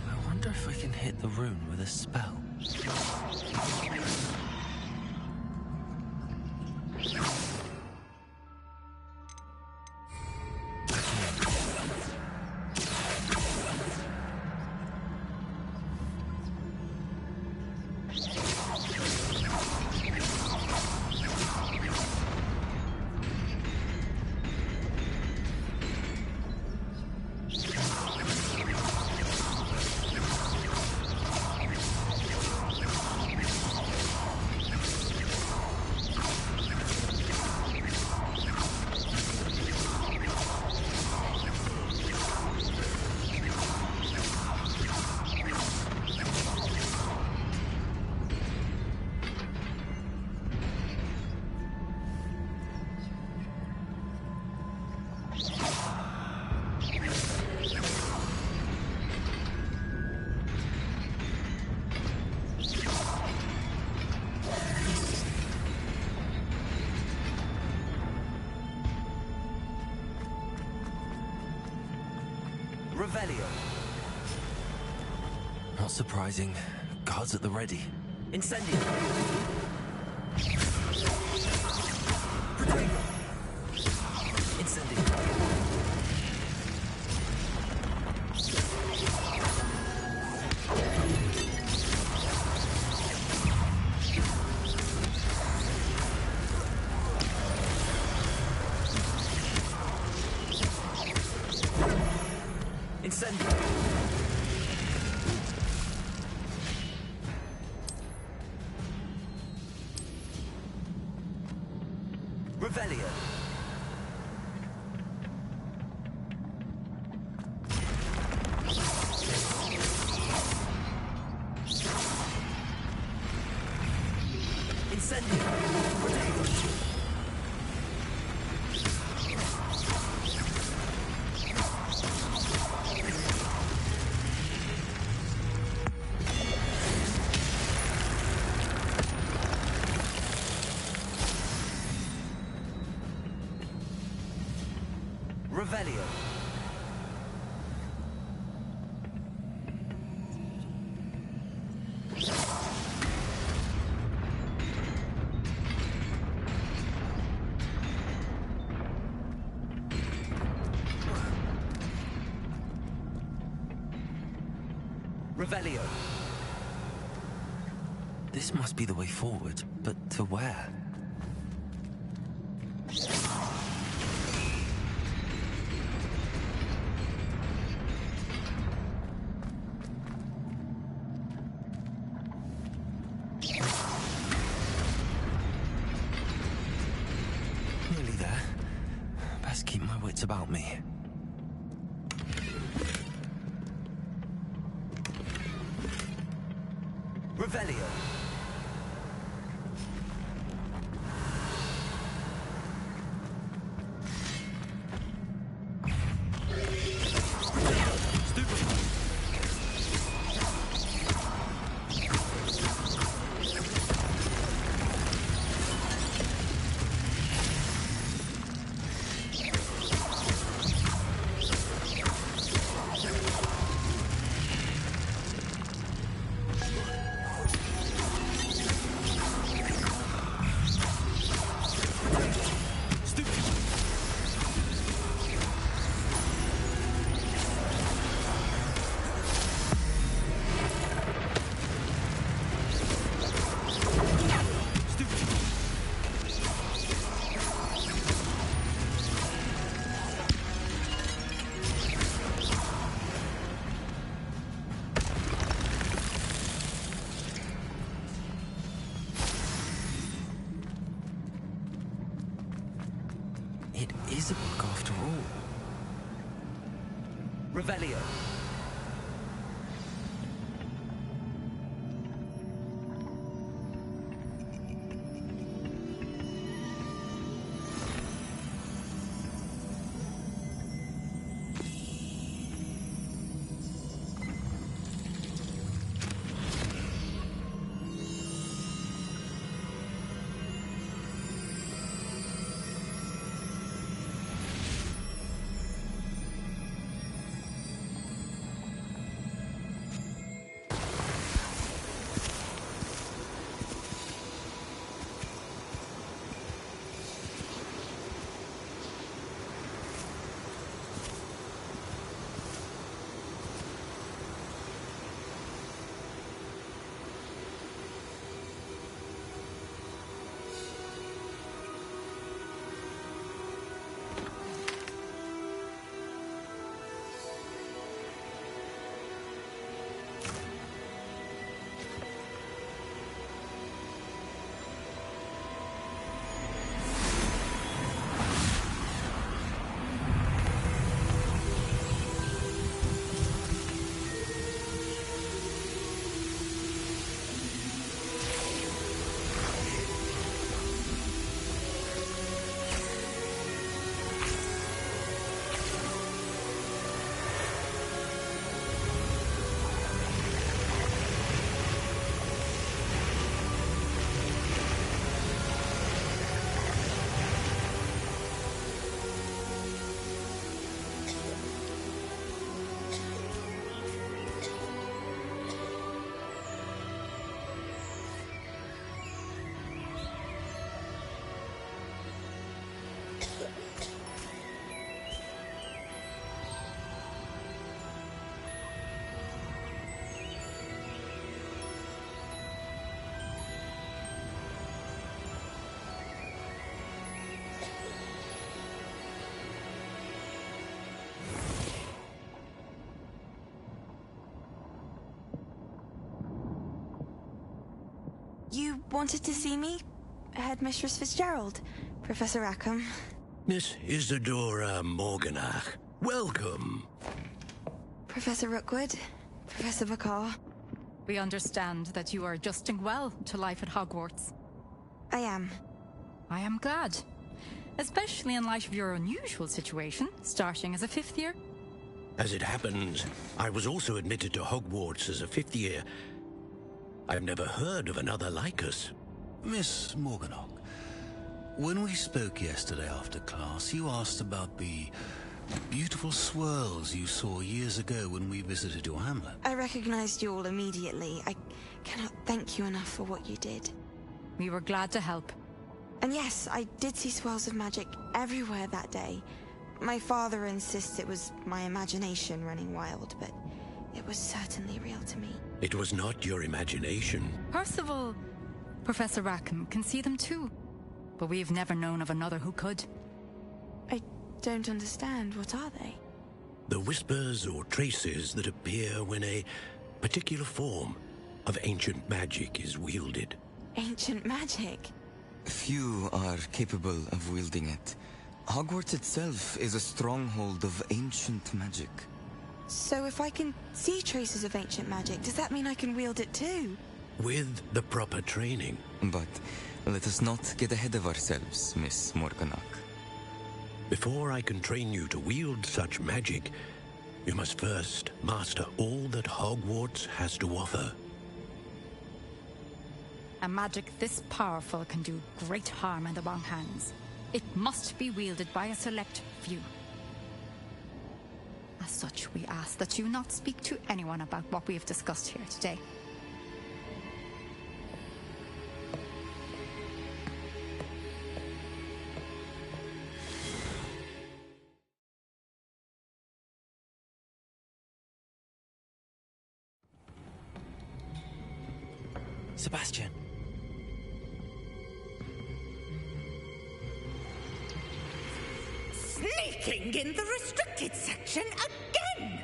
I wonder if I can hit the rune with a spell. Revelio. Not surprising. Guards at the ready. Incendio. Incendio. Incendio. Revelio. Incendio. Revelio. Revelio. This must be the way forward, but to where? Nearly there. Best keep my wits about me. Revelio. is a book after all. Revelio. You wanted to see me? Headmistress Fitzgerald, Professor Rackham. Miss Isadora Morganach, welcome. Professor Rookwood, Professor Bakar. We understand that you are adjusting well to life at Hogwarts. I am. I am glad. Especially in light of your unusual situation, starting as a 5th year. As it happens, I was also admitted to Hogwarts as a 5th year. I've never heard of another like us. Miss Morganach, when we spoke yesterday after class, you asked about the beautiful swirls you saw years ago when we visited your hamlet. I recognized you all immediately. I cannot thank you enough for what you did. We were glad to help. And yes, I did see swirls of magic everywhere that day. My father insists it was my imagination running wild, but it was certainly real to me. It was not your imagination. Percival, Professor Rackham can see them too. But we've never known of another who could. I don't understand. What are they? The whispers or traces that appear when a particular form of ancient magic is wielded. Ancient magic? Few are capable of wielding it. Hogwarts itself is a stronghold of ancient magic. So if I can see traces of ancient magic, does that mean I can wield it too? With the proper training. But let us not get ahead of ourselves, Miss Morganach. Before I can train you to wield such magic, you must first master all that Hogwarts has to offer. A magic this powerful can do great harm in the wrong hands. It must be wielded by a select few. As such, we ask that you not speak to anyone about what we have discussed here today. Sebastian. Sneaking in the restricted section again!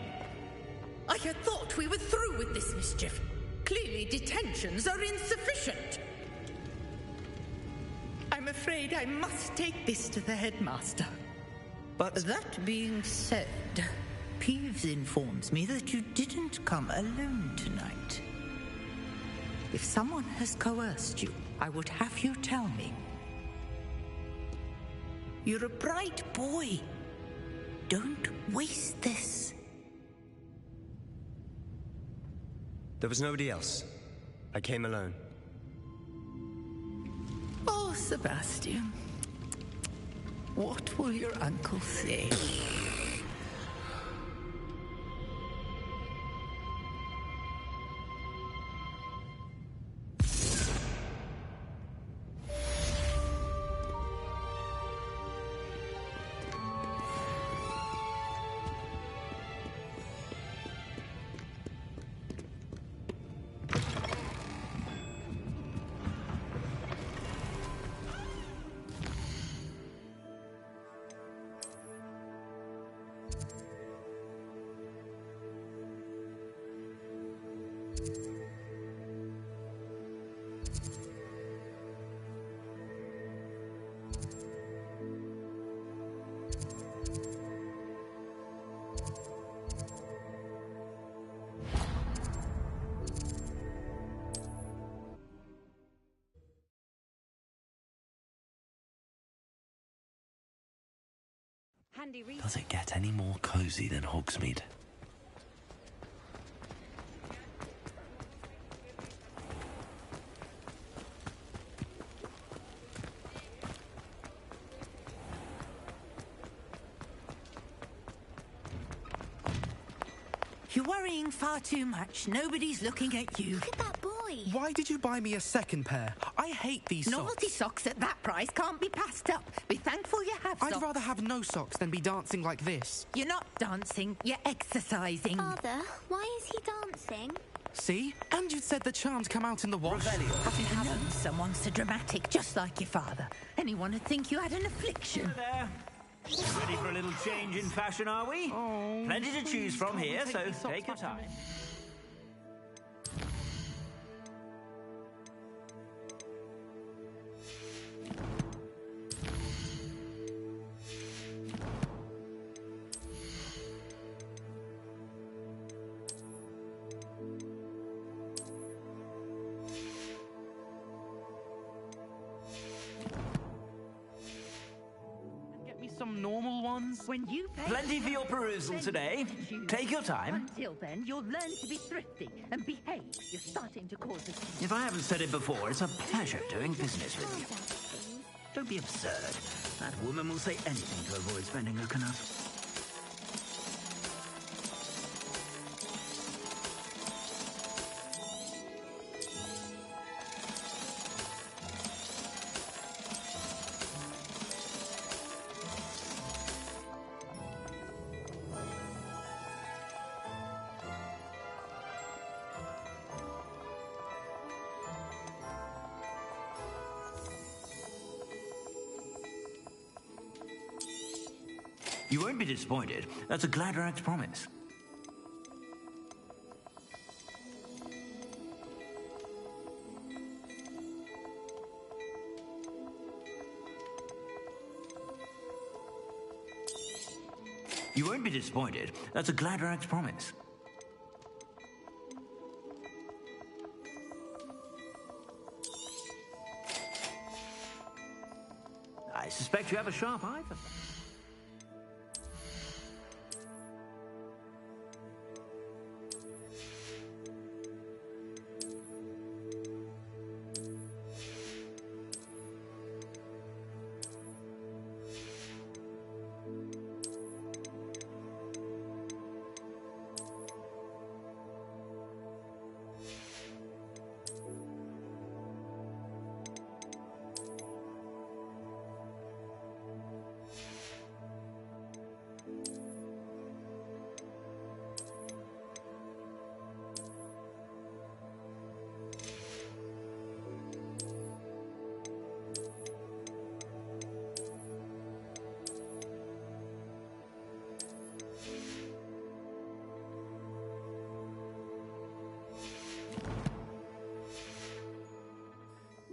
I had thought we were through with this mischief. Clearly detentions are insufficient. I'm afraid I must take this to the headmaster. But... That being said, Peeves informs me that you didn't come alone tonight. If someone has coerced you, I would have you tell me. You're a bright boy. Don't waste this. There was nobody else. I came alone. Oh, Sebastian. What will your uncle say? Does it get any more cozy than Hogsmeade? You're worrying far too much. Nobody's looking at you. Look at that boy. Why did you buy me a second pair? I hate these socks. Novelty socks at that price can't be passed up. Be thankful you have socks. I'd rather have no socks than be dancing like this. You're not dancing, you're exercising. Father, why is he dancing? See? And you said the charms come out in the wash. Have you ever known someone so dramatic, just like your father? Anyone would think you had an affliction. Hello there. Ready for a little change in fashion, are we? Oh, plenty to choose from here, so take your time. Some normal ones? When you pay Plenty for your perusal today. Take your time. Until then, you'll learn to be thrifty and behave. You're starting to cause us. If I haven't said it before, it's a pleasure doing business with you. Don't be absurd. That woman will say anything to avoid spending her knut. You won't be disappointed. That's a Gladrag's promise. You won't be disappointed. That's a Gladrag's promise. I suspect you have a sharp eye for that.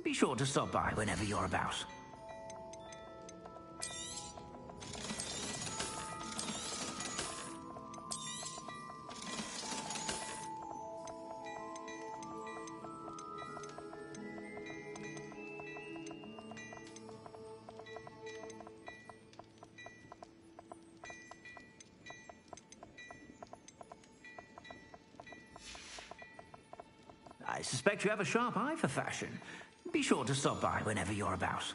Be sure to stop by whenever you're about. I suspect you have a sharp eye for fashion. Be sure to stop by whenever you're about.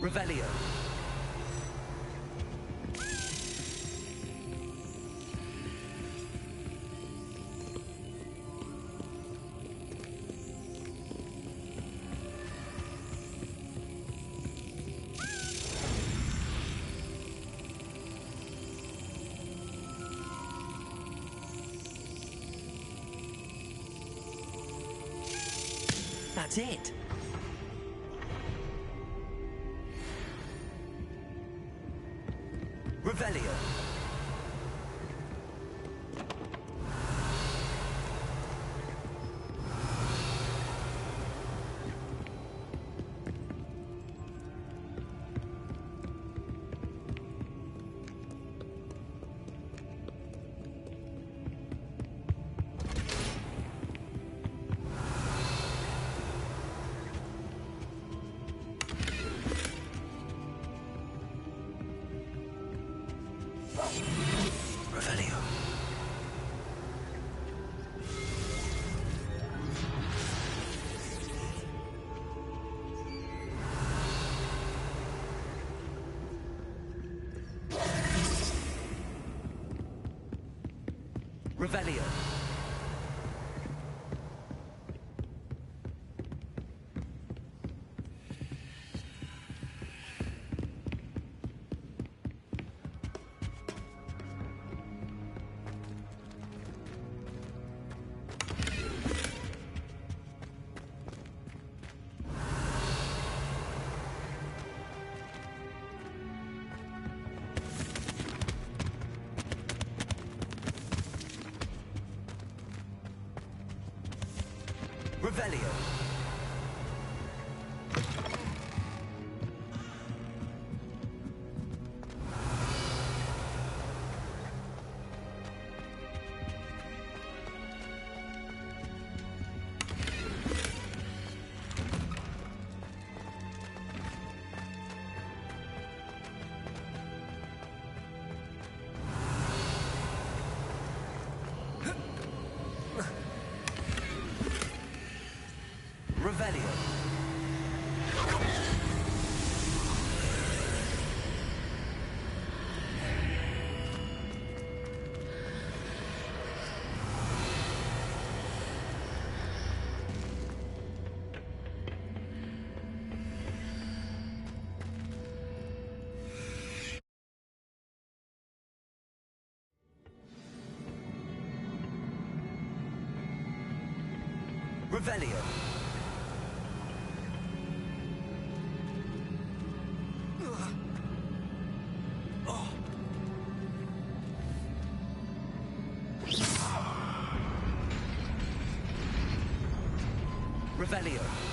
Revelio. That's it. Revelio. Revelio. Revelio. Revelio. Revelio. Revelio. Revelio.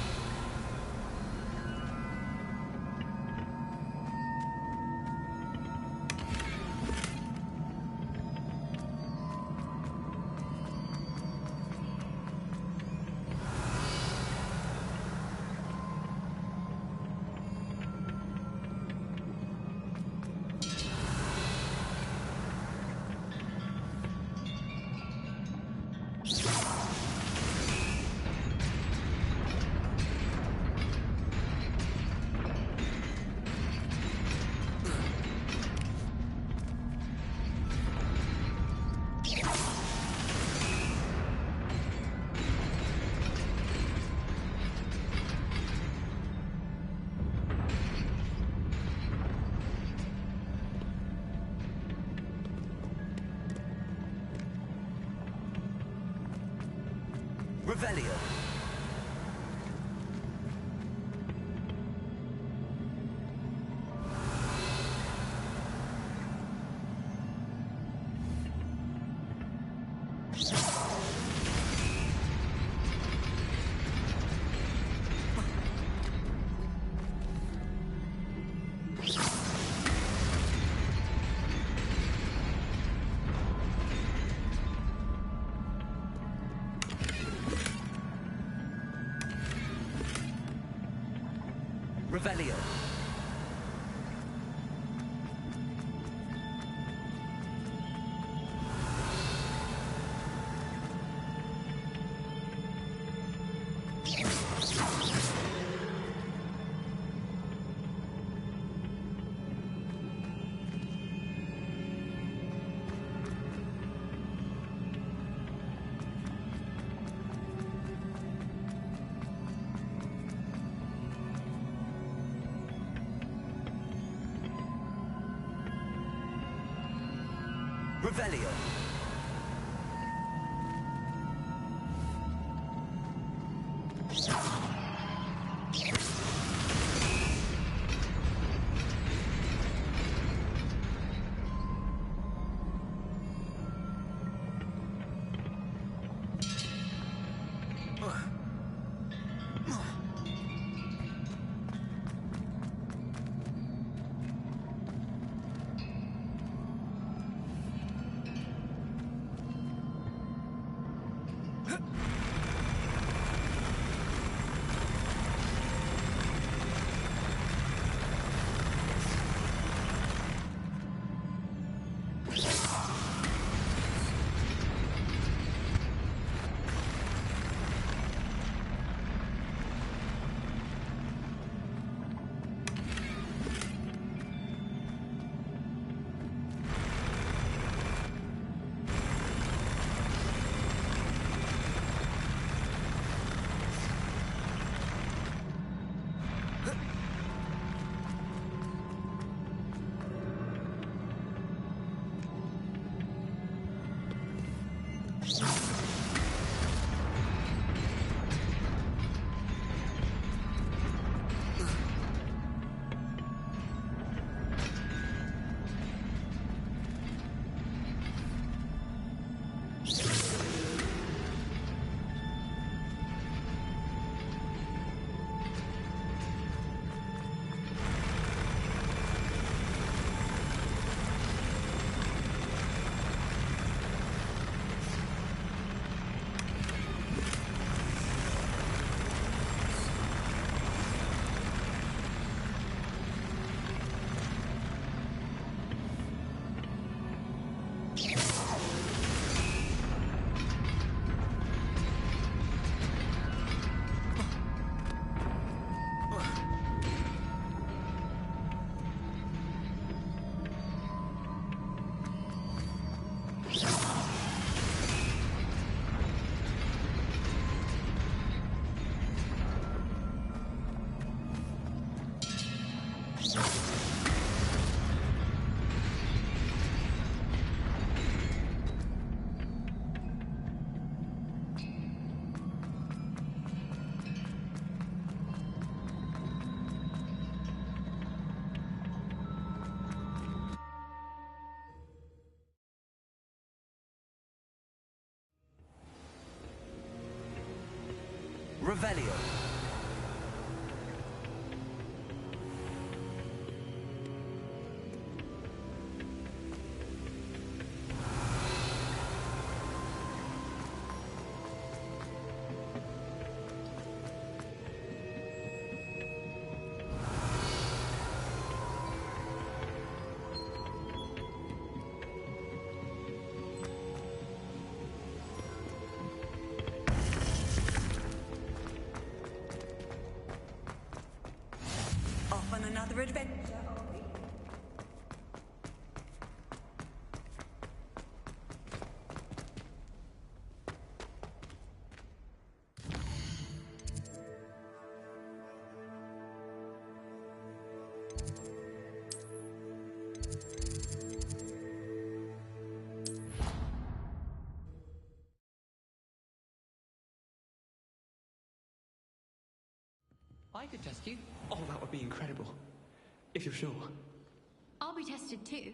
Revelio. Revelio. Revelio. Revelio. I could test you. Oh, that would be incredible. If you're sure. I'll be tested too.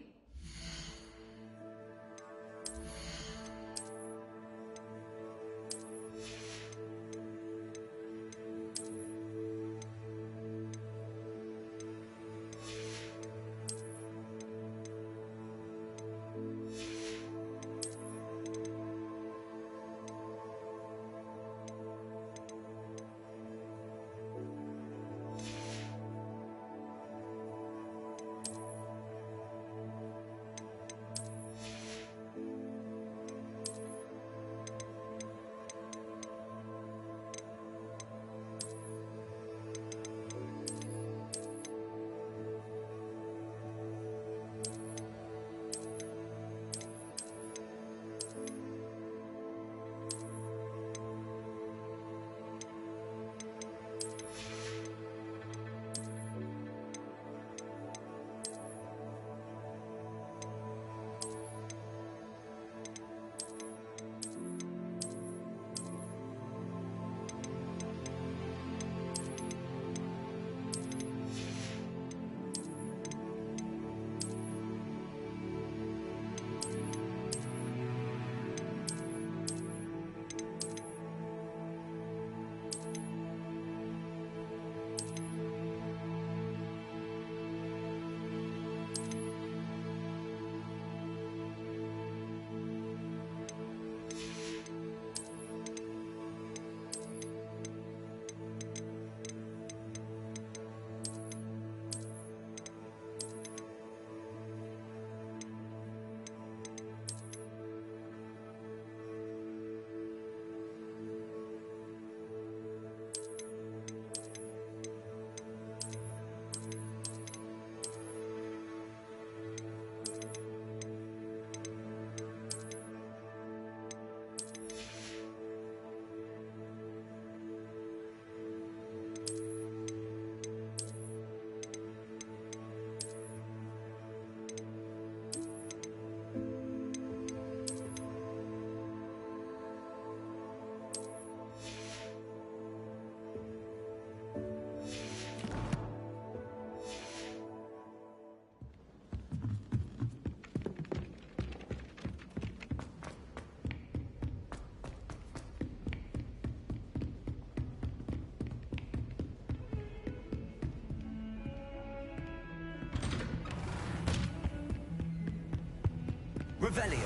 Revelio.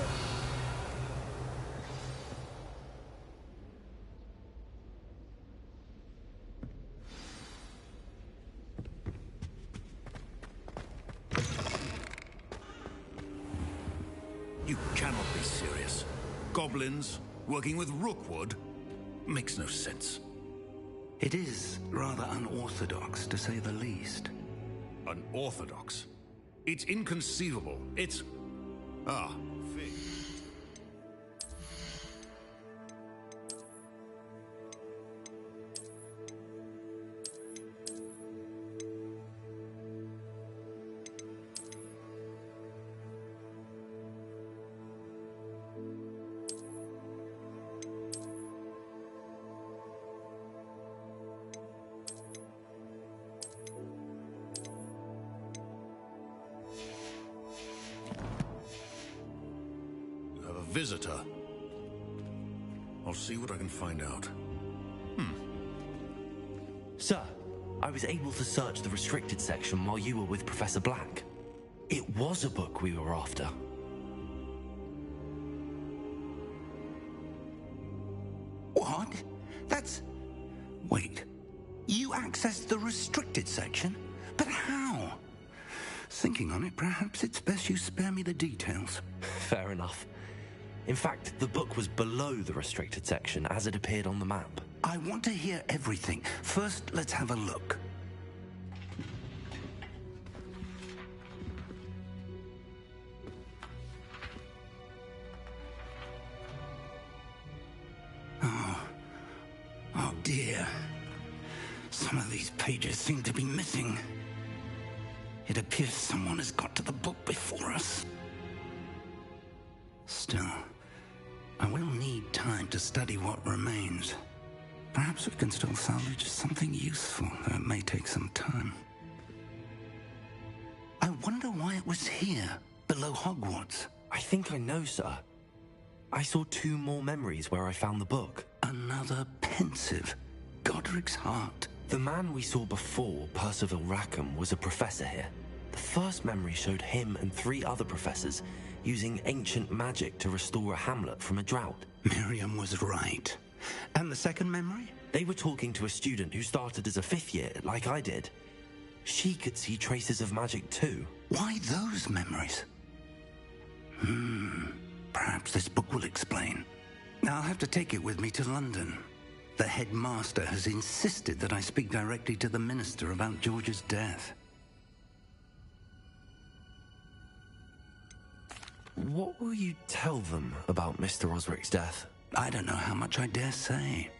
You cannot be serious. Goblins working with Rookwood makes no sense. It is rather unorthodox, to say the least. Unorthodox? It's inconceivable. It's... Ah, Fig. Visitor. I'll see what I can find out. Sir, I was able to search the restricted section while you were with Professor Black. It was a book we were after. What? That's... Wait. You accessed the restricted section? But how? Thinking on it, perhaps it's best you spare me the details. Fair enough. In fact, the book was below the restricted section as it appeared on the map. I want to hear everything. First, let's have a look. Oh dear. Some of these pages seem to be missing. It appears someone has got to the book before us. Still, I will need time to study what remains. Perhaps we can still salvage something useful, though it may take some time. I wonder why it was here, below Hogwarts. I think I know, sir. I saw 2 more memories where I found the book. Another pensive. Godric's heart. The man we saw before, Percival Rackham, was a professor here. The first memory showed him and 3 other professors using ancient magic to restore a hamlet from a drought. Miriam was right. And the second memory? They were talking to a student who started as a 5th year, like I did. She could see traces of magic too. Why those memories? Perhaps this book will explain. I'll have to take it with me to London. The headmaster has insisted that I speak directly to the minister about George's death. What will you tell them about Mr. Osric's death? I don't know how much I dare say.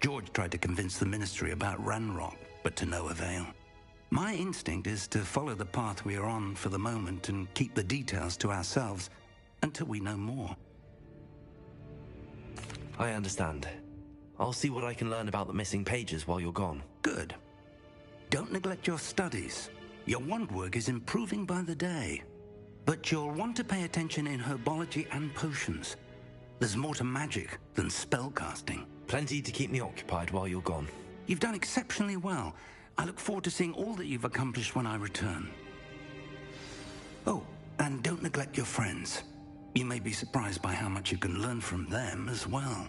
George tried to convince the ministry about Ranrock, but to no avail. My instinct is to follow the path we are on for the moment and keep the details to ourselves until we know more. I understand. I'll see what I can learn about the missing pages while you're gone. Good. Don't neglect your studies. Your wand work is improving by the day. But you'll want to pay attention in herbology and potions. There's more to magic than spellcasting. Plenty to keep me occupied while you're gone. You've done exceptionally well. I look forward to seeing all that you've accomplished when I return. Oh, and don't neglect your friends. You may be surprised by how much you can learn from them as well.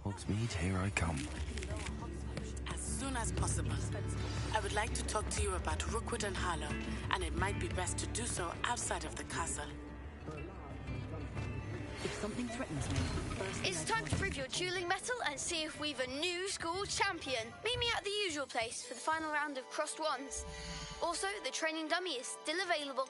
Hogsmeade, here I come. As soon as possible. I would like to talk to you about Rookwood and Harlow, and it might be best to do so outside of the castle. If something threatens me, It's time to prove your dueling mettle and see if we've a new school champion. Meet me at the usual place for the final round of crossed wands. Also, the training dummy is still available.